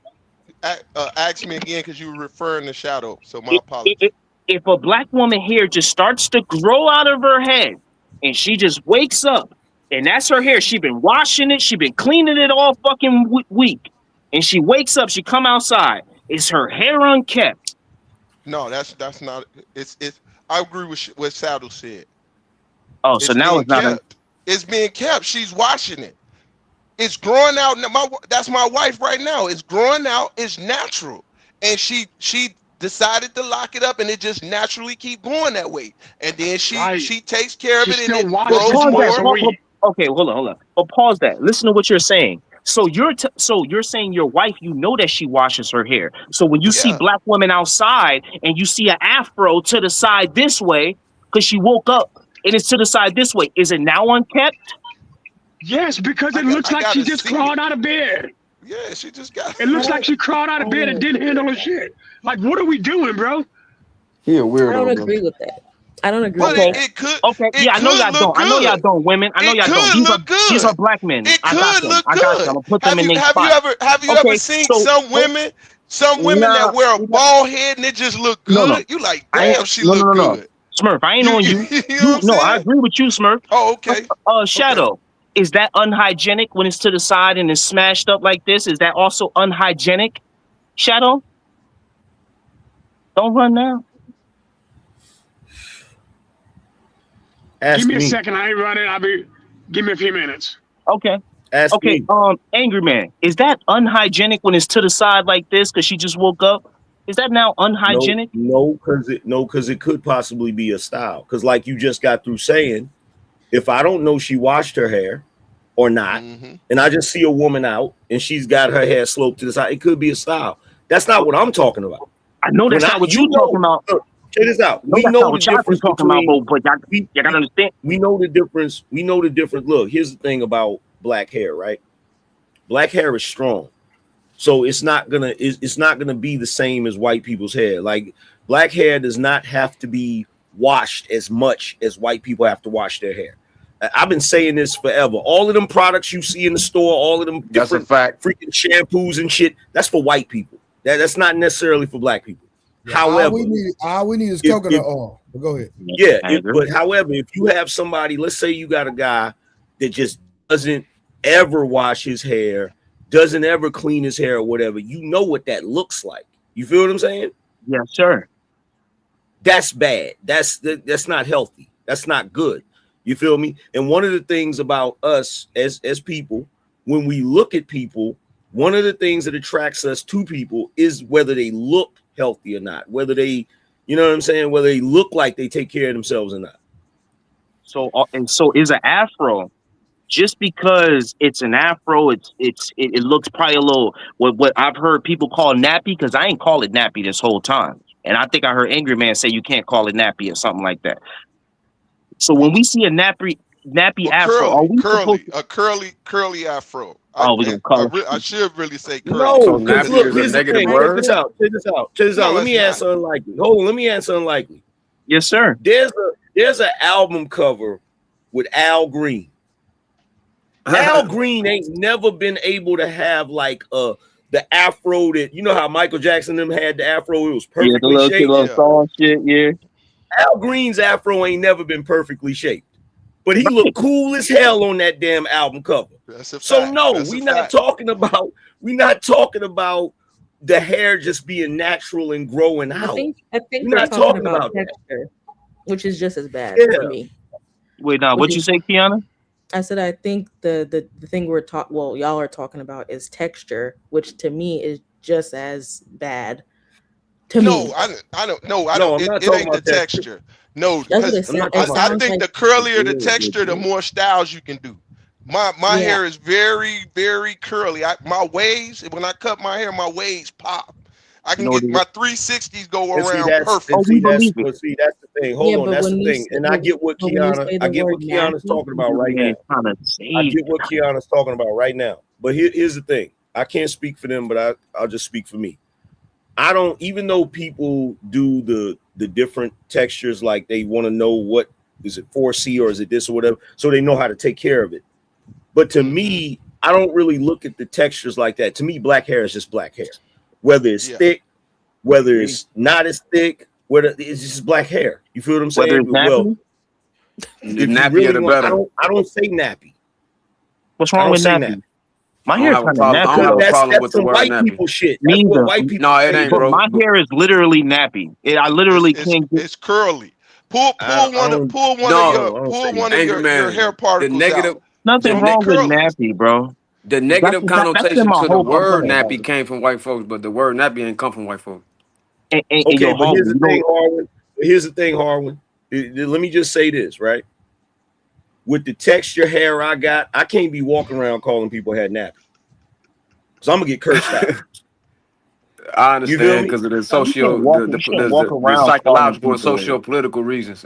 Ask me again because you were referring to Shadow. So my It, apologies. if a black woman hair just starts to grow out of her head and she just wakes up and that's her hair, she been washing it, she been cleaning it all fucking week, and she wakes up, she come outside, is her hair unkept? No, that's not. It's. I agree with what Shadow said. Oh, so It's now being it's not kept. It's being kept. She's washing it. It's growing out. That's my wife right now. It's growing out. It's natural, and she decided to lock it up, and it just naturally keep going that way. And then she takes care of She it, and still it washes grows it twice a more. week. Okay, hold on. But pause that. Listen to what you're saying. So you're saying your wife, you know that she washes her hair. So when you see Yeah, black women outside and you see an afro to the side this way because she woke up and it's to the side this way. Is it now unkept? Yes, because it looks like she just crawled out of bed. Yeah, she just got. It looks like she crawled out of bed and didn't handle her shit. Like, what are we doing, bro? He a weirdo. I don't bro. agree with that. I don't agree But with that. it could. Okay, It yeah, I know could y'all look don't. good. I know y'all don't, women. I know y'all don't. These are black men. It I got could them. look I got them. good. I'm gonna put them in their spot. Have you ever seen some women that wear a bald head and it just look good? No. You like, damn, she look good. Smurf, I ain't on you. You know what I'm No, I saying? agree with you, Smurf. Oh, okay. Shadow, is that unhygienic when it's to the side and it's smashed up like this? Is that also unhygienic, Shadow? Don't run now. Give me a second. I ain't running. Give me a few minutes. Okay. Me. Angry Man, is that unhygienic when it's to the side like this because she just woke up? Is that now unhygienic? No, because it could possibly be a style. Because like you just got through saying, if I don't know she washed her hair or not, and I just see a woman out and she's got her hair sloped to the side, it could be a style. That's not what I'm talking about. I know that's not what you're talking about. Look, check this out. We know the difference between. But you gotta understand. We know the difference. We know the difference. Look, here's the thing about black hair, right? Black hair is strong. So it's not gonna be the same as white people's hair. Like black hair does not have to be washed as much as white people have to wash their hair. I've been saying this forever. All of them products you see in the store, all of them different freaking shampoos and shit, that's for white people. That's not necessarily for black people. Yeah, however, all we need is coconut oil. But go ahead. Yeah, but however, if you have somebody, let's say you got a guy that just doesn't ever wash his hair, doesn't ever clean his hair or whatever, you know what that looks like. You feel what I'm saying? Yes, sir. That's bad. That's not healthy. That's not good. You feel me? And one of the things about us as people, when we look at people, one of the things that attracts us to people is whether they look healthy or not, whether they, you know what I'm saying, whether they look like they take care of themselves or not. So is an afro. Just because it's an afro, it looks probably a little what I've heard people call nappy, because I ain't call it nappy this whole time. And I think I heard Angry Man say you can't call it nappy or something like that. So when we see a nappy afro, curly afro. I should really say curly. No, because look, here's the thing. Check this out. Let me answer unlikely. Hold on, let me answer unlikely. Yes, sir. There's an album cover with Al Green. Al Green ain't never been able to have like the afro that, you know how Michael Jackson them had the afro, it was perfectly shaped. Al Green's afro ain't never been perfectly shaped, but he looked cool as hell on that damn album cover. So no, we're not talking about the hair just being natural and growing out. I think we're we're not talking about that. texture, which is just as bad for me. Wait, now what you say, Kiana? I said I think the thing y'all are talking about is texture, which to me is just as bad. I don't. It ain't the texture. No, because I think the curlier the texture, the more styles you can do. My hair is very, very curly. My waves, when I cut my hair, my waves pop. I can get my 360s go around perfect. See, that's the thing. Hold on, that's the thing. And I get what Kiana's talking about right now. I get what Kiana's talking about right now. But here's the thing. I can't speak for them, but I'll just speak for me. I don't, even though people do the different textures, like they want to know what is it 4C or is it this or whatever, so they know how to take care of it. But to me, I don't really look at the textures like that. To me, black hair is just black hair. Whether it's thick, whether it's not as thick, whether it's just black hair. You feel what I'm saying? The nappier really the better. I don't say nappy. What's wrong with nappy? My hair is kind of nappy. I don't have a problem with the word white nappy. people shit. That's what white people no, it ain't, bro. My hair is literally nappy. I literally can't get. It's curly. Pull one of your hair particles out. Nothing wrong with nappy, bro. The negative connotation to the word nappy came from white folks, but the word nappy ain't come from white folks. Okay, but here's the thing, Harwin. Here's the thing, Harwin. Let me just say this, right? With the texture hair I got, I can't be walking around calling people had nappy. So I'm gonna get cursed out. I understand because of the psychological and socio-political reasons.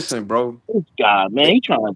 listen, bro. This guy, man, he trying.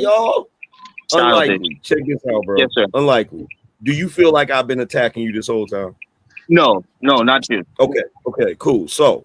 y'all. Childish. Unlikely. Check this out, bro. Yes, sir. Unlikely. Do you feel like I've been attacking you this whole time? No, not you. Okay, cool. So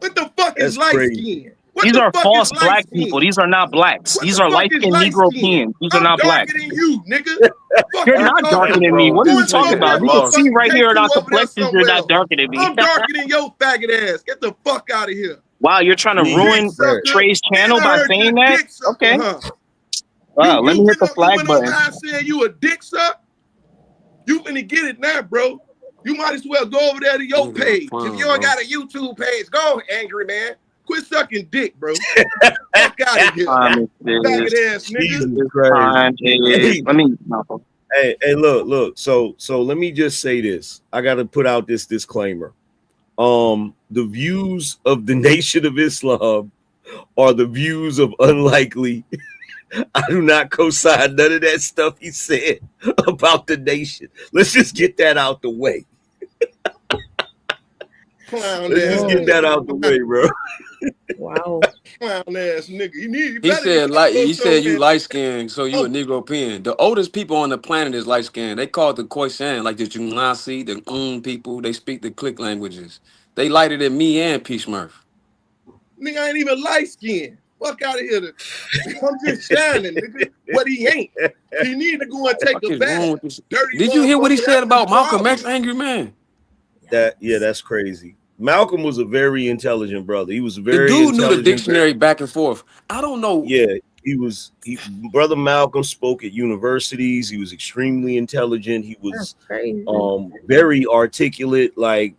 What the fuck is That's light crazy. skin? What These the are fuck is false light black people. skin? These are not blacks. What These the are fuck is light-skinned light skin? Europeans. These are I'm not black. darker than you, nigga. Fuck You're you not talking darker about? than me. Bro, What are this you Go and talking nigga smoke about? that is We can lost. see motherfucking right here in K2 our over there complexions you're somewhere not else. darker than me. I'm darker than your faggot ass. Get the fuck out of here. Wow, you're trying to Jesus Dick ruin Christ. sucker. Trey's And channel I by heard you saying a that? dick sucker, Okay. huh? Let me hit the You flag went on button. live saying you a dick suck? You finna get it now, bro. You might as well go over there to your Nigga, page. If you fun, don't bro. got a YouTube page, go, angry man. Quit sucking dick, bro. Fuck out of here. Time Faggot is ass nigga. Jesus Christ. time is. Let me. No. Hey, look. So let me just say this. I got to put out this disclaimer. The views of the Nation of Islam are the views of Unlikely. I do not co-sign none of that stuff he said about the nation. Let's just get that out the way. Clown Let's ass just get nigga. that out the way, bro. Wow. Clown ass nigga. You He better said go he said you somewhere. light skinned, so you a Oh, Negro peon. The oldest people on the planet is light skinned. They call it the Khoisan, like the Junasi, the people. They speak the click languages. They lighter than me and P Smurf. nigga ain't even light skinned. Fuck out of here. I'm just shining, nigga. What he ain't. He need to go and take What a is wrong bath. with this? Dirty Did you hear what he motherfucker. said That's his about Malcolm problem. X, angry man? That's crazy. Malcolm was a very intelligent brother. He was a The very dude knew the intelligent. dictionary back and forth. I don't know. Yeah, brother Malcolm spoke at universities. He was extremely intelligent. He was That's crazy. very articulate. Like,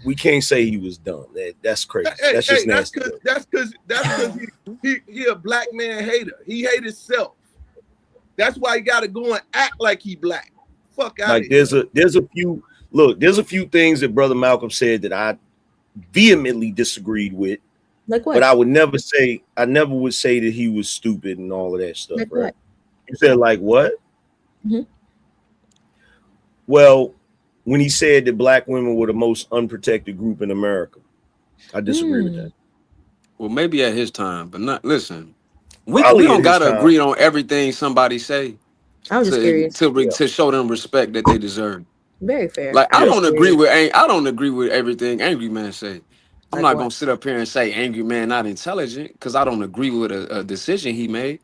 we can't say he was dumb. That's crazy. Hey, That's just that's nasty. because he a black man hater. He hate himself. That's why he gotta go and act like he black. Fuck out Like, of here. there's a few things that brother Malcolm said that I vehemently disagreed with. Like what? But I never would say that he was stupid and all of that stuff, Like right? what? You said like what? Mhm. Well, when he said that black women were the most unprotected group in America, I disagree with that. Well, maybe at his time, but not. Listen, we Probably don't at his gotta time. agree on everything somebody say I was just curious. to show them respect that they deserve. Very fair. Like I'm I just don't agree curious. with I don't agree with everything Angry Man say. I'm Like not what? gonna sit up here and say Angry Man not intelligent because I don't agree with a decision he made.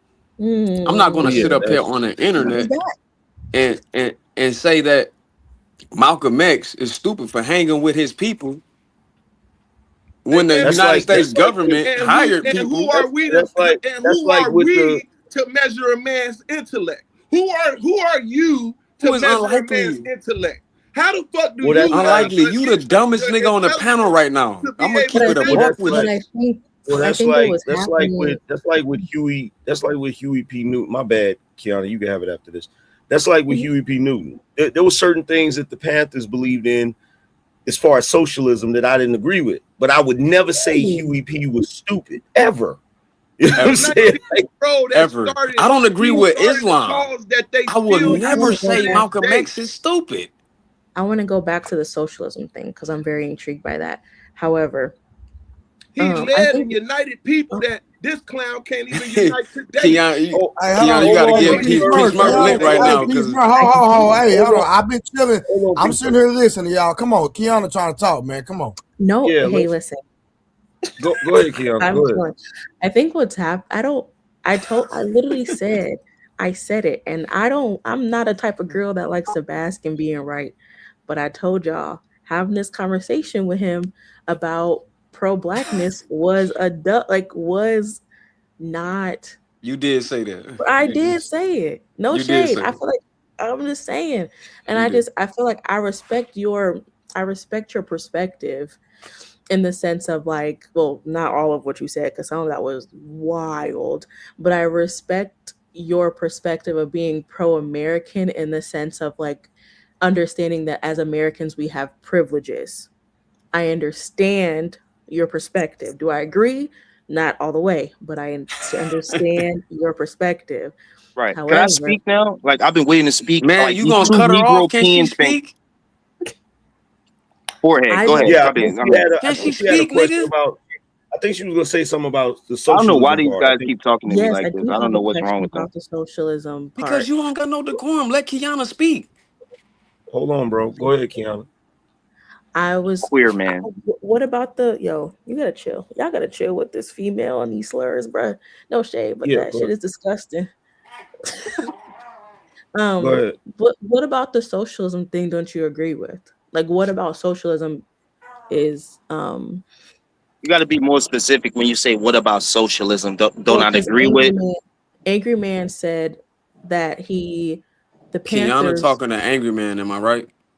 I'm not gonna Yeah, sit up here that's on the What was internet that? and say that Malcolm X is stupid for hanging with his people when the that's United like States government hired who people. are we that's like with the to measure a man's intellect? Who are you Who to is measure a man's unlikely? intellect? How the fuck do well that's you have Unlikely. You the dumbest nigga on the panel intelligence right now. to I'm be gonna able keep But I to it a well think buck that's with but like you. I think well I that's think what like was happening. that's like with Huey P. Newton. My bad, Kiana, you can have it after this. That's like with Mhm. Huey P. Newton. There were certain things that the Panthers believed in as far as socialism that I didn't agree with, but I would never say Huey P. was stupid ever. You know what I'm Ever. saying? Like, Ever. I don't agree with the Islam. cause that they I would still I never want use to go say to this back. Malcolm day. X is stupid. I want to go back to the socialism thing because I'm very intrigued by that. However, He I led and think united people that this clown can't even unite today. Keon, you, oh, Hey, hold Keon, on. you got to hold Hey, on, give P Big P Merc. Smurf, Smurf can Hold y'all? link on, right hold Hey, now on. P because Smurf, I can hold on. Hey, Hold hold on. on, I've been chilling. hold on, I'm Big sitting Merc. here listening to y'all. Come on, Kiana trying to talk, man. Come on. no. Yeah, Hey, listen. go ahead, Kiana. I'm Go ahead. chilling. I think what's happened. I literally said. I said it, and I'm not a type of girl that likes to bask in being right. But I told y'all having this conversation with him about pro-blackness was not. you did say that. I did say it. No You did shade. say I it. feel like I'm just saying. And You did. I feel like I respect your perspective in the sense of like, well, not all of what you said, because some of that was wild, but I respect your perspective of being pro-American in the sense of like understanding that as Americans we have privileges. I understand your perspective. Do I agree? Not all the way, but I understand your perspective. Right. Can I However, speak now? Like I've been waiting to speak. Man, Like you these gonna two cut her off? Negro Can she peons been speak? forehead. I Go ahead. will. Yeah, I mean, Can I she think she had a speak, question nigga? about. I think she was gonna say something about the I don't know why socialism these part. I guys think. keep talking to me Yes, like I this. do I don't have know a what's wrong question with them. about the socialism Because part. you don't got no decorum. Let Kiana speak. Hold on, bro. Go ahead, Kiana. I was. Queer man. What about you gotta chill. Y'all gotta chill with this female and these slurs, bruh. No shade, but Yeah, that shit is disgusting. go ahead. What about the socialism thing don't you agree with? Like what about socialism is You got to be more specific when you say, "What about socialism?" Don't well, I because agree with? Angry Man said that the Kiana Panthers. talking to angry man, am I right?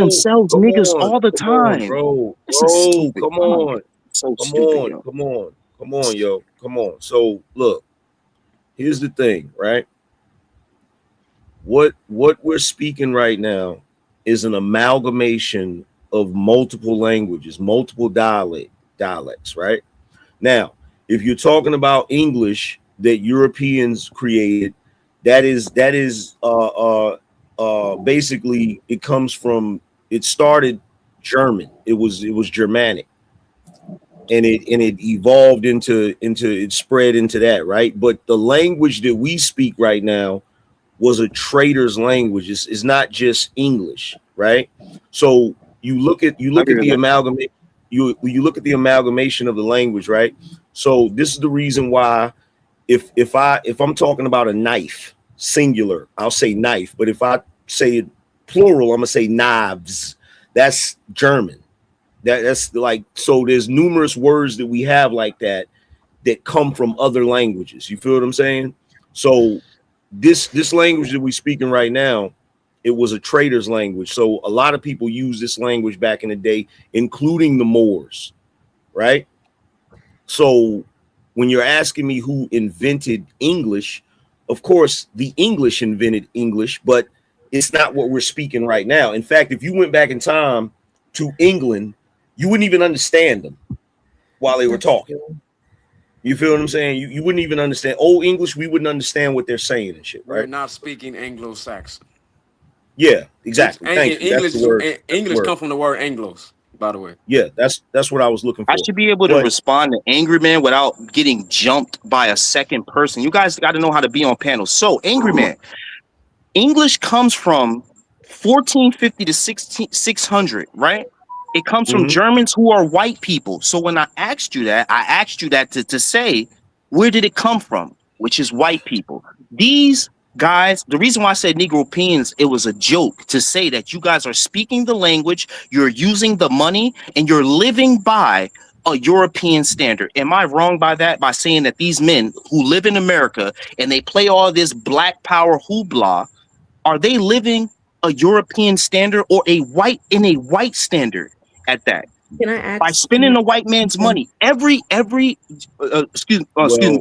themselves come niggas on, all the come on, time. bro, This is stupid. come Oh my on, god, so come stupid, on, yo. come on, come on, yo, come on. So look, here's the thing, right? What we're speaking right now is an amalgamation of multiple languages, multiple dialects, right? Now, if you're talking about English that Europeans created, that is basically it comes from, it started German. It was Germanic. and it evolved into it spread into that, right? But the language that we speak right now was a trader's language. It's not just English, right? So you look at the amalgamation. You look at the amalgamation of the language, right? So this is the reason why if I'm talking about a knife, singular, I'll say knife. But if I say it plural, I'm gonna say knives. That's German. That's like, so there's numerous words that we have like that come from other languages. You feel what I'm saying? So this language that we're speaking right now, it was a trader's language. So a lot of people use this language back in the day, including the Moors, right? So when you're asking me who invented English, of course, the English invented English, but it's not what we're speaking right now. In fact, if you went back in time to England, you wouldn't even understand them while they were talking. You feel what I'm saying? You wouldn't even understand old English. We wouldn't understand what they're saying and shit, right? We're not speaking Anglo-Saxon. Yeah, exactly. Thank you. English, that's the word. English come from the word Anglos, by the way. Yeah, that's what I was looking for. I should be able to respond to Angry Man without getting jumped by a second person. You guys got to know how to be on panels. So, Angry Man, English comes from 1450 to 1600, right? It comes from Germans who are white people. So when I asked you that to say, where did it come from? Which is white people. These guys, the reason why I said Negropeans, it was a joke to say that you guys are speaking the language, you're using the money, and you're living by a European standard. Am I wrong by that? By saying that these men who live in America and they play all this black power hoopla, are they living a European standard or a white standard at that? Can I ask, by spending the white man's money? Excuse me,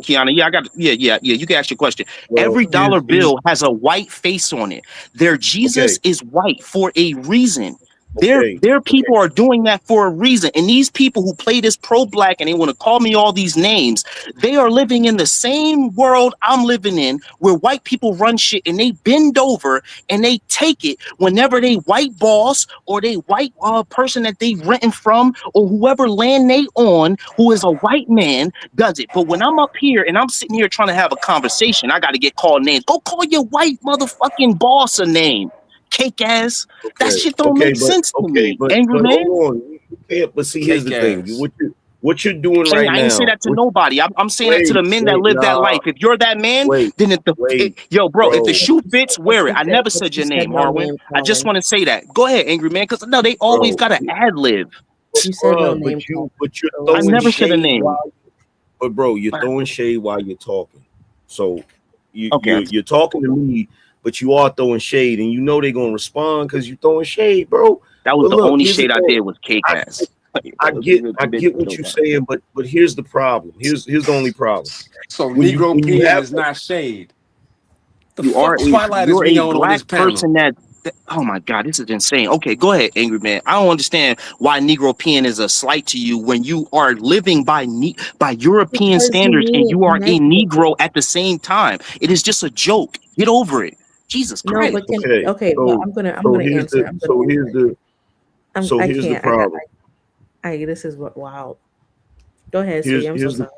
Kiana. Yeah, you can ask your question. Every dollar bill has a white face on it. Their Jesus is white for a reason. Their people are doing that for a reason. And these people who play this pro-black and they want to call me all these names, they are living in the same world I'm living in, where white people run shit and they bend over and they take it whenever they white boss or they white person that they renting from or whoever land they on who is a white man does it. But when I'm up here and I'm sitting here trying to have a conversation, I got to get called names. Go call your white motherfucking boss a name. Cake ass. That shit don't make sense to me. Angry Man. Hold on. But see, here's the thing. What you're doing right now. I ain't say that to nobody. I'm saying that to the men that live that life. If you're that man, then if the shoe fits, wear it. I never said your name, Harwin. I just want to say that. Go ahead, Angry Man, because no, they always got to ad lib. You said no name. But you're throwing I never said a name. But bro, you're throwing shade while you're talking. So you're talking to me, but you are throwing shade, and you know they're gonna respond because you're throwing shade, bro. That was the only shade I did was cake ass. I get what you're saying, but here's the problem. Here's the only problem. So Negropean is not shade. You're a black person that. Oh my God, this is insane. Okay, go ahead, Angry Man. I don't understand why Negropean is a slight to you when you are living by European standards and you are a Negro at the same time. It is just a joke. Get over it. Jesus Christ. No, but I'm gonna answer. Here's the problem. This is what wild. Go ahead, Steve. I'm so sorry.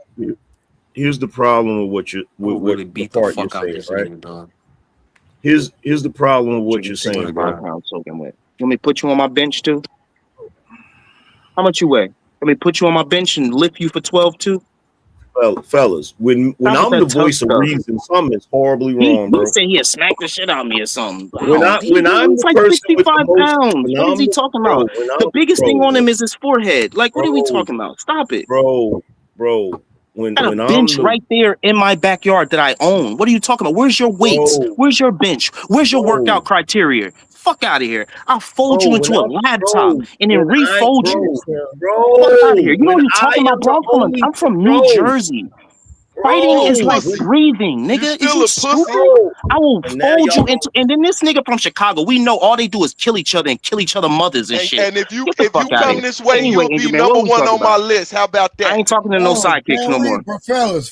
Here's the problem with what really beat the fuck out this right? dog. Here's the problem with what you're saying, bro. You want me to put you on my bench too? How much you weigh? Let me put you on my bench and lift you for 12 too? Well, fellas, when I'm the voice of reason, something is horribly wrong, bro. He said he'll smack the shit out of me or something. When I'm like 65 pounds. What is he talking about? The biggest thing on him is his forehead. Like, what are we talking about? Stop it. Bro. When I got a bench right there in my backyard that I own. What are you talking about? Where's your weights? Where's your bench? Where's your workout criteria? Fuck out of here. I'll fold you into a laptop and then refold you. Fuck out of here. You know what you're talking about, bro? I'm from New Jersey. Fighting is like breathing, nigga. Is you stupid? I will fold you into, and then this nigga from Chicago, we know all they do is kill each other and kill each other mothers and shit. And if you come this way, you'll be number one on my list. How about that? I ain't talking to no sidekicks no more. Fellas.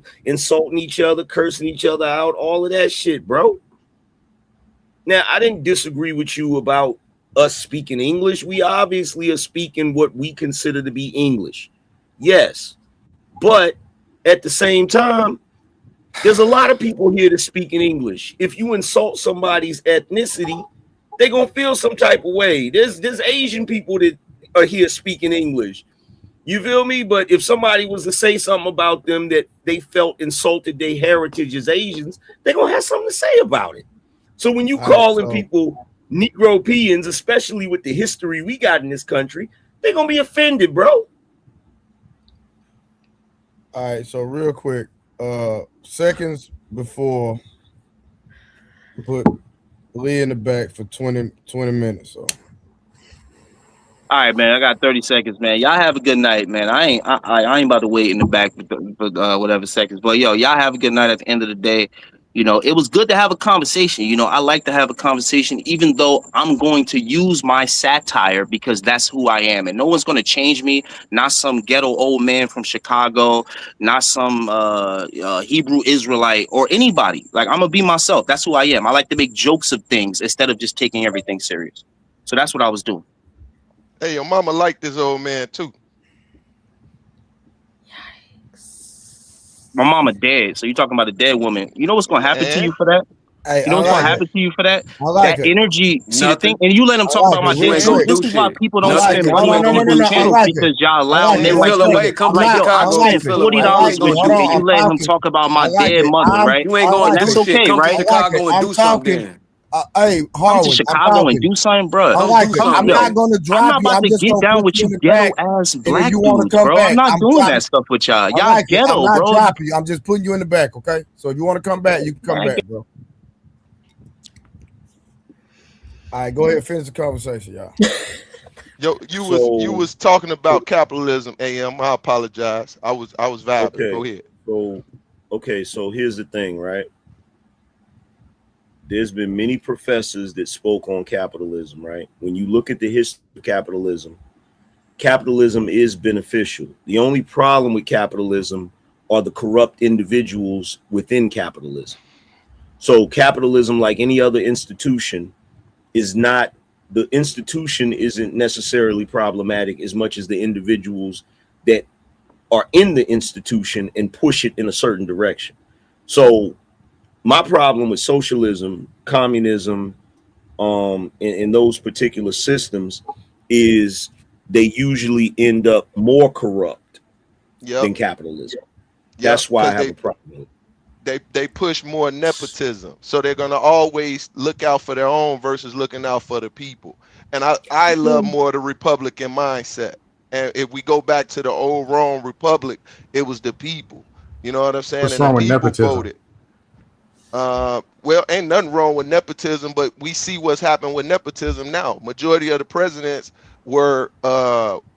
insulting each other, cursing each other out, all of that shit, bro. Now, I didn't disagree with you about us speaking English. We obviously are speaking what we consider to be English. Yes. But at the same time, there's a lot of people here that speak in English. If you insult somebody's ethnicity, they gonna feel some type of way. There's Asian people that are here speaking English. You feel me? But if somebody was to say something about them that they felt insulted their heritage as Asians, they're gonna have something to say about it. So when you All right, calling so people Negropeans, especially with the history we got in this country, they're gonna be offended, bro. all right, so real quick, seconds before put Lee in the back for 20 minutes. So All right, man. I got 30 seconds, man. Y'all have a good night, man. I ain't about to wait in the back for whatever seconds. But yo, y'all have a good night. At the end of the day, it was good to have a conversation. I like to have a conversation, even though I'm going to use my satire because that's who I am, and no one's going to change me. Not some ghetto old man from Chicago, not some Hebrew Israelite or anybody. Like, I'm gonna be myself. That's who I am. I like to make jokes of things instead of just taking everything serious. So that's what I was doing. Hey, your mama liked this old man too. My mama dead. So you talking about a dead woman. You know what's gonna happen to you And for that? hey, You know I what's gonna like it. happen to you for that? I like That it. energy. See the thing, Nothing. and you let them I talk like about my it. Cause you Real dead ain't son. gonna quick. This do is why shit. people I don't like spend Nothing, it. cause Hold money you on, on ain't no, gonna no, no, people's do no. I shit. kids like it. because y'all I allow like You it. ain't Real nobody feel to. quick. away. Come I'm to Like, not. yo, I I Chicago and spent you like it. feel $40 away. I You like ain't on it. gonna Hold do you, and on. you I'm let shit. him talking. talk about I my like dead it. mother, right? You ain't I gonna like That's do it. shit. okay, Come to I right? like it. Chicago and I'm do something talking. then. Hey, Come to Harwin, I'm Chicago and talking. do something, bruh. I Come like do it. Come, I'm something yo. not then. gonna I'm drop not you. about I'm to just get gonna down put with you in you the ghetto back. ass And if black you want to dudes, come bro. I'm back, not doing that stuff with y'all. I Y'all like it. I'm ghetto, not bro. dropping you. I'm just putting you in the back. Okay. So if you want to come back, you can come Man, back, bro. All right, go ahead and finish the conversation, y'all. yo, you So was talking about capitalism, AM. I apologize. I was vibing. okay, Go ahead. so so here's the thing, right? There's been many professors that spoke on capitalism, right? When you look at the history of capitalism, capitalism is beneficial. The only problem with capitalism are the corrupt individuals within capitalism. So capitalism, like any other institution, is not the institution isn't necessarily problematic as much as the individuals that are in the institution and push it in a certain direction. So my problem with socialism, communism, in those particular systems is they usually end up more corrupt Yep. than capitalism. Yep. That's why I Because have they a problem. they push more nepotism, so they're gonna always look out for their own versus looking out for the people. And I love more the Republican mindset. And if we go back to the old Rome Republic, it was the people. You know what I'm saying? What's And the wrong with people nepotism? voted. Well, ain't nothing wrong with nepotism, but we see what's happened with nepotism now. Majority of the presidents were,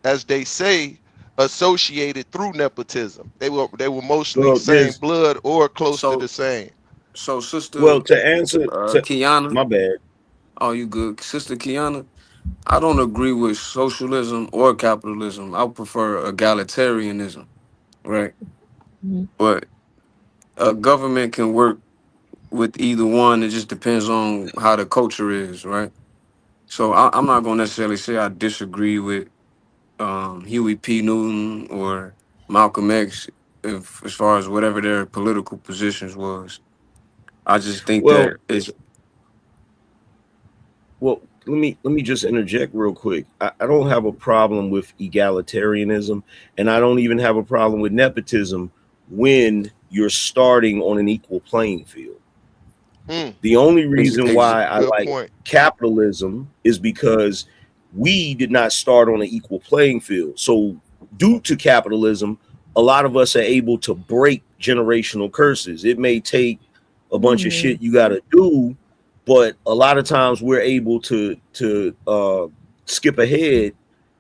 as they say, associated through nepotism. They were mostly Well, same there's blood or close to So the same. so sister well to answer to Kiana, my bad. oh you good. Sister Kiana, I don't agree with socialism or capitalism. I prefer egalitarianism, right? Mhm. But a government can work with either one. It just depends on how the culture is, right? So I'm not gonna necessarily say I disagree with Huey P. Newton or Malcolm X, if, as far as whatever their political positions was. I just think Well, that it's well, let me just interject real quick. I don't have a problem with egalitarianism, and I don't even have a problem with nepotism when you're starting on an equal playing field. Mm, The only ex- reason ex- why I good like point. capitalism is because we did not start on an equal playing field. So, due to capitalism, a lot of us are able to break generational curses. It may take a bunch of Mhm. shit you got to do, but a lot of times we're able to skip ahead.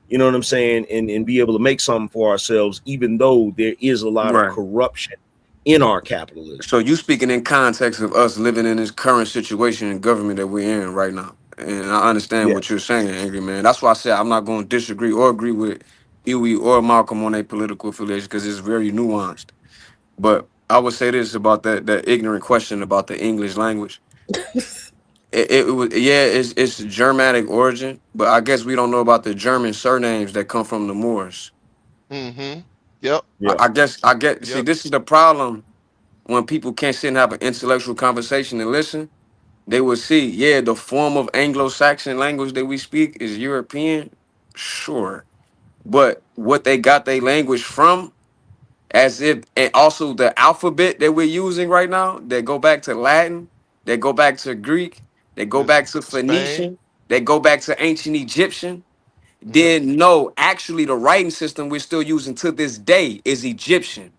You know what I'm saying, and be able to make something for ourselves, even though there is a lot of right. corruption in our capitalism. So you speaking in context of us living in this current situation in government that we're in right now. And I understand Yeah. what you're saying, Angry Man. That's why I said I'm not going to disagree or agree with Huey or Malcolm on their political affiliation because it's very nuanced. But I would say this about that ignorant question about the English language. It was, yeah, it's Germanic origin, but I guess we don't know about the German surnames that come from the Moors. Mm-hmm. Yep. Yeah. I get. See, Yep. this is the problem when people can't sit and have an intellectual conversation and listen. they would see, yeah, the form of Anglo-Saxon language that we speak is European, sure. But what they got their language from, as if, and also the alphabet that we're using right now, that go back to Latin, that go back to Greek, that go This back to Spain. Phoenician, that go back to ancient Egyptian. Yep. Then no, actually the writing system we're still using to this day is Egyptian.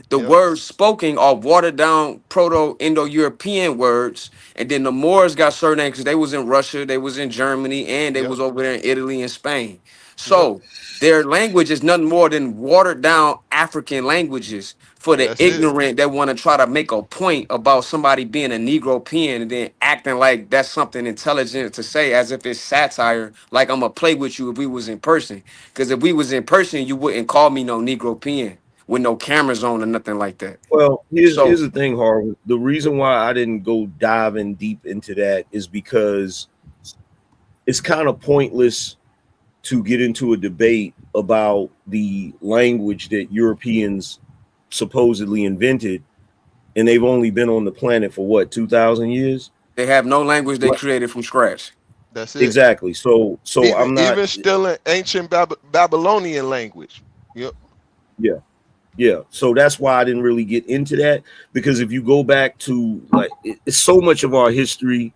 The Yep. words spoken are watered down Proto-Indo-European words, and then the Moors got certain names because they was in Russia, they was in Germany, and they Yep. was over there in Italy and Spain. Yep. So their language is nothing more than watered down African languages for the That's it. ignorant that want to try to make a point about somebody being a Negropean and then acting like that's something intelligent to say as if it's satire, like I'm gonna play with you if we was in person. Because if we was in person, you wouldn't call me no Negropean with no cameras on or nothing like that. Well, So here's the thing, Harvard. The reason why I didn't go diving deep into that is because it's kind of pointless to get into a debate about the language that Europeans supposedly invented, and they've only been on the planet for what, 2,000 years? they have no language they What created from scratch. That's it. exactly? So Even I'm not. even still in ancient Babylonian language. Yep. Yeah, yeah. So that's why I didn't really get into that, because if you go back to, like, it's so much of our history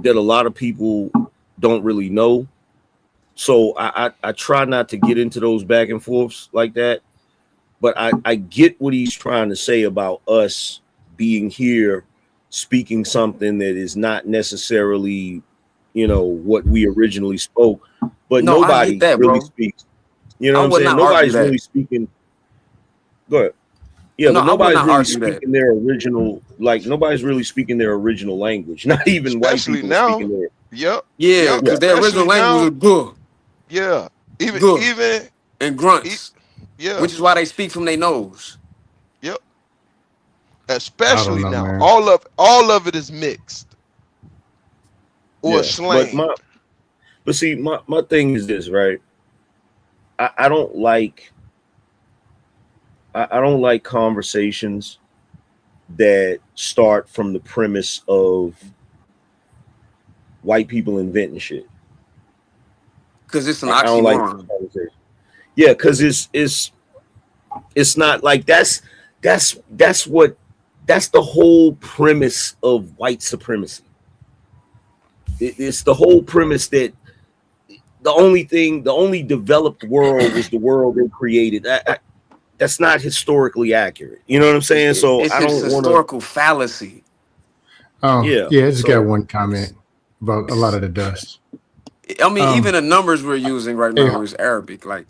that a lot of people don't really know. So I try not to get into those back and forths like that. But I get what he's trying to say about us being here speaking something that is not necessarily, what we originally spoke. But No, I get nobody that, really bro. speaks. You know I what I'm would saying? not argue Nobody's that. really speaking. Go ahead. Yeah, No, but I would nobody's not really argue that. speaking their original, like nobody's really speaking their original language. Not even white Especially people are speaking now. their. Yep. Yeah, Yep. Yeah, because their original Especially language was now. good, Yeah. Even good, even and e- grunts, yeah. which is why they speak from their nose. Yep. I don't Especially know, now. man. All of it is mixed or yeah. But slang. see, my thing is this, right? I don't like I don't like conversations that start from the premise of white people inventing shit. Because it's an I don't like those oxymoron. conversations. Yeah, because it's not like that's the whole premise of white supremacy. It's the whole premise that the only developed world was the world they created. That's not historically accurate. You know what I'm saying? So It's I his don't want to. historical fallacy. Oh, Yeah. yeah, I just got So one comment about a lot of the dust. I mean, even Um, the numbers we're using right hey, now is Arabic. Like,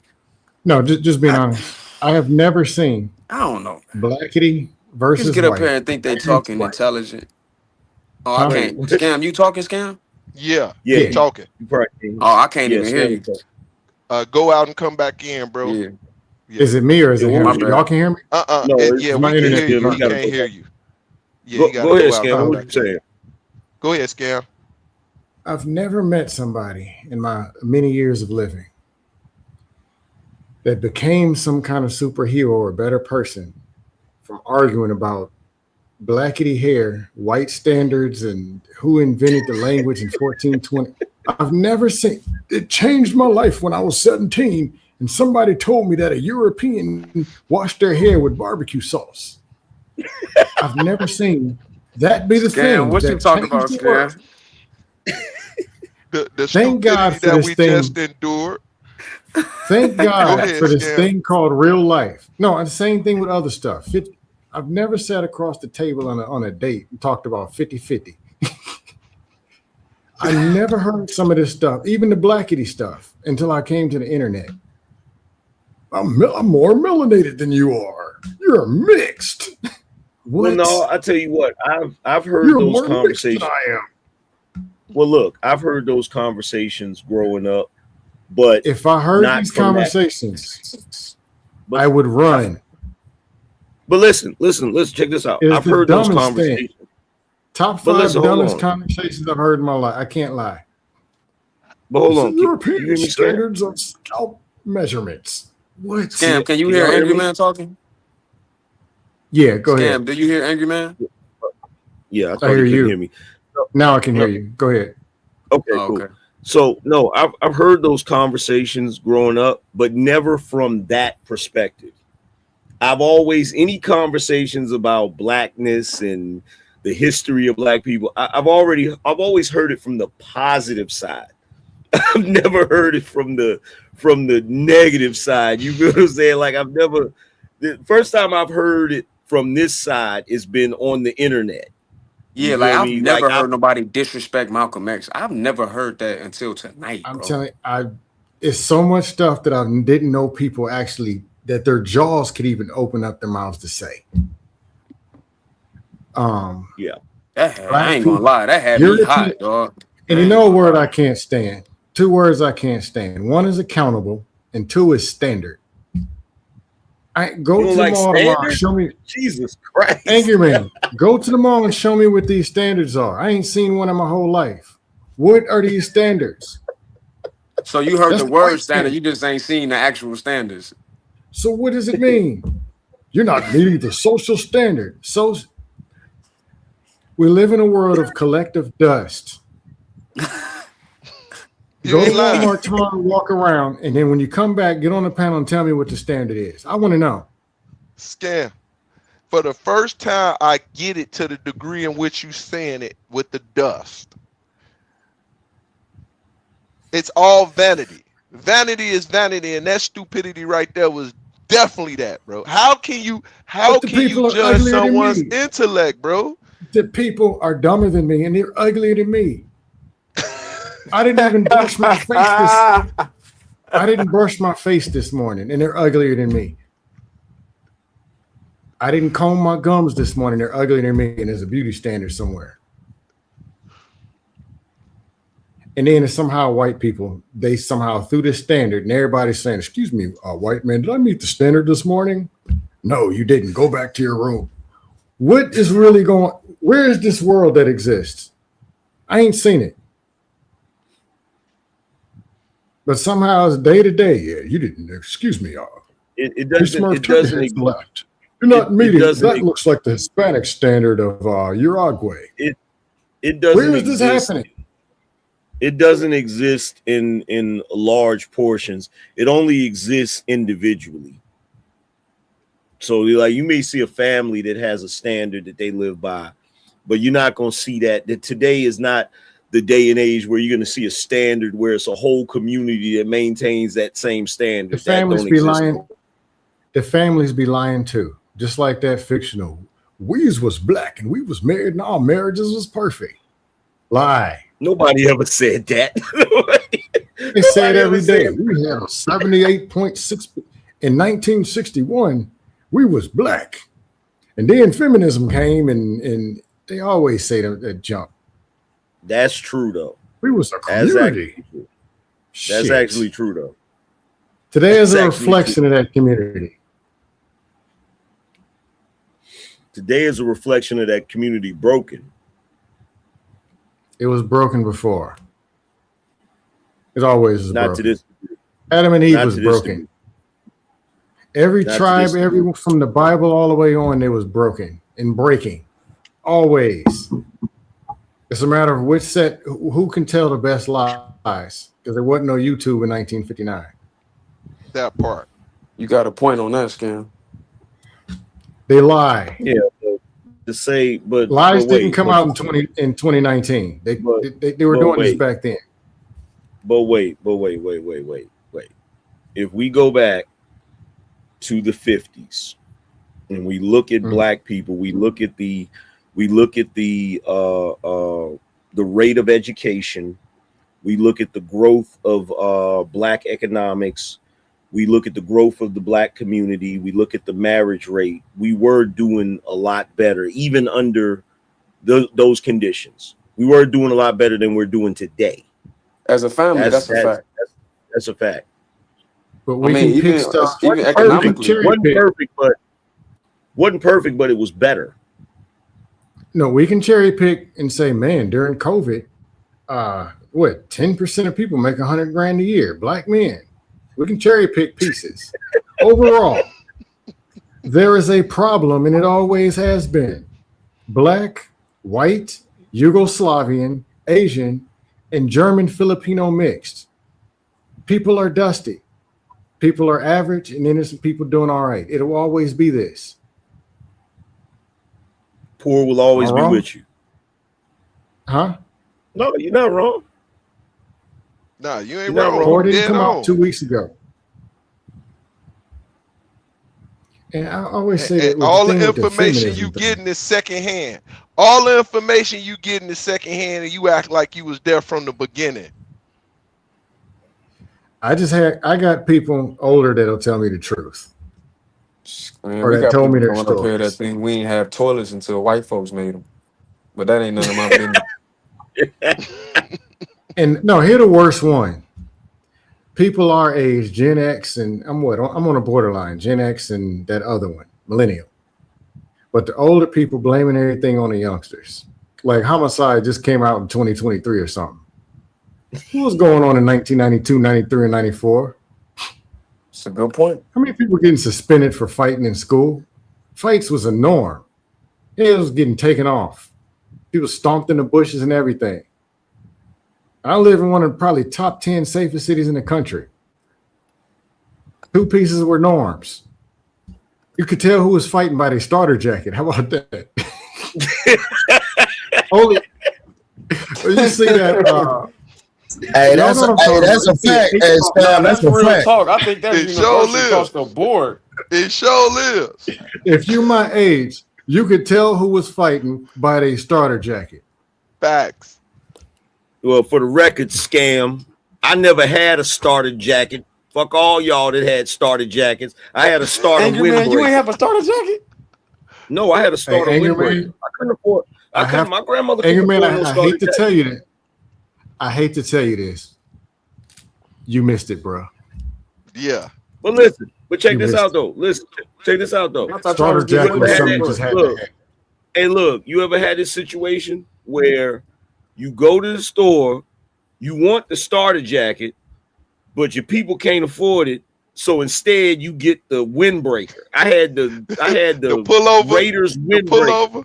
no, just being I, honest. I have never seen I don't know. blackity Just versus get up white here and think they against talking white. intelligent. Oh, I Huh? wait, can't. Scam, you talking, Scam? Yeah. yeah, He Yeah. talking. you probably can. Oh, I can't Yeah, even hear Scam. you. Go out and come back in, bro. Yeah, Yeah. Is it me or is Yeah, it what my was him? you? Y'all bad. can hear me? No, Yeah, Because my we can internet hear be you. you He dropping. got to can't go hear back. you. Yeah, he Go gotta ahead, go out and Scam. come Oh, What back you in. saying? Go ahead, Scam. I've never met somebody in my many years of living that became some kind of superhero or better person from arguing about blackity hair, white standards, and who invented the language in 1420. I've never seen it. Changed my life when I was 17 and somebody told me that a European washed their hair with barbecue sauce. I've never seen that be the Scam, thing what you that talking changed about, the world. Scam? The Thank stupidity God for that this we thing. just endured. Thank Go God ahead, for this Scam. thing called real life. No, and the same thing with other stuff. I've never sat across the table on a date and talked about 50-50. I never heard some of this stuff, even the blackity stuff, until I came to the internet. I'm more melanated than you are. You're mixed. Well, no, What? I tell you what, I've heard You're those more mixed than conversations. I am. Well, look, I've heard those conversations growing up, but If I heard not these from that. conversations, But I would I've, run. but listen, let's check this out. It is I've the heard those dumbest thing. conversations. Top But listen, 5 hold dumbest on. conversations I've heard in my life. I can't lie. But hold It's the on. You European hear me, Scam? standards of scalp measurements. What? Scam, can you Can hear y'all hear Angry me? Man talking? Yeah, go ahead. Scam, do you hear Angry Man? Yeah, I I thought hear he couldn't you. hear me. Now I can hear No. you. Go ahead. Okay, Oh, cool. okay. So no, I've heard those conversations growing up, but never from that perspective. I've always any conversations about blackness and the history of black people. I've always heard it from the positive side. I've never heard it from the negative side. You feel what I'm saying? Like I've never. The first time I've heard it from this side has been on the internet. You Yeah, like feel I've me? Like never heard nobody disrespect Malcolm X. I've never heard that until tonight, I'm bro. telling you, it's so much stuff that I didn't know people actually that their jaws could even open up their mouths to say. Yeah. I Black ain't gonna people, lie, that had me purity, hot, dog. and I you ain't know a gonna word I lie. can't stand. Two words I can't stand. One is accountable, and two is standard. I You go don't to the like mall tomorrow. standard? Show me, Jesus Christ. angry man. Go to the mall and show me what these standards are. I ain't seen one in my whole life. What are these standards? So you heard That's the the word white standard, standard. you just ain't seen the actual standards. So what does it mean? You're not meeting the social standard. So we live in a world of collective dust. You Go to ain't lying. Walmart tomorrow, walk around, and then when you come back, get on the panel and tell me what the standard is. I want to know. Scam. For the first time, I get it to the degree in which you saying it with the dust. It's all vanity. Vanity is vanity, and that stupidity right there was definitely that, bro. How can you But the people are judge uglier than someone's me. intellect, bro? The people are dumber than me, and they're uglier than me. I didn't even brush my face this. I didn't brush my face this morning, and they're uglier than me. I didn't comb my gums this morning. They're uglier than me, and there's a beauty standard somewhere. And then it's somehow white people, they somehow threw this standard, and everybody's saying, "Excuse me, white man, did I meet the standard this morning?" No, you didn't. Go back to your room. What is really going? Where is this world that exists? I ain't seen it. But somehow it's day to day. Yeah, you didn't. Excuse me, It Miss doesn't Smurf it Turner doesn't has ex- left. You're not it meeting. doesn't That looks like the Hispanic standard of Uruguay. it Where doesn't is this exist. happening? It doesn't exist in large portions. It only exists individually. So like you may see a family that has a standard that they live by, but you're not going to see that today is not the day and age where you're going to see a standard where it's a whole community that maintains that same The standard. That families don't be exist. lying. The families be lying too, just like that fictional. We's was black and we was married and our marriages was perfect. Lie. Nobody ever said that. They say it Nobody ever every day. said We had a 78.6 in 1961. We was black, and then feminism came, and they always say that jump. that's true though. We was a That's community. actually true. That's Shit. actually true though. Today is That's a actually reflection of that community. Today is a reflection of that community broken. It was broken before. It always is Not broken. to this. Adam and Eve Not was to this broken. degree. Every Not to tribe, this degree. everyone from the Bible all the way on, it was broken and breaking. Always. It's a matter of which set, who can tell the best lies, because there wasn't no YouTube in 1959. That part. You got a point on that, Scam. They lie. Yeah, to say, but Lies but wait, didn't come but, out in 2019. They but, were but doing this wait, back then. but wait. If we go back to the 50s and we look at black people, we look at the rate of education, we look at the growth of black economics, we look at the growth of the black community, we look at the marriage rate. We were doing a lot better, even under those conditions. We were doing a lot better than we're doing today. As a family, that's a fact. That's a fact. But I we mean, can pick even stuff. even We can economically, cherry Wasn't pick. perfect, but it was better. No, we can cherry pick and say, man, during COVID, 10% of people make $100,000 a year, black men. We can cherry pick pieces. Overall, there is a problem, and it always has been. Black, white, Yugoslavian, Asian, and German Filipino mixed. People are dusty. People are average, and then there's some people doing all right. It'll always be this. Poor will always Am I be wrong? with you. Huh? No, you're not wrong. Nah, you ain't You're not wrong. wrong. Poor didn't Dead come out on. 2 weeks ago. And I always say that And with all the the thing with the information feminism you thing. getting is secondhand. All the information you getting is secondhand, and you act like you was there from the beginning. I got people older that'll tell me the truth. Man, Or we that got told me people their coming up here that stories. think we ain't have toilets until white folks made them. But that ain't none of my business. And no, here the worst one. People our age, Gen X, and I'm on a borderline, Gen X and that other one, millennial. But the older people blaming everything on the youngsters. Like Homicide just came out in 2023 or something. What was going on in 1992, 93, and 94? It's a good point. How many people were getting suspended for fighting in school? Fights was a norm. It was getting taken off. People stomped in the bushes and everything. I live in one of the probably top 10 safest cities in the country. 2 pieces were norms. You could tell who was fighting by their starter jacket. How about that? Only you see that. Hey, that's a fact. Hey, Sam, That's that's a real fact. talk. I think that's It sure universal across lives. the board. It sure lives. If you my age, you could tell who was fighting by their starter jacket. Facts. Well, for the record, scam, I never had a starter jacket. Fuck all y'all that had starter jackets. I had a starter Angry man, windbreaker. you ain't have a starter jacket? No, I had a starter Angry windbreaker. Man, I couldn't afford. My grandmother Angry couldn't Man, afford no I starter hate to jacket. tell you that. I hate to tell you this. You missed it, bro. Yeah. But listen, check You this missed out though. Listen, check this out though. I thought Starter y'all jacket was had something you that- just had look, to have. Hey, look, you ever had this situation where you go to the store, you want the starter jacket, but your people can't afford it, so instead you get the windbreaker. I had the The pullover. Raiders The windbreaker. pullover.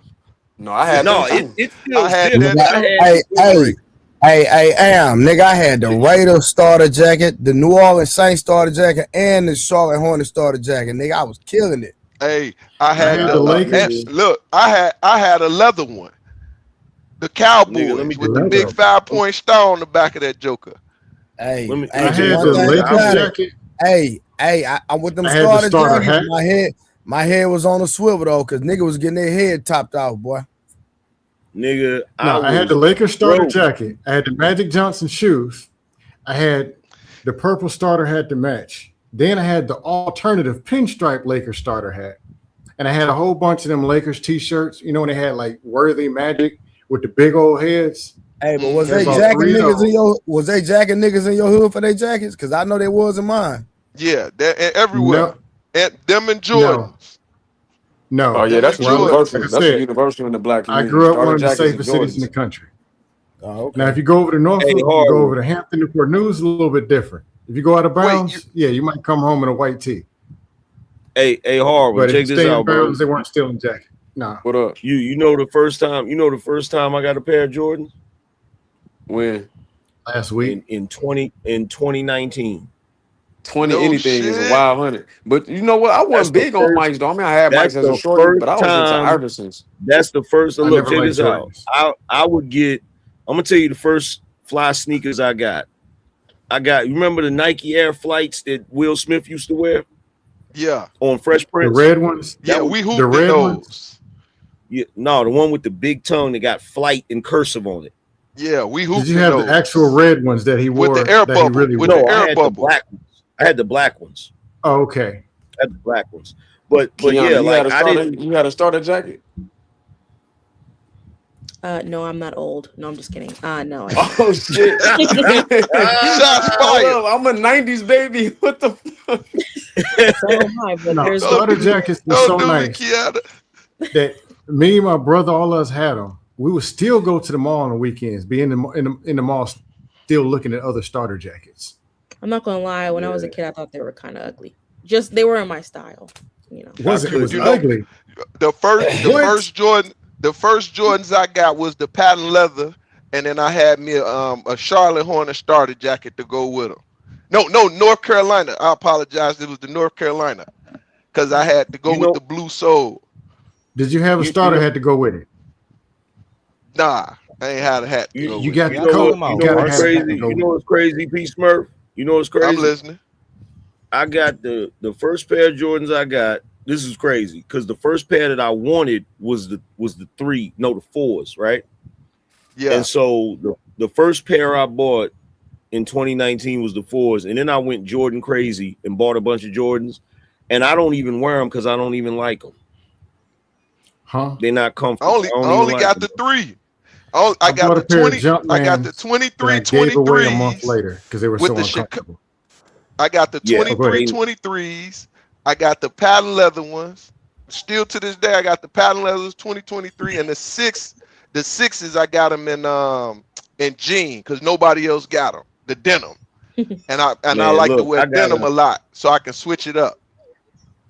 No, I had No, them too. it still I had shipped, that but I had the windbreaker. Nigga, I had the Raiders starter jacket, the New Orleans Saints starter jacket, and the Charlotte Hornets starter jacket. Nigga, I was killing it. Hey, I had had the Lakers. look, I had a leather one. The Nigga, let me Cowboys with tell the you Leather. big something. 5-point star on the back of that joker. Hey, Let me I tell you had one the something. thing Lakers about it. jacket. I'm with them I had the starter starter jackets. hat. My head was on a swivel though, because nigga was getting their head topped off, boy. Nigga, No, I had was the Lakers starter broke. jacket. I had the Magic Johnson shoes. I had the purple starter hat to match. Then I had the alternative pinstripe Lakers starter hat. And I had a whole bunch of them Lakers t-shirts. You know when they had like Worthy Magic with the big old heads? Hey, but was There's they about jacking 3 of niggas those. in your hood for their jackets? Because I know they was in mine. Yeah, that and everywhere. No, And them and no, Jordans. no. Oh yeah, Them that's and a Where I live, Jordans. universal. like I That's a said, universal in the black I community. grew up one Starter of the jackets and safest cities in the Jordans. country. Oh, okay. Now, if you go over to Norfolk, Hey, you go Harvey. over to Hampton, Newport News, a little bit different. If you go out of bounds, you might come home in a white tee. Hey, Harvey, But if you check this stay in out, bro. bounds, they weren't stealing jacket. Nah. What up? You know the first time I got a pair of Jordans? When Last week. In 2019. 20 No anything is a shit. wild hundred. But you know what? I wasn't big on mics though. I mean, I had mics as a shorty, but I was into Iversons. That's the first. I Look, never check liked this out. Jordans. I would get. I'm gonna tell you the first fly sneakers I got. You remember the Nike Air Flights that Will Smith used to wear Yeah. on Fresh Prince? The red ones? Yeah, we hooped the in red those. ones? Yeah, no, the one with the big tongue that got flight and cursive on it. Yeah, we hooped Did you in have those. the actual red ones that he wore? With the air that he bubble, really with wore? the I air had bubble. the black ones. I had the black ones. Oh, okay. I had the black ones. But Kiana, yeah, you like had a I starter, didn't. you had a starter jacket? No, I'm not old. No, I'm just kidding. No. Oh shit. Shots fired. I'm a 90s baby. What the fuck? So am I, but No, there's starter jackets were so Don't do me, nice Kiana. that me and my brother, all of us had them. We would still go to the mall on the weekends, be in the mall, still looking at other starter jackets. I'm not gonna lie. When I was a kid, I thought they were kind of ugly. Just they were in my style, you know. It was You know, ugly. The first The first Jordans I got was the patent leather, and then I had me a Charlotte Hornet starter jacket to go with them. No, North Carolina. I apologize. It was the North Carolina because I had to go You with know, the blue sole. Did you have a you starter know, had to go with it? Nah, I ain't had a hat to you, go You with it. got you the know what? coat. You You know got to what's have a hat to crazy? go You with know it. what's crazy, P. Smurf? You know what's I'm crazy? listening. I got the first pair of Jordans I got. This is crazy because the first pair that I wanted was the 4s, right? Yeah. And so the first pair I bought in 2019 was the 4s, and then I went Jordan crazy and bought a bunch of Jordans, and I don't even wear them because I don't even like them. Huh? They're not I comfortable. only I I don't even only like got them. the 3. I I got bought a the pair of 20. I got the Jumpmans that I gave away a month 23s later because they were with so the uncomfortable. I got the Yeah, Oh, go ahead. 23s. I got the patent leather ones. Still to this day, I got the patent leathers 2023 and the 6s. I got them in jean because nobody else got them. The denim, and I man. like to wear denim a lot, so I can switch it up.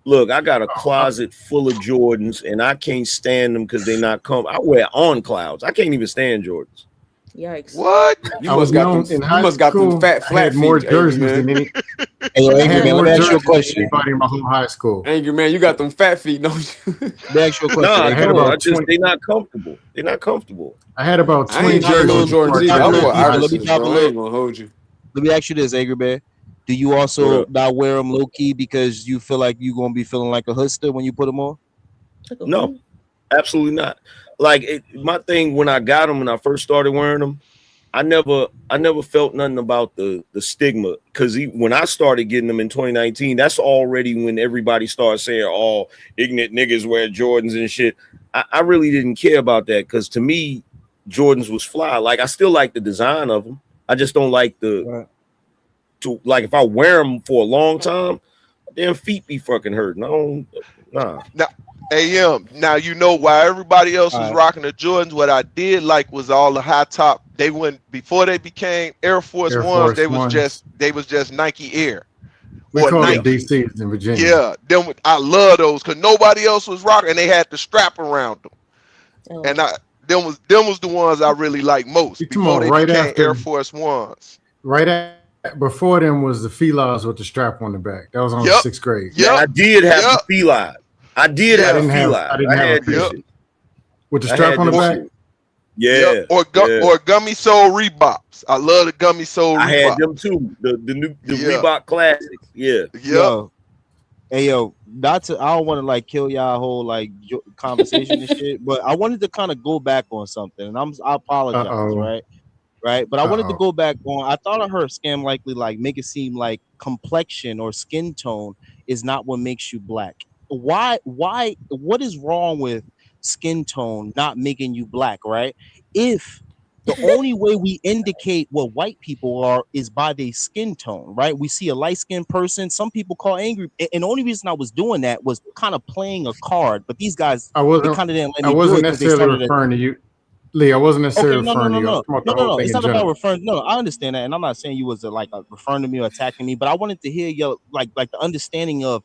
I got a closet full of Jordans, and I can't stand them because they're not I wear on clouds. I can't even stand Jordans. Yikes. What? You I was must got them. known in You high must got them school. fat I had flat more feet, angry jerseys than man. any. Hey, yo, I Angry had Man, let more me ask you a jerseys than question. anybody in my whole high school. Angry man, you got them fat feet, don't you? Let me ask you a No, question, I I had Angry don't. Man. I about just 20. they're not comfortable. They're not comfortable. I had about I 20 ain't Now, G look, Little jerseys Jordans before I either. now I started look, wore wearing Ether, high let me school. Iversons, drop a bro. I ain't little. gonna hold you. Let me ask you this, Angry Man. Do you What also up? not wear them low key because you feel like you gonna be feeling like a huster when you put them on? Like a No, who? absolutely not. My thing when I got them when I first started wearing them, I never felt nothing about the stigma because when I started getting them in 2019, that's already when everybody started saying, "Oh, ignorant niggas wear Jordans and shit." I really didn't care about that because to me, Jordans was fly. Like I still like the design of them. I just don't like Right. like if I wear them for a long time, damn feet be fucking hurting. I don't nah. Now, AM. Now you know why everybody else All was right. rocking the Jordans. What I did like was all the high top. They went before they became Air Force Air Ones. Force Ones. They was just Nike Air We or called Yeah. them Nike. DCs in Virginia. Yeah, them I love those because nobody else was rocking. And they had the strap around them, and LOL. them was the ones I really liked You most come before on, they became Air Force Ones. before them was the felines with the strap on the back. That was on Yep, 6th grade. Yeah, yep, I did have the yep, feline. I did I have the yeah, didn't have feline. I didn't I have a had them yep, feline. shit. With the I strap had on the them or, back. shit. yep, Yeah, yeah. or gummy sole Reeboks. I love the gummy sole I had them Reeboks. too. The Yeah, Reebok classics. Yeah. yep. Yo, hey yo, not to I don't want to like kill y'all whole like conversation and shit, but I wanted to kind of go back on something, and I Uh apologize, oh. right? Right, but I Uh wanted to oh. go back on. I thought I heard Scam likely like make it seem like complexion or skin tone is not what makes you black. Why? What is wrong with skin tone not making you black? Right? If the only way we indicate what white people are is by their skin tone, right? We see a light skinned person. Some people call angry, and the only reason I was doing that was kind of playing a card. But these guys, I they wasn't kind of didn't let I me do wasn't it because they necessarily started referring to you. Lee, I wasn't okay, necessarily no, no, referring no, to you. I was no, talking about no, the no, whole no. thing It's in not about general. referring. No, I understand that, and I'm not saying you was like referring to me or attacking me, but I wanted to hear your like the understanding of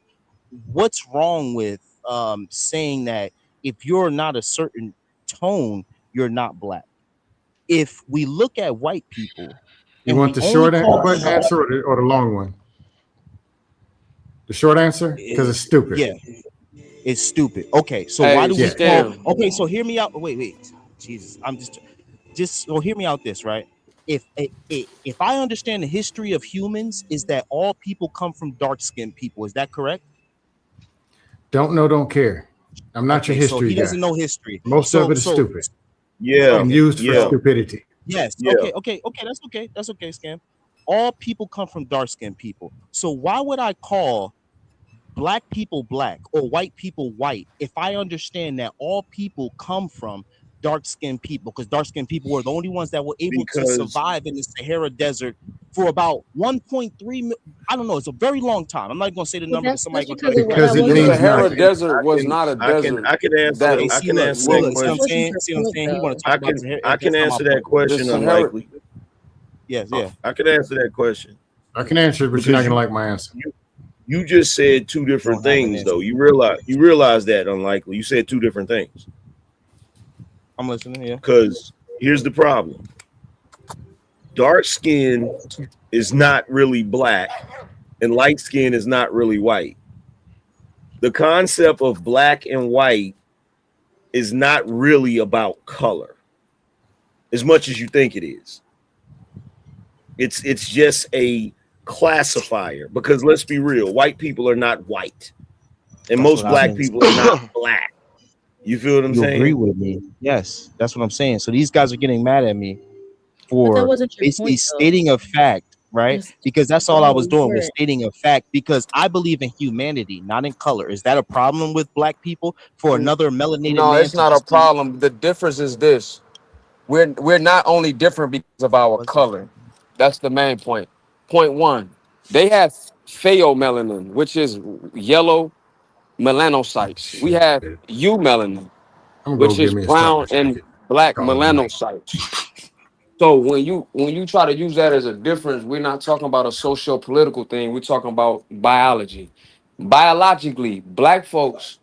what's wrong with saying that if you're not a certain tone, you're not black. If we look at white people You and want we the only short call answer or the long one? The short answer? Because it's stupid. yeah, it's stupid. Okay, so why Hey, do we Yeah. call? Scam. Okay, so hear me out. Wait, Jesus, I'm just so hear me out. This right. If I understand the history of humans, is that all people come from dark skinned people? Is that correct? Don't know, don't care. I'm not your Okay, so history he guy. doesn't know history. Most of So it is so stupid Yeah. and okay, used for Yeah. so stupidity. yes, Yeah. okay, that's okay, Scam. All people come from dark skinned people. So why would I call black people black or white people white if I understand that all people come from dark skinned people? Because dark skinned people were the only ones that were able to Because survive in the Sahara Desert for about 1.3 I don't know, it's a very long time. I'm not gonna say the Well, number because somebody's that's gonna try because to it, correct Because that me. it The wasn't means the Sahara point. nothing. Desert was not a desert. I can answer Hey, That see, that look, That question. see what I'm wasn't saying? the See what I'm point, saying? He want though. to talk about Sahara. I That's can not my answer that point. the question Sahara. unlikely. Yes, yeah. I can answer that question I can answer it, but you're not because gonna like my answer. you just said two Don't different have an things answer. though. You realize that unlikely. You said two different things. I'm listening. Yeah. Because here's the problem: dark skin is not really black, and light skin is not really white. The concept of black and white is not really about color as much as you think it is. It's just a classifier, because let's be real, white people are not white, and That's what most I've black been people are not black. You feel what I'm You agree saying? with me? Yes, that's what I'm saying. So these guys are getting mad at me But that for wasn't your basically point, though. stating a fact, right? Yes. Because that's all I No, was you doing was weren't. stating a fact because I believe in humanity, not in color. Is that a problem with black people for another melanated No, man it's to not a just be problem. The difference is this: we're not only different because of our what's this? color. That's the main point. Point one: they have pheomelanin, which is yellow melanocytes. We Shit. have eumelanin, I'm gonna go which give is me a brown Starbucks and ticket. black Call it a night. melanocytes. So when you try to use that as a difference, we're not talking about a socio-political thing. We're talking about biology. Biologically, black folks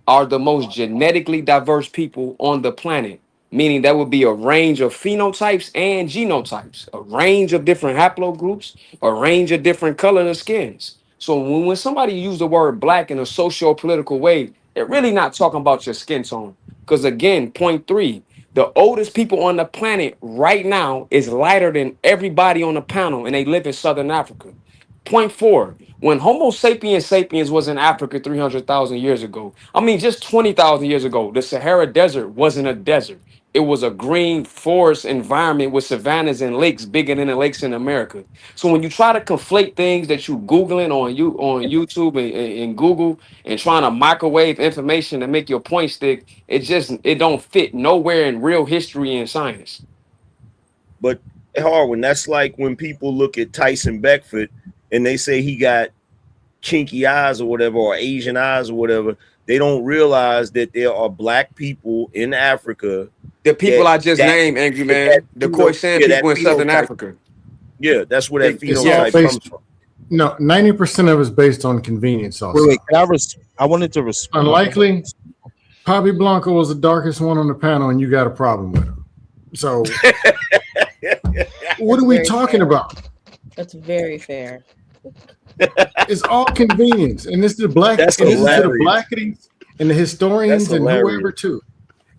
are the most genetically diverse people on the planet, meaning that would be a range of phenotypes and genotypes, a range of different haplogroups, a range of different color of skins. So when somebody use the word black in a socio-political way, they're really not talking about your skin tone. Because again, point three, the oldest people on the planet right now is lighter than everybody on the panel, and they live in Southern Africa. Point four, when Homo sapiens sapiens was in Africa 300,000 years ago, I mean, just 20,000 years ago, the Sahara Desert wasn't a desert. It was a green forest environment with savannas and lakes bigger than the lakes in America. So when you try to conflate things that you Googling on YouTube and Google and trying to microwave information to make your point stick, it don't fit nowhere in real history and science. But Harwin, that's like when people look at Tyson Beckford and they say he got chinky eyes or whatever, or Asian eyes or whatever. They don't realize that there are black people in Africa The people that I just that named, angry that man, the Khoisan that people in Southern phenotype. Africa. Yeah, that's where that It's all phenotype Yes. comes based. from. No, 90% of it's based on convenience. Wait, Also, can I wanted to respond. unlikely. Papi Blanco was the darkest one on the panel, and you got a problem with him. So, what That's are we very talking fair. about? That's very fair. It's all convenience, and this is the black, That's and this is to the hilarious. blackities and the That's historians and whoever hilarious. too.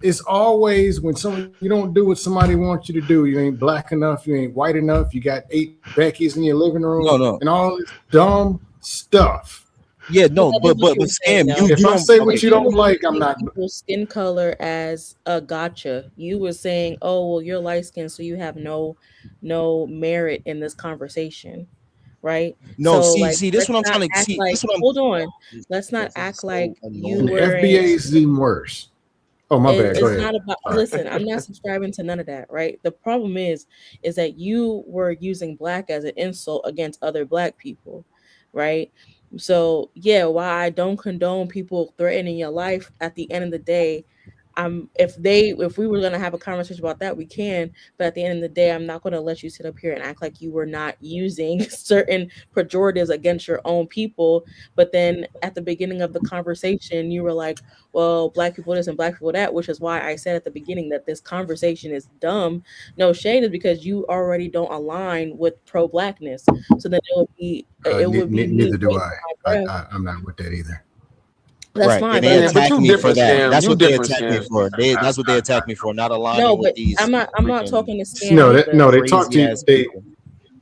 It's always when you don't do what somebody wants you to do. You ain't black enough. You ain't white enough. You got 8 Beckys in your living room, No. and all this dumb stuff. Yeah, But no, that is what you but were saying, scam, though. If you I don't say okay, what you You cool. don't were like, I'm using not. people's skin color as a gotcha. You were saying, "Oh, well, you're light skinned, so you have no merit in this conversation." Right? No, So see, like see, this let's what I'm not trying to act see. like This what I'm hold on. these Let's not guys are act so like you And annoying. weren't FBA is even worse. Oh, my bad. Go it's ahead. not about Sorry. listen, I'm not subscribing to none of that, right? The problem is that you were using black as an insult against other black people, right? So yeah, while I don't condone people threatening your life, at the end of the day, if we were gonna have a conversation about that, we can. But at the end of the day, I'm not gonna let you sit up here and act like you were not using certain pejoratives against your own people. But then at the beginning of the conversation, you were like, well, black people this and black people that, which is why I said at the beginning that this conversation is dumb. No shade, is because you already don't align with pro blackness. So then it would be me Neither do wasting I. my breath. I'm not with that either. That's Right. fine, And but they I'm Yeah, not but attack you me for different that. scam. That's You what they different attack me scam. for. That's what they attack me for, not no, aligning with but these I'm not freaking talking to scam either. No, they talk crazy to you. ass people.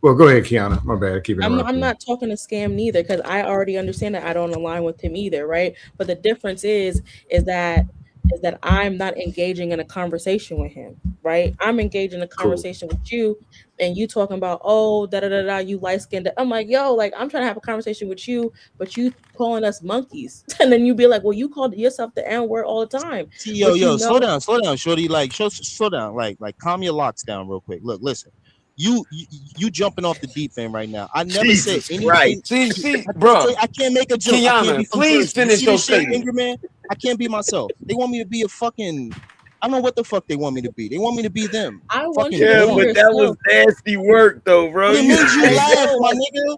Well, go ahead, Kiana. My bad. I keep I'm interrupting you. not talking to scam neither because I already understand that I don't align with him either, right? But the difference is that I'm not engaging in a conversation with him, right? I'm engaging in a Cool. conversation with you, and you talking about oh da da da da you light skinned. I'm like yo, like I'm trying to have a conversation with you, but you calling us monkeys, and then you be like, well, you called yourself the N word all the time, See, but you yo, slow know down, shorty. Like, slow down, like, calm your locks down real quick. Look, listen, you jumping off the deep end right now. I never said Jesus anything. Christ. See, bruh, I can't make a joke. I can't be Kiana, from please Jersey. You finish see your this shit, statement. Angry Man? I can't be myself. They want me to be a fucking. I don't know what the fuck they want me to be. They want me to be them. I want you Fucking to Yeah, be but boring. that was yourself. nasty work though, bro. But it You made you I laugh, know, my like nigga.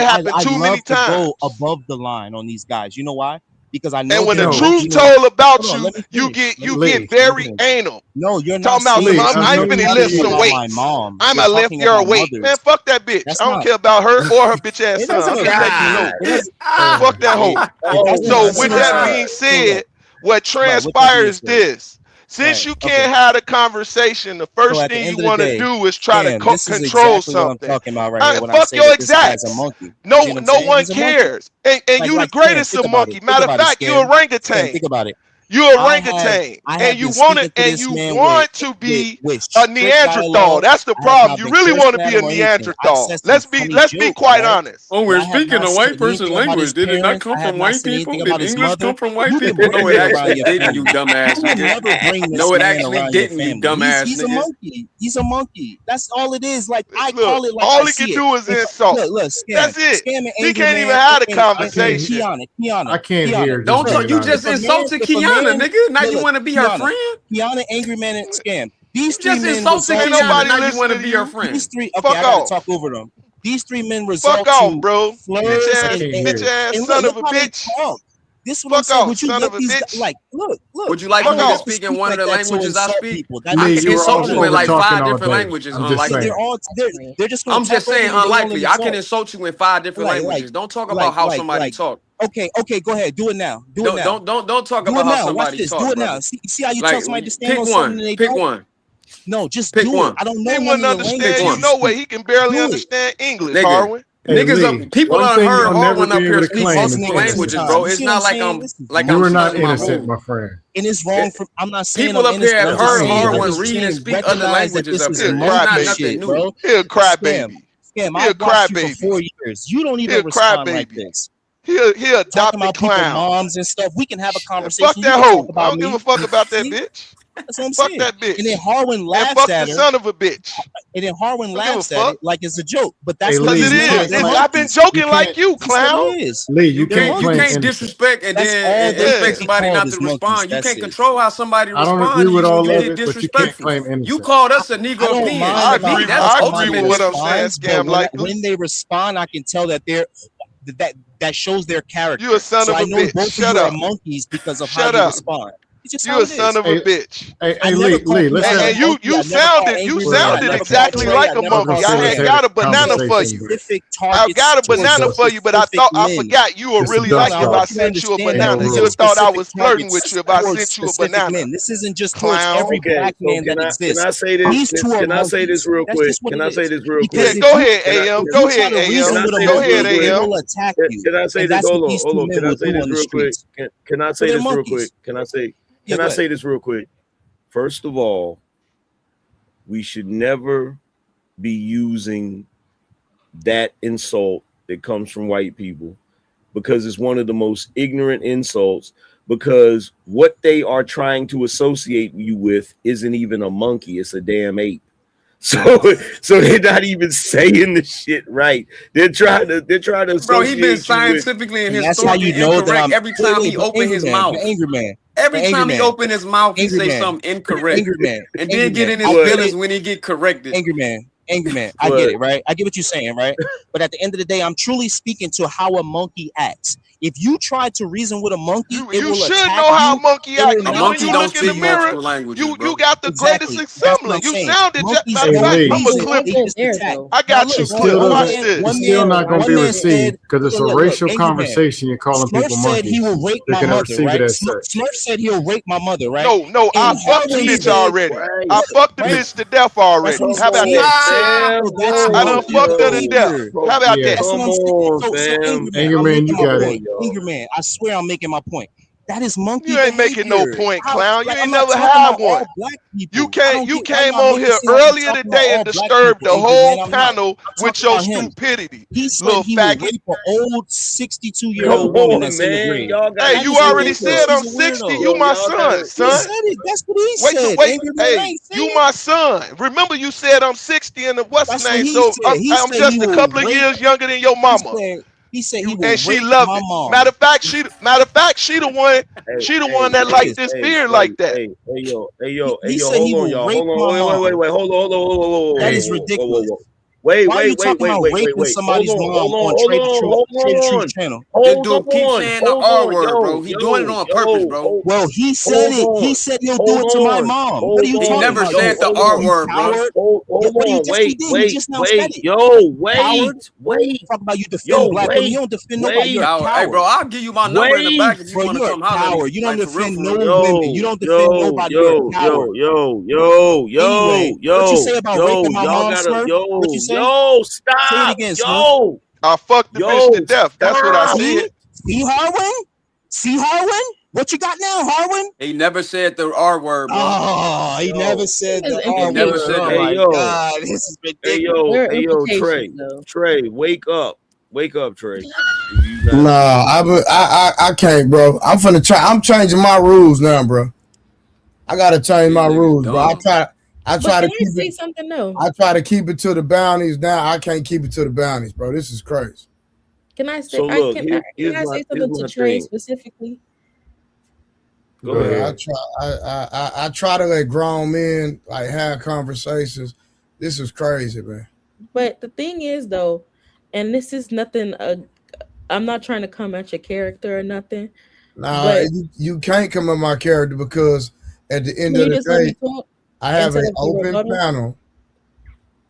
it happened I too many love to go times. above the line on these guys. You know why? Because I know And when the they're No, truth working on. told about Hold on, you, let me you finish. get Let me you get Lee, finish. Let me very finish. anal. No, you're not Talking about some, Lee, saying. I I You're ain't know finna you lift talking some did. about my weights. mom. I'm You're gonna lift talking your about weight. Man, mothers. fuck that bitch. That's I don't not. care about her or her bitch ass It son. doesn't I'm just letting affect you me. know. It doesn't. Fuck that Hey, hoe. it Oh doesn't. So It my with doesn't that affect. God. being So look. said, what Right. With that being transpires said. this. Since Right. you Okay. can't have a conversation, the So first at the thing you end of the want to day, do is try to Cam, this is control exactly what I'm something. talking about right here when I Fuck say your that this guy's a exacts. monkey. You see No, what I'm no saying? one He's a monkey. cares. And you the Like Cam, greatest think of about it. monkey. Think Matter of about it, fact, you Scam. Scam, orangutan. think about it. You orangutan, and you want to be a Neanderthal. That's the problem. You really want to be a Neanderthal. Let's be quite honest. Oh, we're speaking a white person's language. Did it not come from white people? Did English come from white people? No, it actually didn't, you dumbass nigga. No, it actually didn't, you dumbass He's a nigga. monkey. He's a monkey. That's all it is. Like I Look, call it like all I he see can it. do is insult. Look, scam. That's it. Scam and He can't Angry even Man have the and conversation. Kiana. I can't hear. Don't talk. You just insulted Kiana, nigga. Now you want to be her friend? Kiana, Angry Man, and Scam. These You three just men insulted result Kiana. Now you want to be her friend? These three. Okay, Fuck I gotta off. talk over them. These three men result Fuck off, to bro. flirt Bitch ass son of a bitch. This is what I'm saying. Would you let these guys, like look? Would you like for me to speak in one of the languages I speak? I can you were insult you also in like talking 5 all different day. languages. I'm just Unlikely. saying. They're just. I'm just saying unlikely. I can insult. insult you in 5 different languages. Don't talk about how somebody talk. Okay, go ahead. Do it now. Don't talk about how somebody talk. Do it now. See how you tell somebody to stand on something and they pick don't? one. No, just pick do one. it. I don't know. He wouldn't understand you. No way. He can barely understand English, Harwin. Niggas, people done heard Harwin up here speak multiple languages, bro. It's not like I'm you were not innocent, my friend. And it's wrong for. I'm not saying people I'm up here have heard Harwin innocent. read and speak other languages up here. It's not nothing new. He'll cry baby. Scam. I watched you for 4 years. You don't even respond like this. He'll adopt talking about the clown. Moms and stuff. We can have a conversation. Fuck that hoe. I don't give a fuck about that bitch. That's what I'm fuck saying. that bitch. And then Harwin laughs fuck at the her. son of a bitch. And then Harwin laughs at it like it's a joke. But that's because it is. I've been joking like you, clown. Lee, you can't disrespect and then expect somebody not to respond. You can't control how somebody responds. I don't agree with all of it, but you can't claim innocence. You called us a Negro peon. I agree with what I'm saying, Scam like when they respond, I can tell that they're that shows their character. You a son of a bitch. Both Shut of you up. are monkeys because of how they respond. You a son of a bitch. Hey, Lee, listen. And you sounded exactly like a monkey. I had got a banana for you. I got a banana for you, but I forgot you would really like it if I sent you a banana. You thought I was flirting with you if I sent you a banana. This isn't just towards every black man that exists. Can I say this? Can I say this real quick? Can I say this real quick? Yeah, go ahead, AM. Go ahead, AM. Go ahead, AM. Can I say this? Hold on. Can I say this real quick? Can I say this real quick? Can I say this real quick? First of all, we should never be using that insult that comes from white people because it's one of the most ignorant insults, because what they are trying to associate you with isn't even a monkey, it's a damn ape. So they're not even saying the shit right. They're trying to bro, he been scientifically in his story incorrect every time he open his mouth. Every time he open his mouth, he say something incorrect. And then get in his feelings when he get corrected. Angry man. I get it, right? I get what you're saying, right? But at the end of the day, I'm truly speaking to how a monkey acts. If you try to reason with a monkey, you should know how a monkey acts. A monkey don't speak multiple languages. You got the greatest example. You sounded just matter of fact, I'm a clip. I got you. Watch this. It's still not going to be received because it's a racial conversation. You're calling people monkeys. Said he will rape my mother, right? Smurf said he'll rape my mother, right? No, I fucked the bitch already. I fucked the bitch to death already. How about that? I done fucked her to death. How about that? Come on, fam. Angry man, you got it. Angry man, I swear I'm making my point. That is monkey. You ain't making no point, clown. You ain't never had one. You came on here earlier today and disturbed the whole panel with your stupidity. He said he would rape an old 62-year-old woman that's in the grave. Hey, you already said I'm 60. You my son. That's what he said. Wait. Hey, you my son. Remember you said I'm 60 and what's the name? So I'm just a couple of years younger than your mama. He said he and she loved it. Mom. Matter of fact, she the one that liked this beard like that. Hey, yo, hold on, y'all. Hold on. That is ridiculous. Wait. Somebody's mom on TrayTheTruth channel. This dude keeps saying the R word, bro. He doing it on purpose, bro. Well, he said it. He said he'll do it to my mom. What are you talking about? He never said the R word, bro. Wait. Talk about you defend black women. You don't defend nobody. You're a coward. Hey, bro, I'll give you my number in the back if you want to come holler. You don't defend no women. You don't defend nobody. You're a coward. What you say about raping my mom, Smurf? What you say? Yo, stop. Say it again, Smurf. I fucked the bitch to death. That's what I said. See Harwin? What you got now, Harwin? He never said the R word, bro. Oh, he never Yo, said There's the He R never word. said Oh implications. that. hey my yo, God, this is hey ridiculous. yo, There are hey yo, implications, Trey, though. Trey, wake up, Trey. If you not Nah, sleeping, I can't, bro. I'm changing my rules now, bro. I gotta change These my niggas rules, bro. dumb. I But try can to I keep say it. something though? I try to keep it to the bounties. Now I can't keep it to the bounties, bro. This is crazy. Can I say so look, can I say here's something to my Trey thing. specifically? Go Go Yeah, ahead. ahead. I try to let grown men like have conversations. This is crazy, man. But the thing is though, and this is nothing I'm not trying to come at your character or nothing, Now but you can't come at my character because at the end can of you the just let me day, talk I have instead an of the open rebuttal? panel,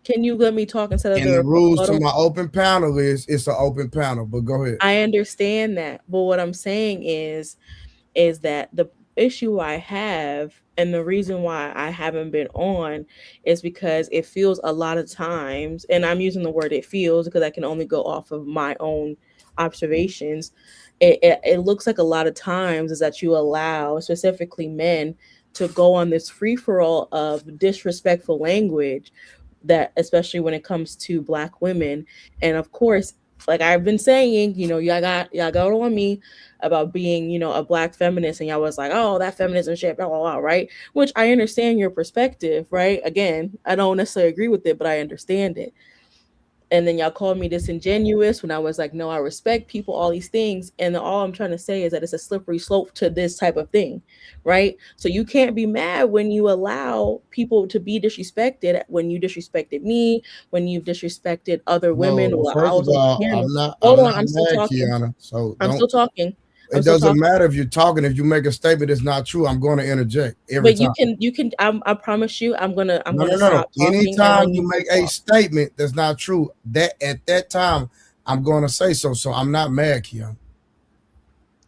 Can you let me talk instead of and the the rules to rebuttal? my open panel is it's an open panel. But go ahead. I understand that, but what I'm saying is that the issue I have and the reason why I haven't been on is because it feels a lot of times, and I'm using the word it feels because I can only go off of my own observations. It looks like a lot of times is that you allow specifically men to go on this free for all of disrespectful language that especially when it comes to black women. And of course, like I've been saying, y'all got on me about being, a black feminist, and y'all was like, oh, that feminism shit, blah, blah, blah, right? Which I understand your perspective, right? Again, I don't necessarily agree with it, but I understand it. And then y'all called me disingenuous when I was like, no, I respect people, all these things. And all I'm trying to say is that it's a slippery slope to this type of thing, right? So you can't be mad when you allow people to be disrespected, when you disrespected me, when you've disrespected other women. No, Well, I first of was on all, camera. I'm Hold on, not I'm still mad, talking. Kiana. So I'm don't. still talking. I'm It still doesn't talking. matter if you're talking. If you make a statement that's not true, I'm going to interject every But time. you can. I promise you, I'm No, gonna no, no, no. stop talking, and Anytime then you you can make a talk. statement that's not true, that at that time I'm going to say so. So I'm not mad, Kiana.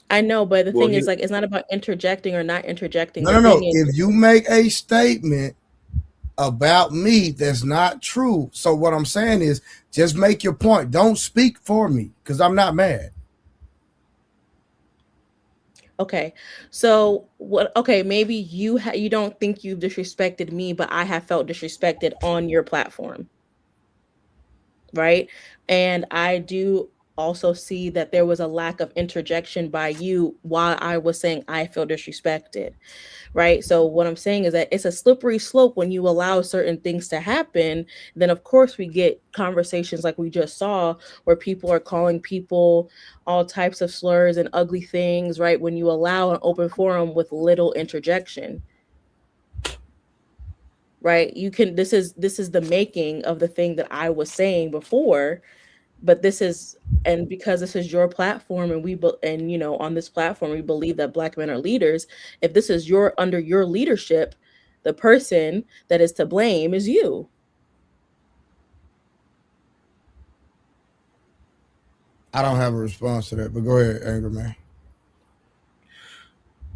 I know, but the Well, thing here, is, like, it's not about interjecting or not interjecting. No, The no, thing no. is, If you make a statement about me that's not true, so what I'm saying is just make your point. Don't speak for me because I'm not mad. okay. So what? Okay, maybe you don't think you've disrespected me, but I have felt disrespected on your platform, right? And I do also see that there was a lack of interjection by you while I was saying I feel disrespected, right? So what I'm saying is that it's a slippery slope when you allow certain things to happen. Then of course we get conversations like we just saw where people are calling people all types of slurs and ugly things, right? When you allow an open forum with little interjection, right? You can this is the making of the thing that I was saying before, but this is, and because this is your platform and and on this platform we believe that black men are leaders. If this is your under your leadership, the person that is to blame is you. I don't have a response to that, but go ahead, Angry Man.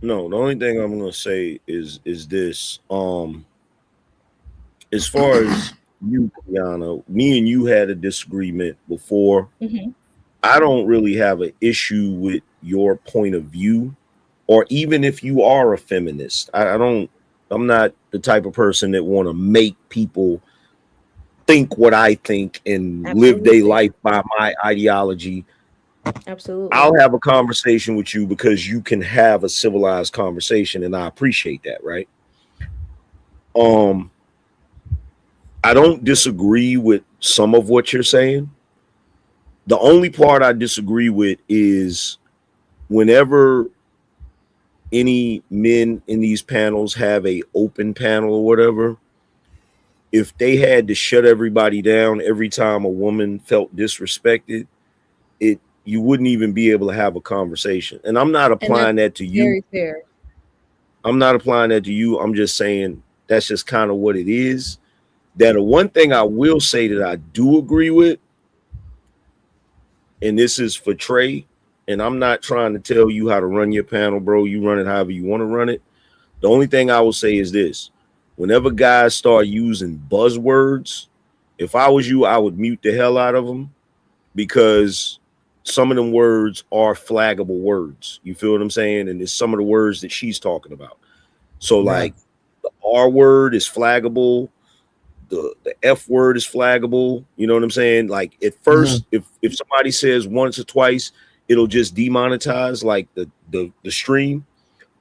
No, the only thing I'm gonna say is this. As far as you, Kiana, me and you had a disagreement before. Hmm. I don't really have an issue with your point of view, or even if you are a feminist. I don't. I'm not the type of person that want to make people think what I think and live their Absolutely. life by my ideology. Absolutely. I'll have a conversation with you because you can have a civilized conversation, and I appreciate that, right? Um, I don't disagree with some of what you're saying. The only part I disagree with is whenever any men in these panels have a open panel or whatever, if they had to shut everybody down every time a woman felt disrespected, it you wouldn't even be able to have a conversation. And I'm not And that's applying that to you. very fair. I'm not applying that to you. I'm just saying that's just kind of what it is. That the one thing I will say that I do agree with, and this is for Trey, and I'm not trying to tell you how to run your panel, bro. You run it however you want to run it. The only thing I will say is this: whenever guys start using buzzwords, if I was you, I would mute the hell out of them, because some of them words are flaggable words. You feel what I'm saying? And it's some of the words that she's talking about. So Yeah. like the R word is flaggable. The F word is flaggable. You know what I'm saying? Like at first, if somebody says once or twice, it'll just demonetize like the stream.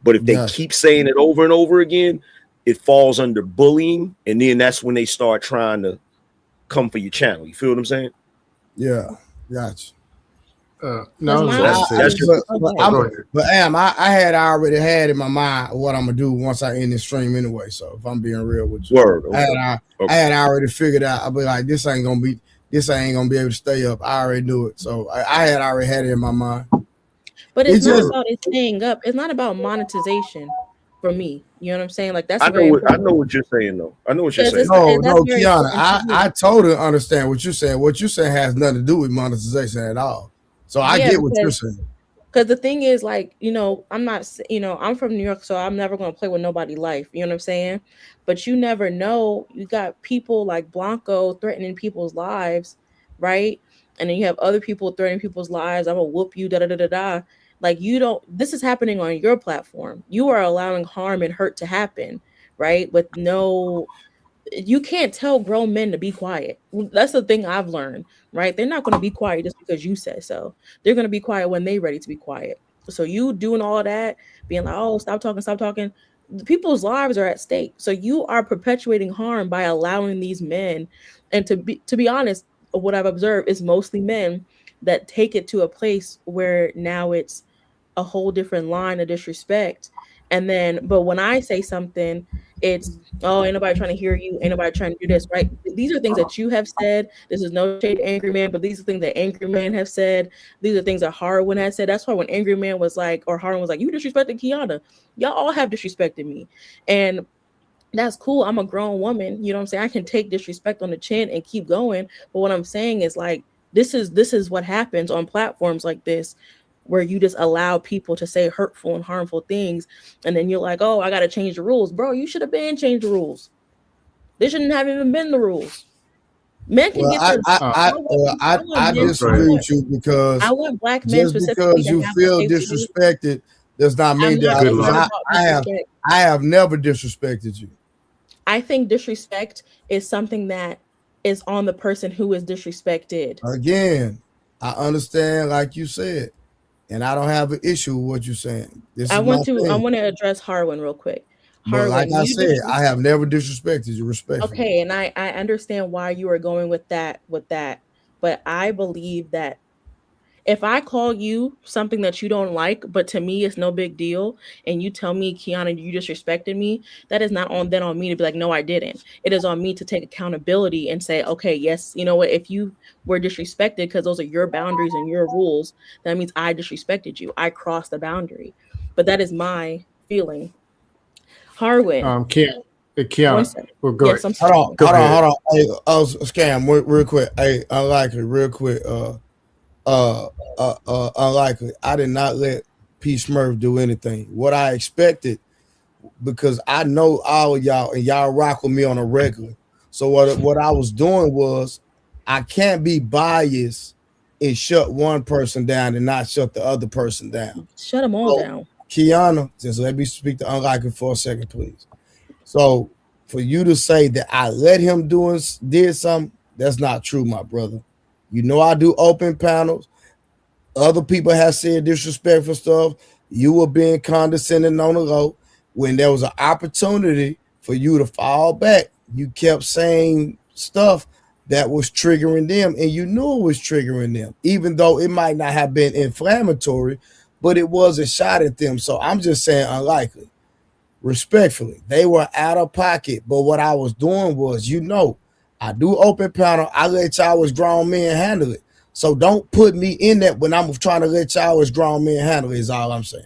But if they Yeah. keep saying it over and over again, it falls under bullying, and then that's when they start trying to come for your channel. You feel what I'm saying? Yeah. Gotcha. No, I was So about to that's say that's this. just Go ahead. But I had already had in my mind what I'm gonna do once I end this stream anyway. So if I'm being real with you, word. I Okay. had already figured out. I'll be like, this ain't gonna be able to stay up. I already knew it. So I had already had it in my mind. But it's It's not just about it staying up. It's not about monetization for me. You know what I'm saying? Like that's I know very important. what you're saying though. I know what you're Because saying. that's no, very Kiana. important to me. I totally understand what you're saying. What you're saying has nothing to do with monetization at all. So I Yeah, get what you're saying. because the thing is, like, I'm not, I'm from New York, so I'm never going to play with nobody's life. You know what I'm saying? But you never know. You got people like Blanco threatening people's lives, right? And then you have other people threatening people's lives. I'm going to whoop you, da da da da da. Like, you don't, this is happening on your platform. You are allowing harm and hurt to happen, right? With no, you can't tell grown men to be quiet. That's the thing I've learned, right? They're not going to be quiet just because you say so. They're going to be quiet when they're ready to be quiet. So you doing all that, being like, oh, stop talking, stop talking. The people's lives are at stake. So you are perpetuating harm by allowing these men, and to be honest, what I've observed is mostly men that take it to a place where now it's a whole different line of disrespect. And then, but when I say something, it's, oh, ain't nobody trying to hear you, ain't nobody trying to do this, right? These are things that you have said. This is no shade to Angry Man, but these are things that Angry Man have said. These are things that Harwin has said. That's why when Angry Man was like, or Harwin was like, you disrespected Kiana, y'all all have disrespected me. And that's cool. I'm a grown woman. You know what I'm saying? I can take disrespect on the chin and keep going. But what I'm saying is, like, this is what happens on platforms like this, where you just allow people to say hurtful and harmful things, and then you're like, oh, I gotta change the rules. Bro, you should have been changed the rules. They shouldn't have even been the rules. Men can Well, get their I want I men disagree with you I because want black men just specifically because to you have a feel safe space. disrespected does not I'm mean not that Good concerned luck. about disrespect. I have never disrespected you. I think disrespect is something that is on the person who is disrespected. Again, I understand, like you said, and I don't have an issue with what you're saying. This I is my want to I thing. want to address Harwin real quick. But like Harwin, I you said, I disrespect. have never disrespected you respectfully. Okay, and I understand why you are going with that, but I believe that if I call you something that you don't like, but to me it's no big deal, and you tell me, Kiana, you disrespected me, that is not on me to be like, no, I didn't. It is on me to take accountability and say, okay, yes, you know what, if you were disrespected because those are your boundaries and your rules, that means I disrespected you. I crossed the boundary. But that is my feeling. Harwin, one Kiana. second. Well, go Yes, ahead. I'm Hold sorry. on, Go ahead. hold on. Hey, scam real quick. Hey, unlikely, real quick. Unlikely. I did not let P Smurf do anything. What I expected, because I know all of y'all and y'all rock with me on a regular. So what I was doing was, I can't be biased and shut one person down and not shut the other person down. Shut them all So down. Kiana, just let me speak to unlikely for a second, please. So for you to say that I let him did something, that's not true, my brother. You know I do open panels. Other people have said disrespectful stuff. You were being condescending on the low. When there was an opportunity for you to fall back, you kept saying stuff that was triggering them, and you knew it was triggering them, even though it might not have been inflammatory, but it was a shot at them. So I'm just saying, unlikely. Respectfully, they were out of pocket. But what I was doing was, I do open panel. I let y'all as grown men handle it. So don't put me in that when I'm trying to let y'all as grown men handle it, is all I'm saying.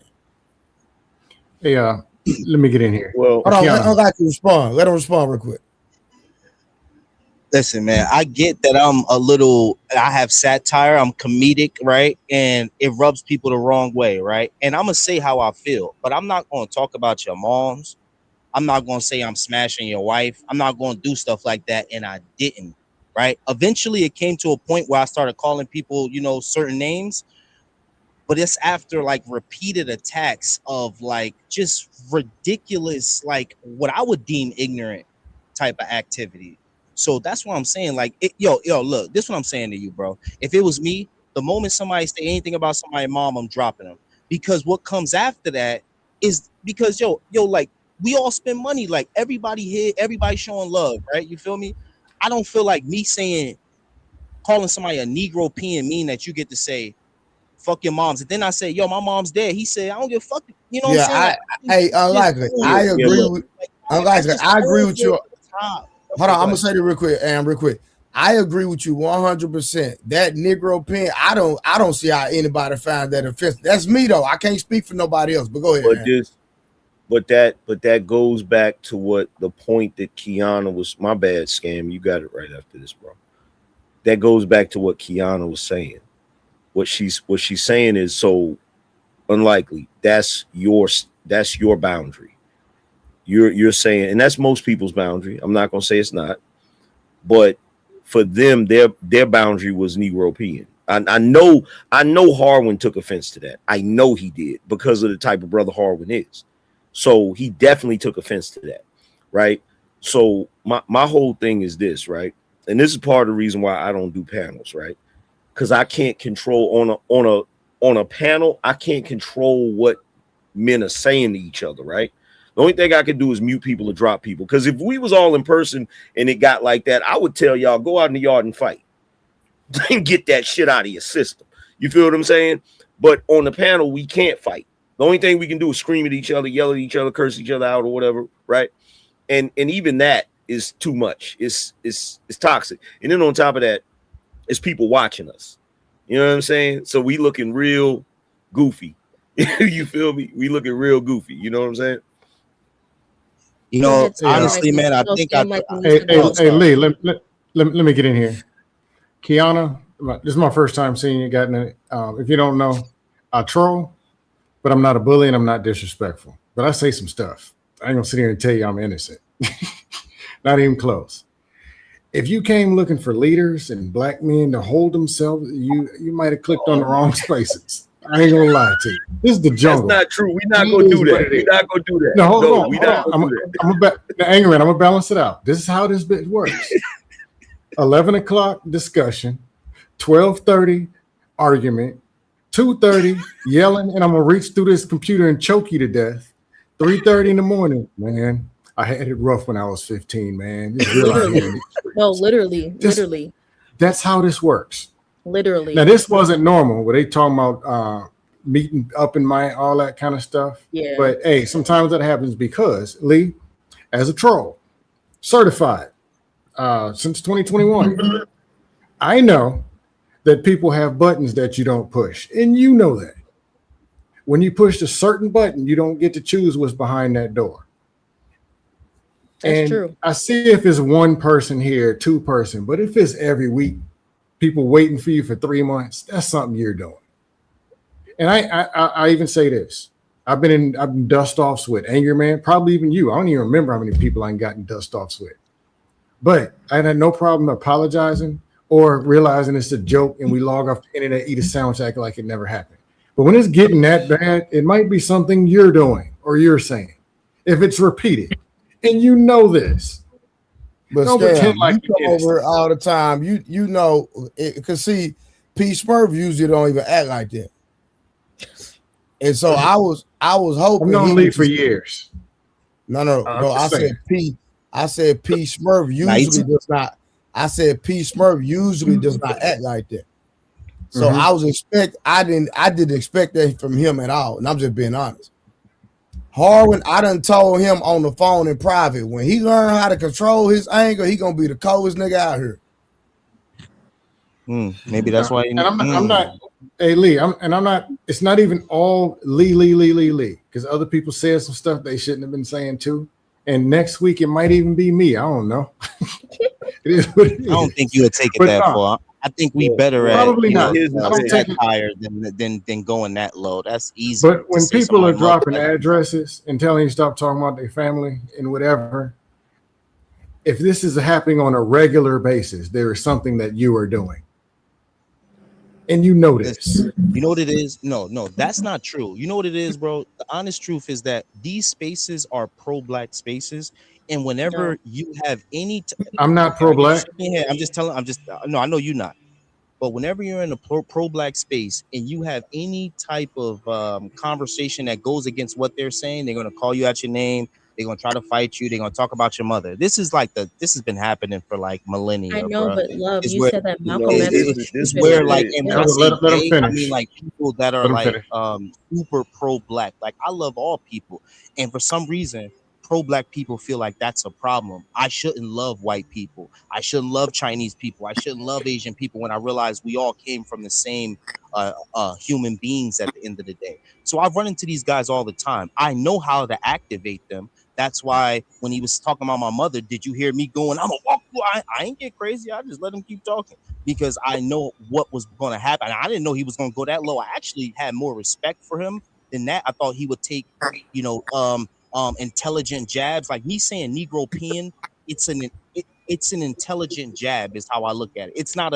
Hey, let me get in here. Well, Hold on, let Kiana. Unlikely respond. Let him respond real quick. Listen, man, I get that I have satire, I'm comedic, right? And it rubs people the wrong way, right? And I'm going to say how I feel, but I'm not going to talk about your moms. I'm not going to say I'm smashing your wife. I'm not going to do stuff like that. And I didn't. right? Eventually, it came to a point where I started calling people, you know, certain names, but it's after like repeated attacks of like just ridiculous, like what I would deem ignorant type of activity. So that's what I'm saying. Like, yo, look, this is what I'm saying to you, bro. If it was me, the moment somebody say anything about somebody's mom, I'm dropping them, because what comes after that is because like we all spend money, like everybody here, everybody showing love, right? You feel me? I don't feel like me saying calling somebody a Negro peeing mean that you get to say fuck your moms. And then I say, yo, my mom's dead. He said, I don't give a fuck. You know what I'm Yeah, saying? Like, just unlikely. over I the Yeah, agree look. with like, that's unlikely. just I agree over with the you. top. Hold Okay, on, go I'm gonna ahead. say this real quick, and real quick. I agree with you 100%. That Negro pen, I don't see how anybody find that offensive. That's me though. I can't speak for nobody else. But go ahead, But man. this, but that goes back to what the point that Kiana was. My bad, scam. You got it right after this, bro. That goes back to what Kiana was saying. What she's saying is so unlikely. That's your boundary. You're saying, and that's most people's boundary. I'm not gonna say it's not, but for them, their boundary was Negropean. I know Harwin took offense to that. I know he did because of the type of brother Harwin is. So he definitely took offense to that, right? So my whole thing is this, right? And this is part of the reason why I don't do panels, right? Because I can't control on a panel. I can't control what men are saying to each other, right? The only thing I could do is mute people or drop people. Because if we was all in person and it got like that, I would tell y'all, go out in the yard and fight and get that shit out of your system. You feel what I'm saying? But on the panel, we can't fight. The only thing we can do is scream at each other, yell at each other, curse each other out or whatever, right? And even that is too much. It's toxic. And then on top of that, it's people watching us. You know what I'm saying? So we looking real goofy. You feel me? We looking real goofy. You know what I'm saying? You Go know, ahead, Hey, scam honestly, likely. man, I No, think scam likely. You hey, said hey, go. oh, hey, sorry. Lee, let me get in here. Kiana, this is my first time seeing you. If you don't know, I troll, but I'm not a bully and I'm not disrespectful. But I say some stuff. I ain't gonna sit here and tell you I'm innocent. Not even close. If you came looking for leaders and black men to hold themselves, you might have clicked on the wrong spaces. I ain't gonna lie to you. This is the That's jungle. not true. We're not It gonna is do what that. it We're is. not gonna do that. No, hold No, on, we're hold not on. gonna do that. Now, Angry Man, I'm gonna balance it out. This is how this bit works. 11 o'clock discussion, 12:30 argument, 2:30 yelling, and I'm gonna reach through this computer and choke you to death. 3:30 in the morning, man. I had it rough when I was 15, man. It's real out here in Literally. these No, streets. literally, Just literally, that's how this works. Now, literally. this wasn't normal where they talking about meeting up in my all that kind of stuff. Yeah. But hey, sometimes that happens because Lee, as a troll, certified since 2021. I know that people have buttons that you don't push, and you know that. When you push a certain button, you don't get to choose what's behind that door. That's And true. I see if it's one person here, two person, but if it's every week, people waiting for you for 3 months, that's something you're doing. And I even say this. I've been dust offs with Anger Man, probably even you. I don't even remember how many people I gotten dust offs with. But I had no problem apologizing or realizing it's a joke and we log off the internet, eat a sandwich, act like it never happened. But when it's getting that bad, it might be something you're doing or you're saying. If it's repeated, and you know this, But don't pretend scam, like you you come over innocent. here all the time. You know, cause see, P Smurf usually don't even act like that. And so I was I've hoping known he Lee would for just years. I'm no. I just saying. said P Smurf Now, you usually does not. I said P Smurf usually does not act like that. So Mm-hmm. I didn't expect that from him at all. And I'm just being honest. Harwin, I done told him on the phone in private. When he learn how to control his anger, he gonna be the coldest nigga out here. Maybe that's why. And I'm not. Hey Lee, I'm not. It's not even all Lee, because other people said some stuff they shouldn't have been saying too. And next week it might even be me. I don't know. It is what it I don't think is. you would take it But that no, far. I think we Well, better well, at, probably you know, not. here's the I don't thing. take it. satire than going that low. That's easy But to when say people are somebody mother dropping like. addresses and telling you stop talking about their family and whatever, if this is happening on a regular basis, there is something that you are doing, and you know this. Listen, you know what it is? No, that's not true. You know what it is, bro? The honest truth is that these spaces are pro-black spaces, and whenever No. you have any, I'm not okay, are you pro-black. shaking your head? I'm just telling. I'm just no. I know you're not. But whenever you're in a pro-black space and you have any type of conversation that goes against what they're saying, they're gonna call you out your name. They're gonna try to fight you. They're gonna talk about your mother. This is like this has been happening for like I millennia, know, bro. but love, Is you where said that Malcolm No, X is was this is stupid what where for it like, saying is. and when I that. Hold on, say let him they, I mean finish. like people that are Let him like finish. super pro-black. Like I love all people, and for some reason pro-black people feel like that's a problem. I shouldn't love white people. I shouldn't love Chinese people. I shouldn't love Asian people, when I realize we all came from the same human beings at the end of the day. So I run into these guys all the time. I know how to activate them. That's why when he was talking about my mother, did you hear me going, I'm a walk? I ain't get crazy. I just let him keep talking because I know what was going to happen. I didn't know he was going to go that low. I actually had more respect for him than that. I thought he would take, you know, intelligent jabs. Like me saying Negro peeing, it's an intelligent jab is how I look at it. It's not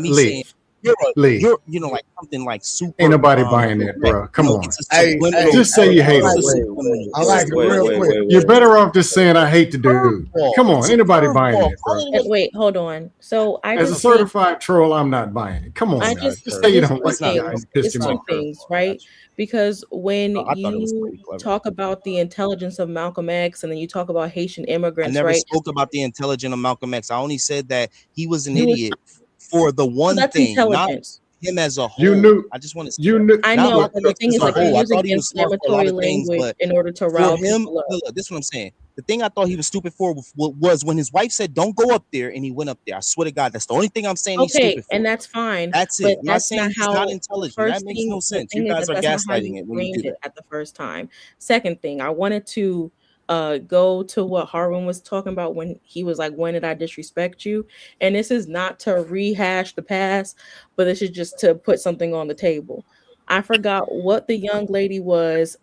me saying Lee, Lee, you know, like something like ain't super nobody buying that, correct. bro. You Come know, on. it's a Hey, subliminal. Just say you I hate It's like a him. it. subliminal. I It's a like it real subliminal. quick. You're better off just saying I hate the dude. Curveball. Come on, It's a ain't nobody buying curveball. that, Call bro. it what Wait, hold on. So I As a just think certified troll, I'm not buying it. Come it's on, I not guys. a just Just say you curveball. just don't two like It's the not a guy things. and curveball. pissed It's It's him not two a off. things, curveball. I right? got you. Because when I thought it was you pretty clever. talk about the intelligence of Malcolm X and then you talk about Haitian I immigrants, never right? spoke about the intelligence of Malcolm X. I only said that he was an You was idiot for the so one that's thing, not intelligence. him as a You whole. knew, I just want to say you that. knew. I Not know, Look, but Malcolm the X thing as is a like you're whole. I using thought he was smart for a lot inflammatory of things, language but in order to for rile him, people up. look, this is what I'm saying. The thing I thought he was stupid for was when his wife said, "Don't go up there," and he went up there. I swear to God, that's the only thing I'm saying he's Okay, stupid and for. that's fine, That's but it. I'm not that's saying not he's not how the intelligent. That first makes thing no the sense. You thing is guys that are that's not how you gaslighting it when you framed do it that. at the first time. Second thing, I wanted to go to what Harwin was talking about when he was like, when did I disrespect you? And this is not to rehash the past, but this is just to put something on the table. I forgot what the young lady was.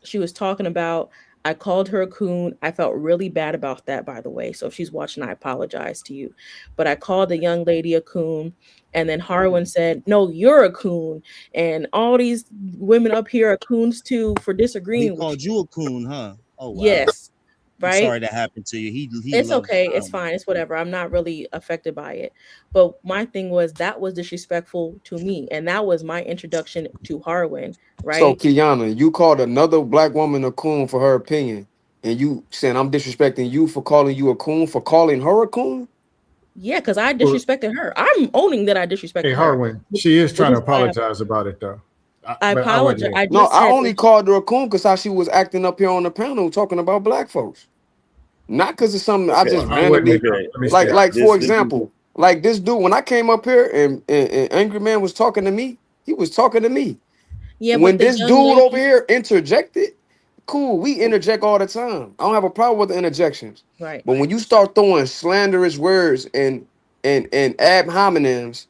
She was talking about, I called her a coon. I felt really bad about that, by the way. So if she's watching, I apologize to you. But I called the young lady a coon. And then Harwin said, no, you're a coon. And all these women up here are coons too for Oh, he disagreeing with called you. you a coon, huh? Oh wow. Yes, I'm right? sorry that happened to you. He It's loves. okay. I It's don't know. fine. It's whatever. I'm not really affected by it. But my thing was that was disrespectful to me. And that was my introduction to Harwin, So right? Kiana, you called another black woman a coon for her opinion, and you saying I'm disrespecting you for calling you a coon for calling her a coon? Yeah, because I well, disrespected her. I'm owning that I hey, disrespected her, Harwin, she is which trying to is why apologize about it, though. I But I wasn't apologize. here. I No, just I said only called her a coon because how she was acting up here on the panel talking about black folks. Not because it's something I Okay, just Well, I wasn't here. randomly okay. Let me like. stay out. Like for This is example, like this dude when I came up here and Angry Man was talking to me, he was talking to me. yeah, but When the this young dude over lady, here interjected, cool, we interject all the time. I don't have a problem with the interjections. right? But when you start throwing slanderous words and ad hominems,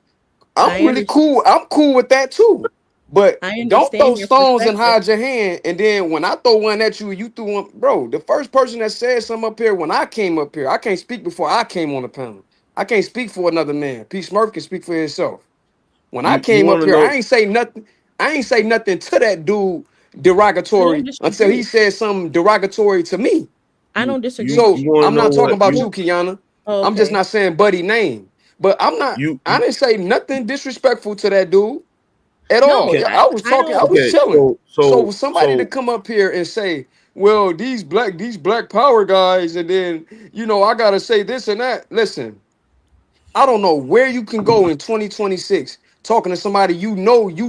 I I'm really understand. cool. I'm cool with that too. But I don't throw understand your stones and perspective. hide your hand. And then when I throw one at you, you threw one, bro. The first person that said something up here when I came up here, I can't speak before I came on the panel. I can't speak for another man. P. Smurf can speak for himself. When I you came want up to here, know I ain't say nothing. I ain't say nothing to that dude I don't derogatory until he disagree. said something derogatory to me. I you don't disagree you with So you you. want to I'm know not talking what about you, Kiana. Oh, I'm just okay. not saying buddy name. But I'm not. you I didn't say nothing disrespectful to that dude at all. No, can Yeah, I was I talking. I don't. was okay. chilling. So for somebody to So come up here and say, "Well, these black power guys," and then I gotta say this and that. Listen, I don't know where you can go in 2026 talking to somebody you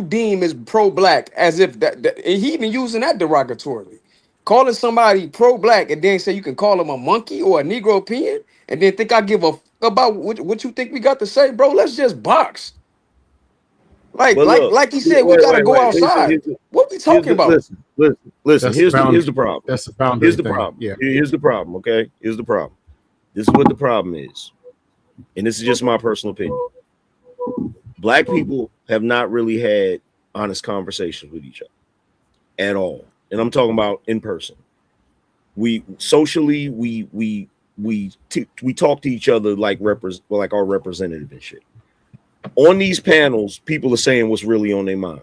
deem is pro-black as if that and he even using that derogatorily. Calling somebody pro-black and then say you can call them a monkey or a Negro opinion and then think I give a about what you think we got to say, bro. Let's just box. Like but like look, like he said, we gotta go wait. outside. What we Here's talking the about? listen. That's a Here's the boundary. problem. That's a Here's boundary the thing. problem. Yeah. Here's the problem. Okay. Here's the problem. This is what the problem is, and this is just my personal opinion. Black people have not really had honest conversations with each other at all, and I'm talking about in person. We socially we we talk to each other like our representative and shit. On these panels, people are saying what's really on their mind.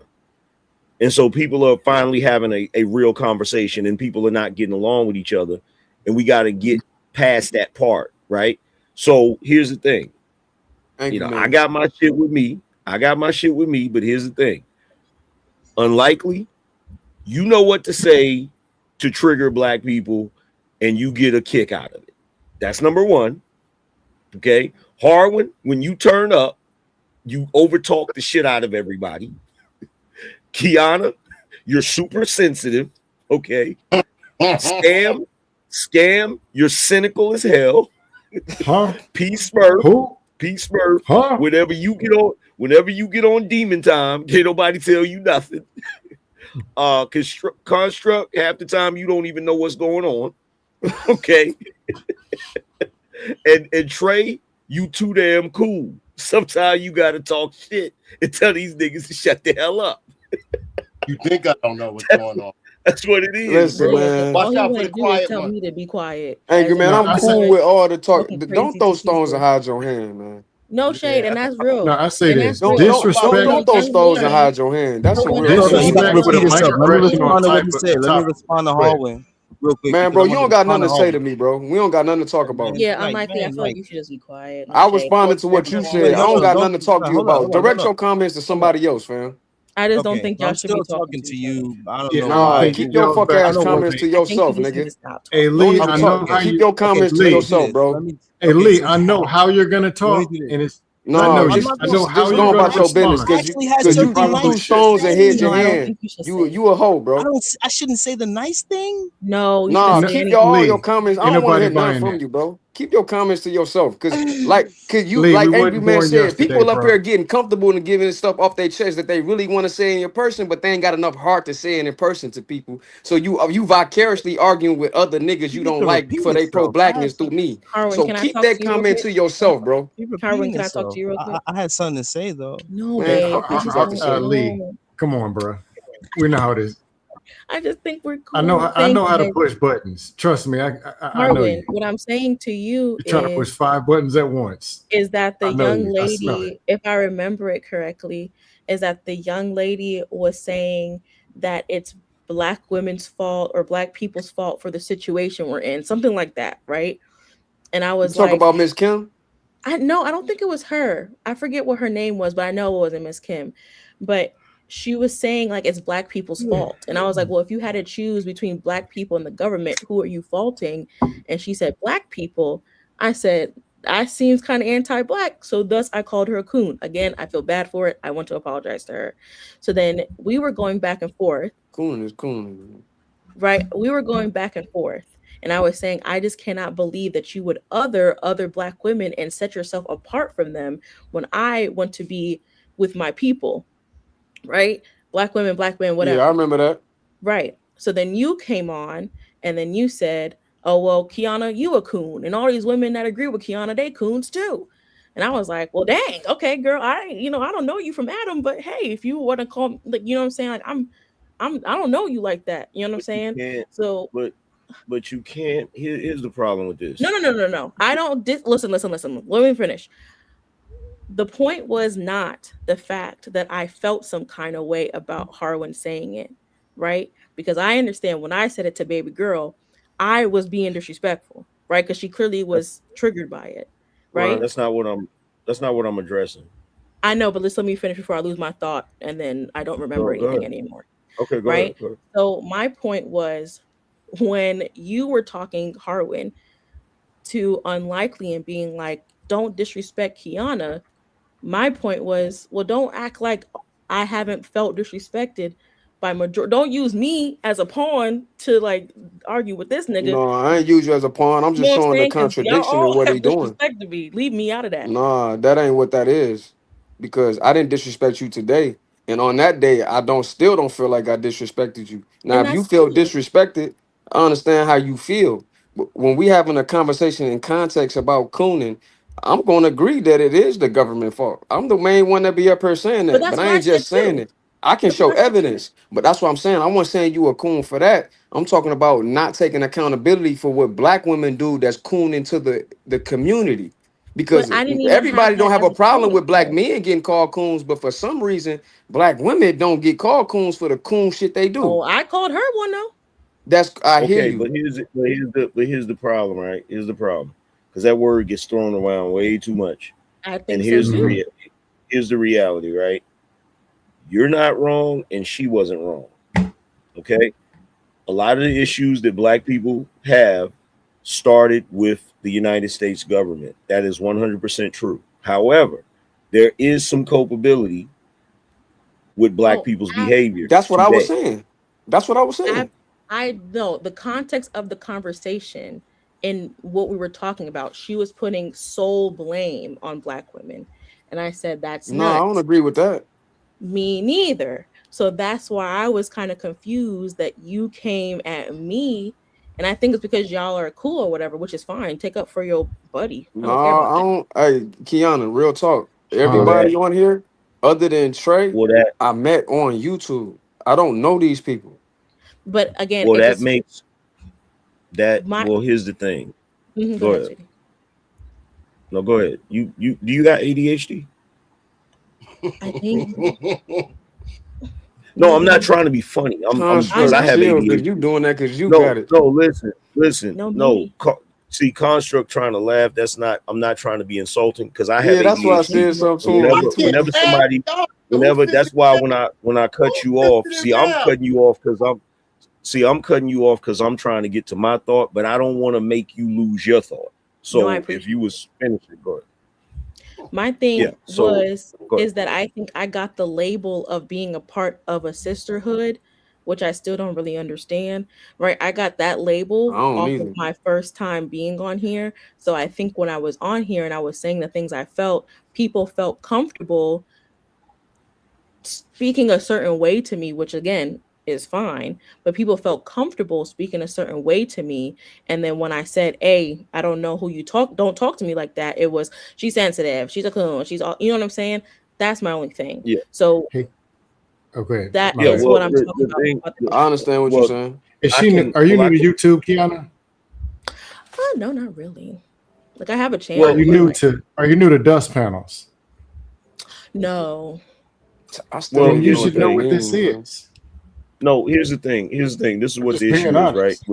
And so people are finally having a real conversation, and people are not getting along with each other. And we got to get past that part, right? So here's the thing. Thank you, I man. got my shit with me. But here's the thing. Unlikely, you know what to say to trigger black people, and you get a kick out of it. That's number one. Okay. Harwin, when you turn up, you overtalk the shit out of everybody. Kiana, you're super sensitive. Okay. Scam, you're cynical as hell. Huh? Peace Smurf. Who? Peace Smurf. Huh? Whenever you get on demon time, can't nobody tell you nothing. Construct, half the time you don't even know what's going on. Okay. and Trey, you too damn cool. Sometimes you gotta talk shit and tell these niggas to shut the hell up. You think I don't know what's going on? That's what it is. Listen, Brilliant. man. All Watch he out for want the to do is quiet tell one. me to be quiet. Angry As man, if No, I'm I I'm say cool not with all the talk. talking Don't crazy throw to stones and people. hide your hand, man. No shade, and Yeah. that's real. no, I say And this. that's Don't real. don't don't Disrespect. When a don't throw young stones and lady, hide your hand. That's but some when real a Hold on, shit. he young about to Disrespect with a repeat lady, himself. Let me microaggression when on respond to what type he of said. Let me type of respond to go ahead. Hallway real quick Man, because bro, I you want to don't got respond nothing to to say Hallway. to me, bro. We don't got nothing to talk Man, about. yeah, like unlikely, I man, feel like like you should just be quiet. No I shade. responded to man, what you wait, said. I hold don't on, got don't nothing to talk to you hold on, about. hold on, hold Direct on, your comments to hold on. somebody else, fam. I just don't Okay, think so I'm y'all should be still talking talking to to each other. you. I don't Yeah, know I Nah, why think keep it you. your goes fuck back I to ass know one what. comments thing. to I think you yourself, just need nigga. to stop Hey talking. Don't Lee, even I Okay, know talk. how okay, Keep you your okay. comments So to let me do yourself, this. bro. Hey Okay, Lee, so I know how you're gonna let me talk, do this. and it's I No, know No, I'm you. not just I gonna. know just how just you're go No, gonna about your business, respond. I cause you actually had cause you something you nice threw to stones and say. hid No, your I don't hand. think you should say You it. a hoe, I bro. don't. I shouldn't say the nice thing. No, you shouldn't Nah, say No, keep anything. all your Lee, comments. I ain't don't want to nobody hear nothing buying from that. you, bro. Keep your comments to yourself. Cause you Lee, we like Angry wasn't Man born said, yesterday, people up here bro. getting comfortable and giving stuff off their chest that they really want to say in person, but they ain't got enough heart to say it in person to people. So you vicariously arguing with other niggas He you get don't to like repeat for their pro himself. blackness through me. Harwin, So can I keep talk that to you real comment quick? to yourself, bro. He Harwin, repeating can I talk to himself. you real I, quick? I had something to say though. No, Man, babe. fuck We what you just got to don't. say. Lee, No. come on, bro. We know how it is. I just think we're cool. I Thank know you, how to babe. push buttons. Trust me, I know Harwin, you. what I'm saying to you You're trying to push 5 buttons at once. is that the I know young you. I smell it. lady, if I remember it correctly, is that the young lady was saying that it's black women's fault or black people's fault for the situation we're in, something like that, right? And I You was talk like, about Miss Kim? I don't think it was her. I forget what her name was, but I know it wasn't Miss Kim. But she was saying like it's black people's fault. And I was like, well, if you had to choose between black people and the government, who are you faulting? And she said, black people. I said, that seems kind of anti-black. So thus I called her a coon. Again, I feel bad for it. I want to apologize to her. So then we were going back and forth, Coon is coon. right? We were going back and forth. And I was saying, I just cannot believe that you would other black women and set yourself apart from them when I want to be with my people, right? Black women, black men, Yeah, I whatever. remember that. Right. So then you came on and then you said, oh, well, Kiana, you a coon. And all these women that agree with Kiana, they coons too. And I was like, well, dang, okay, girl, I don't know you from Adam, but hey, if you want to call me, like, you know what I'm saying? Like, I don't know you like that. You know what I'm But you saying? can't. So But you can't. Here's the problem with no, this. no, no, no, no. I don't listen, listen, listen. Let me finish. The point was not the fact that I felt some kind of way about Harwin saying it, right? Because I understand when I said it to baby girl, I was being disrespectful, right? Because she clearly was triggered by it, Right. right? That's not what I'm. That's not what I'm addressing. I know, but let me finish before I lose my thought and then I don't remember Go anything ahead. anymore, Okay, go right? ahead. Go ahead. So my point was when you were talking Harwin to unlikely and being like, don't disrespect Kiana, my point was, well, don't act like I haven't felt disrespected by major. Don't use me as a pawn to like argue with this nigga. No, I ain't use you as a pawn. I'm You know just what I'm showing the saying? Because y'all contradiction in all what have he doing. disrespected me. Leave me out of that. Nah, that ain't what that is. Because I didn't disrespect you today. And on that day, I don't feel like I disrespected you. Now, And if you that's feel cool. disrespected, I understand how you feel. But when we having a conversation in context about cooning, I'm gonna agree that it is the government fault. I'm the main one that be up here saying But that, that's but I what I ain't said just saying too. it. I can show evidence, but that's what I'm saying. I wasn't saying you a coon for that. I'm talking about not taking accountability for what black women do that's cooning to the community. But Because I didn't even have everybody don't that have as a a problem point, with black though. men getting called coons, but for some reason, black women don't get called coons for the coon shit they do. Oh, I called her one though. That's I hear Okay, you. but here's the problem, right? Here's the problem, because that word gets thrown around way too much. I And think so too. here's the reality, right? You're not wrong, and she wasn't wrong. Okay, a lot of the issues that black people have started with the United States government. That is 100% true. However, there is some culpability with black Oh, people's behavior That's what I was today. saying. That's what I was saying. I know the context of the conversation and what we were talking about. She was putting sole blame on black women, and I said that's No, I don't nuts. agree with that. Me neither. So that's why I was kind of confused that you came at me, and I think it's because y'all are cool or whatever, which is fine. Take up for your buddy. I No, don't care about I that. don't. Hey, Kiana, real talk. Well, Everybody on here, other than Trey, that I met on YouTube. I don't know these people. But again, well if that it's makes that my well. Here's the thing. go Go ahead, ahead. sweetie. No, go ahead. You do you got ADHD? I think No, I'm not maybe trying to be funny. I'm because I Construct, have chill, because ADHD. you doing that because you No, got it. no, listen. no No, me. see, construct trying to laugh. That's not. I'm not trying to be insulting because I have Yeah, that's why I ADHD. said something And to him. whenever somebody, that's why when I cut you off, see, I'm cutting you off because I'm trying to get to my thought, but I don't want to make you lose your thought. No, I So if appreciate you was finishing, go ahead. my thing Yeah. So go ahead. is that I think I got the label of being a part of a sisterhood, which I still don't really understand. Right. I got that I label don't off of either. my first time being on here. So I think when I was on here and I was saying the things I felt, people felt comfortable speaking a certain way to me, which again is fine, but people felt comfortable speaking a certain way to me. And then when I said, hey, I don't know who you don't talk to me like that, it was she's sensitive, she's a coon, she's all, you know what I'm saying? That's my only thing. Yeah. So Hey, okay. that My Yeah. is bad. what Well, I'm talking the thing. about the I understand what you're Well, saying. Is I she? can. Are you Well, I new to can. YouTube, Kiana? oh no, not really. Like I have a Are Well, channel, you but new like to? Are you new to dust panels? no. I still well, Then don't you even know here's the what should that know thing. what this means, man. is. No, here's the thing. Here's the thing. This is I'm what just the being issue is, right? honest.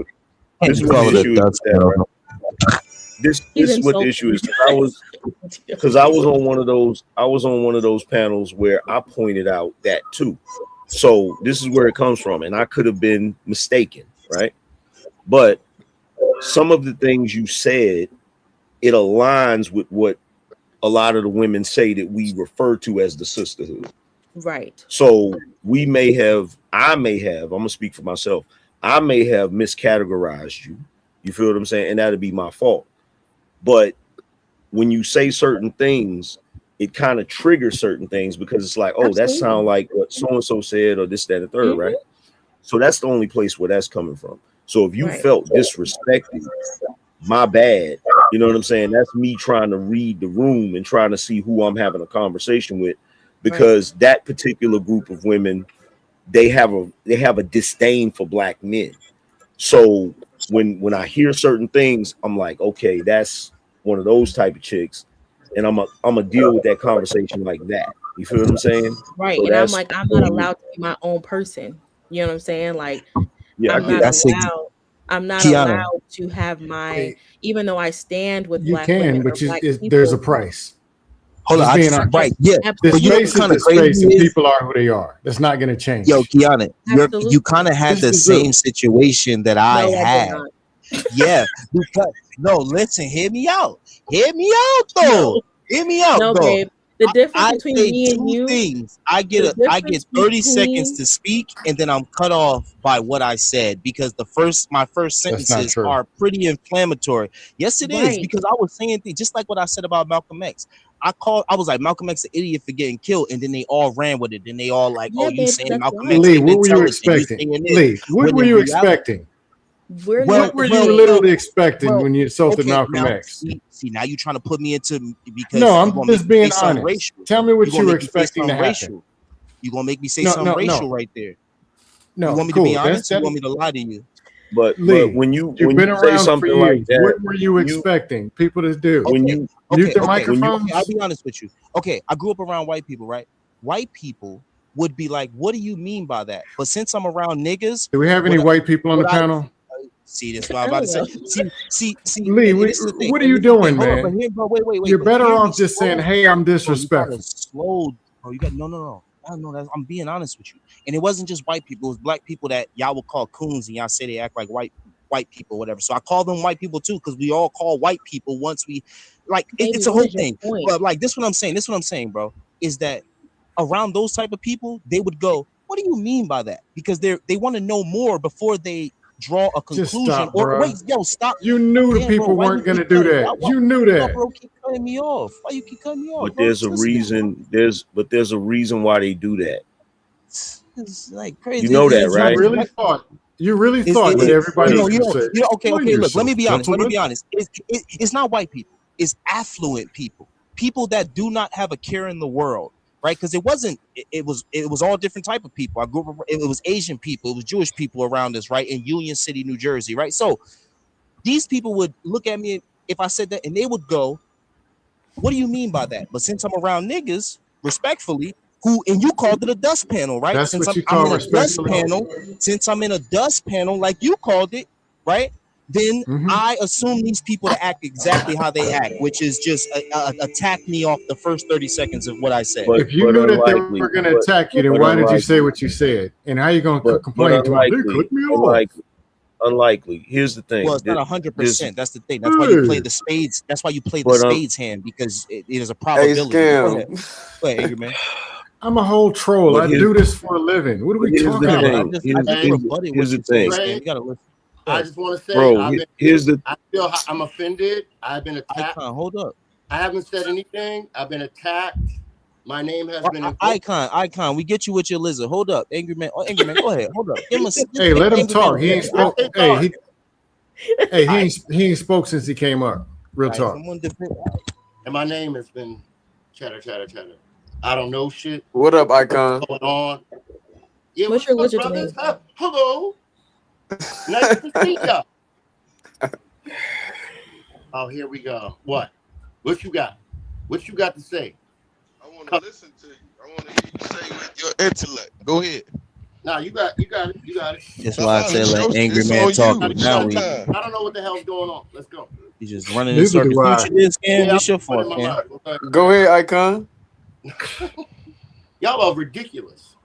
This is You what the call it a issue is with dust that, right? panel. He's This is what the insulting issue me. is because I was on one of those panels where I pointed out that too. So this is where it comes from, and I could have been mistaken, right? But some of the things you said, it aligns with what a lot of the women say that we refer to as the sisterhood. Right. So I may have, I'm gonna speak for myself. I may have miscategorized you. You feel what I'm saying? And that'd be my fault. But when you say certain things, it kind of triggers certain things because it's like, oh, that sounds Absolutely. like what so and so said, or this, that, and the third, Hmm. right? So that's the only place where that's coming from. So if you Right. felt disrespected, my bad. You know what I'm saying? That's me trying to read the room and trying to see who I'm having a conversation with, because that particular group of women, they have a disdain for black men. So when I hear certain things, I'm like, okay, that's one of those type of chicks, and I'm a deal with that conversation like that. You feel what I'm saying? Right. So And I'm that's like, I'm not allowed to be my own person. You know what I'm saying? Like yeah, I I'm get not it. allowed. I'm not Kiana. allowed to have my, Hey, even though I stand with you black women can, or but black there's a people. price. Hold on, Just being right, honest. yeah. This But you know space what's is kind the of crazy space, and is, people are who they are. That's not going to yo, change. Kiana, you Absolutely. kind of had This the is real. same situation that I No, I did had. not. Yeah, because no, listen, hear me out. Hear me out though. No, Hear me out no, though. babe. The difference I between say me and two you, things. I the get difference 30 seconds between to speak, and then I'm cut off by what I said because my first That's not sentences true. are pretty inflammatory. Yes, it is, right. because I was saying things just like what I said about Malcolm X. I was like, Malcolm X an idiot for getting killed, and then they all ran with it. Then they all like, Yeah, oh, you babe, saying that's Malcolm X right. Lee, ain't what were you intelligent? You expecting? saying this? Lee, what When were in you reality, expecting? We're well, What not were you well, saying literally expecting well, when you insulted okay, Malcolm now X? see, now you're trying to put me into No, because you're I'm gonna make just me say being something honest. racial. Tell me You're what gonna you were make me say expecting to something happen. racial. You gonna make me say No, something no, racial no. right there? No, You want me to cool. be honest? You want me to lie to you? But Lee, when you you've been say around for something like years. that, What were you you expecting people to do? when Okay, you Mute their okay. microphones? I'll be honest with you. Okay, I grew up around white people, right? White people would be like, "What do you mean by that?" But since I'm around niggas, Do we have any white people on the panel? see this? What I'm about to say. See. Lee, And this is the thing. what are and you this is the thing. doing, Hold on, man? but here, bro. Wait. You're But better hear me off just saying, slow. "Hey, I'm Bro, you disrespectful." gotta slow, bro. You got no. I'm being honest with you. And it wasn't just white people; it was black people that y'all would call coons, and y'all say they act like white people, whatever. So I call them white people too, because we all call white people once we like. It's a what whole is your thing. point? But like this, what I'm saying, bro, is that around those type of people, they would go, "What do you mean by that?" Because they want to know more before they draw a Just conclusion. stop, Or bro. wait, yo, stop. You knew the Damn, bro, people why you weren't going to keep do cutting? that. You knew Why, that. bro, keep cutting me off? Why you keep cutting me off, but bro? there's a Just listen, reason. There's a reason why they do that. it's like You crazy. know that, It's not right? just Really white. thought you really Is thought that it, everybody was going to say, okay, "Well, okay. you're Look, let so me be honest. gentleman." It's not white people. It's affluent people that do not have a care in the world, right? Because it was all different type of people. I grew up. It was Asian people. It was Jewish people around us, right? In Union City, New Jersey, right? So these people would look at me if I said that, and they would go, "What do you mean by that?" But since I'm around niggas, respectfully, and you called it a dust panel, right? That's Since what you I'm call in a dust respectfully. panel, like you called it, right? Then I assume these people to act exactly how they act, which is just attack me off the first 30 seconds of what I say. If you knew that they were going to attack you, then why did you say what you said? And how you going to But complain to them? They cut me off. unlikely. Here's the thing. Well, it's not 100%. That's the thing. That's why Hey. you play the spades. That's why you play the spades hand, because it is a Hey, probability. Go ahead, Scam. Angry Man. I'm a whole troll. But I do this for a living. What are we talking Yeah, but about? I just rebutted what Here's the you said, thing. Scam. You gotta listen. I just want to say, Bro, I'm offended. I've been attacked. Icon, hold up. I haven't said anything. I've been attacked. My name has been invoked. Icon, we get you with your lizard. Hold up, Angry Man. Oh, Angry Man, go ahead. Hold up. Give him a. Hey, let him Angry talk. Man, He ain't spoke. He ain't spoke since he came up. Real talk. And my name has been chatter. I don't know shit. What up, Icon? What's going on? Yeah, What's your up, lizard's brothers? name? Hello. Nice to see ya. Oh, here we go. What you got? What you got to say? I want to listen to you. I want to hear you say with your intellect. Go ahead. Nah, you got it. That's why I said let Angry Man talk. Now we. I don't know what the hell's going on. Let's go. You just running in circles. See what you did, Scam? This your fault, man. Go ahead, Icon. Y'all are ridiculous.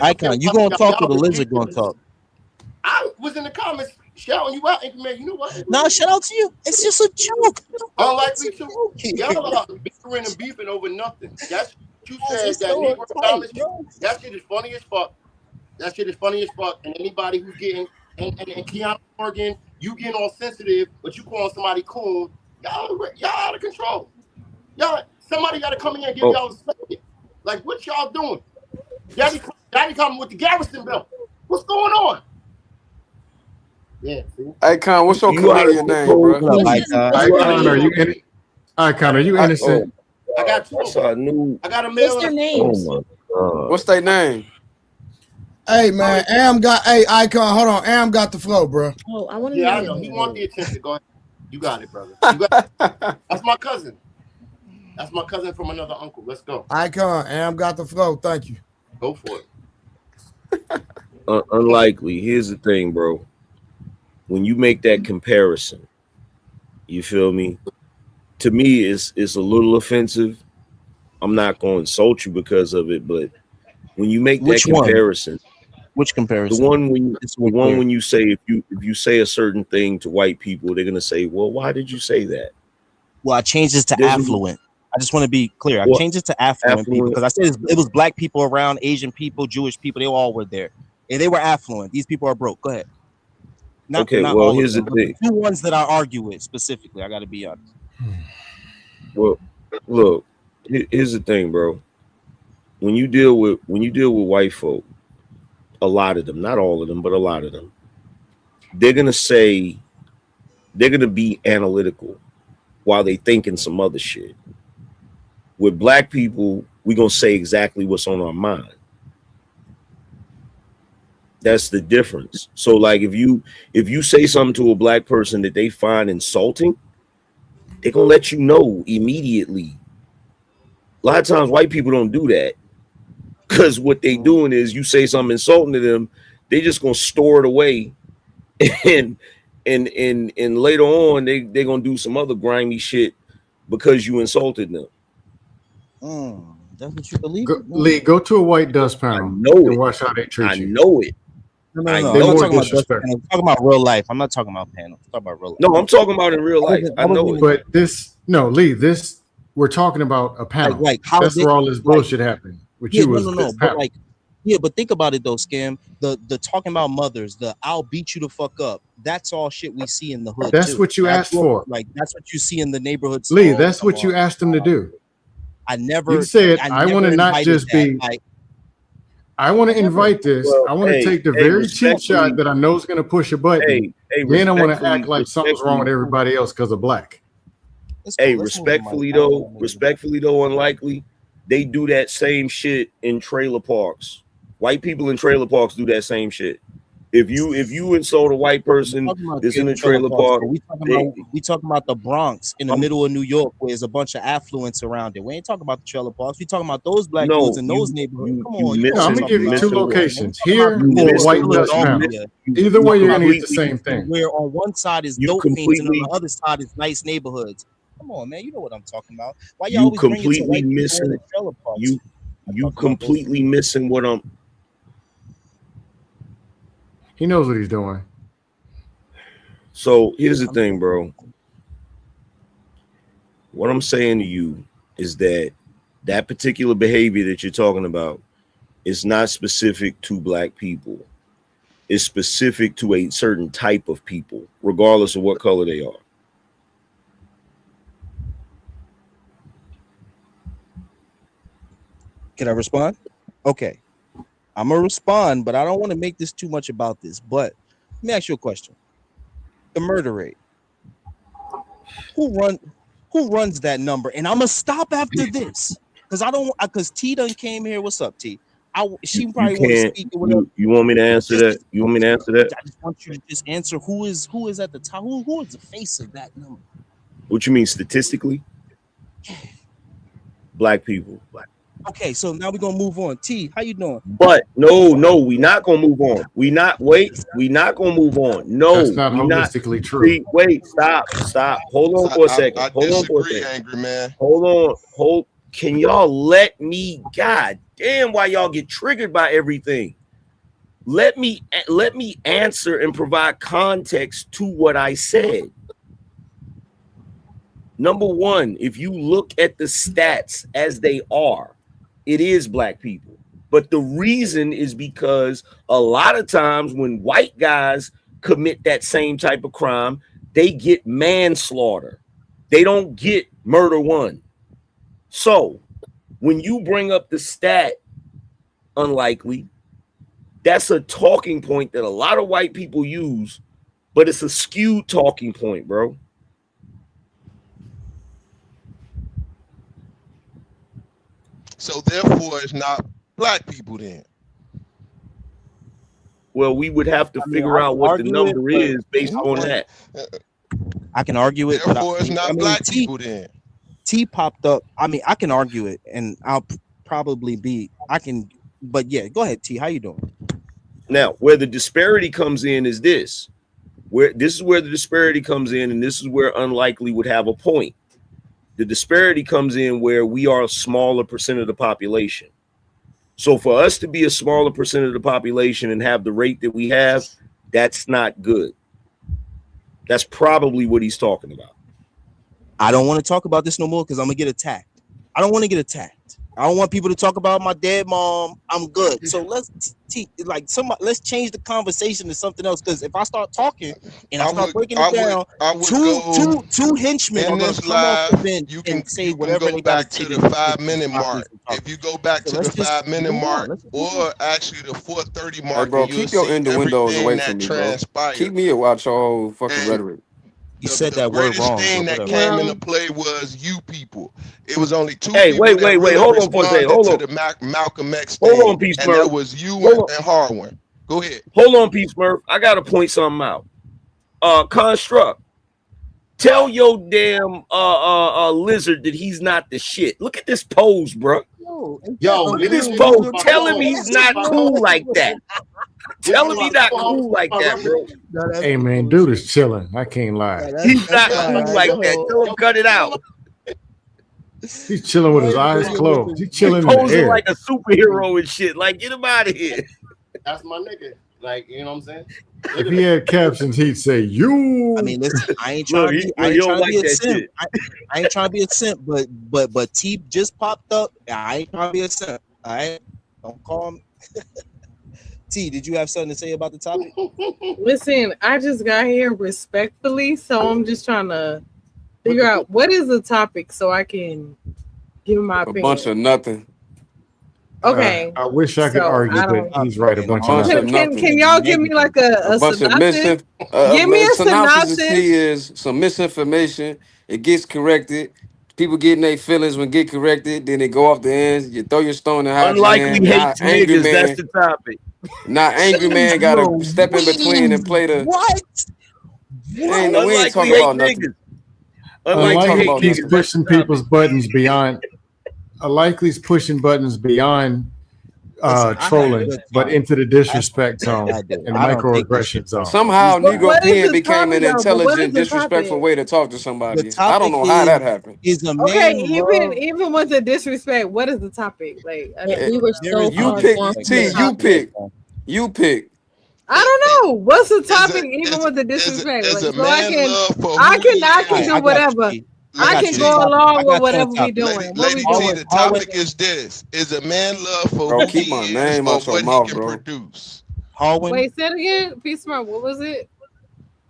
Icon, you gonna talk or the lizard gonna talk? I was in the comments shouting you out, Angry Man. You know what? Nah, shout out to you. It's just a joke. Unlikely to. Y'all are bickering and beefing over nothing. That's what you said. That Negro comments. That shit is funny as fuck. And anybody who's getting and Keanu Morgan, you getting all sensitive, but you calling somebody cool. Y'all out of control. Somebody got to come in here and give y'all respect. Like, what y'all doing? Daddy coming with the Garrison belt. What's going on? Yeah, see? Icon, what's your comedian name, bro? Icon, are you innocent? I got two. I got a male. What's their names? Oh my God. What's their name? Hey man, Icon, hold on. Am got the flow, bro. Oh, I want to I know. He want the attention. Go ahead. You got it, brother. That's my cousin. That's my cousin from another uncle. Let's go. Icon, Am got the flow. Thank you. Go for it. Unlikely. Here's the thing, bro. When you make that comparison, you feel me? To me, it's a little offensive. I'm not going to insult you because of it, but when you make that comparison, which comparison? The one when you say if you say a certain thing to white people, they're gonna say, "Well, why did you say that?" Well, I changed it to affluent. I just want to be clear. I changed it to affluent people because I said it was black people around, Asian people, Jewish people. They all were there, and they were affluent. These people are broke. Go ahead. Not well, here's the thing. The two ones that I argue with specifically, I got to be honest. Well, look, here's the thing, bro. When you deal with white folk, a lot of them, not all of them, but a lot of them, they're gonna be analytical while they thinking some other shit. With black people, we're gonna say exactly what's on our mind. That's the difference. So like if you say something to a black person that they find insulting, they're gonna let you know immediately. A lot of times white people don't do that. Because what they doing is you say something insulting to them, they just gonna store it away, and and later on they gonna do some other grimy shit because you insulted them. That's what you believe? Lee, go to a white dust I panel know and it. watch how they treat I you. know it. No. I I'm know not more talking about dust disrespect. panels. I'm talking about real life. I'm not talking about panels. I'm talking about real life. No, I'm talking about in real life. I know it. But Lee, we're talking about a panel. Like how That's where all this bullshit happened. With yeah, you was this but panel. but think about it though, Scam. The talking about mothers, the I'll beat you the fuck up. That's all shit we see in the hood. That's too. what you asked for. Like that's what you see in the neighborhoods. Lee, that's what you asked them to do. You said, I want to not just be. I want to invite this. Well, I want to take the very cheap shot that I know is going to push a button. Then I want to act like something's wrong with everybody else because of black. Hey, respectfully though, unlikely, they do that same shit in trailer parks. White people in trailer parks do that same shit. If you insult a white person that's in a trailer park, we talking about the Bronx in the middle of New York, where there's a bunch of affluence around it. We ain't talking about the trailer parks. We talking about those black dudes in those neighborhoods. Come on, I'm gonna give you two locations here or white dust panel. Either way, you're gonna get the same thing. Where on one side is dope fiends and on the other side is nice neighborhoods. Come on, man, you know what I'm talking about. Why y'all always bring it to white people in the trailer parks? You completely missing what I'm. He knows what he's doing. So here's the thing, bro. What I'm saying to you is that particular behavior that you're talking about is not specific to black people. It's specific to a certain type of people, regardless of what color they are. Can I respond? Okay. I'm gonna respond, but I don't want to make this too much about this. But let me ask you a question: the murder rate. Who runs that number? And I'm gonna stop after this because T done came here. What's up, T? She probably want to speak or whatever. You want me to answer that? You want me to answer that? I just want you to just answer who is at the top. Who is the face of that number? What you mean statistically? Black people. Okay, so now we're gonna move on. T, how you doing? But no, we not gonna move on. We not gonna move on. No, that's not holistically true. Wait, stop. Hold on for a second. Hold on for a second. Angry man. Hold. Can y'all let me? God damn, why y'all get triggered by everything? Let me answer and provide context to what I said. Number one, if you look at the stats as they are, it is black people. But the reason is because a lot of times when white guys commit that same type of crime, they get manslaughter. They don't get murder one. So when you bring up the stat, unlikely, that's a talking point that a lot of white people use, but it's a skewed talking point, bro. So therefore, it's not black people then. Well, we would have to figure out what the number is based on that. I can argue it. Therefore, it's not black people then. T popped up. I mean, I can argue it, and I'll probably be. I can, but yeah, go ahead, T. How you doing? Now, where the disparity comes in is this. This is where the disparity comes in, and this is where unlikely would have a point. The disparity comes in where we are a smaller percent of the population. So for us to be a smaller percent of the population and have the rate that we have, that's not good. That's probably what he's talking about. I don't want to talk about this no more because I'm gonna get attacked. I don't want to get attacked. I don't want people to talk about my dead mom. I'm good. So let's change the conversation to something else. Because if I start talking and I start breaking it down, two henchmen are gonna come off the bench and say whatever. You can go back to the 5-minute mark. If you go back to the 5-minute mark, or actually the 4:30 mark, hey bro, keep your innuendos away from me, bro. Keep me out your fucking rhetoric. You said that word wrong. The thing that came into play was you people. It was only two. Hey, wait. Hold on for a second. Hold on. To the Malcolm X thing, hold on, Peace. And that was you and Harwin. Go ahead. Hold on, Pete Smurf. I gotta point something out. Construct. Tell your damn lizard that he's not the shit. Look at this pose, bro. Yo, Look at listen, this this is pose. my Tell him code. he's This is not my cool code. like that. This Tell is him my he's not clubhouse. cool like My that, reference. bro. Hey man, dude is chilling. I can't lie. He's not Yo, cool like yo, that. Tell him cut it out. He's chilling with his eyes closed. He's He's chilling in the posing air. like a superhero and shit. Like, get him out of here. That's my nigga. Like, you know what I'm saying? If he had captions, he'd say, "You." I mean, listen, I ain't Look, trying to he, be, look, he don't like a that simp. shit. I ain't trying to be a simp, but T just popped up. I ain't trying to be a simp. All right, don't call me. T, did you have something to say about the topic? Listen, I just got here respectfully, so I'm just trying to figure out what is the topic so I can give my A bunch opinion. of nothing. Okay. I wish I could So argue, I but don't. he's right. A A bunch of bunch nothing. of nothing. Can y'all give me like A a bunch of synopsis? Give me a a synopsis of T synopsis. is some misinformation. It gets corrected. People getting their feelings when get corrected. Then they go off the ends. You throw your stone and hide your Unlikely hand. hates niggas. That's the topic. Now angry Jeez man gotta step in between Louise, and play the. what? We ain't Unlikely talking about about nothing. niggas. We ain't Unlikely talking hate about Unlikely's niggas. nothing. That's the pushing topic. people's buttons beyond. Unlikely's pushing buttons beyond Listen, I had a trolling, good but time. into the disrespect zone I did. and the I don't take this microaggression shit zone. personal. Somehow These But Negro what guys. is Pen the became topic an though? But what is intelligent, the disrespectful topic? way to talk to The somebody. I don't topic know how that happened. is a Okay, man love. even with the disrespect, what is the topic? Like, Eh, we were There so is You far no pick gone from disrespect. the T. You topic. pick. You pick. I It, don't it, know what's the is topic, a even is with the disrespect. is Like, a so I man can, love for who he I All can right, do is. I got you, whatever. T. I I Lady got can you the go T, topic. I along with got you the whatever we topic. doing. What we Lady T, doing? the Hallway, topic is this: is a man love for Bro, who keep he my is name or out your what he mouth, can bro. produce? Hallway. Wait, say it again. Peace Smart. What was it?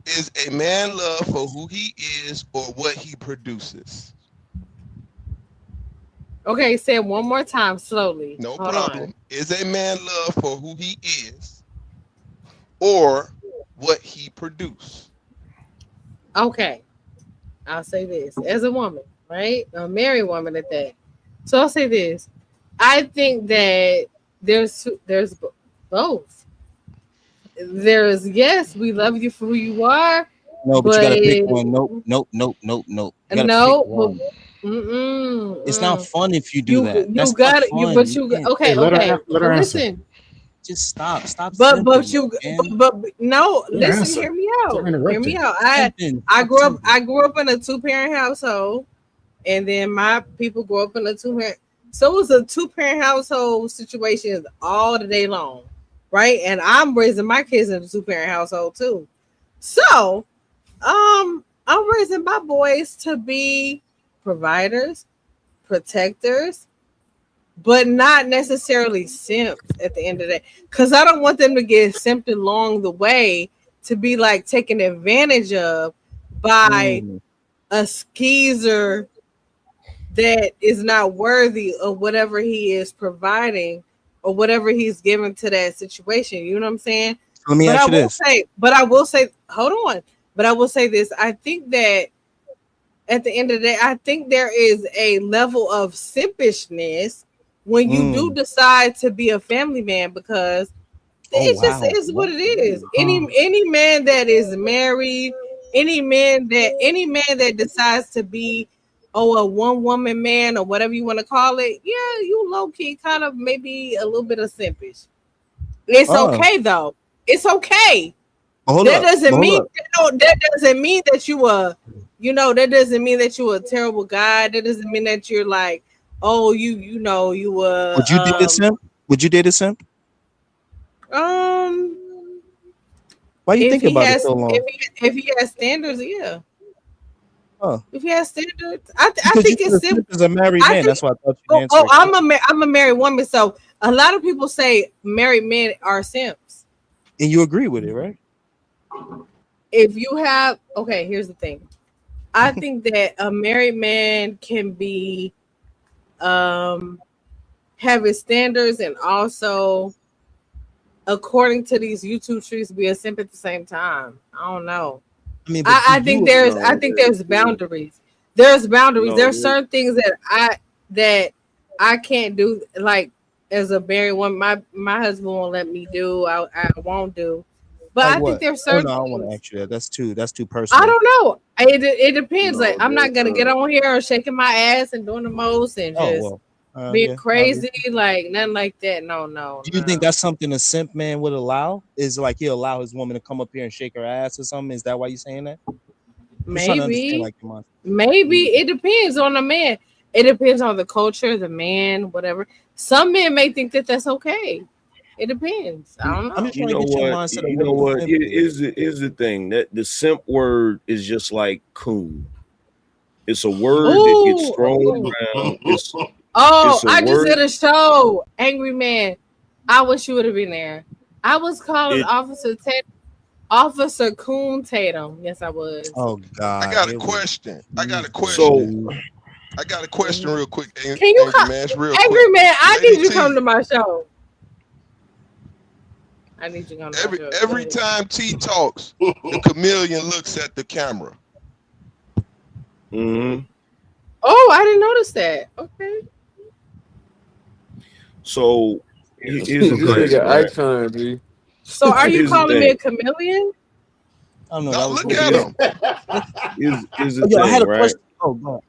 Is a man love for who he is or what he produces? Okay, say it one more time slowly. No Hold on. problem. Is a man love for who he is or what he produce? Okay, I'll say this as a woman, right? A married woman at that. So I'll say this. I think that there's both. There's yes, we love you for who you are, No, but you got but to pick one. Nope, nope, nope, nope, nope. You got to pick no, but one. It's not mm-mm. fun if you do You that. you That's not got it. You fun. but You you can't Hey, okay let but her answer. listen. just stop But simping, you man. but no, Let her listen, answer. hear me Stop out. Hear me interrupting. out. Simping. I Stop grew up simping. in a 2-parent household, and then my people grew up in a 2-parent. So it was a 2-parent household situation all the day long, right? And I'm raising my kids in a 2-parent household too. So I'm raising my boys to be providers, protectors, but not necessarily simps at the end of the day. Because I don't want them to get simped along the way to be like taken advantage of by a skeezer that is not worthy of whatever he is providing or whatever he's given to that situation. You know what I'm saying? Let me ask you this. But I will say, hold on. But I will say this. I think that at the end of the day, I think there is a level of simpishness when you do decide to be a family man, because it just is what it is. Any man that is married, any man that decides to be a one woman man or whatever you want to call it, yeah, you low key kind of maybe a little bit of simpish. It's okay though. It's okay. That doesn't mean that doesn't mean that that doesn't mean that you're a terrible guy. That doesn't mean that you're like, oh, you Would you date a simp? Would you date a simp? Why you if thinking he about it has so long? if he has standards, yeah. Huh. If he has standards, I Because think you it's said simple. simp is a married man. That's why I thought you'd answer it. I'm a married woman, so a lot of people say married men are simps. And you agree with it, right? If you have here's the thing. I think that a married man can be have his standards and also, according to these YouTube trees, be a simp at the same time. I don't know. I mean, I think there's boundaries. There's boundaries. No, There's certain things that I can't do. Like as a married woman, my husband won't let me do. I won't do. But Like I think what? there's Oh certain no, I don't want to things. ask you that. That's too I personal. don't know. It depends. Like No, I'm not gonna get that, on here shaking my ass and doing the most and Oh just well. being Yeah, I agree. crazy, like nothing like that. No, no, Do you think no. that's something a simp man would allow? Is like he'll allow his woman to come up here and shake her ass or something? Is that why you're saying that? Just trying to understand Maybe, like your mind. maybe it depends on the man. It depends on the culture, the man, whatever. Some men may think that that's okay. It depends. I don't I'm just know. You trying to know get your what? mindset of You what know a what? simp It is. is the thing that the simp word is just like coon. It's a word that gets Ooh, thrown ooh. around. Oh, It's a I just word. did a show. Angry Man. I wish you would have been there. I was calling It Officer Coon Tatum. Yes, I was. Oh I God, got a here we question. I got a Jesus, so question. dude. I got a question Mhm. real quick, Can you Angry come, Man. It's real quick. Angry Man? I Lady need you to come T, to my show. I need you to come to my every show. Go every ahead. time T talks, the chameleon looks at the camera. mhm. Oh, I didn't notice that. Okay. So here's the This thing, nigga right? icon, G. So are you Here's the calling me a thing. chameleon? I don't know. No, That was look good. at Here- him. Is the Oh, yo, I had thing, a right? question. Oh God,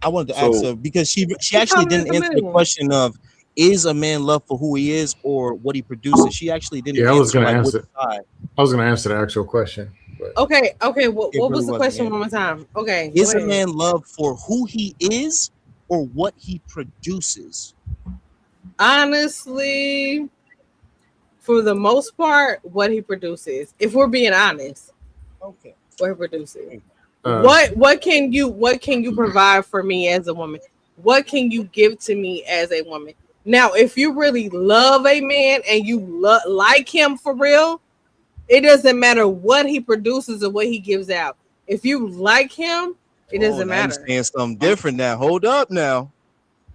I wanted to ask So her because she You actually call me a didn't answer the chameleon. question of is a man loved for who he is or what he produces. She actually didn't Yeah, I was answer gonna like which answer. side. I was gonna answer the actual question, but Okay, okay. It What really was the wasn't question one answered. more time? Okay, go Is a ahead. man loved for who he is or what he produces? Honestly, for the most part, what he produces. If we're being honest, Okay. what he produces. uh, What can you provide for me as a woman? What can you give to me as a woman? Now, if you really love a man and you like him for real, it doesn't matter what he produces or what he gives out. If you like him, it Oh, doesn't now you matter. saying something different now. Hold up now.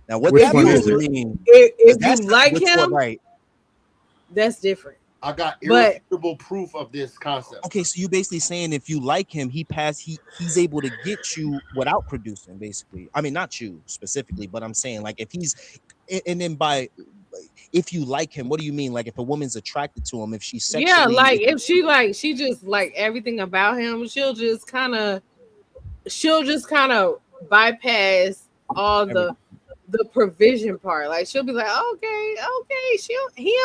Now what which that If one you is supposed to it? mean? Because if that's you not like what you are him, right. that's different. I got But irrefutable proof of this concept. Okay, so you basically saying if you like him, he's able to get you without producing, basically. I mean, not you specifically, but I'm saying like if he's and then by if you like him, what do you mean? Like if a woman's attracted to him, if she's yeah, sexually like if she just like everything about him, she'll just kind of bypass all everything, the provision part. Like she'll be like, okay, okay, she'll he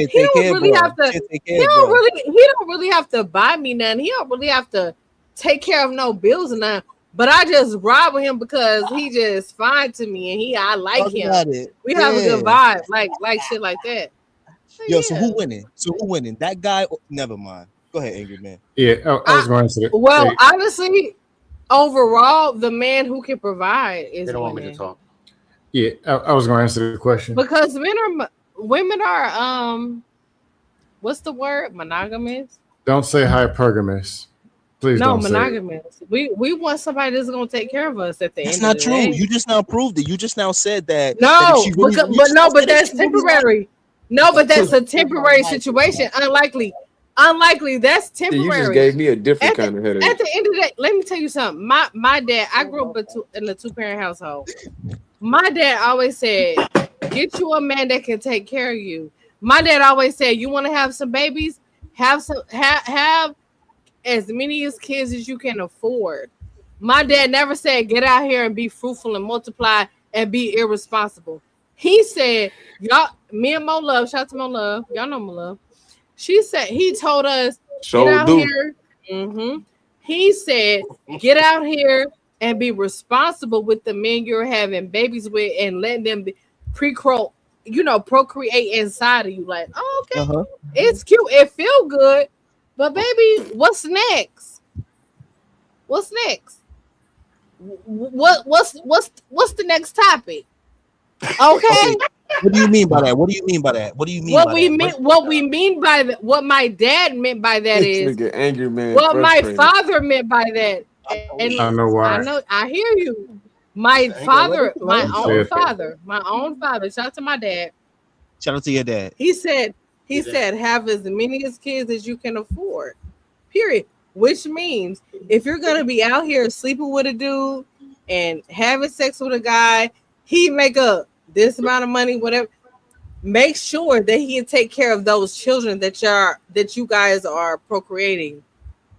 take don't care, really bro. have to She'll take care, bro. he don't really have to buy me nothing. He don't really have to take care of no bills and nothing. But I just ride with him because he just fine to me and I like Talk him. about it. We have a Yeah. good vibe, like shit like that. So Yo, so yeah. who winning? So who winning? That guy? Never mind. Go ahead, angry man. Yeah, I I was going to answer it. well, Hey, honestly, overall, the man who can provide They is don't want me to winning talk. yeah, I was going to answer the question. because women are what's the word, monogamous? Don't say hypergamous. Please No, don't say it. monogamous. We want somebody that's gonna take care of us at the That's end of not the true. day. You just now proved it. You just now said that if No, she really, you but just now no, but said if that's she really liked. temporary. No, but that's a Oh my temporary God. situation. Unlikely. That's You just temporary. gave me a different At the kind of at headache. the end of the day, let me tell you something. My dad, I grew up in a 2-parent household. My dad always said, "Get you a man that can take care of you." My dad always said, "You want to have some babies? Have as many as kids as you can afford." My dad never said, "Get out here and be fruitful and multiply and be irresponsible." He said, "Y'all, me and Mo Love, shout out to Mo Love, y'all know Mo Love." He told us, "Get So out do. here." He said, "Get out here and be responsible with the men you're having babies with and letting them procreate inside of you." Like, oh, Uh okay, huh. it's cute, it feel good, but baby, what's next? What's next? What's the next topic? Okay. Okay, What do you mean by that? What do you mean by that? What do you mean what by we that? mean, what we mean by that, what my dad meant by that This is nigga angry man what my frustrated. father meant by that. I And told I you. know I why. know, I hear you. He My said, ain't gonna let me father, let my him You own talk. said that. father, shout out to my dad. Shout out to your dad. He said, Your dad. have as many as kids as you can afford. Period. Which means if you're gonna be out here sleeping with a dude and having sex with a guy, he make up this amount of money, whatever. make sure that he can take care of those children that you guys are procreating.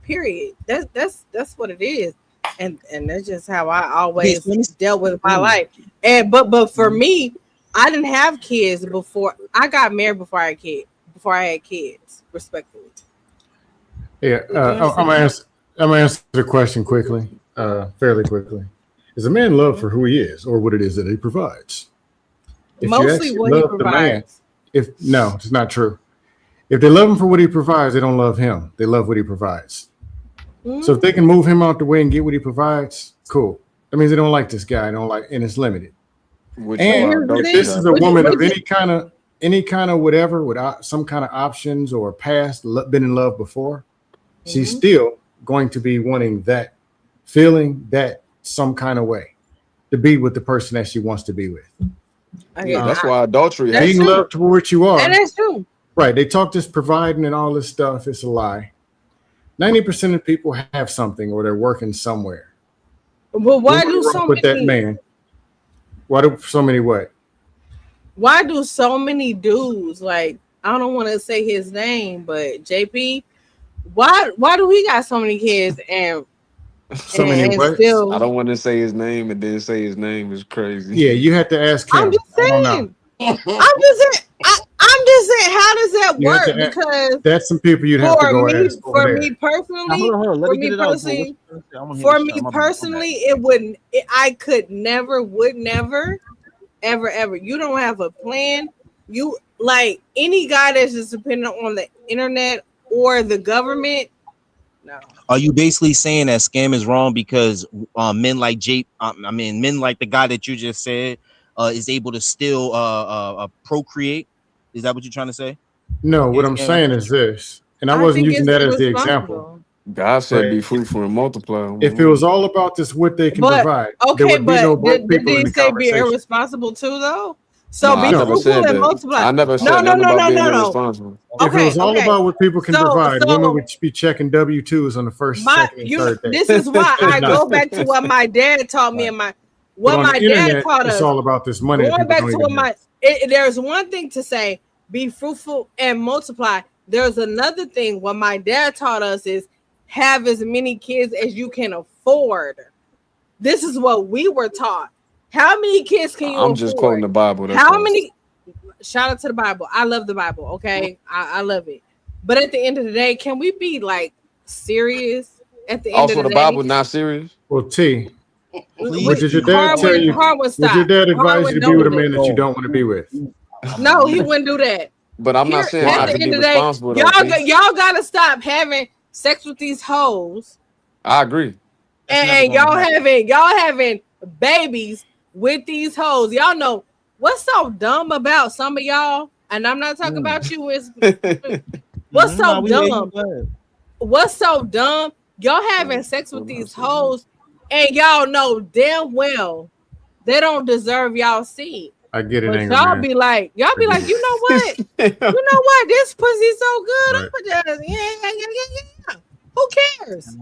Period. That's what it is. And that's just how I always dealt with my life. And but for me, I didn't have kids before I got married. Before I had kids, respectfully. Yeah, I'm gonna answer the question quickly, fairly quickly. Is a man loved for who he is, or what it is that he provides? If you Mostly actually what he love the man, provides. no, it's not true. If they love him for what he provides, they don't love him. They love what he provides. So if they can move him out the way and get what he provides, cool. That means they don't like this guy. And it's limited. Which And if this is a woman of any kind of whatever, without some kind of options or past, been in love before, she's still going to be wanting that feeling, that some kind of way to be with the person that she wants to be with. Yeah, that's why adultery being loved for what you are. And that's true. Right. They talk this providing and all this stuff. It's a lie. 90% of people have something or they're working somewhere. Well, why do so many that man? Why do so many what? Why do so many dudes, like, I don't want to say his name, but JP, why do he got so many kids and many what? still, I don't want to say his name and then say his name is crazy. Yeah, you have to ask him. I'm just saying. I'm just saying, how does that work? Because that's some people you'd have to go ask. For me personally, it wouldn't. I could never, would never, ever. You don't have a plan. You like any guy that's just dependent on the internet or the government. No. Are you basically saying that scam is wrong because men like men like the guy that you just said is able to still procreate? Is that what you're trying to say? No, what I'm saying is this, and I wasn't using that as the example. God said, "Be fruitful and multiply." If it was all about this, what they can provide, there would be no black people in the say be conversation. irresponsible too, though? So No, be fruitful and multiply. I never said nothing about being irresponsible. If it was all about what people can provide, women would be checking W-2s on the first, second, and third day. This is why I go back to what my dad taught me and what my dad taught us. It's all about this money. Going back to what there's one thing to say, be fruitful and multiply. There's another thing. What my dad taught us is have as many kids as you can afford. This is what we were taught. How many kids can you afford? I'm just quoting the Bible. How many? Shout out to the Bible. I love the Bible. Okay, I love it. But at the end of the day, can we be like serious? At the end of the day, also the Bible not serious. Well, T, what did your dad tell you? Would your dad advise you to be with a man that you don't want to be with? No, he wouldn't do that. But I'm not saying I have to be responsible. Y'all gotta stop having sex with these hoes. I agree. And y'all having babies with these hoes. Y'all know what's so dumb about some of y'all, and I'm not talking about you. Is what's so dumb? What's so dumb? Y'all having sex with these hoes, and y'all know damn well they don't deserve y'all seed. I get it. But y'all be like, you know what? This pussy's so good. I'm just, yeah. Who cares?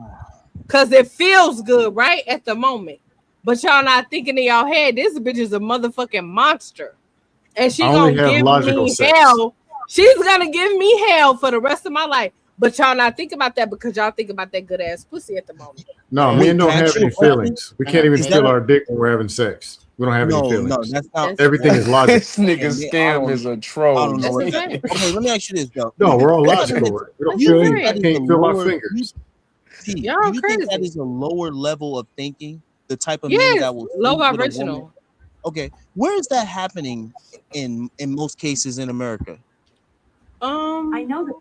Because it feels good, right? At the moment. But y'all not thinking in y'all head, this bitch is a motherfucking monster. And she gonna give me hell. She's gonna give me hell for the rest of my life. But y'all not think about that because y'all think about that good ass pussy at the moment. No, men don't have any feelings. We can't even feel our dick when we're having sex. We don't have any feelings. No, that's not. Everything is logical. This nigga scam is a troll. Okay, let me ask you this though. No, we're all logical. We don't feel anything. We can't feel our fingers. Y'all do you crazy. think that is a lower level of thinking? The type of men that will low vibrational. Okay, where is that happening in most cases in America? I know that.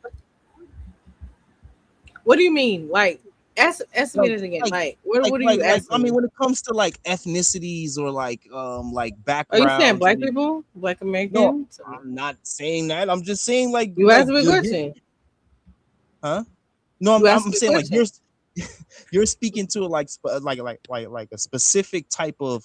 What do you mean? Like, estimate it again. Like, what do you ask? I mean, when it comes to like ethnicities or like background. Are you saying black people, black Americans? No, I'm not saying that. I'm just saying like you asked me a question. Huh? No, I'm saying like you're speaking to like a specific type of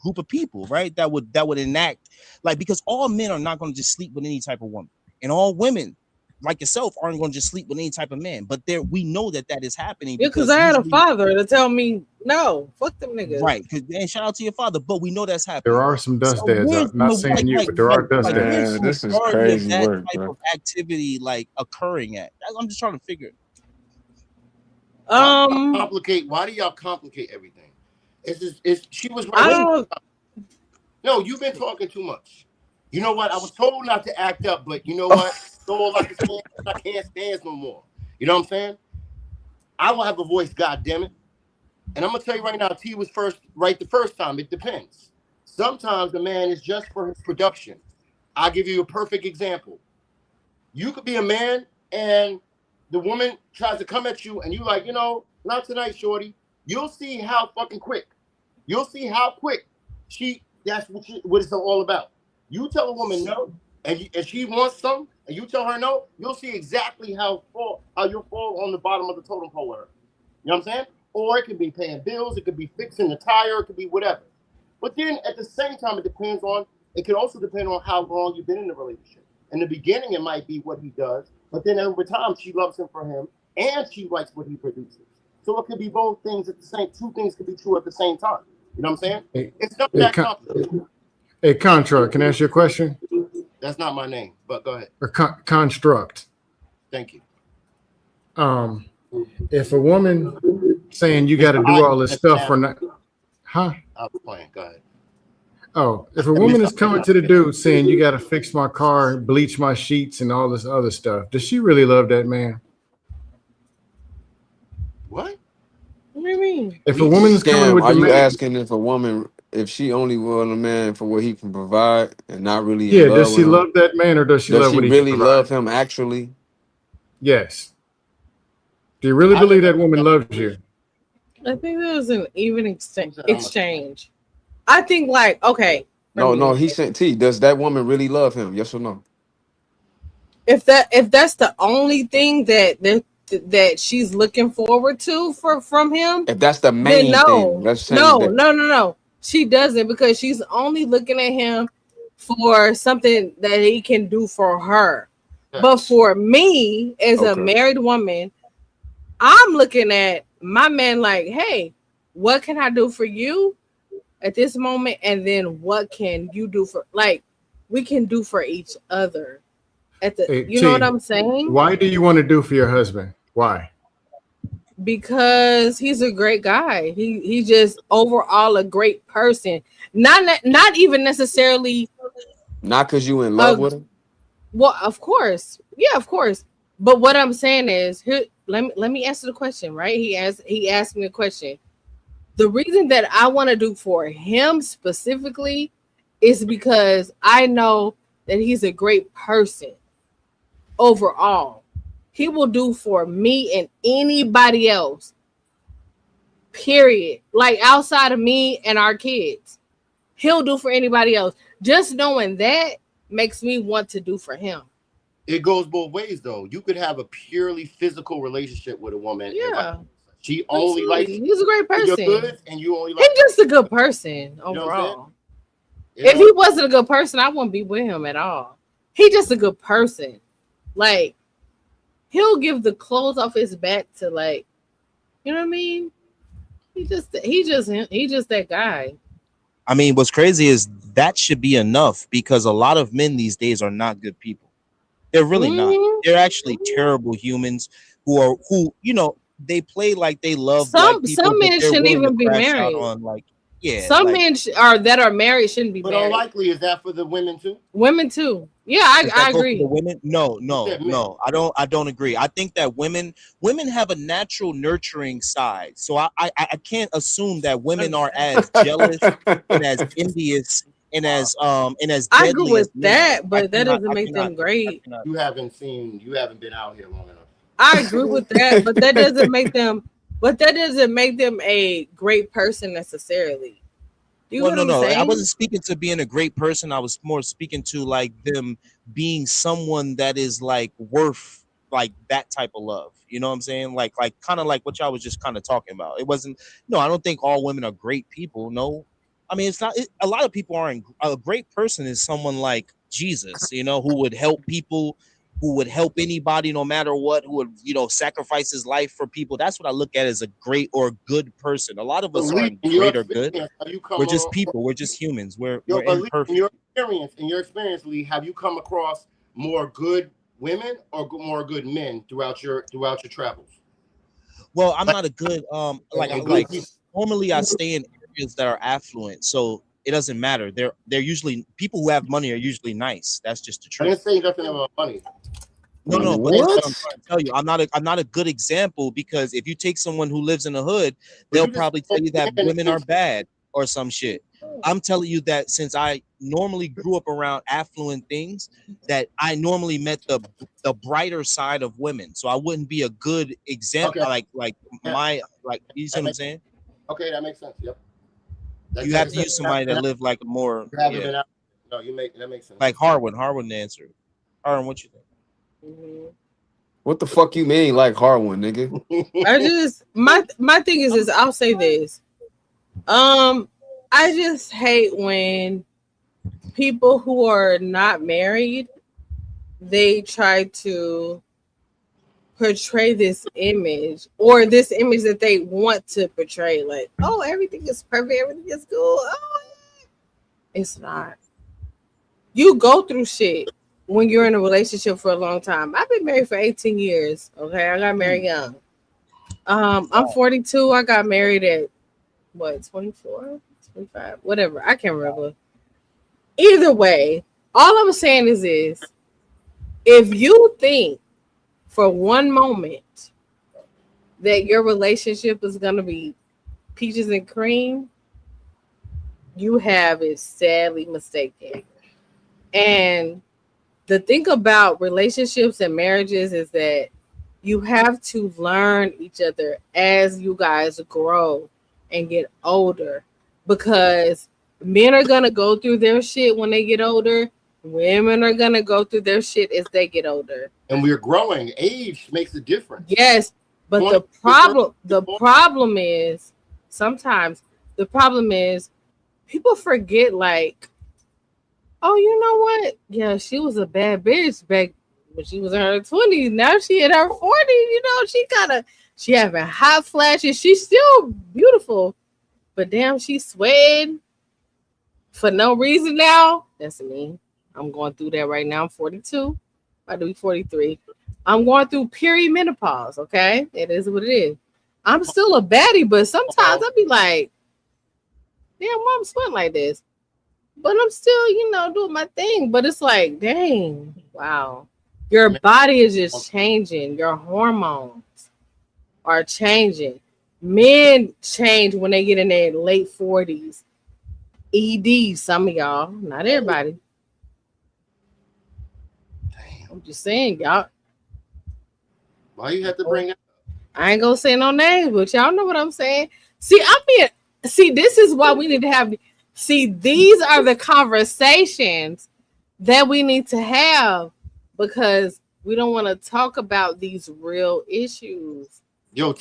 group of people, right? That would enact like because all men are not going to just sleep with any type of woman, and all women like yourself aren't going to just sleep with any type of man. But there, we know that is happening Yeah, because because I had a usually, father to tell me no, fuck them niggas. right? Because and shout out to your father, but we know that's There happening. are some dust So dads where's out. Not saying you, but there are dust where's dads. Man, the this is majority of crazy that work, type bro. of activity like occurring at? I'm just trying to figure. Why do y'all complicate everything? She was right. I don't. No, you've been talking too much. You know what? I was told not to act up, but you know what? All I can stand, I can't stand no more. You know what I'm saying? I will have a voice, goddammit. And I'm gonna tell you right now, T was right the first time. It depends. Sometimes the man is just for his production. I'll give you a perfect example. You could be a man and the woman tries to come at you and you like, not tonight, shorty. You'll see how fucking quick. You'll see how quick that's what it's all about. You tell a woman no, and she wants some, and you tell her no, you'll see exactly how you'll fall on the bottom of the totem pole with her. You know what I'm saying? Or it could be paying bills, it could be fixing the tire, it could be whatever. But then at the same time, it can also depend on how long you've been in the relationship. In the beginning, it might be what he does, but then over time, she loves him for him, and she likes what he produces. So it could be both things at the same. Two things could be true at the same time. You know what I'm saying? It's not that complicated. Hey, Contra, can I ask you a question? That's not my name, but go ahead. Or construct. Thank you. If a woman saying you got to do all this stuff for not, huh? I was playing. Go ahead. Oh, if a woman is coming to the dude saying you got to fix my car, bleach my sheets, and all this other stuff, does she really love that man? What? What do you mean? If a woman is coming with are the you man, asking if she only want a man for what he can provide and not really in yeah, love does with she him? love that man or does she Does love she what he can really provide? love him actually? Yes. Do you really believe that woman loves you? I think there's an even exchange. I think okay. No, he sent T. Does that woman really love him? Yes or no? If that's the only thing that she's looking forward to from him, If that's the then main thing, let's say that. No. She doesn't, because she's only looking at him for something that he can do for her. Yes. But for me, as a married woman, I'm looking at my man like, hey, what can I do for you at this moment? And then what can you do we can do for each other at the, Hey, know what I'm saying? Why do you want to do for your husband? Why? Because he's a great guy. He's just overall a great person. Not even necessarily. Not because you in love with him. Well, of course, yeah, of course. But what I'm saying is, let me answer the question. Right? He asked me a question. The reason that I want to do for him specifically is because I know that he's a great person overall. He will do for me and anybody else. Period. Like outside of me and our kids, he'll do for anybody else. Just knowing that makes me want to do for him. It goes both ways, though. You could have a purely physical relationship with a woman. Yeah, she only likes. He's a great person. Your goods, and you only like. He's just a good person overall. If he wasn't a good person, I wouldn't be with him at all. He's just a good person. Like, he'll give the clothes off his back to you know what I mean? He just that guy. I mean, what's crazy is that should be enough, because a lot of men these days are not good people. They're really not. They're actually terrible humans who they play like they love black people. Some men shouldn't even be married. Some men that are married shouldn't be married. But unlikely, is that for the women too? Women too. Yeah, I agree. The women? No. I don't agree. I think that women have a natural nurturing side. So I can't assume that women are as jealous and as envious and as deadly. I agree with that, but that doesn't make them great. You haven't been out here long enough. I agree with that, but that doesn't make them. But that doesn't make them a great person necessarily. No. I wasn't speaking to being a great person. I was more speaking to them being someone that is worth that type of love. You know what I'm saying? Like kind of like what y'all was just kind of talking about. It wasn't. No, I don't think all women are great people. No, I mean it's not. A lot of people aren't. A great person is someone like Jesus, who would help people, who would help anybody no matter what, who would, sacrifice his life for people. That's what I look at as a great or good person. A lot of us aren't In your great or good. experience, have you come We're just on? people. We're just humans. We're But Lee, imperfect. in your experience, Lee, have you come across more good women or more good men throughout your travels? Well, I'm not a good Good people. normally I stay in areas that are affluent, so it doesn't matter. They're usually people who have money are usually nice. That's just the I truth. didn't say nothing about money. No, but that's what I'm What? trying to tell you. I'm not a good example because if you take someone who lives in the hood, But they'll you just probably tell you that women are bad or some shit. I'm telling you that since I normally grew up around affluent things, that I normally met the brighter side of women. So I wouldn't be a good example. Okay. You see what I'm saying? Okay, that makes sense. Yep. You Like have I to said, use somebody that lived like a more you haven't been out. No, that makes sense. like Harwin. Harwin answered. Harwin, what you think? What the fuck you mean like hard one, nigga? I just my thing is I'll say this. I just hate when people who are not married, they try to portray this image or this image that they want to portray, like, oh, everything is perfect, everything is cool. Oh, it's not. You go through shit when you're in a relationship for a long time. I've been married for 18 years. Okay, I got married young. I'm 42. I got married at what, 24, 25, whatever. I can't remember. Either way, all I'm saying is this: if you think for one moment that your relationship is gonna be peaches and cream, you have it sadly mistaken. And the thing about relationships and marriages is that you have to learn each other as you guys grow and get older, because men are going to go through their shit when they get older. Women are going to go through their shit as they get older. And we're growing. Age makes a difference. Yes, but the problem is sometimes the problem is people forget, like, oh, you know what? Yeah, she was a bad bitch back when she was in her 20s. Now she in her 40s. You know, she having hot flashes. She's still beautiful, but damn, she's sweating for no reason now. That's me. I'm going through that right now. I'm 42. About to be 43. I'm going through perimenopause. Okay, it is what it is. I'm still a baddie, but sometimes I'll be like, damn, why I'm sweating like this? But I'm still, doing my thing. But it's like, dang, wow. Your body is just changing. Your hormones are changing. Men change when they get in their late 40s. ED, some of y'all, not everybody. I'm just saying, y'all. Why you have to bring up? I ain't gonna say no names, but y'all know what I'm saying. See, this is why we need to have. See, these are the conversations that we need to have, because we don't want to talk about these real issues. Yo,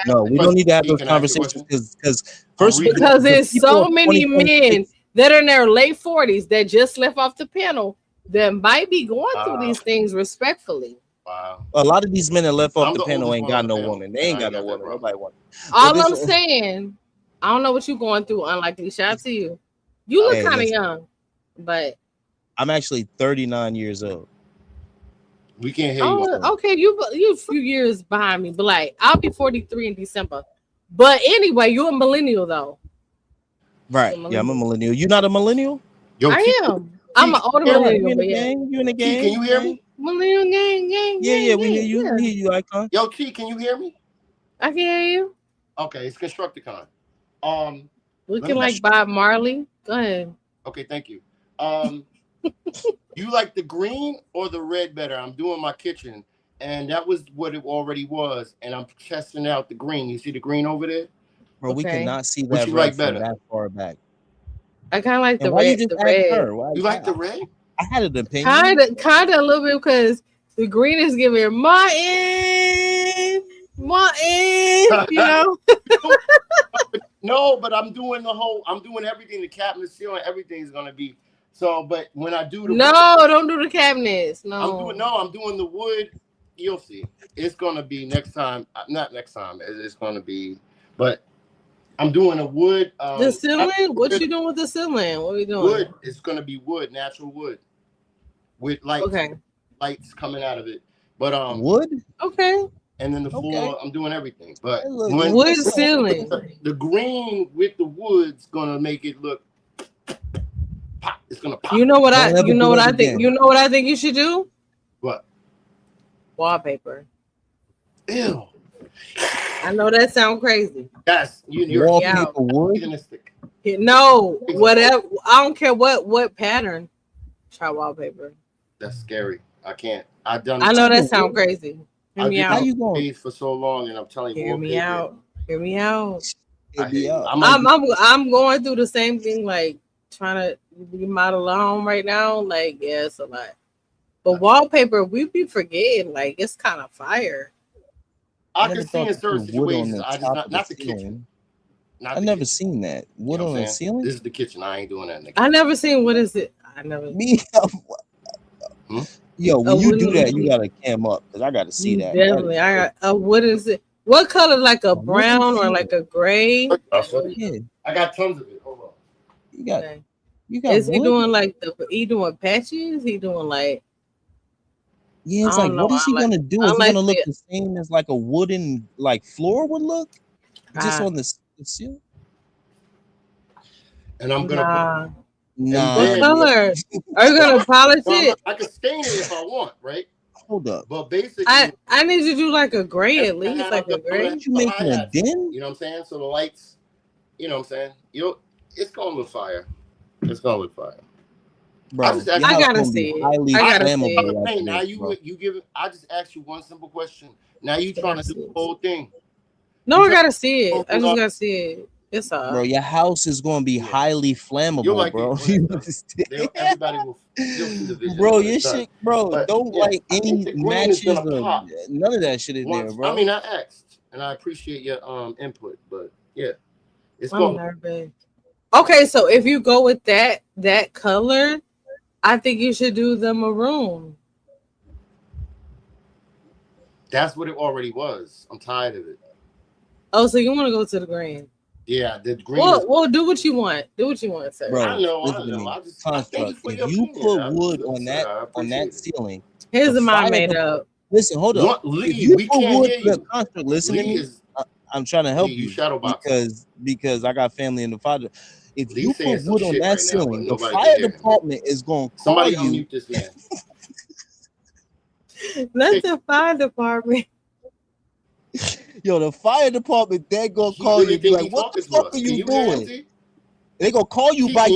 no, we don't need to have those conversations because there's so many men that are in their late 40s that just left off the panel that might be going through these things respectfully. Wow. A lot of these men that left off the panel ain't got no woman. They ain't got no woman. Nobody want. All I'm saying, I don't know what you're going through. Unlikely, shout out to you. You look kind of young, but I'm actually 39 years old. We can't hear you. Okay, you a few years behind me, but like I'll be 43 in December. But anyway, you're a millennial though. Right? Yeah, I'm a millennial. You not a millennial? Yo, I am. I'm an older millennial. You in the game? Can you hear me? Millennial gang. Yeah, we hear you. Yeah. We hear you, Icon. Yo, T, can you hear me? I can hear you. Okay, it's Constructicon. Looking like Bob Marley. Go ahead. Okay, thank you. You like the green or the red better? I'm doing my kitchen, and that was what it already was, and I'm testing out the green. You see the green over there? Bro, we cannot see that What you red like from better? that far back. I kind of like the why red. You just the ask red. her? Why, you like the red? I had an opinion. Kind of a little bit, because the green is giving Martin, you know. No, but I'm doing everything. The cabinet ceiling, everything is gonna be So, but when I do the No, don't do the cabinets. No, I'm doing the wood. You'll see. It's gonna be next time. Not next time. It's gonna be, but I'm doing a wood. The ceiling? What you doing with the ceiling? What are we doing? Wood. It's gonna be wood, natural wood, with lights coming out of it. But wood. Okay. And then the floor, I'm doing everything. But wood ceiling, the green with the wood's gonna make it look pop. It's gonna pop. You know what I think. You know what I think you should do? What? Wallpaper. Ew. I know that sounds crazy. Yes, you're wallpaper wood. No, whatever. I don't care what pattern. Try wallpaper. That's scary. I can't. I know that sounds crazy. Hear me out. How you going for so long, and I'm telling you, Hear me out. Hear me out. I'm going through the same thing, like trying to remodel a home right now. Like, yeah, it's a lot. But wallpaper, we be forgetting. Like, it's kind of fire. I can see in certain situations. I just not the kitchen. I never seen that wood on the ceiling. This is the kitchen. I ain't doing that. In the I never seen. What is it? I never. Me. Yo, when you do that, you gotta cam up because I gotta see that. Definitely, I got. What is it? What color? Like a brown or like a gray? Yeah. I got tons of it. Hold on. You got. Is he doing like he doing patches? He doing like? Yeah, it's like what is he gonna do? Is it gonna look the same as like a wooden like floor would look? Just on the ceiling? And I'm gonna put. Nah. What color? Are you gonna polish it? I can stain it if I want, right? Hold up. But basically, I need you to do like a gray at least, like a gray. You making a den? You know what I'm saying? So the lights, you know what I'm saying? It's gonna look fire. It's gonna look fire. Bro, I gotta see it. I gotta see it. Hey, now you give it. I just asked you one simple question. Now you trying to do the whole thing. No, I gotta see it. I just gotta see it. It's bro, your house is gonna be highly flammable, like bro. Everybody will see the vision. Bro, your shit, bro. But don't like any matches or none of that shit in there, bro. I mean, I asked, and I appreciate your input, but yeah, it's going. Okay, so if you go with that color, I think you should do the maroon. That's what it already was. I'm tired of it. Oh, so you want to go to the green? Yeah, the green. Well, do what you want. Do what you want, sir. Bro, I know. I just if you put wood on that ceiling, here's mine made up. Listen, hold up. Lee, we can't hear you. Construct, listen to me. I'm trying to help you because I got family in the fire. If you put wood on that ceiling, the fire department is going to call you. Unmute this man. Let the fire department. Yo, the fire department, they're gonna call you. Be like, what the fuck are you doing? They gonna call you by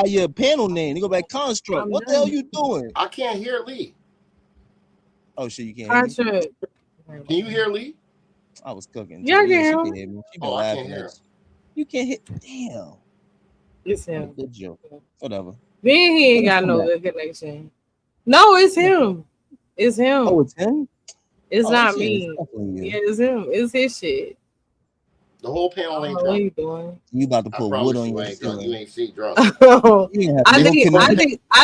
your panel name. They go back construct. What the hell you doing? I can't hear Lee. Oh shit, you can't hear me? Can you hear Lee? I was cooking. Yeah, I can hear him. She been laughing at us. You can't hit. Damn. It's him. Good joke. Whatever. Then he ain't got no good connection. No, it's him. It's him. Oh, it's him? It's not me. Yeah, it's him. It's his shit. The whole panel ain't drunk. What are you doing? You about to put wood on your ceiling. You ain't see drunk. I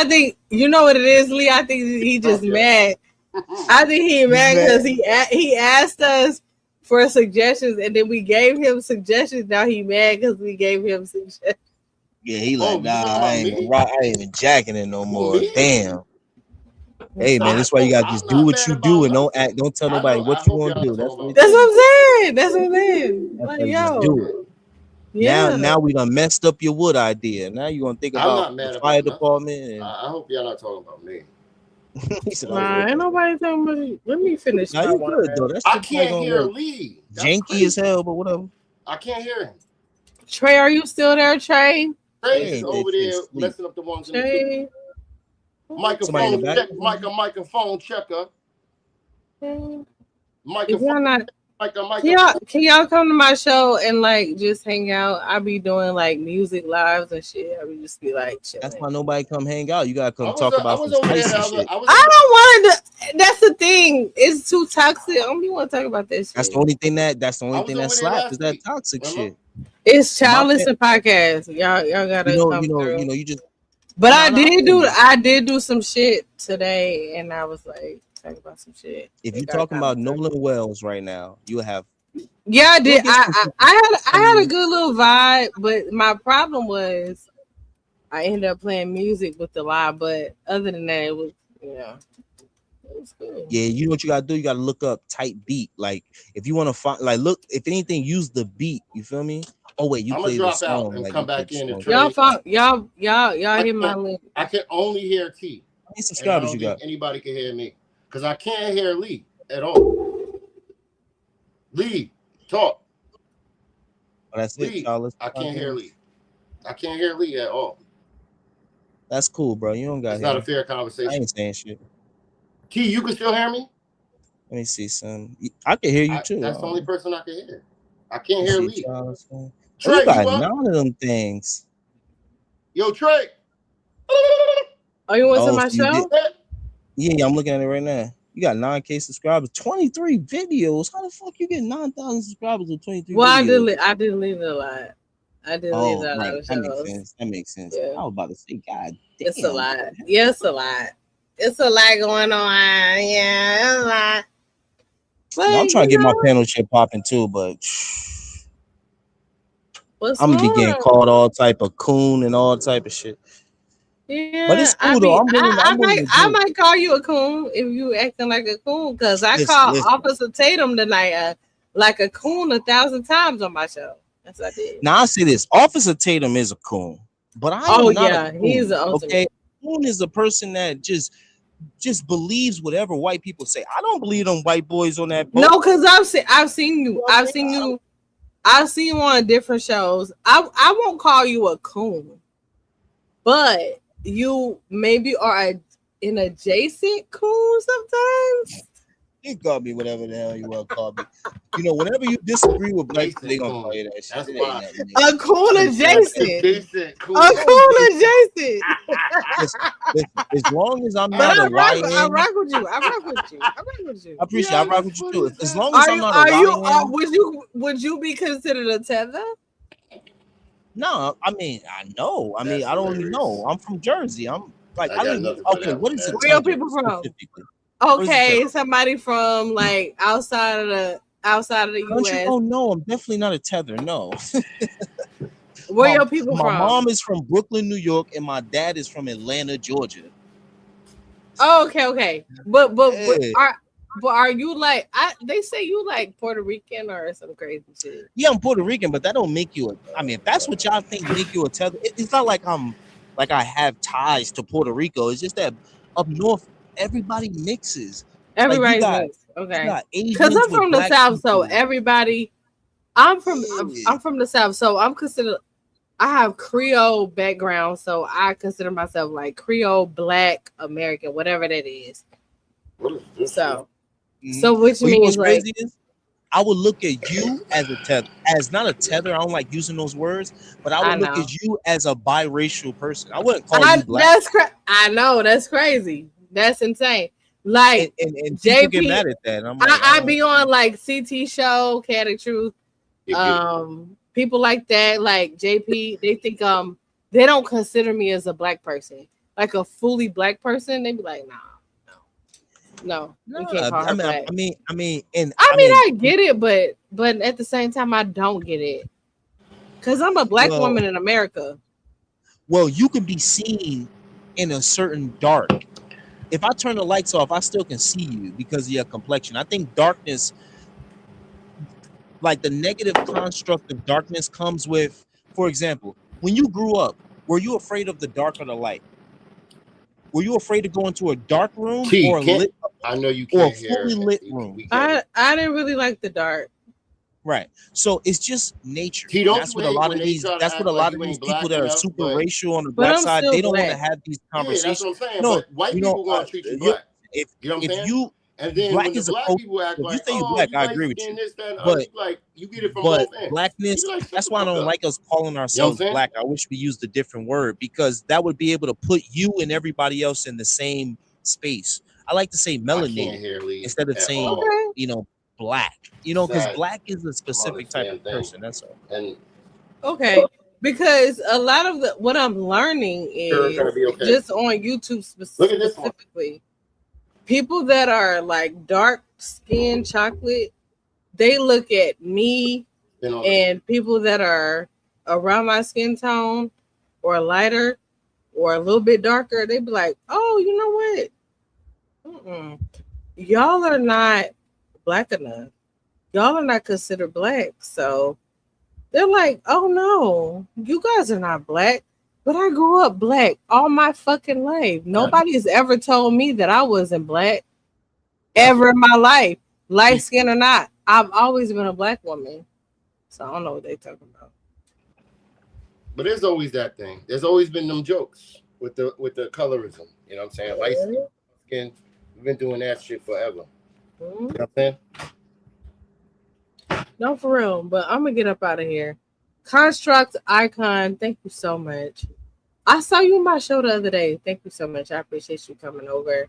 think you know what it is, Lee. I think he just mad. I think he mad because he asked us for suggestions and then we gave him suggestions. Now he mad because we gave him suggestions. Yeah, he like, I ain't even jacking it no more. Damn. Hey man, that's why you gotta just do what you do and don't tell nobody what you gonna do. That's what I'm saying. Like, yo, do it. Yeah. Now we done messed up your wood idea. Now you gonna think about the fire department. And... I hope y'all not talking about me. Ain't nobody talking about you. Let me finish. Now you good though. I can't hear Lee. Janky as hell, but whatever. I can't hear him. Trey, are you still there, Trey? Trey is over there messing up the ones in the microphone check, microphone checker. Microphone. Can y'all come to my show and like just hang out? I be doing like music lives and shit. I would just be like, chilling. That's why nobody come hang out. You gotta come talk about some spicy shit. I don't want to. That's the thing. It's too toxic. I don't want to talk about that shit. That's the only thing that slaps is that toxic shit. It's childless and podcast. Y'all gotta come through. You just But No, no, I did do some shit today, and I was like talking about some shit. if It you're got talking kind of about Nolan Wells right now, you have yeah, I you'll did. get some. I had a good little vibe, but my problem was I ended up playing music with the live. But other than that, it was it was cool. Yeah, you know what you gotta do? You gotta look up tight beat. Like if you want to find, like, look, if anything, use the beat. You feel me? Oh wait, you I'm gonna play the drop out song. and Like come you play back the in and song. Y'all trade. found y'all I hit my can't. link. I can only hear T, How many and I subscribers don't you think got? anybody can hear me because I can't hear Lee at all. Lee, talk. Oh, that's it, Lee, Charles. I can't hear Lee. I can't hear Lee at all. That's cool, bro. You don't got It's not him. a fair I conversation. ain't saying shit. T, you can still hear me? Let me see some. I can hear you too. That's the only person I can hear. I can't Let's hear see, Lee. Charles. Oh, you Trey, you got up? 9 of them things. Yo, Trey. Oh, you want to Oh, my so you did? show? Yeah, I'm looking at it right now. You got 9K subscribers, 23 videos. How the fuck you get 9,000 subscribers with 23 Well, videos? I did leave it a lot. I did leave Oh, a lot right. of That makes shows. sense. That makes sense. Yeah, I was about to say, God it's a damn. lot. Yeah, it's a lot. It's a lot going on. Yeah, it's a lot. But No, I'm trying to get my panel shit popping too, but what's I'm gonna be getting wrong? called all type of coon and all type of shit. But Yeah, it's cool though. I'm willing to I do it. might call you a coon if you acting like a coon, because I Listen, called listen. Officer Tatum tonight like a coon 1,000 times on my show. That's what I did. Now I say this: Officer Tatum is a coon, but I Oh am not a yeah, he's coon. the ultimate. Okay, coon is a person that just believes whatever white people say. I don't believe them white boys on that boat. No, because I've seen you on different shows. I won't call you a coon, but you maybe are an adjacent coon sometimes. You call me whatever the hell you want to call me. You know, whenever you disagree with black people, they gonna call you that shit. That's It why. ain't nothing. A coon adjacent. Adjacent. Cool. A coon adjacent. Listen, as long as I'm But not a I YN, rock with you. I rock with you. I appreciate. I rock with you too. As long as Are I'm you? not Are a you? YN, Would you be considered a tether? no. I mean, I know. I mean, I don't even know. I'm from Jersey. I'm like, I live. Okay, what is a Where your tether people from? specifically? Okay, somebody from like outside of the Country? U.S. Oh no, I'm definitely not a tether. No. Where your people my from? mom is from Brooklyn, New York, and my dad is from Atlanta, Georgia. Oh, okay. But Yeah. are you like they say you like Puerto Rican or some crazy shit? Yeah, I'm Puerto Rican, but that don't make you a. I mean, if that's what y'all think make you a tether, it's not like I have ties to Puerto Rico. It's just that up north, everybody mixes. Like you Everybody's got mixed. Okay. Because Asians I'm with from the black South, so people. everybody I'm from the South, so I'm considered I have Creole background, so I consider myself like Creole Black American, whatever that is. What is this? So Mhm. so which Well, you know means what's like crazy is I would look at you as a tether, as not a tether. I don't like using those words, but I I would look know. at you as a biracial person. I wouldn't call you black. I know that's crazy. That's insane. Like And people get JP, mad at that. And I'm like, I be on like CT show, Chaotic Truth. Yeah. People like that, like JP, they think they don't consider me as a black person, like a fully black person. They be like, no, we can't call her black. I mean, I get it, but at the same time, I don't get it because I'm a black woman in America. Well, you can be seen in a certain dark. If I turn the lights off, I still can see you because of your complexion. I think darkness, like the negative construct of darkness, comes with, for example, when you grew up, were you afraid of the dark or the light? Were you afraid to go into a dark room or lit? I know you or a can't hear. fully lit room? I didn't really like the dark. Right. So it's just nature. T, don't That's you what a hate lot when of they these. try to That's what act a like lot you of these ain't people black that are enough, super but racial on the But black I'm side. still They don't want to black. have these yeah, that's conversations. what I'm saying. No, But white people gonna treat you black. if You know what I'm saying? you And then black when the is a black culture. people act If you like, say you oh, black, you I light agree with skin, you. this, that, and other, But you like you get it from but both ends. blackness. You like, shut That's the why I fuck don't up. like us calling You know what I'm ourselves saying? black. I wish we used a different word because that would be able to put you and everybody else in the same space. I like to say I can't melanated hear Lee instead of at saying all. black. Because Sad. black is a I'm on specific this type damn of thing. person. That's all. And Okay, Because a lot of what I'm learning Sure, is it's gonna be okay. just on YouTube Look at this one. specifically. People that are like dark skin chocolate, they look at me and people that are around my skin tone or lighter or a little bit darker, they be like, oh, you know what? Y'all are not black enough. Y'all are not considered black. So they're like, oh no, you guys are not black. But I grew up black all my fucking life. Nobody has ever told me that I wasn't black ever in my life, light skin or not. I've always been a black woman. So I don't know what they're talking about. But there's always that thing. There's always been them jokes with the colorism. You know what I'm saying? Light skin. We've been doing that shit forever. You know what I'm saying? No, for real. But I'm gonna get up out of here. Construct Icon, thank you so much. I saw you on my show the other day. Thank you so much. I appreciate you coming over.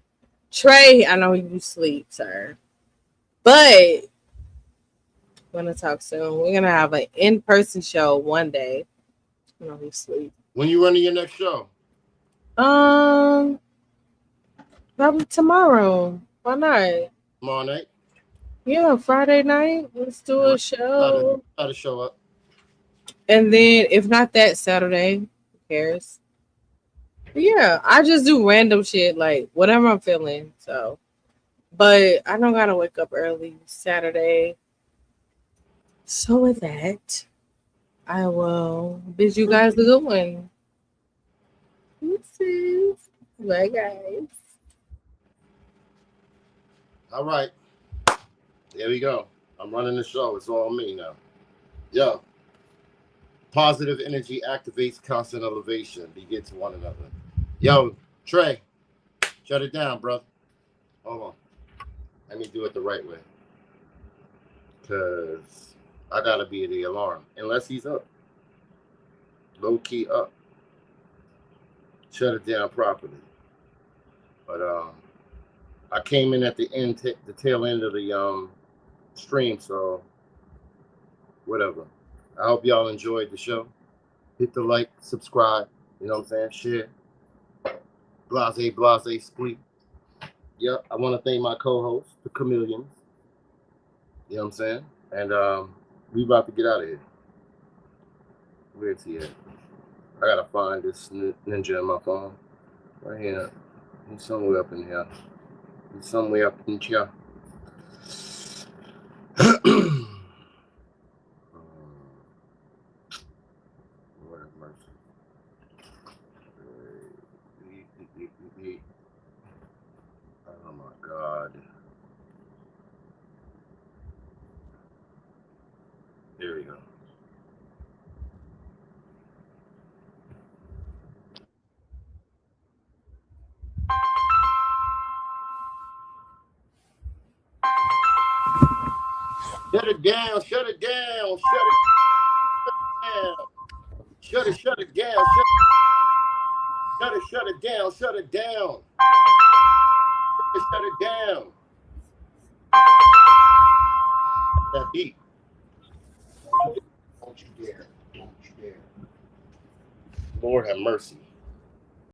Trey, I know you sleep, sir. But we're gonna talk soon. We're gonna have an in-person show one day. I know you sleep. When you running your next show? Probably tomorrow. Why not? Tomorrow night? Yeah, Friday night. Let's do a show. Try to show up. And then if not that, Saturday. Who cares? But yeah, I just do random shit, like whatever I'm feeling. So, but I don't gotta wake up early Saturday. So with that, I will bid you guys a good one. Bye, guys. All right. There we go. I'm running the show. It's all me now. Yo. Positive energy activates constant elevation. Begin to one another. Yo, Trey, shut it down, bro. Hold on. Let me do it the right way. Because I got to be the alarm. Unless he's up. Low key up. Shut it down properly. But I came in at the end, the tail end of the stream, so whatever. I hope y'all enjoyed the show. Hit the like, subscribe, you know what I'm saying? Share. Blase, split. Yep, I want to thank my co-host, the Chameleons. You know what I'm saying? And we about to get out of here. Where's he at? I gotta find this ninja on my phone. Right here. He's somewhere up in here. He's somewhere up in here. Lord have mercy. Oh my God. There we go. Shut it down, shut it down, shut it down. Shut it down, shut it down, shut it down. Shut it down. That beat. Don't you dare. Don't you dare. Lord have mercy.